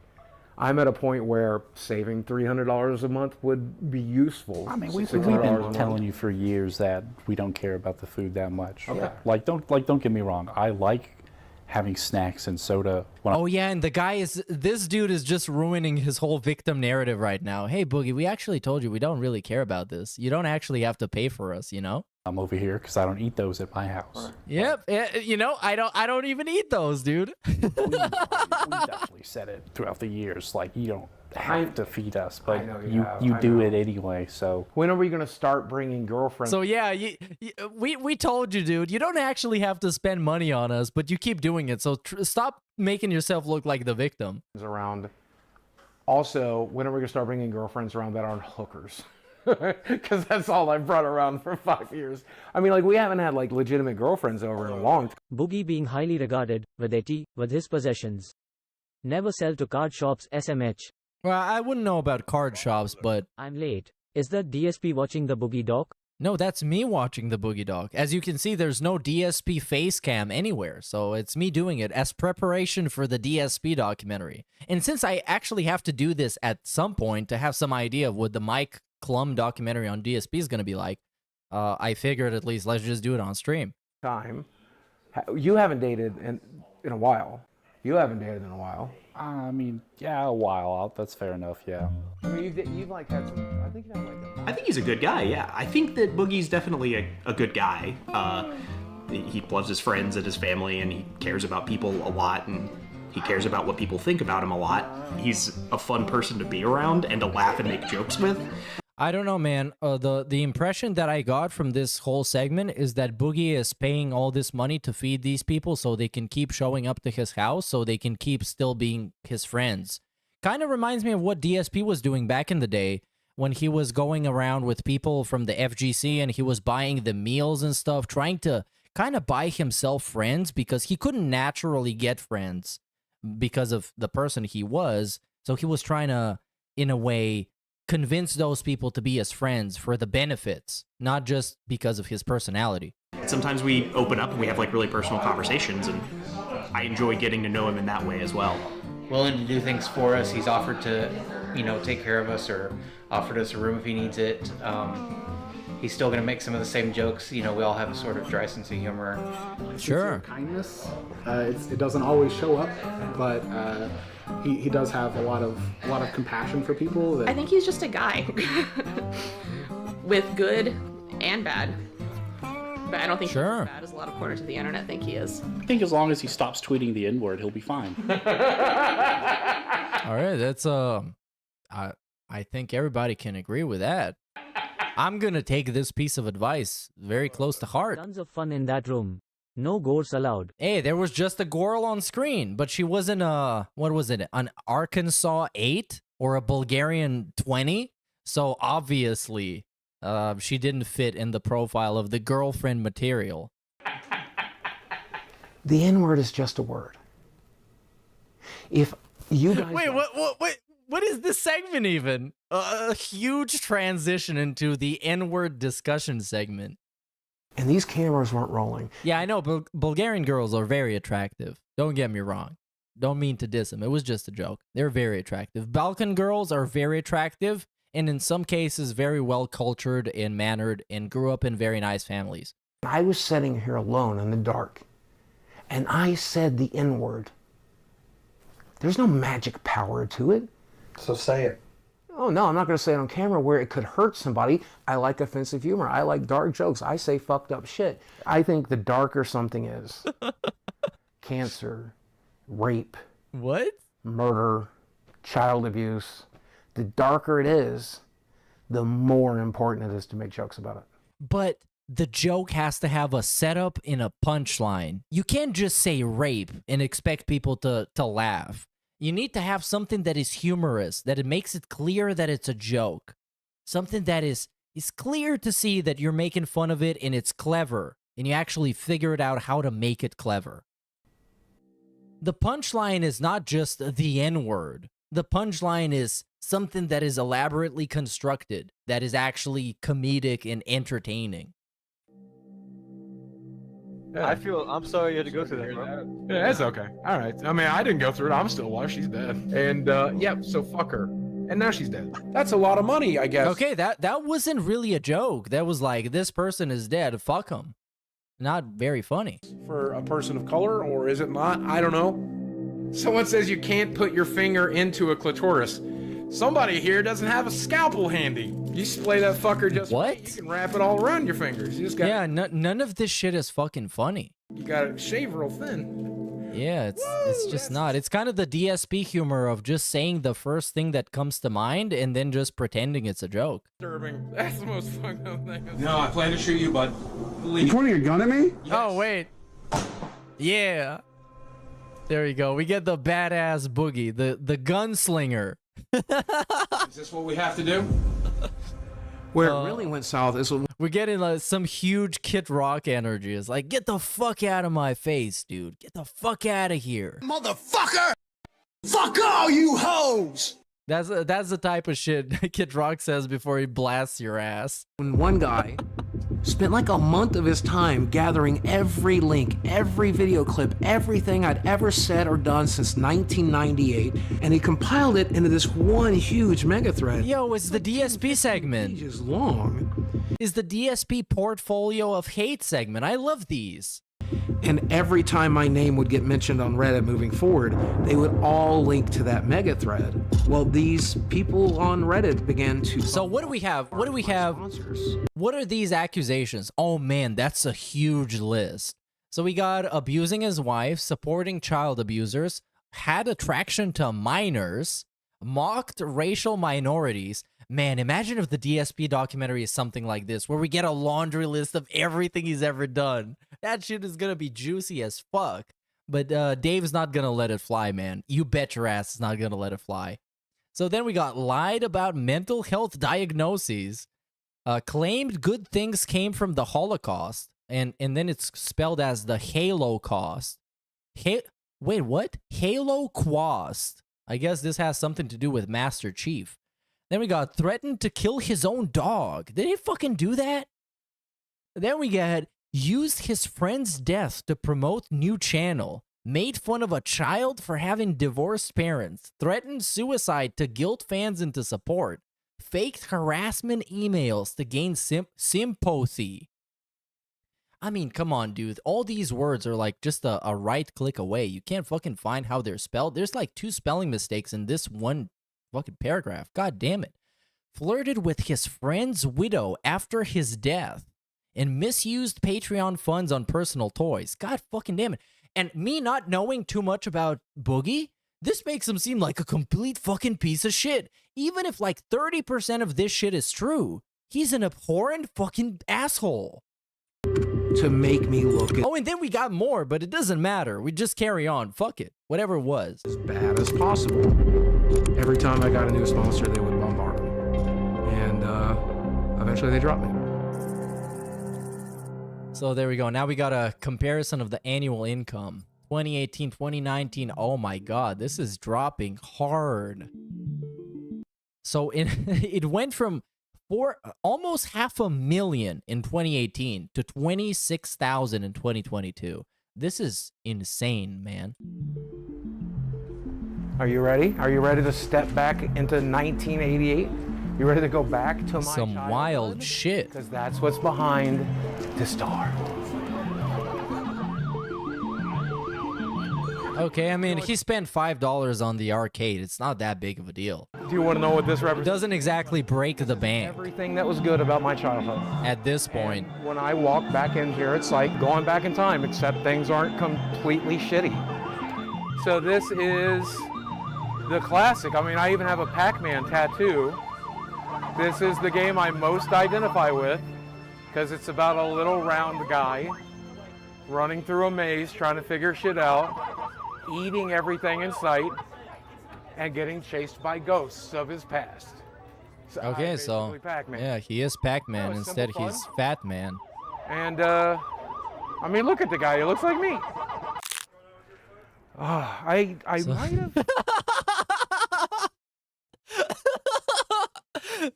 U: I'm at a point where saving $300 a month would be useful.
D: I mean, we've been telling you for years that we don't care about the food that much.
U: Okay.
D: Don't get me wrong. I like having snacks and soda.
F: Oh yeah, and this dude is just ruining his whole victim narrative right now. Hey Boogie, we actually told you we don't really care about this. You don't actually have to pay for us, you know?
D: I'm over here because I don't eat those at my house.
F: Yep, you know, I don't even eat those, dude.
D: we definitely said it throughout the years, like, you don't have to feed us, but you do it anyway. So
U: when are we gonna start bringing girlfriends?
F: So yeah, we told you, dude. You don't actually have to spend money on us, but you keep doing it. So stop making yourself look like the victim.
U: Around. Also, when are we gonna start bringing girlfriends around that aren't hookers? Because that's all I've brought around for 5 years. I mean, like, we haven't had like legitimate girlfriends over in a long time.
J: Boogie being highly regarded with his possessions. Never sell to card shops. SMH.
F: Well, I wouldn't know about card shops, but
J: I'm late. Is that DSP watching the Boogie Doc?
F: No, that's me watching the Boogie Doc. As you can see, there's no DSP face cam anywhere, so it's me doing it as preparation for the DSP documentary. And since I actually have to do this at some point to have some idea of what the Mike Klum documentary on DSP is going to be like, I figured at least let's just do it on stream.
U: You haven't dated in a while. You haven't dated in a while.
D: I mean, yeah, a while. That's fair enough, yeah.
U: I mean, you've like had some, I think you have like
M: I think he's a good guy, yeah. I think that Boogie's definitely a good guy. He loves his friends and his family, and he cares about people a lot, and he cares about what people think about him a lot. He's a fun person to be around and to laugh and make jokes with.
F: I don't know, man. The impression that I got from this whole segment is that Boogie is paying all this money to feed these people so they can keep showing up to his house, so they can keep still being his friends. Kind of reminds me of what DSP was doing back in the day when he was going around with people from the FGC and he was buying the meals and stuff, trying to kind of buy himself friends because he couldn't naturally get friends because of the person he was. So he was trying to, in a way, convince those people to be his friends for the benefits, not just because of his personality.
M: Sometimes we open up and we have like really personal conversations, and I enjoy getting to know him in that way as well.
E: Willing to do things for us. He's offered to, take care of us or offered us a room if he needs it. He's still going to make some of the same jokes. We all have a sort of dry sense of humor.
F: Sure.
W: Kindness. It doesn't always show up, but he does have a lot of compassion for people.
X: I think he's just a guy with good and bad. But I don't think he's as bad as a lot of corners of the internet think he is.
Y: I think as long as he stops tweeting the N-word, he'll be fine.
F: All right, that's I think everybody can agree with that. I'm gonna take this piece of advice very close to heart.
J: Tons of fun in that room. No gores allowed.
F: Hey, there was just a girl on screen, but she wasn't what was it, an Arkansas 8 or a Bulgarian 20? So obviously, she didn't fit in the profile of the girlfriend material.
E: The N-word is just a word. If you guys...
F: Wait, what is this segment even? A huge transition into the N-word discussion segment.
E: And these cameras weren't rolling.
F: Yeah, I know, Bulgarian girls are very attractive. Don't get me wrong. Don't mean to diss them. It was just a joke. They're very attractive. Balkan girls are very attractive, and in some cases, very well-cultured and mannered, and grew up in very nice families.
E: I was sitting here alone in the dark, and I said the N-word. There's no magic power to it.
G: So say it.
E: Oh, no, I'm not going to say it on camera where it could hurt somebody. I like offensive humor. I like dark jokes. I say fucked up shit. I think the darker something is, cancer, rape,
F: what?
E: Murder, child abuse, the darker it is, the more important it is to make jokes about it.
F: But the joke has to have a setup and a punchline. You can't just say rape and expect people to laugh. You need to have something that is humorous, that it makes it clear that it's a joke. Something that is clear to see that you're making fun of it and it's clever, and you actually figured out how to make it clever. The punchline is not just the N-word. The punchline is something that is elaborately constructed, that is actually comedic and entertaining.
A: Yeah. I'm sorry you had to go through that, bro.
C: Yeah, it's okay. All right. I mean, I didn't go through it. I'm still alive. She's dead. And, yeah, so fuck her. And now she's dead. That's a lot of money, I guess.
F: Okay, that wasn't really a joke. That was like, this person is dead. Fuck him. Not very funny.
C: For a person of color, or is it not? I don't know. Someone says you can't put your finger into a clitoris. Somebody here doesn't have a scalpel handy. You splay that fucker just
F: what?
C: You can wrap it all around your fingers. You just got
F: yeah, none of this shit is fucking funny.
C: You gotta shave real thin.
F: Yeah, it's just not. It's kind of the DSP humor of just saying the first thing that comes to mind and then just pretending it's a joke.
C: Disturbing. That's the most fucked up thing.
G: No, I plan to shoot you, bud.
R: You pointing a gun at me?
F: Yes. Oh, wait. Yeah. There you go. We get the badass Boogie, the gunslinger.
G: Is this what we have to do?
E: Where it really went south is when
F: we're getting like some huge Kid Rock energy. It's like, get the fuck out of my face, dude. Get the fuck out of here.
O: Motherfucker! Fuck all you hoes!
F: That's the type of shit Kid Rock says before he blasts your ass.
E: When one guy spent like a month of his time gathering every link, every video clip, everything I'd ever said or done since 1998, and he compiled it into this one huge mega thread.
F: Yo, it's the DSP segment.
E: Pages long.
F: Is the DSP portfolio of hate segment. I love these.
E: And every time my name would get mentioned on Reddit moving forward, they would all link to that mega thread. Well, these people on Reddit began to...
F: So what do we have? What do we have? What are these accusations? Oh man, that's a huge list. So we got abusing his wife, supporting child abusers, had attraction to minors, mocked racial minorities. Man, imagine if the DSP documentary is something like this, where we get a laundry list of everything he's ever done. That shit is gonna be juicy as fuck. But Dave's not gonna let it fly, man. You bet your ass is not gonna let it fly. So then we got lied about mental health diagnoses, claimed good things came from the Holocaust, and then it's spelled as the Halo cost. Wait, what? Halo Quast. I guess this has something to do with Master Chief. Then we got threatened to kill his own dog. Did he fucking do that? Then we got used his friend's death to promote new channel, made fun of a child for having divorced parents, threatened suicide to guilt fans into support, faked harassment emails to gain sympathy. I mean, come on, dude. All these words are like just a right click away. You can't fucking find how they're spelled. There's like 2 spelling mistakes in this one fucking paragraph. God damn it. Flirted with his friend's widow after his death and misused Patreon funds on personal toys. God fucking damn it. And me not knowing too much about Boogie, this makes him seem like a complete fucking piece of shit. Even if like 30% of this shit is true, he's an abhorrent fucking asshole.
E: to make me look
F: Oh, and then we got more, but it doesn't matter. We just carry on. Fuck it. Whatever it was.
E: as bad as possible. Every time I got a new sponsor, they would bombard me. And eventually they dropped me.
F: So there we go. Now we got a comparison of the annual income. 2018, 2019. Oh my God, this is dropping hard. So it went from almost 500,000 in 2018 to 26,000 in 2022. This is insane, man.
U: Are you ready? Are you ready to step back into 1988? You ready to go back to my
F: Some wild shit.
U: Because that's what's behind the star.
F: Okay, I mean, he spent $5 on the arcade. It's not that big of a deal.
U: Do you want to know what this represents?
F: Doesn't exactly break the bank.
U: Everything that was good about my childhood.
F: At this point.
U: And when I walk back in here, it's like going back in time, except things aren't completely shitty. So this is the classic. I mean, I even have a Pac-Man tattoo. This is the game I most identify with because it's about a little round guy running through a maze, trying to figure shit out, eating everything in sight, and getting chased by ghosts of his past. So
F: Okay, so
U: Pac-Man.
F: yeah, he is Pac-Man.
U: Oh,
F: Instead,
U: simple
F: he's Fat Man.
U: And I mean, look at the guy. He looks like me. I might have.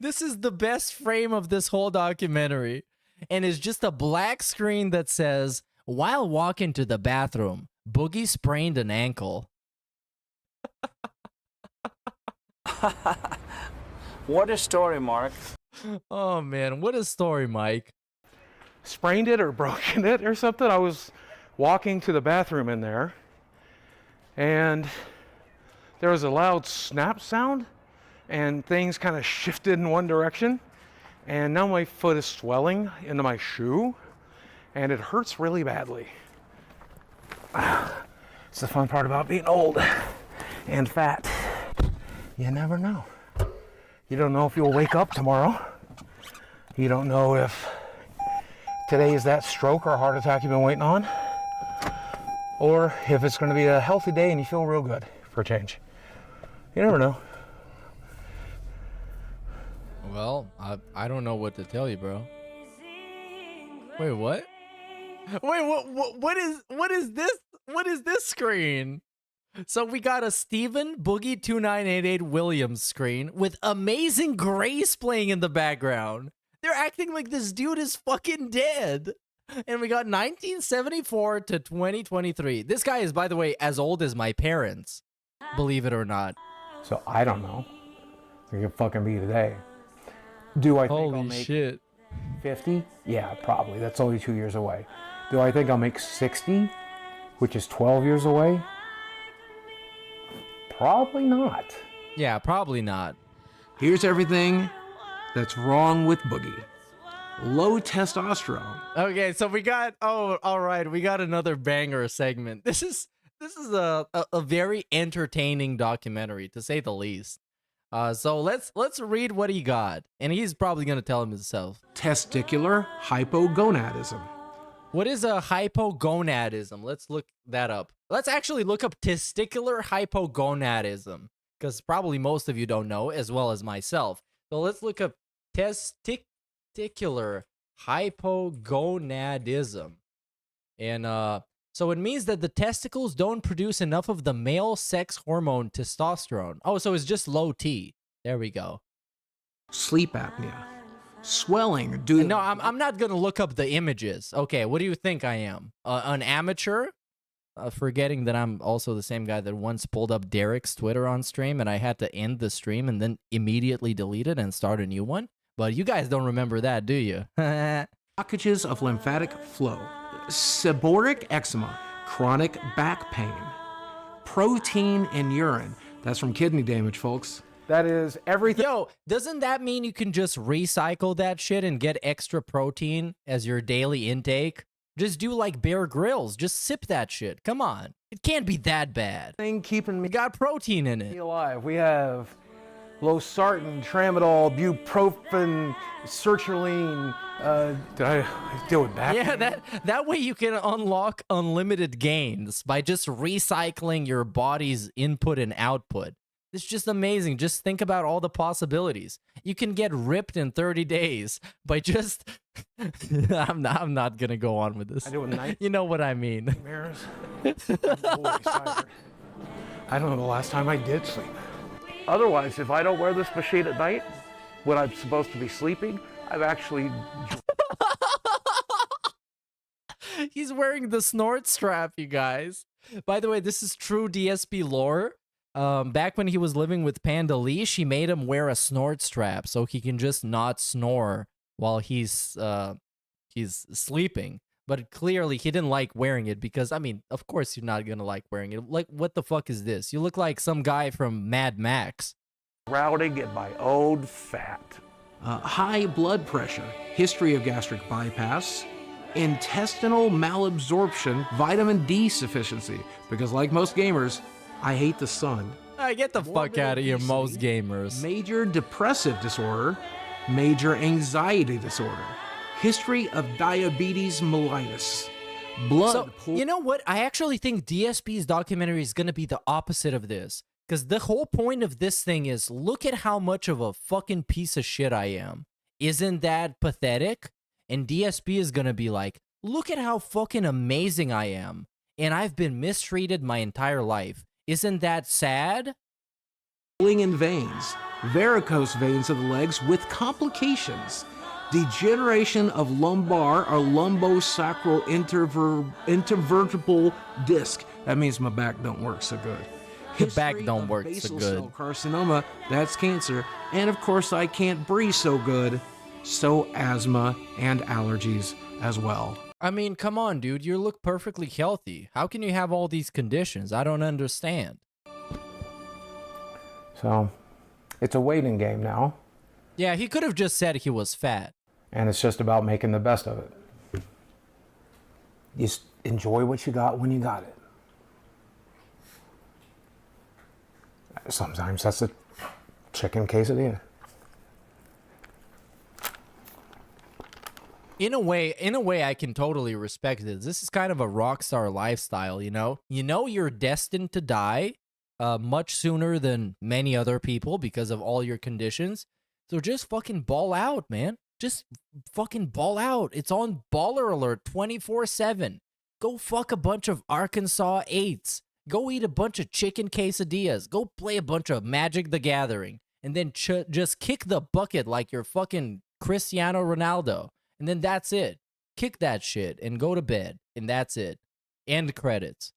F: This is the best frame of this whole documentary, and it's just a black screen that says, "While walking to the bathroom, Boogie sprained an ankle."
I: What a story, Mark.
F: Oh man, what a story, Mike.
U: Sprained it or broken it or something. I was walking to the bathroom in there, and there was a loud snap sound, and things kind of shifted in one direction, and now my foot is swelling into my shoe, and it hurts really badly. It's the fun part about being old and fat. You never know. You don't know if you'll wake up tomorrow. You don't know if today is that stroke or heart attack you've been waiting on, or if it's going to be a healthy day and you feel real good for a change. You never know.
F: Well, I don't know what to tell you, bro. Wait, what? Wait, what is this? What is this screen? So we got a Steven Boogie 2988 Williams screen with Amazing Grace playing in the background. They're acting like this dude is fucking dead. And we got 1974 to 2023. This guy is, by the way, as old as my parents, believe it or not.
U: So I don't know. It could fucking be today. Do I think I'll make
F: shit.
U: 50? Yeah, probably. That's only 2 years away. Do I think I'll make 60, which is 12 years away? Probably not.
F: Yeah, probably not.
E: Here's everything that's wrong with Boogie. Low testosterone.
F: Okay, so we got, oh, all right, we got another banger segment. This is a very entertaining documentary, to say the least. So let's read what he got, and he's probably gonna tell him himself.
E: Testicular hypogonadism.
F: What is a hypogonadism? Let's look that up. Let's actually look up testicular hypogonadism, because probably most of you don't know, as well as myself. So let's look up testicular hypogonadism. And so it means that the testicles don't produce enough of the male sex hormone testosterone. Oh, so it's just low T. There we go.
E: Sleep apnea. Swelling due.
F: No, I'm not gonna look up the images. Okay, what do you think I am? An amateur? Forgetting that I'm also the same guy that once pulled up Derek's Twitter on stream, and I had to end the stream and then immediately delete it and start a new one. But you guys don't remember that, do you?
E: Blockages of lymphatic flow. Seborrheic eczema. Chronic back pain. Protein in urine. That's from kidney damage, folks.
U: That is everything.
F: Yo, doesn't that mean you can just recycle that shit and get extra protein as your daily intake? Just do like Bear Grylls. Just sip that shit. Come on. It can't be that bad.
U: Thing keeping me
F: got protein in it.
U: alive. We have losartan, tramadol, bupropion, sertraline. Did I deal with that?
F: Yeah, that way you can unlock unlimited gains by just recycling your body's input and output. It's just amazing. Just think about all the possibilities. You can get ripped in 30 days by just... I'm not going to go on with this.
U: I do a night.
F: You know what I mean.
U: Mirrors. I'm always tired. I don't know the last time I did sleep. Otherwise, if I don't wear this machine at night, when I'm supposed to be sleeping, I've actually...
F: He's wearing the snort strap, you guys. By the way, this is true DSP lore. Back when he was living with Panda Lee, she made him wear a snort strap so he can just not snore while he's sleeping. But clearly he didn't like wearing it because, I mean, of course you're not gonna like wearing it. Like, what the fuck is this? You look like some guy from Mad Max.
U: Routing in my own fat.
E: High blood pressure, history of gastric bypass, intestinal malabsorption, vitamin D sufficiency. Because like most gamers, I hate the sun.
F: Get the fuck out of here, most gamers.
E: Major depressive disorder, major anxiety disorder, history of diabetes mellitus, blood.
F: So, you know what? I actually think DSP's documentary is going to be the opposite of this. Because the whole point of this thing is, look at how much of a fucking piece of shit I am. Isn't that pathetic? And DSP is going to be like, look at how fucking amazing I am. And I've been mistreated my entire life. Isn't that sad?
E: Swelling in veins, varicose veins of the legs with complications, degeneration of lumbar or lumbosacral intervertebral disc. That means my back don't work so good.
F: Your back don't work so
E: Basal
F: good.
E: cell carcinoma, that's cancer. And of course I can't breathe so good, so asthma and allergies as well.
F: I mean, come on, dude. You look perfectly healthy. How can you have all these conditions? I don't understand.
U: So, it's a waiting game now.
F: Yeah, he could have just said he was fat.
U: And it's just about making the best of it. Just enjoy what you got when you got it. Sometimes that's a chicken quesadilla.
F: In a way, I can totally respect this. This is kind of a rock star lifestyle, you know? You know you're destined to die much sooner than many other people because of all your conditions. So just fucking ball out, man. Just fucking ball out. It's on Baller Alert 24/7. Go fuck a bunch of Arkansas 8s. Go eat a bunch of chicken quesadillas. Go play a bunch of Magic the Gathering. And then just kick the bucket like you're fucking Cristiano Ronaldo. And then that's it. Kick that shit and go to bed. And that's it. End credits.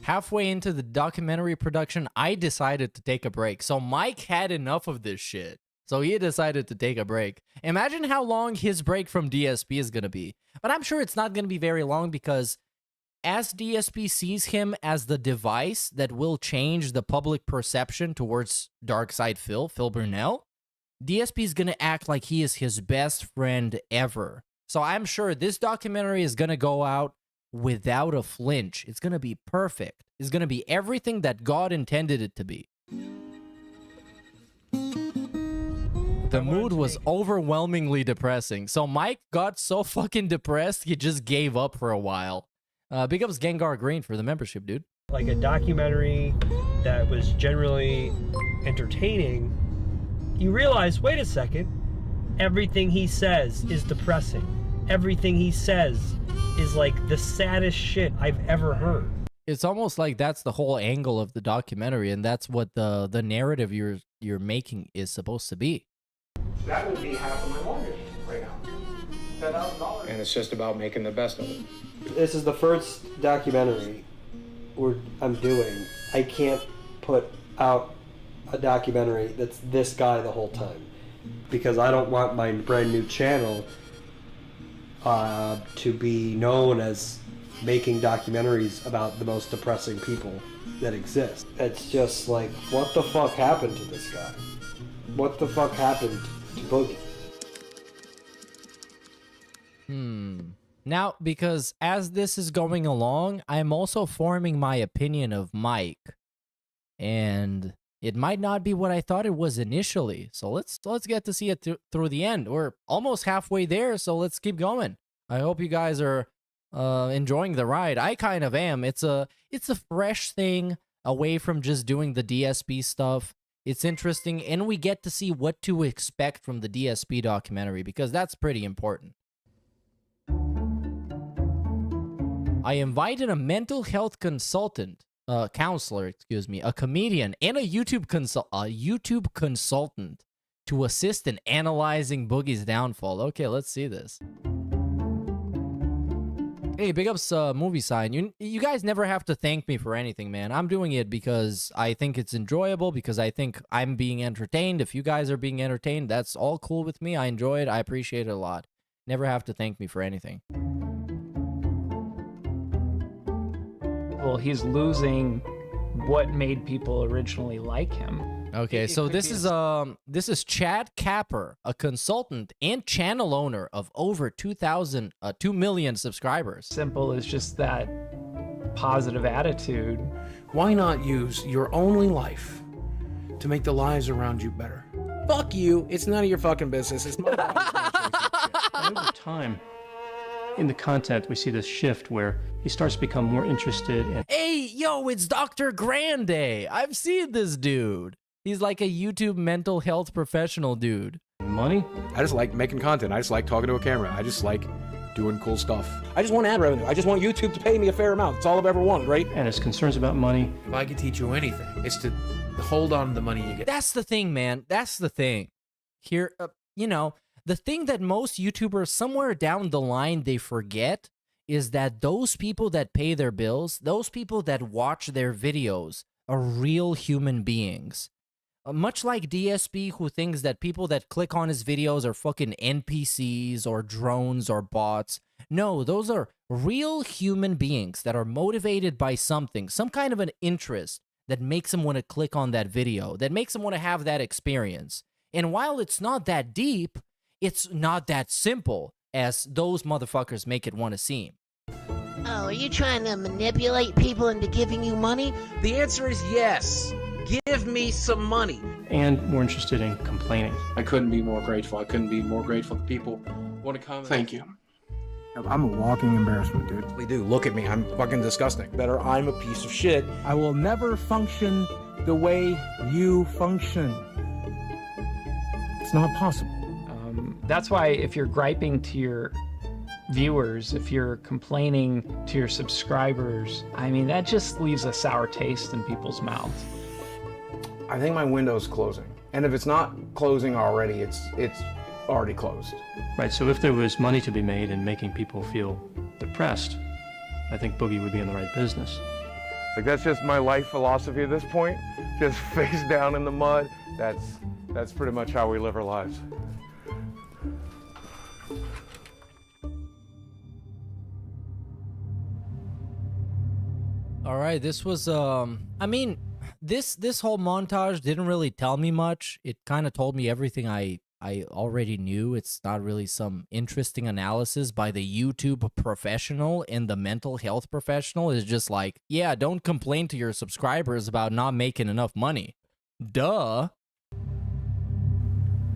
F: Halfway into the documentary production, I decided to take a break. So Mike had enough of this shit. So he decided to take a break. Imagine how long his break from DSP is going to be. But I'm sure it's not going to be very long because as DSP sees him as the device that will change the public perception towards Darkside Phil Burnell, DSP is going to act like he is his best friend ever. So I'm sure this documentary is going to go out without a flinch. It's going to be perfect. It's going to be everything that God intended it to be. The mood was overwhelmingly depressing. So Mike got so fucking depressed, he just gave up for a while. Big ups Gengar Green for the membership, dude.
K: Like a documentary that was generally entertaining, you realize, wait a second, everything he says is depressing. Everything he says is like the saddest shit I've ever heard.
F: It's almost like that's the whole angle of the documentary, and that's what the narrative you're making is supposed to be.
U: That would be half of my mortgage right now. $10,000. And it's just about making the best of it.
K: This is the first documentary I'm doing. I can't put out a documentary that's this guy the whole time because I don't want my brand new channel to be known as making documentaries about the most depressing people that exist. It's just like, what the fuck happened to this guy? What the fuck happened to Boogie?
F: Now, because as this is going along, I'm also forming my opinion of Mike. And it might not be what I thought it was initially. So let's get to see it through the end. We're almost halfway there, so let's keep going. I hope you guys are enjoying the ride. I kind of am. It's a fresh thing away from just doing the DSP stuff. It's interesting, and we get to see what to expect from the DSP documentary, because that's pretty important. I invited a mental health counselor, excuse me, a comedian, and a YouTube consultant to assist in analyzing Boogie's downfall. Okay, let's see this. Hey, big ups, movie sign. You guys never have to thank me for anything, man. I'm doing it because I think it's enjoyable, because I think I'm being entertained. If you guys are being entertained, that's all cool with me. I enjoy it. I appreciate it a lot. Never have to thank me for anything.
N: Well, he's losing what made people originally like him.
F: Okay, so this is Chad Capper, a consultant and channel owner of over 2 million subscribers.
N: Simple as just that positive attitude.
C: Why not use your only life to make the lives around you better? Fuck you. It's none of your fucking business. It's my
D: Over time, in the content, we see this shift where he starts to become more interested in...
F: Hey, yo, it's Dr. Grande. I've seen this dude. He's like a YouTube mental health professional dude.
D: Money?
C: I just like making content. I just like talking to a camera. I just like doing cool stuff. I just want ad revenue. I just want YouTube to pay me a fair amount. That's all I've ever wanted, right?
D: And his concerns about money.
C: If I could teach you anything, it's to hold on to the money you get.
F: That's the thing, man. That's the thing. Here, you know, the thing that most YouTubers, somewhere down the line, they forget is that those people that pay their bills, those people that watch their videos are real human beings. Much like DSP, who thinks that people that click on his videos are fucking NPCs or drones or bots. No, those are real human beings that are motivated by something, some kind of an interest that makes them want to click on that video, that makes them want to have that experience. And while it's not that deep, it's not that simple as those motherfuckers make it want to seem.
P: Oh, are you trying to manipulate people into giving you money?
E: The answer is yes. Give me some money.
D: And more interested in complaining.
E: I couldn't be more grateful. I couldn't be more grateful that people want to come.
U: Thank you. I'm a walking embarrassment, dude.
C: We do. Look at me. I'm fucking disgusting. Better, I'm a piece of shit.
U: I will never function the way you function. It's not possible.
N: That's why if you're griping to your viewers, if you're complaining to your subscribers, I mean, that just leaves a sour taste in people's mouths.
C: I think my window's closing. And if it's not closing already, it's already closed.
D: Right, so if there was money to be made in making people feel depressed, I think Boogie would be in the right business.
Q: Like, that's just my life philosophy at this point. Just face down in the mud. That's pretty much how we live our lives.
F: All right, this was I mean, this whole montage didn't really tell me much. It kind of told me everything I already knew. It's not really some interesting analysis by the YouTube professional and the mental health professional. It's just like, yeah, don't complain to your subscribers about not making enough money. Duh.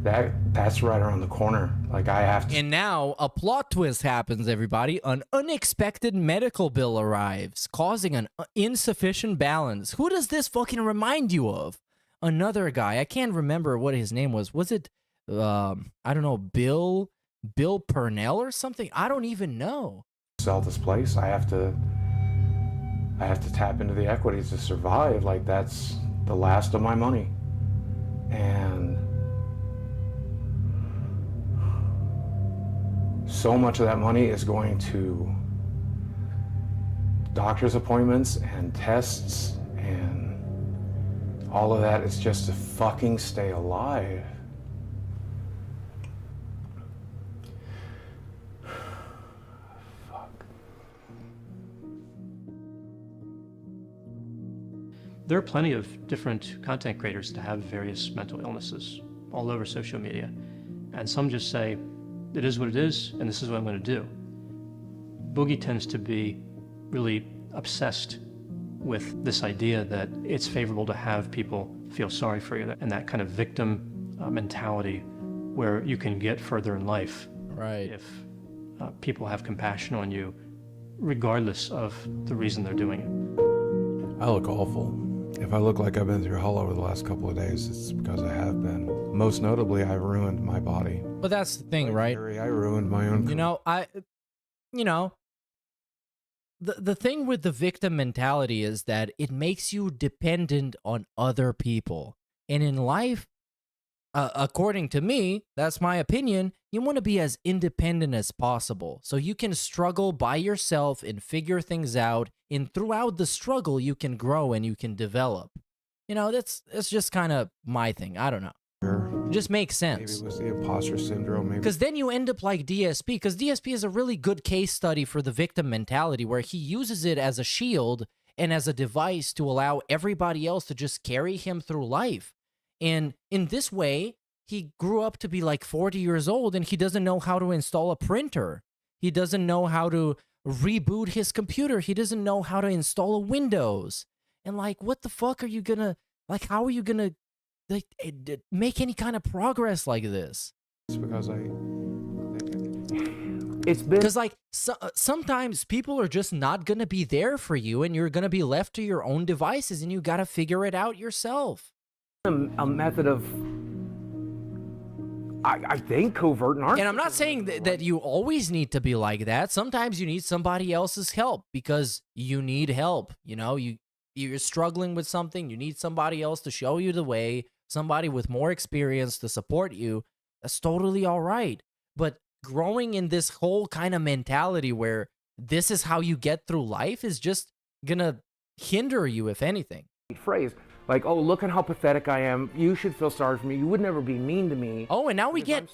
C: That's right around the corner. Like, I have to.
F: And now a plot twist happens, everybody. An unexpected medical bill arrives, causing an insufficient balance. Who does this fucking remind you of? Another guy. I can't remember what his name was. Was it, I don't know, Bill Purnell or something? I don't even know.
C: Sell this place. I have to tap into the equities to survive. Like, that's the last of my money. And so much of that money is going to doctor's appointments and tests, and all of that is just to fucking stay alive. Fuck.
D: There are plenty of different content creators that have various mental illnesses all over social media, and some just say, it is what it is, and this is what I'm going to do.
K: Boogie tends to be really obsessed with this idea that it's favorable to have people feel sorry for you, and that kind of victim mentality where you can get further in life if people have compassion on you, regardless of the reason they're doing it.
C: I look awful. If I look like I've been through hell over the last couple of days, it's because I have been. Most notably, I ruined my body.
F: But that's the thing, right?
C: I ruined my own.
F: The thing with the victim mentality is that it makes you dependent on other people. And in life, according to me, that's my opinion, you want to be as independent as possible. So you can struggle by yourself and figure things out. And throughout the struggle, you can grow and you can develop. That's just kind of my thing. I don't know. It just makes sense.
C: Maybe it was the imposter syndrome. Maybe.
F: Because then you end up like DSP, because DSP is a really good case study for the victim mentality where he uses it as a shield and as a device to allow everybody else to just carry him through life. And in this way, he grew up to be like 40 years old and he doesn't know how to install a printer. He doesn't know how to reboot his computer. He doesn't know how to install a Windows. And like, what the fuck are you gonna, like, how are you gonna like make any kind of progress like this?
C: It's because
F: because like sometimes people are just not gonna be there for you and you're gonna be left to your own devices and you gotta figure it out yourself.
U: A method of, I think, covert narcissism.
F: And I'm not saying that you always need to be like that. Sometimes you need somebody else's help because you need help. You're struggling with something. You need somebody else to show you the way, somebody with more experience to support you. That's totally all right. But growing in this whole kind of mentality where this is how you get through life is just going to hinder you, if anything.
U: Phrase. Like, oh, look at how pathetic I am. You should feel sorry for me. You would never be mean to me.
F: Oh, and now we get,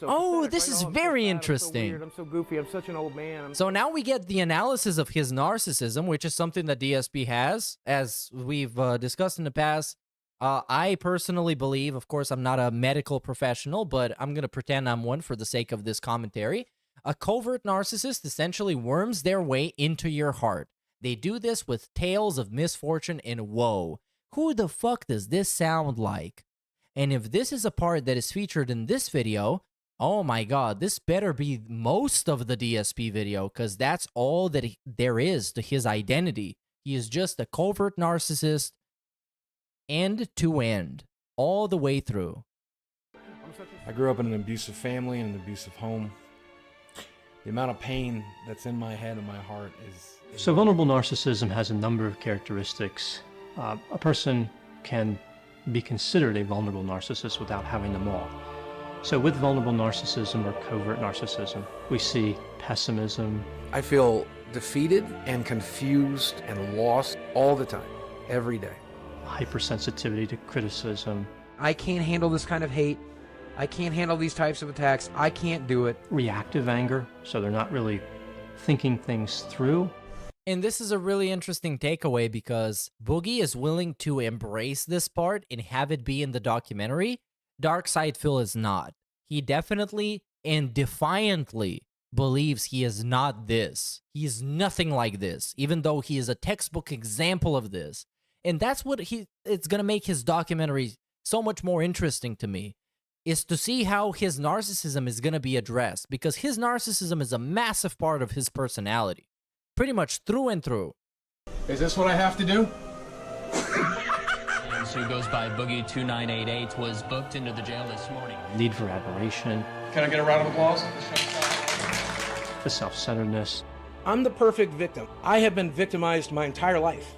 F: this is very interesting.
U: I'm so goofy. I'm such an old man.
F: So now we get the analysis of his narcissism, which is something that DSP has, as we've discussed in the past. I personally believe, of course, I'm not a medical professional, but I'm going to pretend I'm one for the sake of this commentary. A covert narcissist essentially worms their way into your heart. They do this with tales of misfortune and woe. Who the fuck does this sound like? And if this is a part that is featured in this video, oh my god, this better be most of the DSP video, because that's all that there is to his identity. He is just a covert narcissist, end to end, all the way through.
C: I grew up in an abusive family and an abusive home. The amount of pain that's in my head and my heart is...
K: So vulnerable narcissism has a number of characteristics. A person can be considered a vulnerable narcissist without having them all. So with vulnerable narcissism or covert narcissism, we see pessimism.
U: I feel defeated and confused and lost all the time, every day.
K: Hypersensitivity to criticism.
U: I can't handle this kind of hate. I can't handle these types of attacks. I can't do it.
K: Reactive anger, so they're not really thinking things through.
F: And this is a really interesting takeaway because Boogie is willing to embrace this part and have it be in the documentary. Darkside Phil is not. He definitely and defiantly believes he is not this. He is nothing like this, even though he is a textbook example of this. And that's what it's going to make his documentary so much more interesting to me, is to see how his narcissism is going to be addressed, because his narcissism is a massive part of his personality. Pretty much through and through.
R: Is this what I have to do?
B: Who goes by Boogie2988 was booked into the jail this morning.
K: Need for admiration.
R: Can I get a round of applause?
K: The self-centeredness.
U: I'm the perfect victim. I have been victimized my entire life.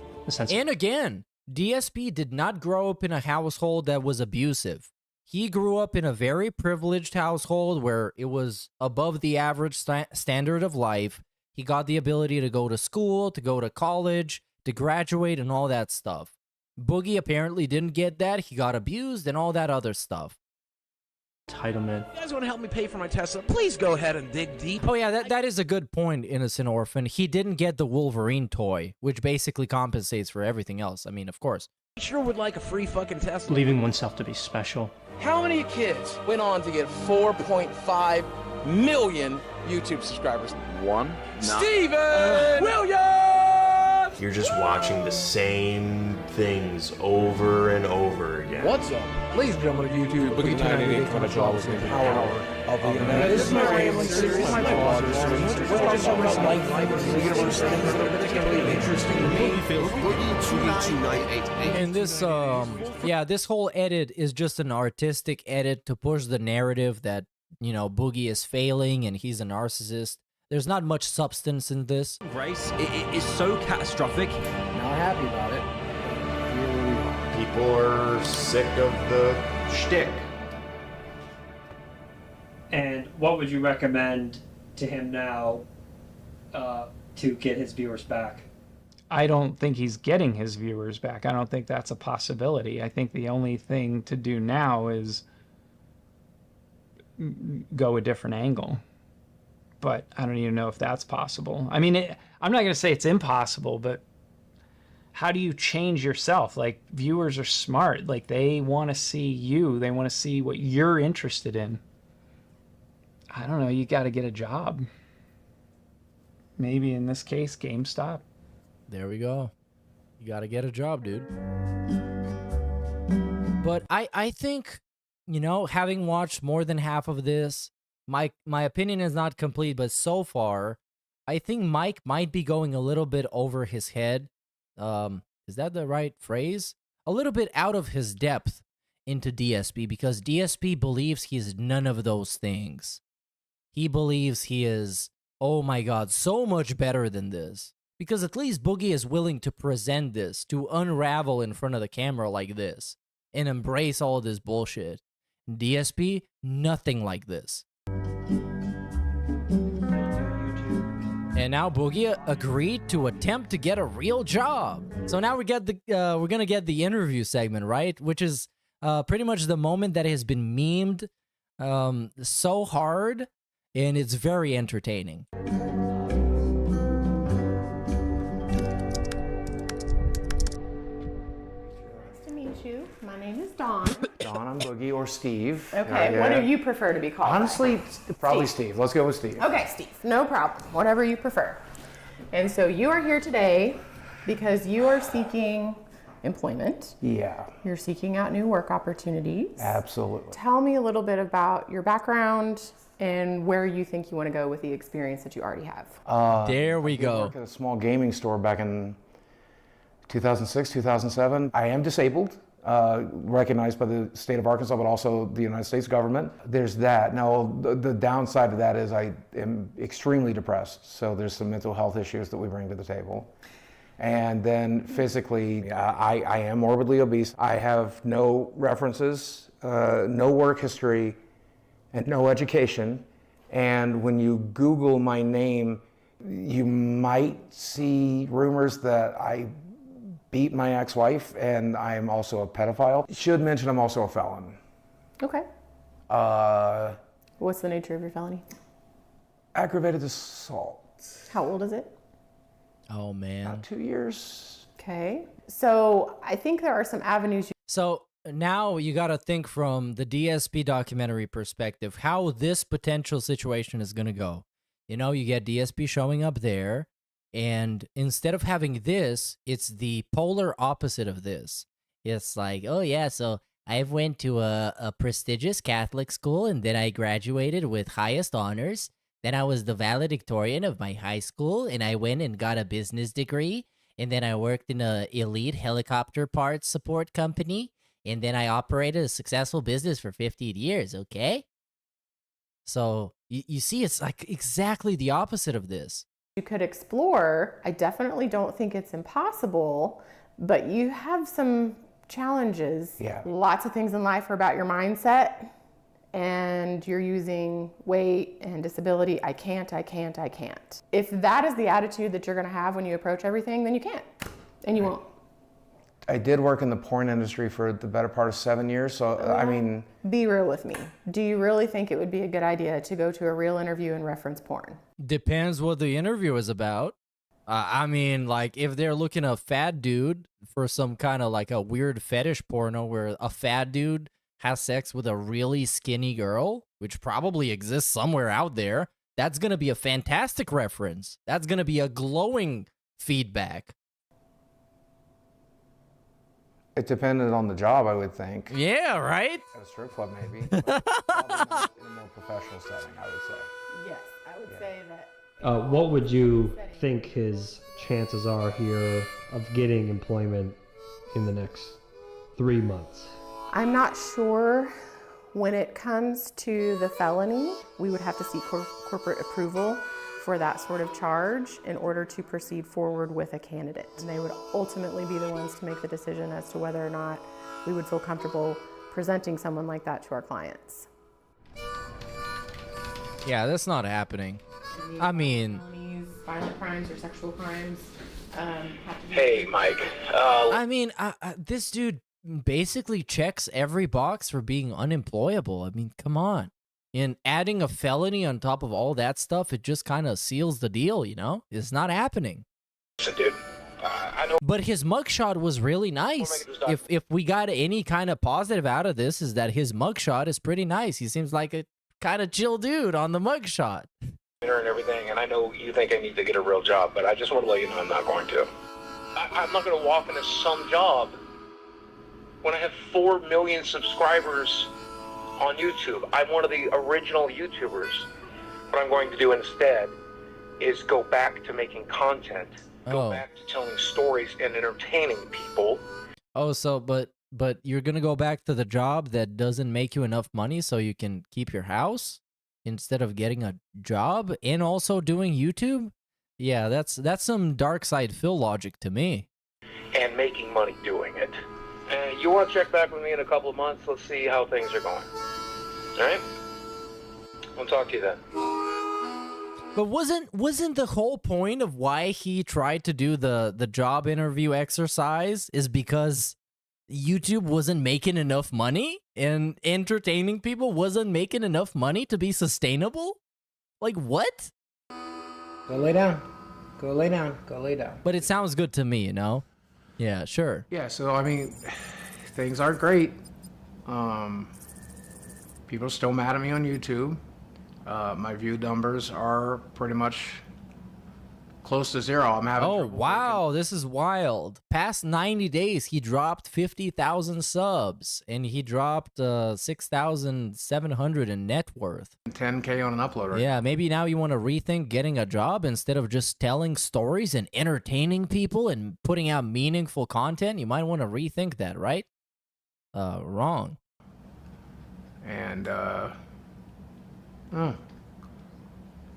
F: And again, DSP did not grow up in a household that was abusive. He grew up in a very privileged household where it was above the average standard of life. He got the ability to go to school, to go to college, to graduate, and all that stuff. Boogie apparently didn't get that. He got abused and all that other stuff.
K: Entitlement.
U: You guys want to help me pay for my Tesla? Please go ahead and dig deep.
F: Oh yeah, that is a good point, Innocent Orphan. He didn't get the Wolverine toy, which basically compensates for everything else. I mean, of course.
U: I sure would like a free fucking Tesla.
K: Believing oneself to be special.
U: How many kids went on to get 4.5
H: million YouTube subscribers.
L: One.
H: Steven Williams!
S: You're just watching the same things over and over again.
U: What's up? Ladies and gentlemen of YouTube, Boogie Documentary, the power of the internet. This is my rambling series, my blogger series. We're talking about life, the universe, and particularly interesting movie films. Boogie 298.
F: And this, yeah, this whole edit is just an artistic edit to push the narrative that, you know, Boogie is failing and he's a narcissist. There's not much substance in this.
T: Race is so catastrophic.
U: Not happy about it. Here we are.
S: People are sick of the shtick.
K: And what would you recommend to him now to get his viewers back?
N: I don't think he's getting his viewers back. I don't think that's a possibility. I think the only thing to do now is go a different angle. But I don't even know if that's possible. I mean, I'm not going to say it's impossible, but how do you change yourself? Like, viewers are smart. Like, they want to see you. They want to see what you're interested in. I don't know. You got to get a job. Maybe in this case, GameStop.
F: There we go. You got to get a job, dude. But I think, you know, having watched more than half of this, my opinion is not complete, but so far, I think Mike might be going a little bit over his head. Is that the right phrase? A little bit out of his depth into DSP, because DSP believes he's none of those things. He believes he is, oh my God, so much better than this. Because at least Boogie is willing to present this, to unravel in front of the camera like this, and embrace all this bullshit. DSP, nothing like this. And now Boogie agreed to attempt to get a real job. So now we get the we're gonna get the interview segment, right? Which is pretty much the moment that has been memed so hard, and it's very entertaining.
V: My name is Dawn.
U: Dawn, I'm Boogie, or Steve.
V: Okay, what do you prefer to be called?
U: Honestly, probably Steve. Let's go with Steve.
V: Okay, Steve, no problem. Whatever you prefer. And so you are here today because you are seeking employment.
U: Yeah.
V: You're seeking out new work opportunities.
U: Absolutely.
V: Tell me a little bit about your background and where you think you want to go with the experience that you already have.
F: There we go.
U: I worked at a small gaming store back in 2006, 2007. I am disabled. Recognized by the state of Arkansas, but also the United States government. There's that. Now, the downside of that is I am extremely depressed, so there's some mental health issues that we bring to the table. And then physically, I am morbidly obese. I have no references, no work history, and no education. And when you Google my name, you might see rumors that I beat my ex-wife, and I'm also a pedophile. Should mention I'm also a felon.
V: Okay. What's the nature of your felony?
U: Aggravated assault.
V: How old is it?
F: Oh, man.
U: About 2 years.
V: Okay. So I think there are some avenues.
F: So now you got to think from the DSP documentary perspective, how this potential situation is going to go. You know, you get DSP showing up there, and instead of having this, it's the polar opposite of this. It's like, oh yeah, so I went to a prestigious Catholic school, and then I graduated with highest honors. Then I was the valedictorian of my high school, and I went and got a business degree. And then I worked in an elite helicopter parts support company. And then I operated a successful business for 15 years, okay? So you see, it's like exactly the opposite of this.
V: You could explore. I definitely don't think it's impossible, but you have some challenges.
U: Yeah.
V: Lots of things in life are about your mindset, and you're using weight and disability. I can't. If that is the attitude that you're going to have when you approach everything, then you can't, and you won't.
U: I did work in the porn industry for the better part of 7 years, so I mean...
V: Be real with me. Do you really think it would be a good idea to go to a real interview and reference porn?
F: Depends what the interview is about. I mean, like, if they're looking a fat dude for some kind of like a weird fetish porno where a fat dude has sex with a really skinny girl, which probably exists somewhere out there, that's going to be a fantastic reference. That's going to be a glowing feedback.
U: It depended on the job, I would think.
F: Yeah, right?
U: At a strip club, maybe. But probably not in a more professional setting, I would say.
V: Yes, I would say that.
K: What would you think his chances are here of getting employment in the next 3 months?
V: I'm not sure. When it comes to the felony, we would have to seek corporate approval for that sort of charge in order to proceed forward with a candidate. And they would ultimately be the ones to make the decision as to whether or not we would feel comfortable presenting someone like that to our clients.
F: Yeah, that's not happening. I mean,
V: violent crimes or sexual crimes.
L: Hey, Mike.
F: I mean, this dude basically checks every box for being unemployable. I mean, come on. And adding a felony on top of all that stuff, it just kind of seals the deal, you know? It's not happening.
L: Listen, dude. I know.
F: But his mugshot was really nice. If we got any kind of positive out of this, is that his mugshot is pretty nice. He seems like a kind of chill dude on the mugshot.
L: And everything, and I know you think I need to get a real job, but I just want to let you know I'm not going to. I'm not going to walk into some job when I have 4 million subscribers on YouTube. I'm one of the original YouTubers. What I'm going to do instead is go back to making content, go back to telling stories and entertaining people.
F: Oh, so but you're gonna go back to the job that doesn't make you enough money so you can keep your house instead of getting a job and also doing YouTube? Yeah, that's some dark side Phil logic to me.
L: And making money doing it. You want to check back with me in a couple of months? Let's see how things are going. All right? I'll talk to you then.
F: But wasn't the whole point of why he tried to do the job interview exercise is because YouTube wasn't making enough money and entertaining people wasn't making enough money to be sustainable? Like, what?
U: Go lay down. Go lay down. Go lay down.
F: But it sounds good to me, you know? Yeah, sure.
U: Yeah, so, I mean, things aren't great. People are still mad at me on YouTube. My view numbers are pretty much close to zero. I'm having trouble
F: wow, this is wild. Past 90 days, he dropped 50,000 subs, and he dropped 6,700 in net worth.
U: 10K on an upload, right?
F: Yeah, maybe now you want to rethink getting a job instead of just telling stories and entertaining people and putting out meaningful content. You might want to rethink that, right? Wrong.
U: And,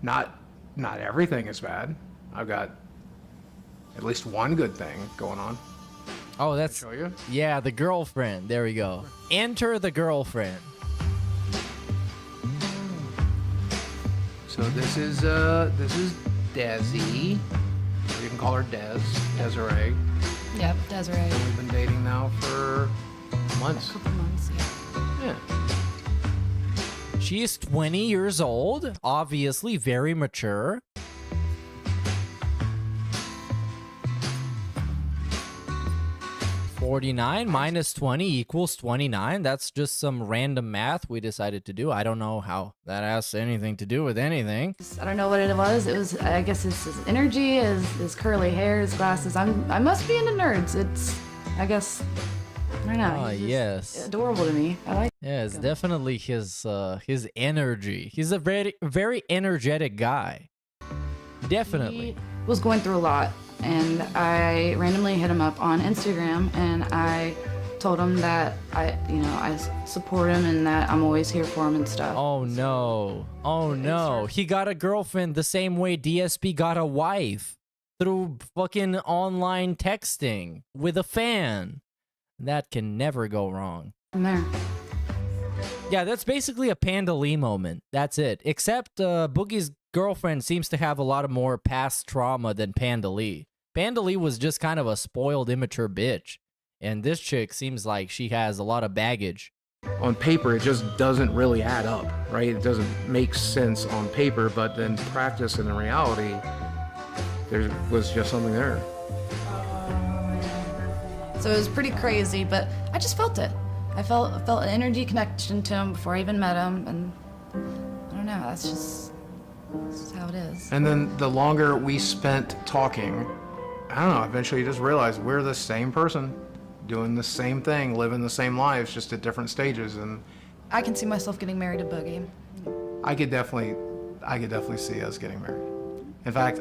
U: not everything is bad. I've got at least one good thing going on.
F: Oh, that's...
U: Show you?
F: Yeah, the girlfriend. There we go. Enter the girlfriend.
U: So this is Desi. You can call her Desiree.
M: Yep, Desiree.
U: And we've been dating now for months.
M: A couple months,
U: Yeah.
F: She is 20 years old, obviously very mature. $49 minus 20 equals 29. That's just some random math we decided to do. I don't know how that has anything to do with anything.
M: I don't know what it was. It was, I guess, his energy, his curly hair, his glasses. I must be into nerds. It's, I guess, I don't know.
F: He's
M: just adorable to me. I like.
F: Yeah, it's definitely his energy. He's a very, very energetic guy. Definitely.
M: He was going through a lot, and I randomly hit him up on Instagram, and I told him that I support him and that I'm always here for him and stuff.
F: Oh no. Oh no. He got a girlfriend the same way DSP got a wife. Through fucking online texting with a fan. That can never go wrong.
M: I'm there.
F: Yeah, that's basically a Panda Lee moment. That's it. Except Boogie's girlfriend seems to have a lot of more past trauma than Panda Lee. Panda Lee was just kind of a spoiled, immature bitch. And this chick seems like she has a lot of baggage.
U: On paper, it just doesn't really add up, right? It doesn't make sense on paper, but then practice and in reality, there was just something there.
M: So it was pretty crazy, but I just felt it. I felt an energy connection to him before I even met him, and I don't know, that's just how it is.
C: And then the longer we spent talking, I don't know, eventually you just realize we're the same person, doing the same thing, living the same lives, just at different stages. And
M: I can see myself getting married to Boogie.
C: I could definitely see us getting married. In fact,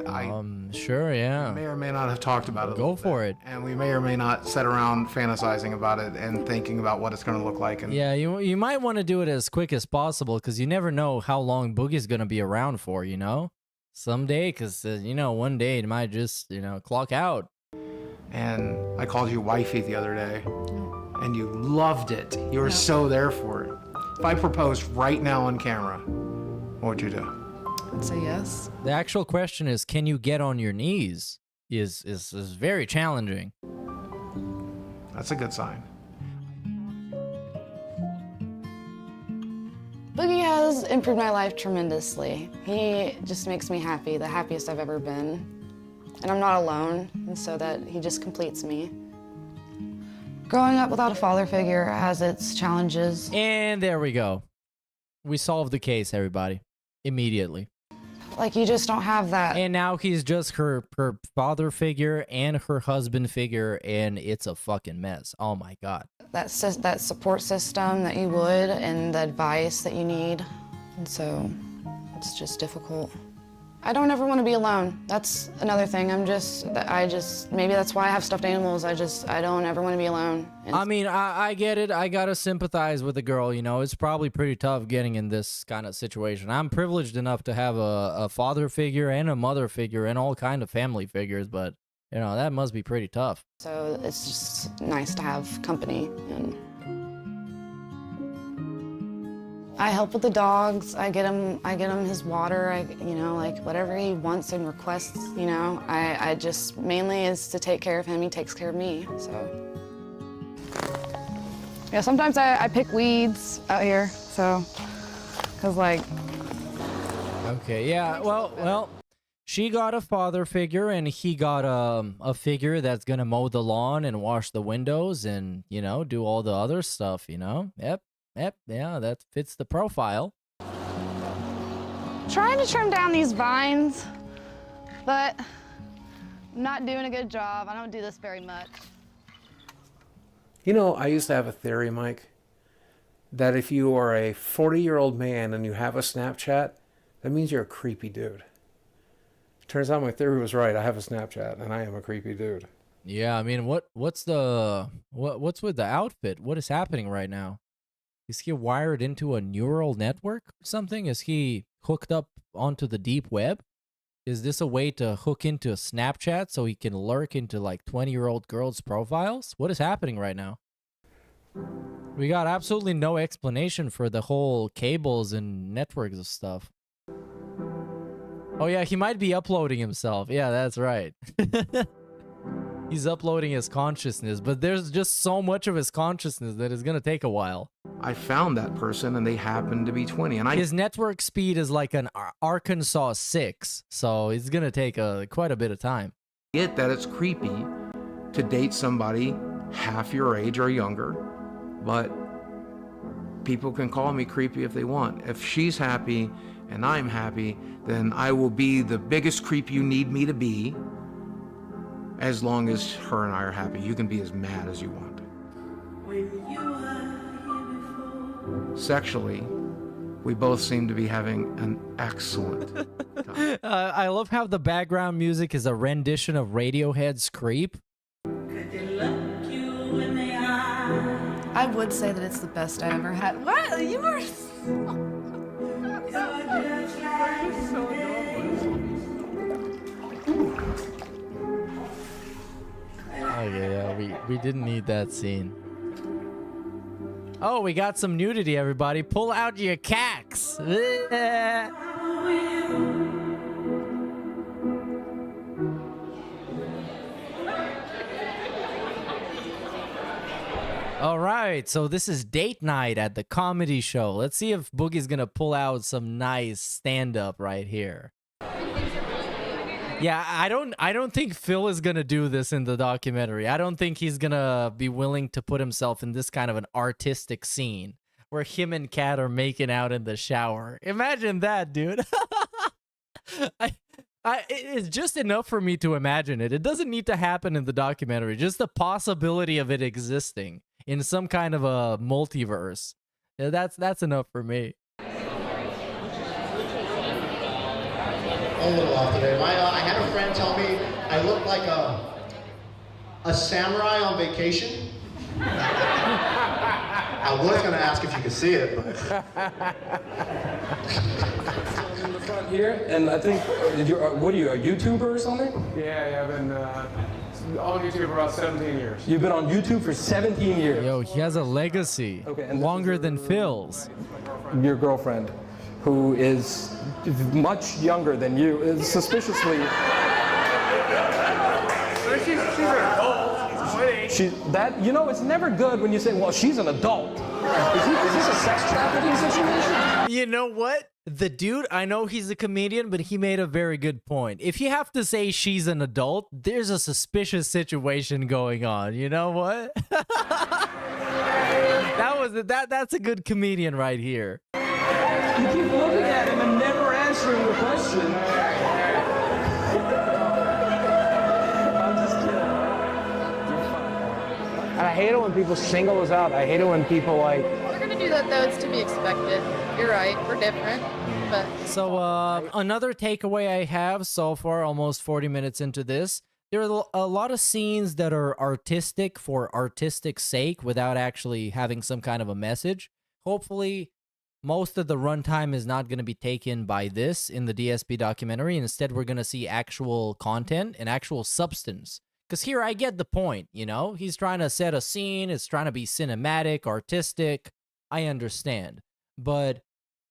F: Sure, yeah.
C: may or may not have talked about it.
F: Go for it.
C: And we may or may not sit around fantasizing about it and thinking about what it's going to look like. And
F: Yeah, you might want to do it as quick as possible because you never know how long Boogie's going to be around for, you know? Someday, because, you know, one day it might just, you know, clock out.
C: And I called you wifey the other day, and you loved it. You were so there for it. If I proposed right now on camera, what would you do?
M: I'd say yes.
F: The actual question is, can you get on your knees? Is very challenging.
C: That's a good sign.
M: Boogie has improved my life tremendously. He just makes me happy, the happiest I've ever been. And I'm not alone, and so that he just completes me. Growing up without a father figure has its challenges.
F: And there we go. We solved the case, everybody. Immediately.
M: Like, you just don't have that.
F: And now he's just her father figure and her husband figure, and it's a fucking mess. Oh my God.
M: That support system that you would, and the advice that you need. And so it's just difficult. I don't ever want to be alone. That's another thing. maybe that's why I have stuffed animals. I don't ever want to be alone. And
F: I mean, I get it. I gotta sympathize with the girl, you know. It's probably pretty tough getting in this kind of situation. I'm privileged enough to have a father figure and a mother figure and all kind of family figures, but, you know, that must be pretty tough.
M: So it's just nice to have company. And I help with the dogs. I get him his water. You know, like whatever he wants and requests. You know, I just mainly is to take care of him. He takes care of me. So yeah, sometimes I pick weeds out here. So, cause like.
F: Okay, yeah. Well, she got a father figure and he got a figure that's gonna mow the lawn and wash the windows and, you know, do all the other stuff. You know. Yep, yeah, that fits the profile.
M: Trying to trim down these vines, but I'm not doing a good job. I don't do this very much.
U: You know, I used to have a theory, Mike, that if you are a 40-year-old man and you have a Snapchat, that means you're a creepy dude. Turns out my theory was right. I have a Snapchat and I am a creepy dude.
F: Yeah, I mean, what's with the outfit? What is happening right now? Is he wired into a neural network or something? Is he hooked up onto the deep web? Is this a way to hook into a Snapchat so he can lurk into like 20-year-old girls' profiles? What is happening right now? We got absolutely no explanation for the whole cables and networks of stuff. Oh yeah, he might be uploading himself. Yeah, that's right. He's uploading his consciousness, but there's just so much of his consciousness that it's gonna take a while.
C: I found that person and they happened to be 20. And
F: his network speed is like an Arkansas 6, so it's gonna take quite a bit of time.
C: Get that it's creepy to date somebody half your age or younger, but people can call me creepy if they want. If she's happy and I'm happy, then I will be the biggest creep you need me to be. As long as her and I are happy, you can be as mad as you want. Sexually, we both seem to be having an excellent time.
F: I love how the background music is a rendition of Radiohead's Creep.
M: I would say that it's the best I ever had. What? You were...
F: Oh yeah, we didn't need that scene. Oh, we got some nudity, everybody. Pull out your cacks. All right, so this is date night at the comedy show. Let's see if Boogie's gonna pull out some nice stand-up right here. Yeah, I don't think Phil is gonna do this in the documentary. I don't think he's gonna be willing to put himself in this kind of an artistic scene where him and Kat are making out in the shower. Imagine that, dude. It's just enough for me to imagine it. It doesn't need to happen in the documentary. Just the possibility of it existing in some kind of a multiverse. Yeah, that's enough for me.
A: A little off today. I had a friend tell me I look like a samurai on vacation. I was going to ask if you could see it, but...
R: in the front here, and I think, what are you, a YouTuber or something?
G: Yeah, I've been on YouTube for about 17 years.
R: You've been on YouTube for 17 years.
F: Yo, he has a legacy longer than Phil's.
R: Your girlfriend, who is much younger than you, is suspiciously...
G: She's an adult. She's 20.
R: You know, it's never good when you say, well, she's an adult. Is this a sex trafficking situation?
F: You know what? The dude, I know he's a comedian, but he made a very good point. If you have to say she's an adult, there's a suspicious situation going on. You know what? That's a good comedian right here.
R: You keep looking at him and never answering the question. I'm just kidding.
U: And I hate it when people single us out. I hate it when people like...
J: We're gonna do that though, it's to be expected. You're right, we're different. But
F: So another takeaway I have so far, almost 40 minutes into this, there are a lot of scenes that are artistic for artistic sake without actually having some kind of a message. Hopefully, most of the runtime is not going to be taken by this in the DSP documentary. Instead, we're going to see actual content and actual substance. Because here I get the point, you know? He's trying to set a scene. It's trying to be cinematic, artistic. I understand. But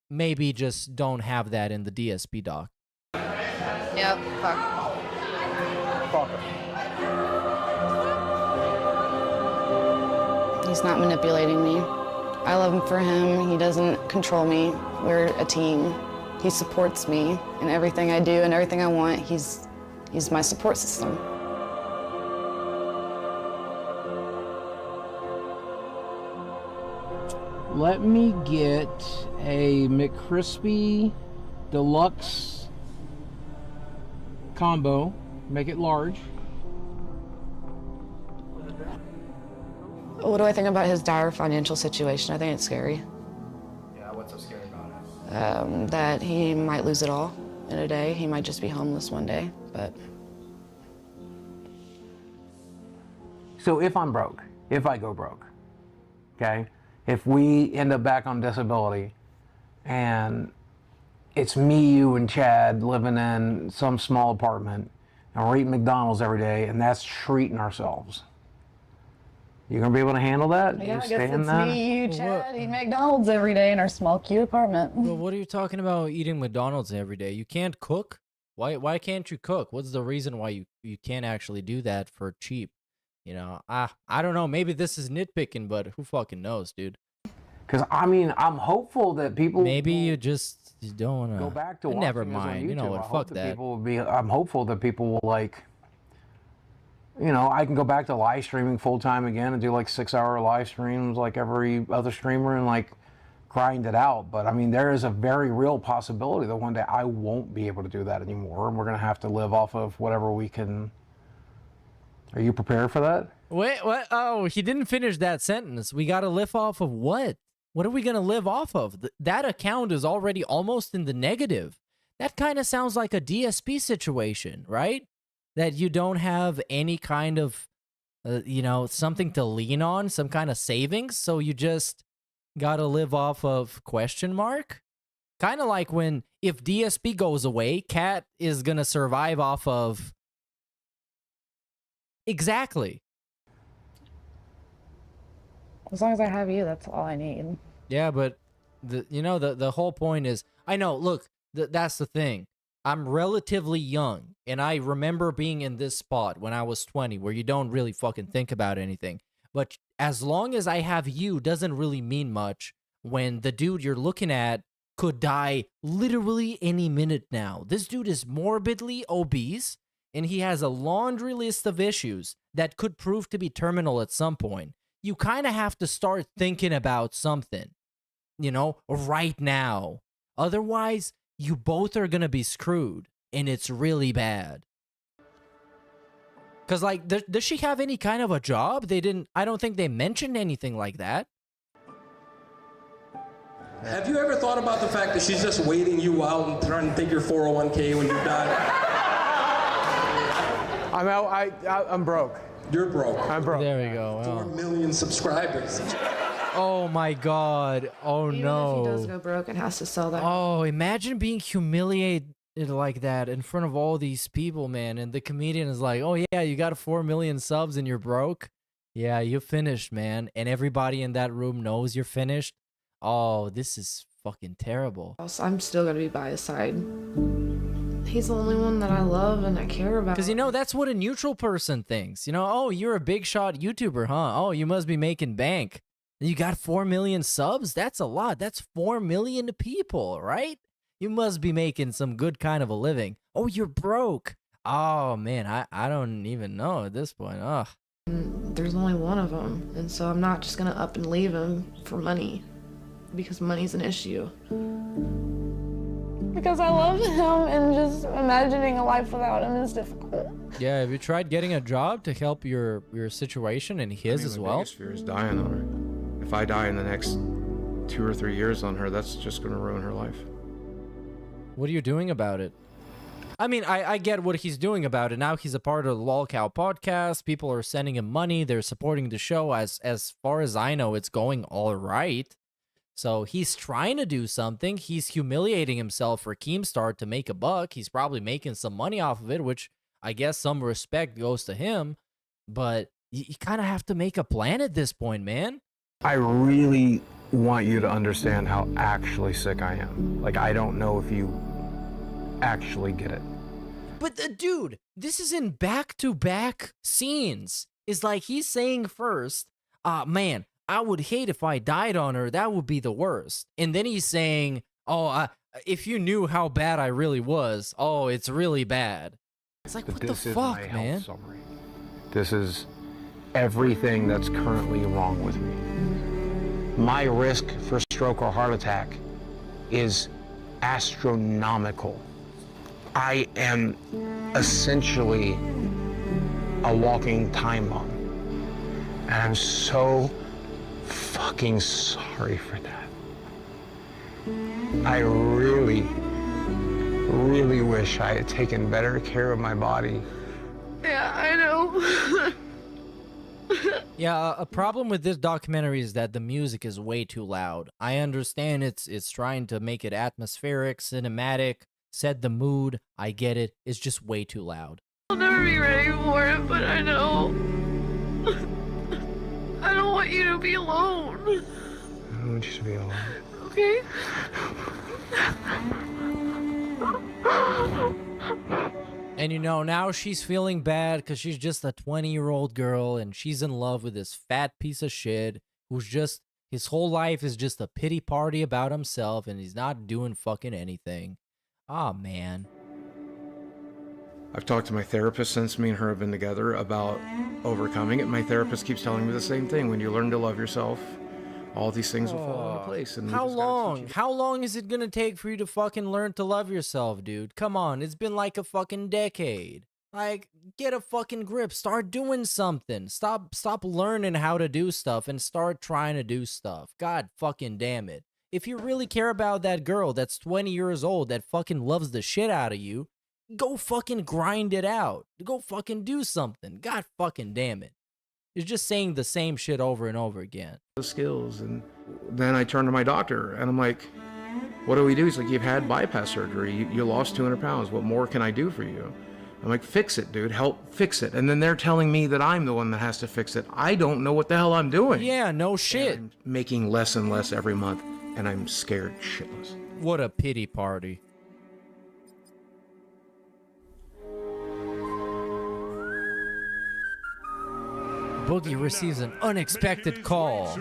F: maybe just don't have that in the DSP doc.
J: Yep, fuck.
M: He's not manipulating me. I love him for him. He doesn't control me. We're a team. He supports me in everything I do and everything I want. He's my support system.
U: Let me get a McCrispy Deluxe combo. Make it large.
M: What do I think about his dire financial situation? I think it's scary.
D: Yeah, what's so scary about it?
M: That he might lose it all in a day. He might just be homeless one day, but...
U: So if I'm broke, if I go broke, okay? If we end up back on disability and it's me, you, and Chad living in some small apartment and we're eating McDonald's every day and that's treating ourselves, you gonna be able to handle that?
M: Yeah, I
U: you
M: guess it's me, you, Chad, eat McDonald's every day in our small, cute apartment.
F: Well, what are you talking about eating McDonald's every day? You can't cook? Why can't you cook? What's the reason why you can't actually do that for cheap? You know, I don't know. Maybe this is nitpicking, but who fucking knows, dude?
U: Because, I mean, I'm hopeful that people...
F: Maybe you don't want to...
U: Go back to
F: Never
U: watching this on
F: mind. You know
U: YouTube.
F: what?
U: I hope
F: Fuck
U: that
F: that.
U: people will be, I'm hopeful that people will, like... You know, I can go back to live streaming full-time again and do, like, 6-hour live streams like every other streamer and, like, grind it out. But, I mean, there is a very real possibility that one day I won't be able to do that anymore. And we're going to have to live off of whatever we can... Are you prepared for that?
F: Wait, what? Oh, he didn't finish that sentence. We got to live off of what? What are we going to live off of? That account is already almost in the negative. That kind of sounds like a DSP situation, right? That you don't have any kind of, you know, something to lean on, some kind of savings, so you just got to live off of question mark? Kind of like when, if DSP goes away, Kat is going to survive off of... Exactly.
M: As long as I have you, that's all I need.
F: Yeah, but the whole point is, I know, look, that's the thing. I'm relatively young, and I remember being in this spot when I was 20, where you don't really fucking think about anything. But as long as I have you doesn't really mean much when the dude you're looking at could die literally any minute now. This dude is morbidly obese. and he has a laundry list of issues that could prove to be terminal at some point, you kind of have to start thinking about something, you know, right now. Otherwise, you both are going to be screwed, and it's really bad. Because, like, does she have any kind of a job? I don't think they mentioned anything like that.
I: Have you ever thought about the fact that she's just waiting you out and trying to take your 401k when you're done?
U: I'm out. I'm broke.
I: You're broke.
U: I'm broke.
F: There we go.
I: 4 million subscribers.
F: Oh my God. Oh no.
M: Even if he does go broke and has to sell that.
F: Oh, imagine being humiliated like that in front of all these people, man. And the comedian is like, oh yeah, you got 4 million subs and you're broke? Yeah, you finished, man. And everybody in that room knows you're finished. Oh, this is fucking terrible.
M: I'm still gonna be by his side. He's the only one that I love and I care about.
F: Because, you know, that's what a neutral person thinks. You know, oh, you're a big shot YouTuber, huh? Oh, you must be making bank. And you got 4 million subs? That's a lot. That's 4 million people, right? You must be making some good kind of a living. Oh, you're broke. Oh, man, I don't even know at this point. Ugh.
M: There's only one of them. And so I'm not just gonna up and leave him for money. Because money's an issue. Because I love him, and just imagining a life without him is difficult.
F: Yeah, have you tried getting a job to help your situation and his as well?
C: My biggest fear is dying on her. If I die in the next 2 or 3 years on her, that's just going to ruin her life.
F: What are you doing about it? I mean, I get what he's doing about it. Now he's a part of the LolCow podcast. People are sending him money. They're supporting the show. As far as I know, it's going all right. So he's trying to do something. He's humiliating himself for Keemstar to make a buck. He's probably making some money off of it, which I guess some respect goes to him. But you kind of have to make a plan at this point, man.
U: I really want you to understand how actually sick I am. Like, I don't know if you actually get it.
F: But dude, this is in back-to-back scenes. It's like he's saying first, man, I would hate if I died on her. That would be the worst. And then he's saying, oh, if you knew how bad I really was, oh, it's really bad. It's like, what the fuck, man?
U: Summary. This is everything that's currently wrong with me. My risk for stroke or heart attack is astronomical. I am essentially a walking time bomb. And I'm so fucking sorry for that. I really, really wish I had taken better care of my body.
M: Yeah, I know.
F: Yeah, a problem with this documentary is that the music is way too loud. I understand it's trying to make it atmospheric, cinematic, set the mood. I get it. It's just way too loud.
M: I'll never be ready for it, but I know. I don't want you to be alone.
U: I don't want you to be alone.
M: Okay?
F: And you know, now she's feeling bad because she's just a 20-year-old girl and she's in love with this fat piece of shit who's just, his whole life is just a pity party about himself and he's not doing fucking anything. Aw, man.
C: I've talked to my therapist since me and her have been together about overcoming it. My therapist keeps telling me the same thing. When you learn to love yourself, all these things will fall into place. And
F: How long? How long is it gonna take for you to fucking learn to love yourself, dude? Come on, it's been like a fucking decade. Like, get a fucking grip. Start doing something. Stop learning how to do stuff and start trying to do stuff. God fucking damn it. If you really care about that girl that's 20 years old that fucking loves the shit out of you, go fucking grind it out. Go fucking do something. God fucking damn it. You're just saying the same shit over and over again.
C: The skills. And then I turned to my doctor and I'm like, what do we do? He's like, you've had bypass surgery. You lost 200 pounds. What more can I do for you? I'm like, fix it, dude. Help fix it. And then they're telling me that I'm the one that has to fix it. I don't know what the hell I'm doing.
F: Yeah, no shit.
C: I'm making less and less every month, and I'm scared shitless.
F: What a pity party. Boogie receives an unexpected call.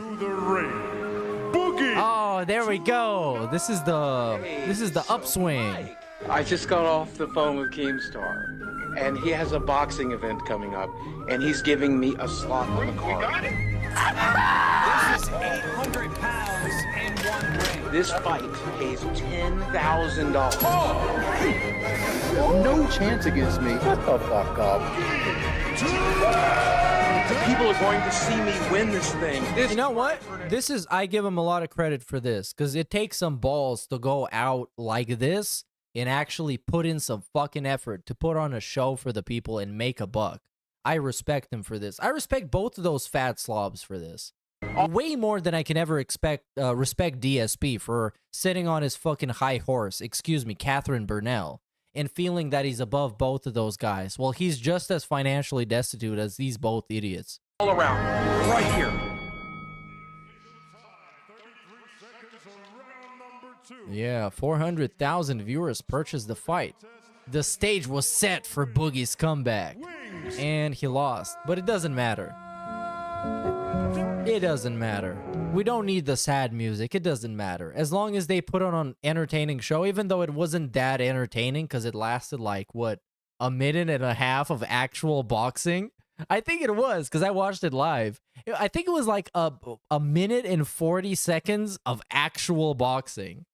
O: Boogie!
F: Oh, there we go. This is the upswing.
W: I just got off the phone with Keemstar.
E: and he has a boxing event coming up, and he's giving me a slot on the card.
H: This is 800 pounds in one ring.
E: This fight pays $10,000.
H: No chance against me.
E: Shut the fuck up. People are going to see me win this thing.
F: You know what? I give him a lot of credit for this, because it takes some balls to go out like this and actually put in some fucking effort to put on a show for the people and make a buck. I respect him for this. I respect both of those fat slobs for this. Way more than I can ever respect DSP for sitting on his fucking high horse, excuse me, Catherine Burnell, and feeling that he's above both of those guys. Well, he's just as financially destitute as these both idiots.
E: All around, right here.
F: Yeah, 400,000 viewers purchased the fight. The stage was set for Boogie's comeback. And he lost. But it doesn't matter. It doesn't matter. We don't need the sad music. It doesn't matter. As long as they put on an entertaining show, even though it wasn't that entertaining because it lasted like, what, a minute and a half of actual boxing? I think it was, because I watched it live. I think it was like a minute and 40 seconds of actual boxing.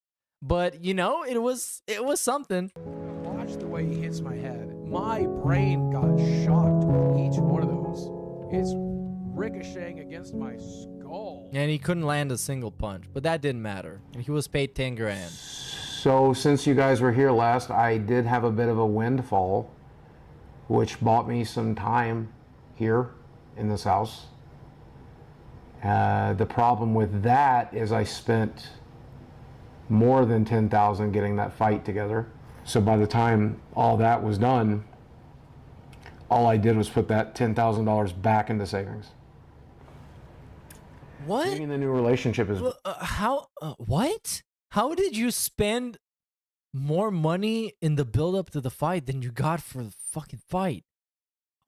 F: But, you know, it was something.
U: Watch the way he hits my head. My brain got shocked with each one of those. It's ricocheting against my skull.
F: And he couldn't land a single punch, but that didn't matter. And he was paid 10 grand.
C: So since you guys were here last, I did have a bit of a windfall, which bought me some time here in this house. The problem with that is I spent more than $10,000 getting that fight together. So by the time all that was done, all I did was put that $10,000 back into savings.
F: What?
C: Being in the new relationship is...
F: What? How did you spend more money in the build-up to the fight than you got for the fucking fight?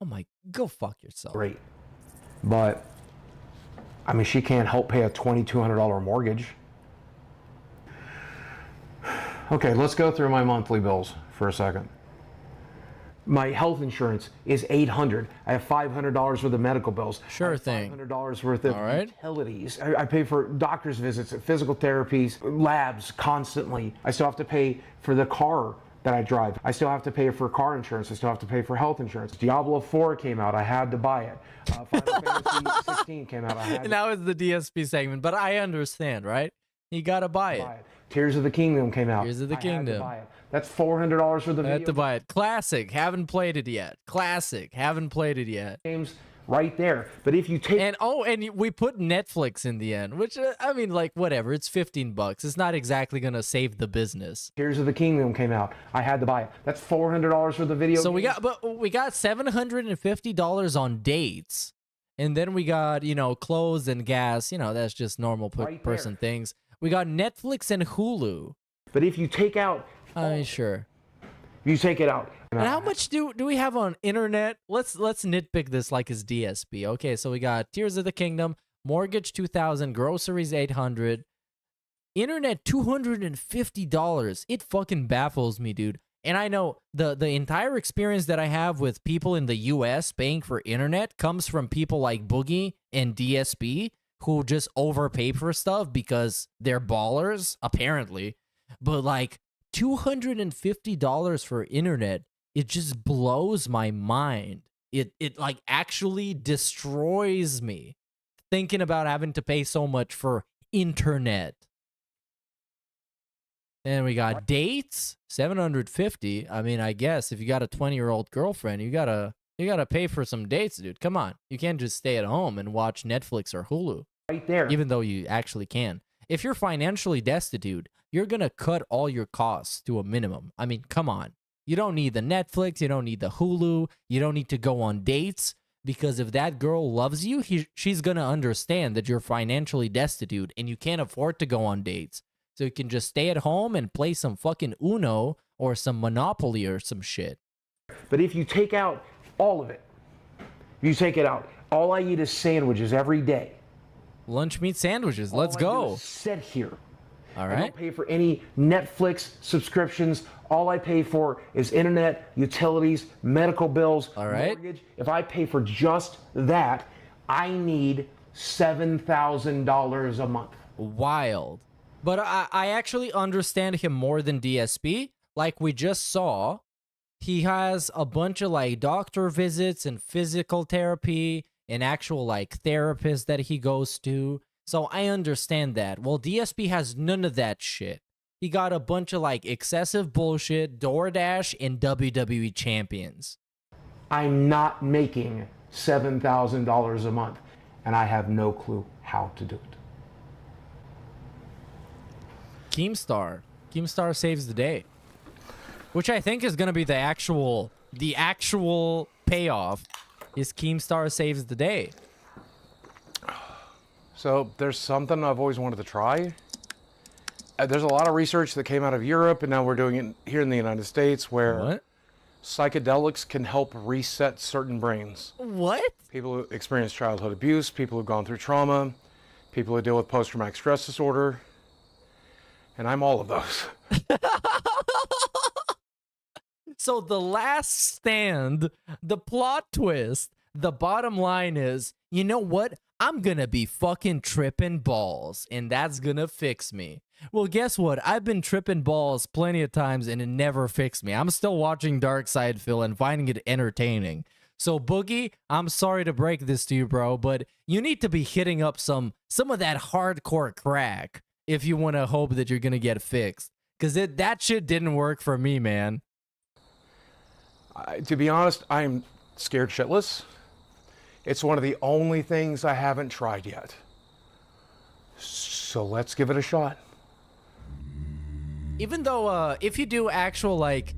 F: Oh my... Go fuck yourself.
C: Great. But, I mean, she can't help pay a $2,200 mortgage. Okay, let's go through my monthly bills for a second. My health insurance is $800. I have $500 worth of medical bills.
F: Sure thing.
C: $500 worth of utilities. I pay for doctor's visits, physical therapies, labs constantly. I still have to pay for the car that I drive. I still have to pay for car insurance. I still have to pay for health insurance. Diablo 4 came out. I had to buy it. Final Fantasy 16 came out. I had to.
F: And that was the DSP segment, but I understand, right? You gotta buy it.
C: Tears of the Kingdom came out.
F: Tears of the Kingdom.
C: I had to buy it. That's $400 for the video.
F: I had to buy it. Classic. Haven't played it yet. Classic. Haven't played it yet.
C: Games right there. But if you take...
F: And we put Netflix in the end, which, I mean, like, whatever. It's $15. It's not exactly going to save the business.
C: Tears of the Kingdom came out. I had to buy it. That's $400 for the video.
F: So we got $750 on dates. And then we got, you know, clothes and gas. You know, that's just normal person things. We got Netflix and Hulu.
C: But if you take out...
F: I mean, sure.
C: You take it out.
F: And how much do we have on internet? Let's nitpick this like it's DSP. Okay, so we got Tears of the Kingdom, mortgage $2,000, groceries $800, internet $250. It fucking baffles me, dude. And I know the entire experience that I have with people in the US paying for internet comes from people like Boogie and DSP who just overpay for stuff because they're ballers, apparently. But like $250 for internet, it just blows my mind. It like actually destroys me thinking about having to pay so much for internet. And we got dates, $750. I mean, I guess if you got a 20-year-old girlfriend, you gotta pay for some dates, dude. Come on, you can't just stay at home and watch Netflix or Hulu.
C: Right there.
F: Even though you actually can. If you're financially destitute, you're gonna cut all your costs to a minimum. I mean, come on. You don't need the Netflix, you don't need the Hulu, you don't need to go on dates, because if that girl loves you, she's gonna understand that you're financially destitute and you can't afford to go on dates. So you can just stay at home and play some fucking Uno or some Monopoly or some shit.
C: But if you take out all of it, you take it out, all I eat is sandwiches every day.
F: Lunch meat sandwiches, let's go.
C: Sit here
F: All
U: I
F: right.
U: don't pay for any Netflix subscriptions. All I pay for is internet, utilities, medical bills, mortgage. If I pay for just that, I need $7,000 a month.
F: Wild. But I actually understand him more than DSP. Like we just saw, he has a bunch of like doctor visits and physical therapy and actual like therapists that he goes to. So I understand that. Well, DSP has none of that shit. He got a bunch of like excessive bullshit, DoorDash, and WWE champions.
U: I'm not making $7,000 a month, and I have no clue how to do it.
F: Keemstar saves the day, which I think is going to be the actual payoff. Is Keemstar saves the day.
U: So there's something I've always wanted to try. There's a lot of research that came out of Europe, and now we're doing it here in the United States, where psychedelics can help reset certain brains.
F: What?
U: People who experience childhood abuse, people who've gone through trauma, people who deal with post-traumatic stress disorder, and I'm all of those.
F: So the last stand, the plot twist, the bottom line is, you know what? I'm gonna be fucking tripping balls, and that's gonna fix me. Well, guess what? I've been tripping balls plenty of times, and it never fixed me. I'm still watching Dark Side Phil and finding it entertaining. So, Boogie, I'm sorry to break this to you, bro, but you need to be hitting up some of that hardcore crack if you want to hope that you're gonna get fixed. Because that shit didn't work for me, man.
U: To be honest, I'm scared shitless. It's one of the only things I haven't tried yet. So let's give it a shot.
F: Even though if you do actual like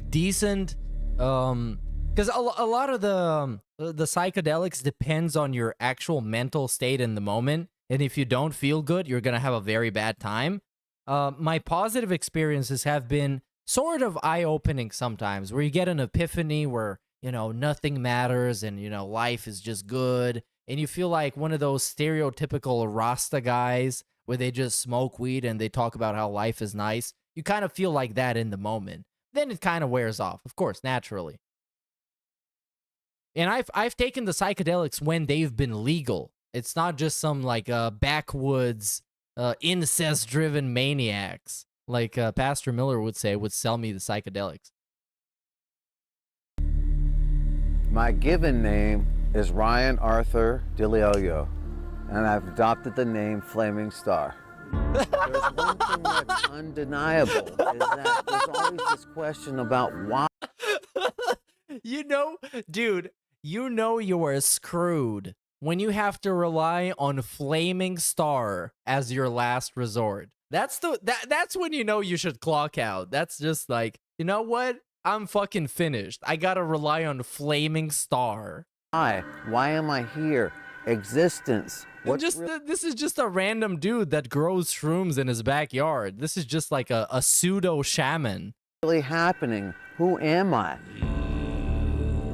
F: decent because a lot of the psychedelics depends on your actual mental state in the moment, and if you don't feel good, you're gonna have a very bad time. My positive experiences have been sort of eye-opening sometimes, where you get an epiphany where, you know, nothing matters and, you know, life is just good, and you feel like one of those stereotypical Rasta guys where they just smoke weed and they talk about how life is nice. You kind of feel like that in the moment. Then it kind of wears off, of course, naturally. And I've taken the psychedelics when they've been legal. It's not just some like backwoods incest-driven maniacs, like Pastor Miller would say, would sell me the psychedelics.
P: My given name is Ryan Arthur DiLeolio, and I've adopted the name Flaming Star. There's one thing that's undeniable, is that there's always this question about why.
F: You know, dude, you know you are screwed when you have to rely on Flaming Star as your last resort. That's when you know you should clock out. That's just like, you know what? I'm fucking finished. I gotta rely on Flaming Star.
P: Why am I here? Existence.
F: This is just a random dude that grows shrooms in his backyard. This is just like a pseudo shaman.
P: Really happening? Who am I?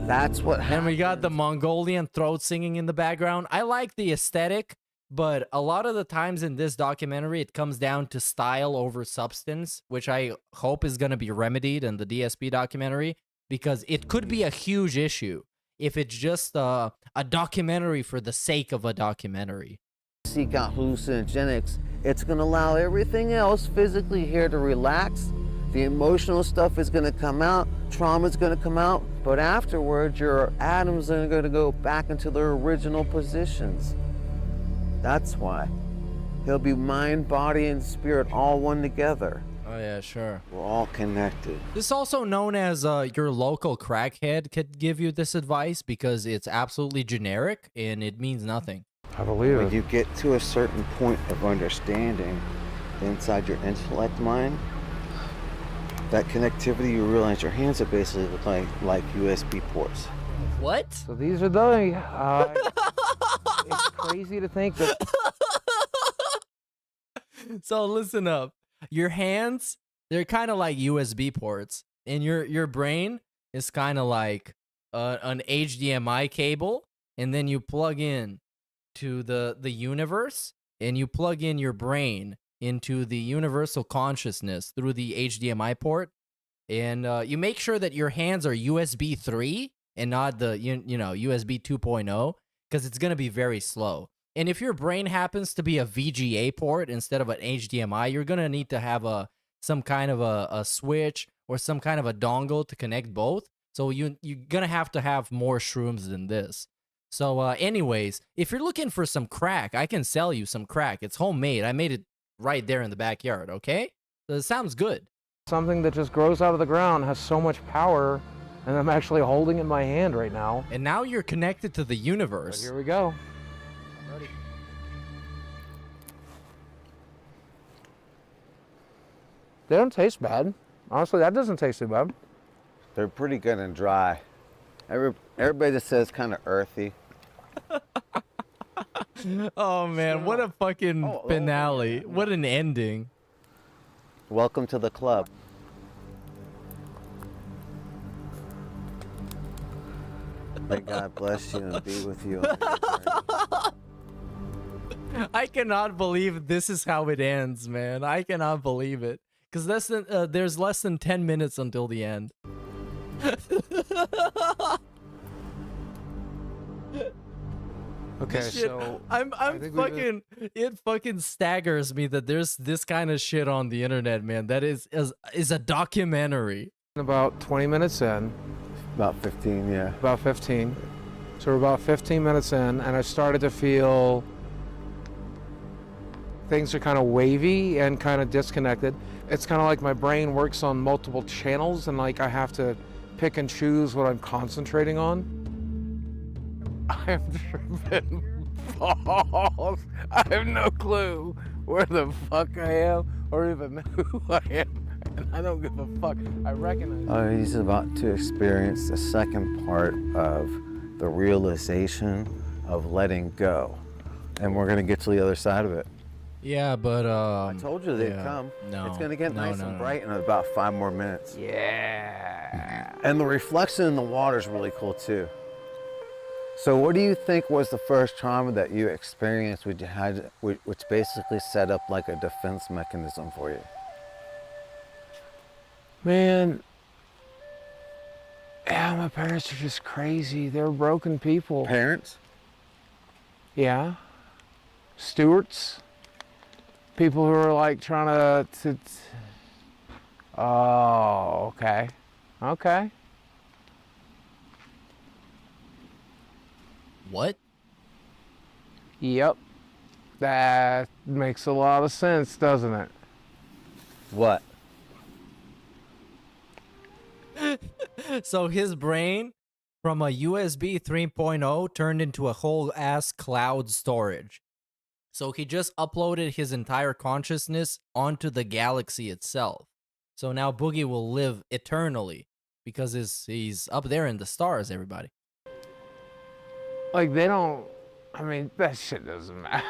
P: That's what happened.
F: And we got the Mongolian throat singing in the background. I like the aesthetic, but a lot of the times in this documentary, it comes down to style over substance, which I hope is going to be remedied in the DSP documentary, because it could be a huge issue if it's just a documentary for the sake of a documentary.
P: Seek out hallucinogenics. It's going to allow everything else physically here to relax. The emotional stuff is going to come out, trauma's going to come out, but afterwards your atoms are going to go back into their original positions. That's why. He'll be mind, body, and spirit all one together.
F: Oh yeah, sure.
P: We're all connected.
F: This is also known as your local crackhead could give you this advice, because it's absolutely generic and it means nothing.
U: I believe
P: When you get to a certain point of understanding inside your intellect mind, that connectivity, you realize your hands are basically like USB ports.
F: What?
U: So these are the. It's crazy to think that.
F: So listen up. Your hands, they're kind of like USB ports, and your brain is kind of like an HDMI cable, and then you plug in to the universe, and you plug in your brain into the universal consciousness through the HDMI port, and you make sure that your hands are USB 3 and not the USB 2.0, because it's gonna be very slow. And if your brain happens to be a VGA port instead of an HDMI, you're gonna need to have some kind of a switch or some kind of a dongle to connect both. So you're gonna have to have more shrooms than this. So anyways, if you're looking for some crack, I can sell you some crack. It's homemade. I made it right there in the backyard, okay? So it sounds good.
U: Something that just grows out of the ground has so much power, and I'm actually holding it in my hand right now.
F: And now you're connected to the universe.
U: Here we go.
F: Ready.
U: They don't taste bad. Honestly, that doesn't taste too bad.
P: They're pretty good and dry. Everybody just says kind of earthy.
F: Oh man, what a fucking finale. What an ending.
P: Welcome to the club. May God bless you and be with you.
F: I cannot believe this is how it ends, man. I cannot believe it. Because there's less than 10 minutes until the end.
U: Okay,
F: Shit,
U: so
F: I'm fucking. It fucking staggers me that there's this kind of shit on the internet, man. That is a documentary.
U: About 20 minutes in.
P: About 15, yeah.
U: About 15. So we're about 15 minutes in, and I started to feel things are kind of wavy and kind of disconnected. It's kind of like my brain works on multiple channels, and like I have to pick and choose what I'm concentrating on. I am tripping balls. I have no clue where the fuck I am or even who I am, and I don't give a fuck. I recognize.
P: He's about to experience the second part of the realization of letting go, and we're gonna get to the other side of it.
F: Yeah, but
P: I told you they'd
F: yeah.
P: come.
F: No,
P: it's gonna get nice and
F: no.
P: bright in about 5 more minutes.
U: Yeah.
P: And the reflection in the water is really cool too. So what do you think was the first trauma that you experienced which basically set up like a defense mechanism for you?
U: Man, yeah, my parents are just crazy. They're broken people.
P: Parents?
U: Yeah. Stewards. People who are like trying to oh, okay. Okay.
F: What?
U: Yep. That makes a lot of sense, doesn't it?
P: What?
F: So his brain from a USB 3.0 turned into a whole ass cloud storage. So he just uploaded his entire consciousness onto the galaxy itself. So now Boogie will live eternally because he's up there in the stars, everybody.
U: Like, they don't, I mean, that shit doesn't matter.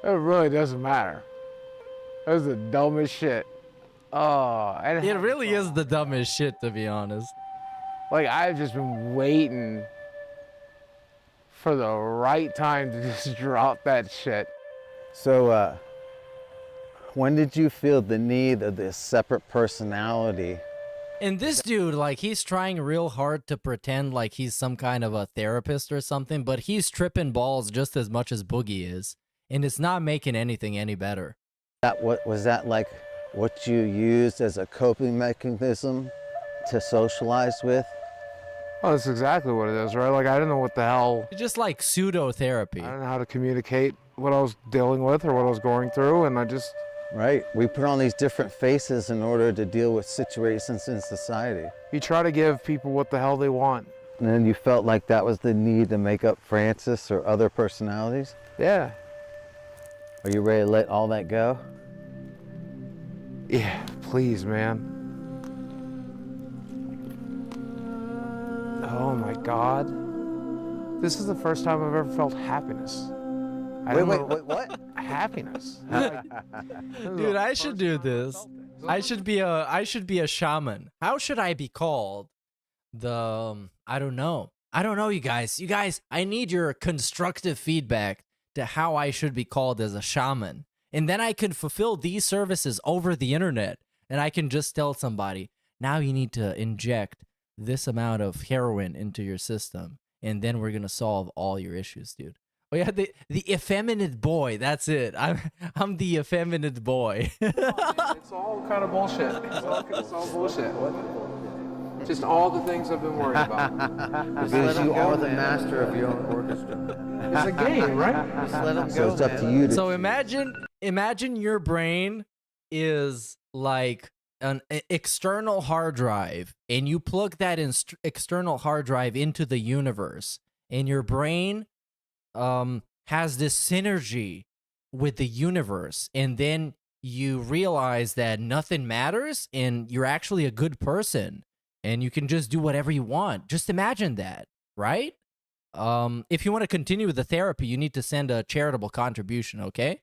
U: It really doesn't matter. That's the dumbest shit. Oh,
F: It really is the dumbest shit, to be honest.
U: Like, I've just been waiting for the right time to just drop that shit.
P: So, when did you feel the need of this separate personality?
F: And this dude, like, he's trying real hard to pretend like he's some kind of a therapist or something, but he's tripping balls just as much as Boogie is. And it's not making anything any better.
P: Was that like what you used as a coping mechanism to socialize with?
U: Oh, that's exactly what it is, right? Like, I didn't know what the hell.
F: It's just like pseudo-therapy.
U: I didn't know how to communicate what I was dealing with or what I was going through, and I just...
P: Right. We put on these different faces in order to deal with situations in society.
U: You try to give people what the hell they want.
P: And then you felt like that was the need to make up Francis or other personalities?
U: Yeah.
P: Are you ready to let all that go?
U: Yeah, please, man. Oh my God. This is the first time I've ever felt happiness.
P: Wait, what?
U: Happiness.
F: Dude, I should do this. I should be a shaman. How should I be called? I don't know. You guys. You guys, I need your constructive feedback to how I should be called as a shaman. And then I can fulfill these services over the internet. And I can just tell somebody, now you need to inject this amount of heroin into your system. And then we're going to solve all your issues, dude. Oh yeah, the effeminate boy. That's it. I'm the effeminate boy.
R: It's all kind of bullshit. It's all bullshit. Just all the things I've been worried about.
P: Because you are the master of your own orchestra.
R: It's a game, right?
P: Just let them go. So it's up to you.
F: So imagine your brain is like an external hard drive, and you plug that external hard drive into the universe, and your brain has this synergy with the universe, and then you realize that nothing matters, and you're actually a good person, and you can just do whatever you want. Just imagine that, right? If you want to continue with the therapy, you need to send a charitable contribution, okay?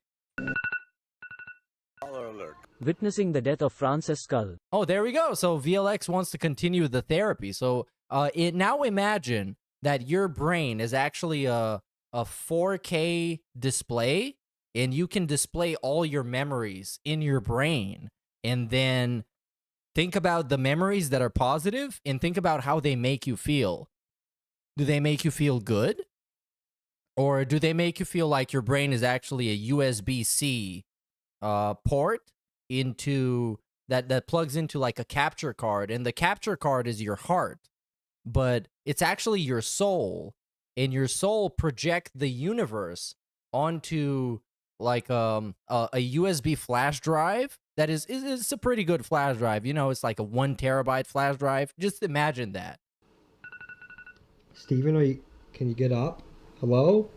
B: Witnessing the death of Frances Skull.
F: Oh, there we go. So VLX wants to continue the therapy. So now imagine that your brain is actually a 4K display, and you can display all your memories in your brain. And then think about the memories that are positive and think about how they make you feel. Do they make you feel good? Or do they make you feel like your brain is actually a USB-C port into that plugs into like a capture card, and the capture card is your heart, but it's actually your soul, and your soul projects the universe onto like a USB flash drive that is a pretty good flash drive. You know, it's like a 1 terabyte flash drive. Just imagine that.
Q: Steven, can you get up? Hello?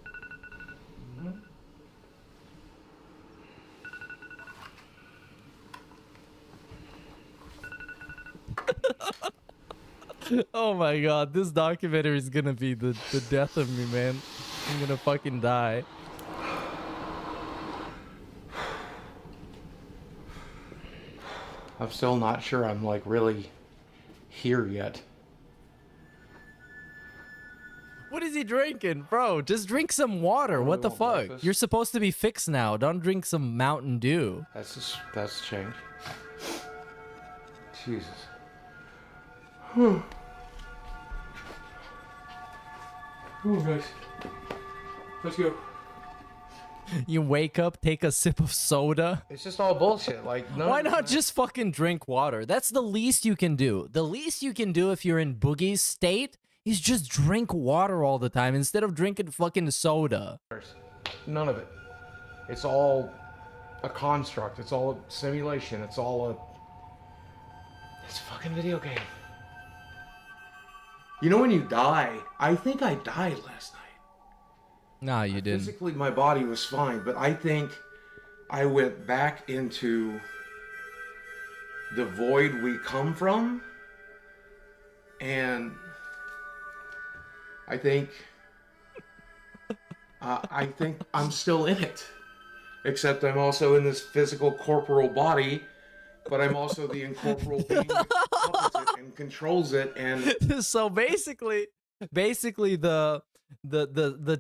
F: Oh my god, this documentary is gonna be the death of me, man. I'm gonna fucking die.
G: I'm still not sure I'm like really here yet.
F: What is he drinking? Bro, just drink some water. What the fuck?
G: breakfast.
F: You're supposed to be fixed now. Don't drink some Mountain Dew.
G: That's change. Jesus. Oh, guys. Let's go.
F: You wake up, take a sip of soda.
G: It's just all bullshit. Like,
F: Why not just fucking drink water? That's the least you can do. The least you can do if you're in Boogie's state is just drink water all the time instead of drinking fucking soda.
G: None of it. It's all a construct. It's all a simulation. It's all it's a fucking video game. You know when you die, I think I died last night.
F: Nah, you didn't.
G: Physically, my body was fine, but I think I went back into the void we come from, and I think I'm still in it. Except I'm also in this physical corporal body, but I'm also the incorporeal being that couples it and controls it. And
F: so basically the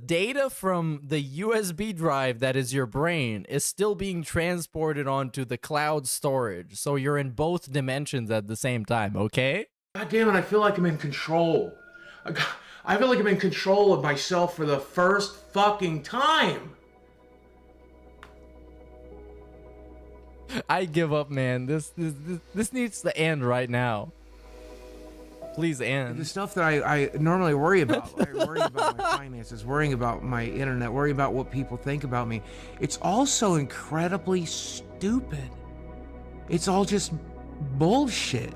F: data from the USB drive that is your brain is still being transported onto the cloud storage. So you're in both dimensions at the same time, okay?
G: God damn it, I feel like I'm in control. I feel like I'm in control of myself for the first fucking time.
F: I give up, man. This needs to end right now. Please end.
G: The stuff that I normally worry about, I worry about my finances, worrying about my internet, worrying about what people think about me. It's all so incredibly stupid. It's all just bullshit.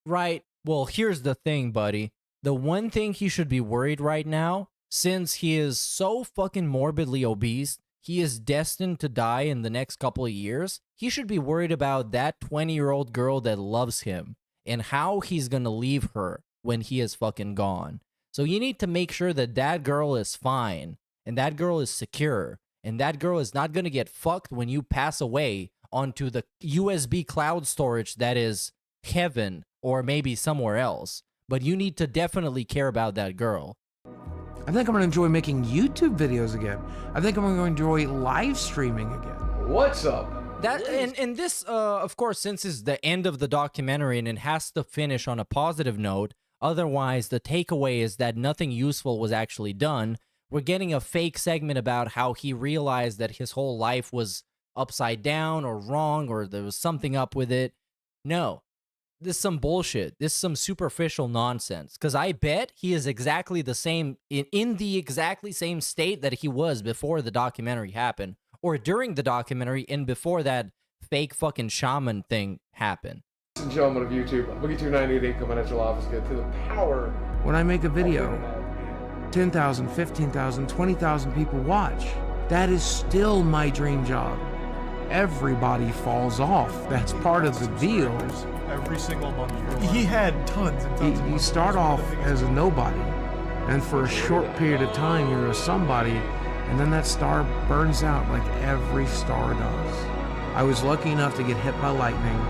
F: Right. Well, here's the thing, buddy. The one thing he should be worried right now, since he is so fucking morbidly obese, he is destined to die in the next couple of years. He should be worried about that 20-year-old girl that loves him and how he's gonna leave her when he is fucking gone. So you need to make sure that that girl is fine and that girl is secure and that girl is not gonna get fucked when you pass away onto the USB cloud storage that is heaven or maybe somewhere else. But you need to definitely care about that girl.
G: I think I'm gonna enjoy making YouTube videos again. I think I'm gonna enjoy live streaming again.
R: What's up?
F: That and this, of course, since it's the end of the documentary and it has to finish on a positive note. Otherwise, the takeaway is that nothing useful was actually done. We're getting a fake segment about how he realized that his whole life was upside down or wrong, or there was something up with it. No, this is some bullshit. This is some superficial nonsense. Because I bet he is exactly the same in the exactly same state that he was before the documentary happened. Or during the documentary and before that fake fucking shaman thing happened.
R: Ladies and gentlemen of YouTube, Boogie298 coming at your office, get to the power.
G: When I make a video, 10,000, 15,000, 20,000 people watch. That is still my dream job. Everybody falls off. That's part of the deal.
O: Every single month. He had tons and tons.
G: You start off as a nobody, and for a short period of time, you're a somebody. And then that star burns out like every star does. I was lucky enough to get hit by lightning.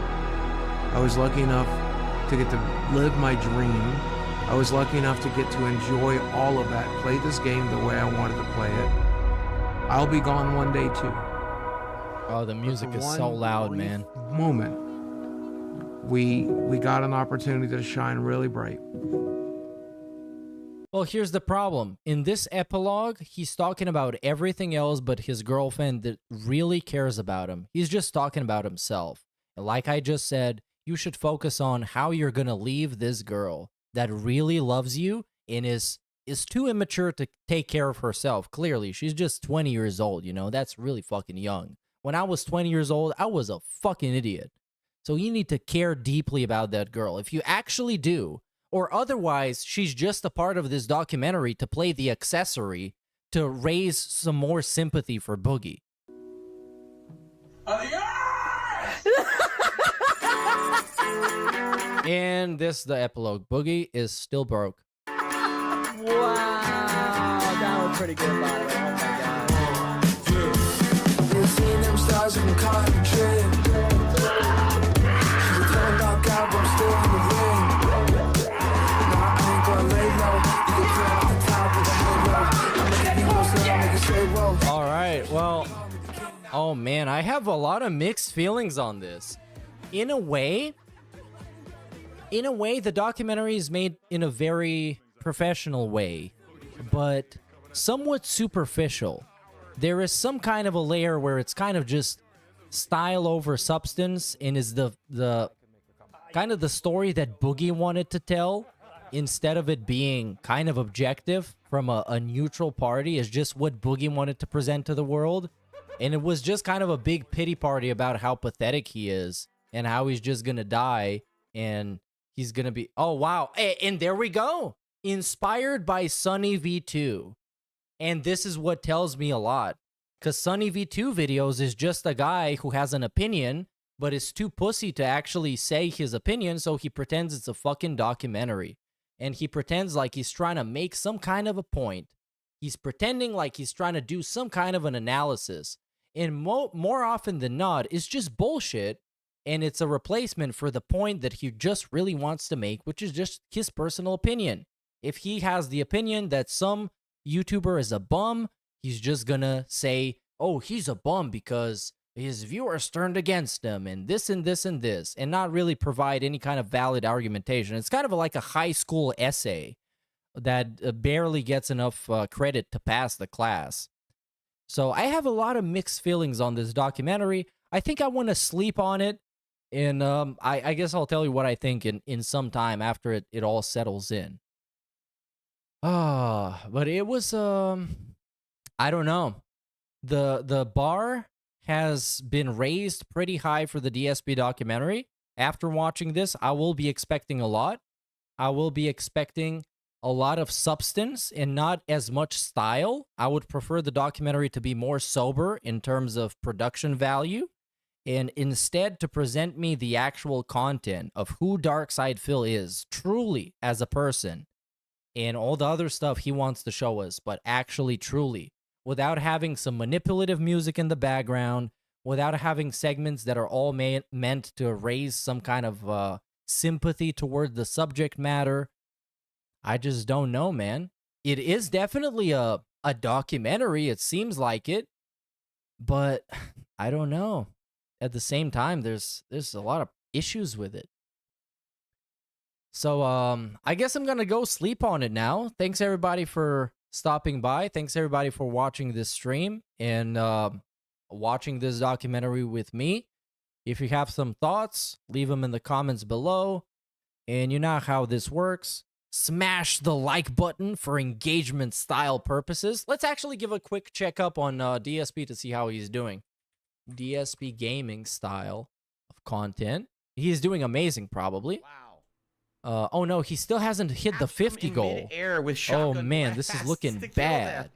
G: I was lucky enough to get to live my dream. I was lucky enough to get to enjoy all of that, play this game the way I wanted to play it. I'll be gone one day too.
F: Oh, the music is so loud, man.
G: Moment, we got an opportunity to shine really bright.
F: Well, here's the problem. In this epilogue, he's talking about everything else but his girlfriend that really cares about him. He's just talking about himself. And like I just said, you should focus on how you're going to leave this girl that really loves you and is too immature to take care of herself. Clearly, she's just 20 years old, you know? That's really fucking young. When I was 20 years old, I was a fucking idiot. So you need to care deeply about that girl. If you actually do, or otherwise, she's just a part of this documentary to play the accessory to raise some more sympathy for Boogie. And this the epilogue. Boogie is still broke.
S: Wow, that was pretty good, by the way. Oh my god.
H: You seen them stars from cotton tree. She turned knock out, but I'm still in the ring. Now I ain't gonna lay low. You can climb off the top with a halo. I'ma give you more, so I'll make it straight roll.
F: All right, well, oh man, I have a lot of mixed feelings on this. In a way, the documentary is made in a very professional way, but somewhat superficial. There is some kind of a layer where it's kind of just style over substance, and is the kind of the story that Boogie wanted to tell, instead of it being kind of objective from a neutral party, is just what Boogie wanted to present to the world. And it was just kind of a big pity party about how pathetic he is and how he's just gonna die and he's gonna be, oh wow, and there we go, inspired by Sunny V2. And this is what tells me a lot, because Sunny V2 videos is just a guy who has an opinion but is too pussy to actually say his opinion, so he pretends it's a fucking documentary. And he pretends like he's trying to make some kind of a point. He's pretending like he's trying to do some kind of an analysis. And more often than not, it's just bullshit, and it's a replacement for the point that he just really wants to make, which is just his personal opinion. If he has the opinion that some YouTuber is a bum, he's just gonna say, oh, he's a bum because his viewers turned against him, and this and this and this, and not really provide any kind of valid argumentation. It's kind of like a high school essay that barely gets enough credit to pass the class. So I have a lot of mixed feelings on this documentary. I think I want to sleep on it, and I guess I'll tell you what I think in some time after it all settles in. But it was, I don't know. The bar has been raised pretty high for the DSP documentary. After watching this, I will be expecting a lot. I will be expecting a lot of substance and not as much style. I would prefer the documentary to be more sober in terms of production value, and instead to present me the actual content of who Darkside Phil is truly as a person, and all the other stuff he wants to show us, but actually truly, without having some manipulative music in the background, without having segments that are all meant to raise some kind of sympathy toward the subject matter. I just don't know, man. It is definitely a documentary, it seems like it, but I don't know. At the same time, there's a lot of issues with it. So I guess I'm gonna go sleep on it now. Thanks everybody for stopping by. Thanks everybody for watching this stream and watching this documentary with me. If you have some thoughts, leave them in the comments below. And you know how this works. Smash the like button for engagement style purposes. Let's actually give a quick checkup on DSP to see how he's doing. DSP gaming style of content. He's doing amazing, probably. Wow. Oh no, he still hasn't hit the 50 goal. Oh man, this is looking bad.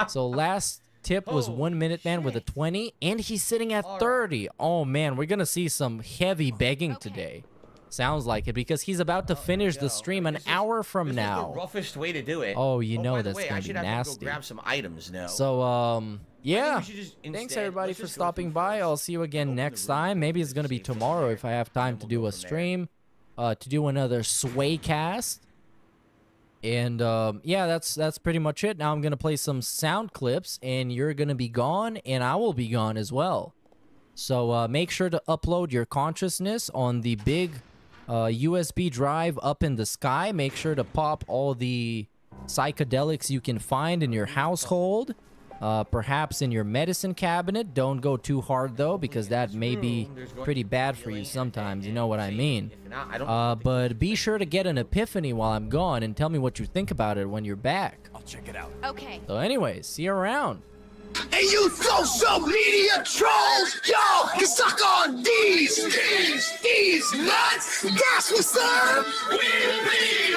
F: So last tip was 1 minute man with a 20, and he's sitting at 30. Oh man, we're gonna see some heavy begging today. Sounds like it, because he's about to finish the stream an hour from now.
N: The roughest way to do it.
F: Oh, you know that's
N: way,
F: gonna be
N: I
F: nasty.
N: should have to go grab some items now.
F: So yeah.
N: Thanks
F: Thanks everybody for stopping by. I'll see you again next time. Maybe it's gonna be tomorrow if I have time to do a stream, to do another Swaycast. And yeah, that's pretty much it. Now I'm gonna play some sound clips, and you're gonna be gone, and I will be gone as well. So make sure to upload your consciousness on the big USB drive up in the sky. Make sure to pop all the psychedelics you can find in your household, perhaps in your medicine cabinet. Don't go too hard though, because that may be pretty bad for you sometimes. You know what I mean. But be sure to get an epiphany while I'm gone and tell me what you think about it when you're back.
T: I'll check it out.
W: Okay.
F: So anyways, see you around.
T: Hey, you social media trolls, y'all can suck on these nuts. That's what's up. We be